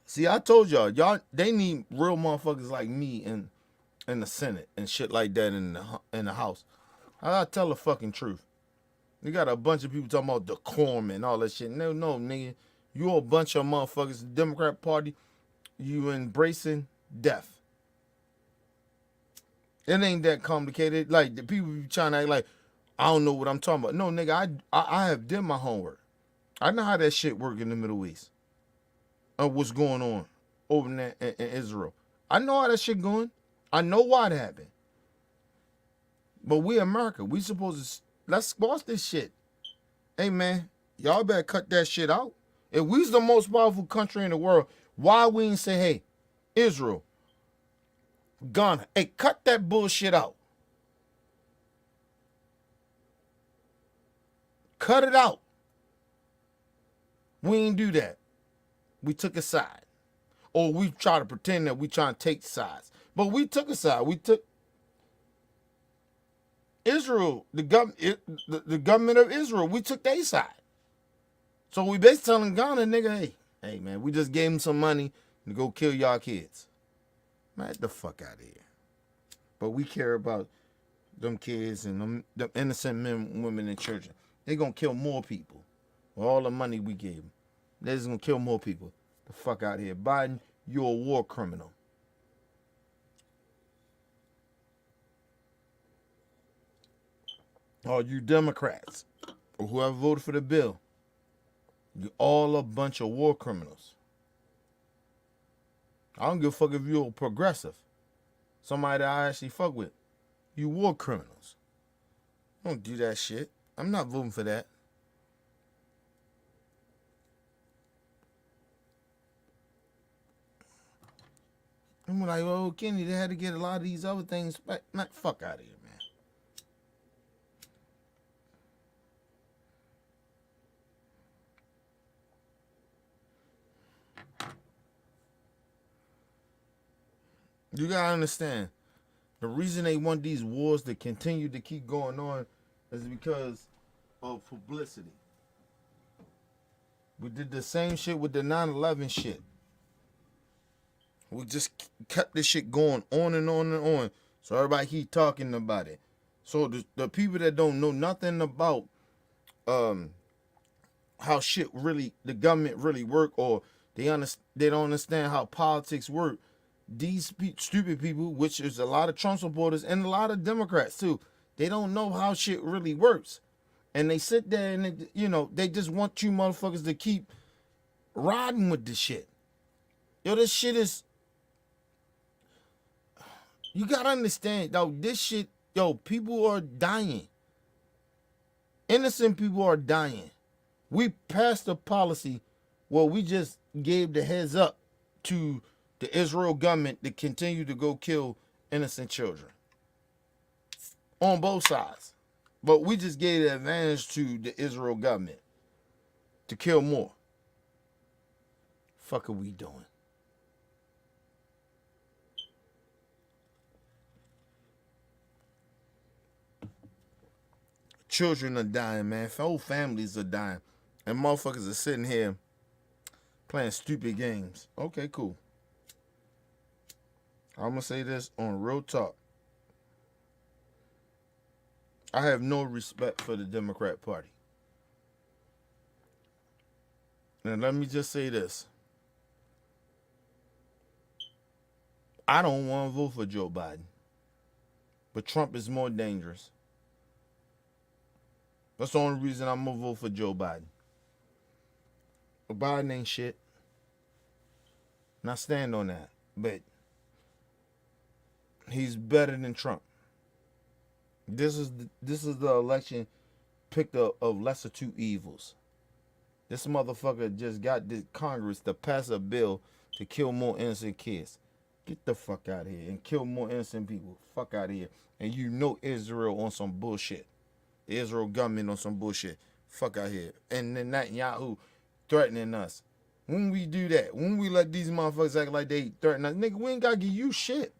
See, I told y'all, they need real motherfuckers like me in the Senate and shit like that in the House. I gotta tell the fucking truth. You got a bunch of people talking about decorum and all that shit. No, nigga. You a bunch of motherfuckers. The Democrat Party, you embracing death. It ain't that complicated. Like, the people be trying to act like, I don't know what I'm talking about. No, nigga, I have done my homework. I know how that shit work in the Middle East. What's going on over there in Israel. I know how that shit going. I know why it happened. But we America, we supposed to, let's squash this shit. Hey, man, y'all better cut that shit out. If we's the most powerful country in the world, why we ain't say, hey, Israel, Ghana, hey, cut that bullshit out. Cut it out. We ain't do that. We took a side. Or we try to pretend that we trying to take sides. But we took a side. We took Israel, the government of Israel, we took their side. So we basically telling Ghana, nigga, hey, man, we just gave them some money to go kill y'all kids. Man, get the fuck out of here. But we care about them kids and them innocent men, women, and children. They gonna kill more people with all the money we gave them. They're just gonna kill more people. The fuck out of here. Biden, you're a war criminal. All you Democrats, or whoever voted for the bill, you're all a bunch of war criminals. I don't give a fuck if you're a progressive. Somebody that I actually fuck with. You war criminals. Don't do that shit. I'm not voting for that. I'm like, oh, Kenny, they had to get a lot of these other things back. Not fuck out of here, man. You gotta understand, the reason they want these wars to continue to keep going on is because of publicity. We did the same shit with the 9/11 shit. We just kept this shit going on and on and on. So everybody keep talking about it. So the people that don't know nothing about how shit really, the government really work, or they don't understand how politics work. These stupid people, which is a lot of Trump supporters and a lot of Democrats too, they don't know how shit really works. And they sit there and, they just want you motherfuckers to keep riding with this shit. Yo, this shit is, you gotta understand, though, this shit, people are dying. Innocent people are dying. We passed a policy where we just gave the heads up to the Israel government to continue to go kill innocent children. On both sides. But we just gave the advantage to the Israel government to kill more. Fuck are we doing? Children are dying, man. Whole families are dying. And motherfuckers are sitting here playing stupid games. Okay, cool. I'm going to say this on real talk. I have no respect for the Democrat Party. And let me just say this. I don't want to vote for Joe Biden. But Trump is more dangerous. That's the only reason I'm going to vote for Joe Biden. But Biden ain't shit. And I stand on that. But he's better than Trump. This is the election picked up of lesser two evils. This motherfucker just got this Congress to pass a bill to kill more innocent kids. Get the fuck out of here and kill more innocent people. Fuck out of here. And you know Israel on some bullshit. The Israel government on some bullshit. Fuck out here. And then Netanyahu threatening us. When we do that, when we let these motherfuckers act like they threaten us, nigga, we ain't gotta give you shit.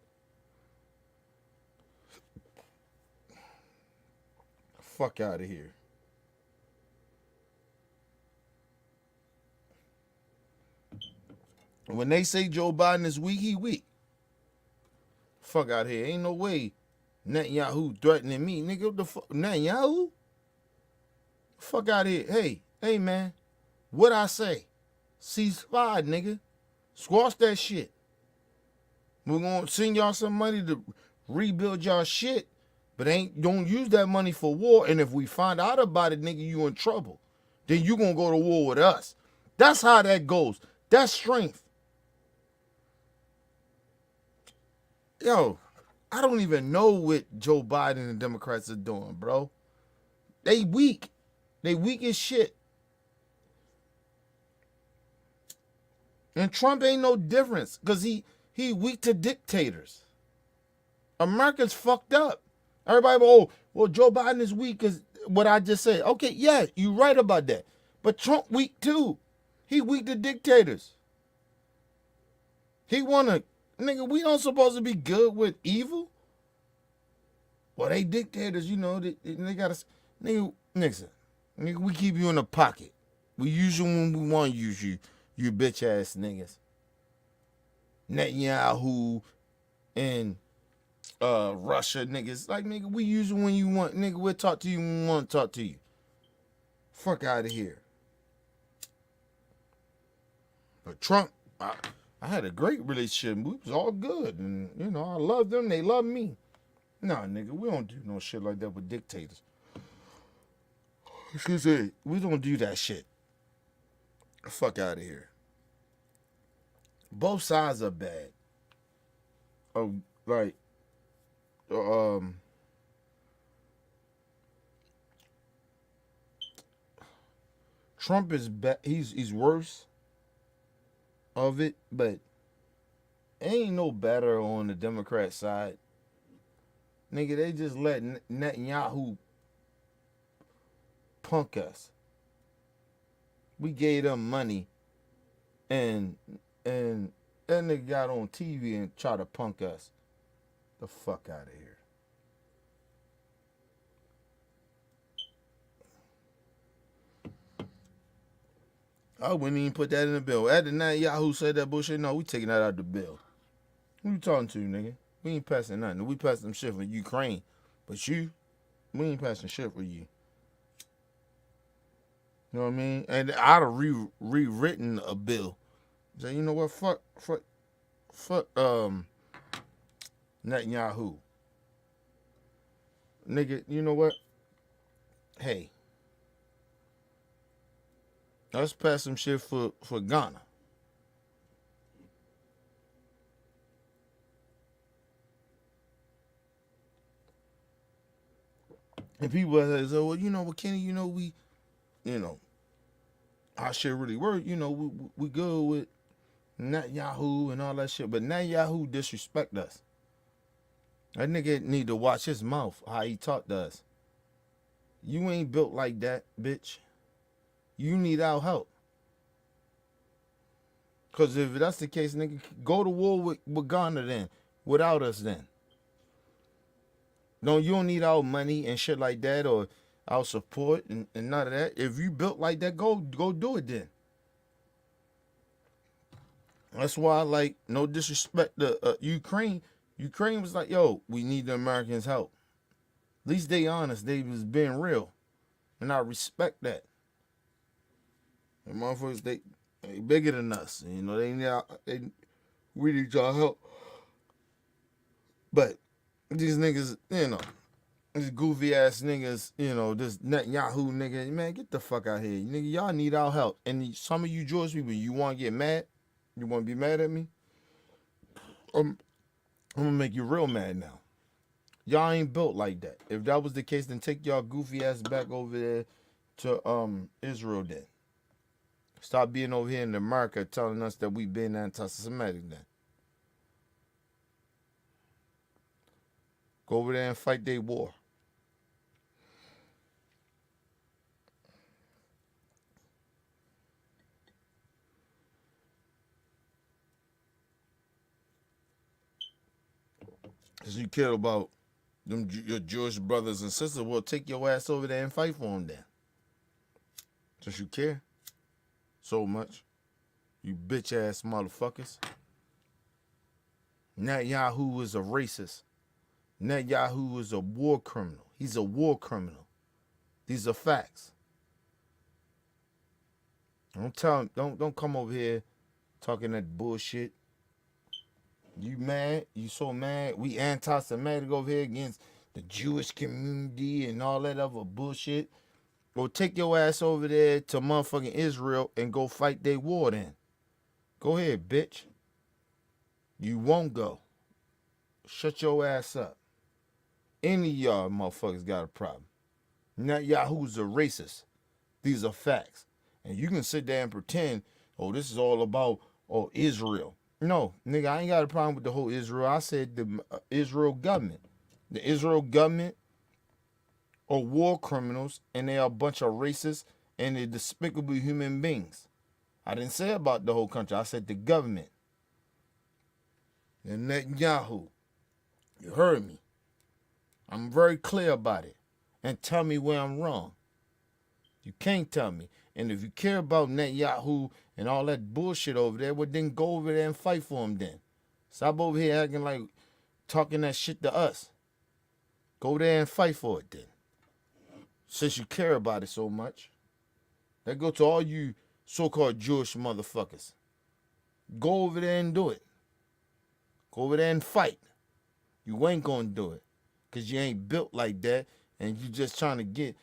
Fuck out of here. When they say Joe Biden is weak, he weak. Fuck out of here. Ain't no way Netanyahu threatening me. Nigga, what the fuck? Netanyahu? Fuck out of here. Hey, man. What I say? Ceasefire, nigga. Squash that shit. We're going to send y'all some money to rebuild y'all shit, but don't use that money for war. And if we find out about it, nigga, you in trouble. Then you going to go to war with us. That's how that goes. That's strength. Yo, I don't even know what Joe Biden and the Democrats are doing, bro. They weak. They weak as shit. And Trump ain't no difference because he weak to dictators. America's fucked up. Everybody, well, Joe Biden is weak because what I just said. Okay, yeah, you right about that. But Trump weak too. He weak to dictators. He wanna, nigga, we don't supposed to be good with evil. Well, they dictators, you know, they gotta, nigga, Nixon, nigga, we keep you in the pocket. We use you when we want to use you, you bitch ass niggas. Netanyahu and Russia niggas, like, nigga, we use you when you want, nigga, we'll talk to you when we want to talk to you. Fuck out of here. But Trump, I had a great relationship. We was all good. And, you know, I love them. They love me. Nah, nigga, we don't do no shit like that with dictators. Excuse me. We don't do that shit. Fuck out of here. Both sides are bad. Oh, like, Trump is bad. He's worse of it, but ain't no better on the Democrat side. Nigga, they just let Netanyahu punk us. We gave them money, and that nigga got on TV and tried to punk us. The fuck out of here. I wouldn't even put that in the bill. After Netanyahu said that bullshit, no, we taking that out of the bill. Who you talking to, nigga? We ain't passing nothing. We passing some shit for Ukraine. But we ain't passing shit for you. You know what I mean? And I'd have rewritten a bill. Say, you know what? Fuck Netanyahu. Nigga, you know what? Hey. Let's pass some shit for Ghana. And people say, well, you know what, Kenny, you know, our shit really work. You know, we good with Netanyahu and all that shit. But Netanyahu disrespect us. That nigga need to watch his mouth, how he talk to us. You ain't built like that, bitch. You need our help. Because if that's the case, nigga, go to war with Ghana then. Without us then. No, you don't need our money and shit like that or our support and none of that. If you built like that, go do it then. That's why, like, no disrespect to Ukraine. Ukraine was like, yo, we need the Americans' help. At least they honest. They was being real. And I respect that. The motherfuckers, they bigger than us. You know, we need y'all help. But these niggas, you know, these goofy ass niggas, you know, this Netanyahu nigga, man, get the fuck out here. Nigga, y'all need our help. And some of you Jewish people, you want to get mad? You want to be mad at me? I'm going to make you real mad now. Y'all ain't built like that. If that was the case, then take y'all goofy ass back over there to Israel then. Stop being over here in America telling us that we been anti-Semitic then. Go over there and fight their war. Because you care about them your Jewish brothers and sisters, well, take your ass over there and fight for them then. Since you care so much. You bitch ass motherfuckers. Netanyahu is a racist. Netanyahu is a war criminal. He's a war criminal. These are facts. Don't come over here talking that bullshit. You mad? You so mad? We anti-Semitic over here against the Jewish community and all that other bullshit. Well, take your ass over there to motherfucking Israel and go fight their war then. Go ahead, bitch. You won't go. Shut your ass up. Any of y'all motherfuckers got a problem. Netanyahu's a racist. These are facts. And you can sit there and pretend, oh, this is all about, Israel. No, nigga, I ain't got a problem with the whole Israel. I said the Israel government. The Israel government are war criminals, and they are a bunch of racists, and they're despicable human beings. I didn't say about the whole country. I said the government. And Netanyahu. You heard me. I'm very clear about it. And tell me where I'm wrong. You can't tell me. And if you care about Netanyahu and all that bullshit over there, well, then go over there and fight for him then. Stop over here acting like talking that shit to us. Go there and fight for it then. Since you care about it so much. That go to all you so-called Jewish motherfuckers. Go over there and do it. Go over there and fight. You ain't gonna do it. Because you ain't built like that. And you just trying to get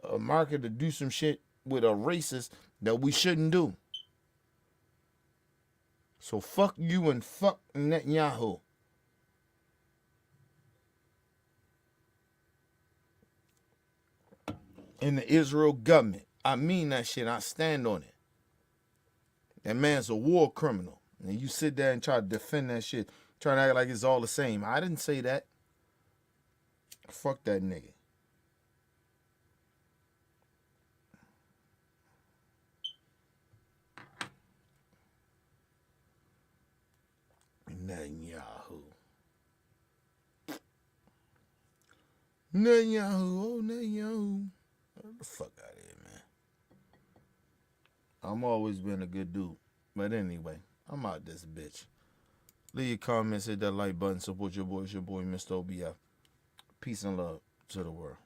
America to do some shit with a racist that we shouldn't do. So fuck you and fuck Netanyahu. And the Israel government. I mean that shit. I stand on it. That man's a war criminal. And you sit there and try to defend that shit. Trying to act like it's all the same. I didn't say that. Fuck that nigga. Netanyahu. Oh Netanyahu. Get the fuck out of here, man. I'm always been a good dude. But anyway, I'm out this bitch. Leave your comments, hit that like button, support your boy. It's your boy, Mr. OBF. Peace and love to the world.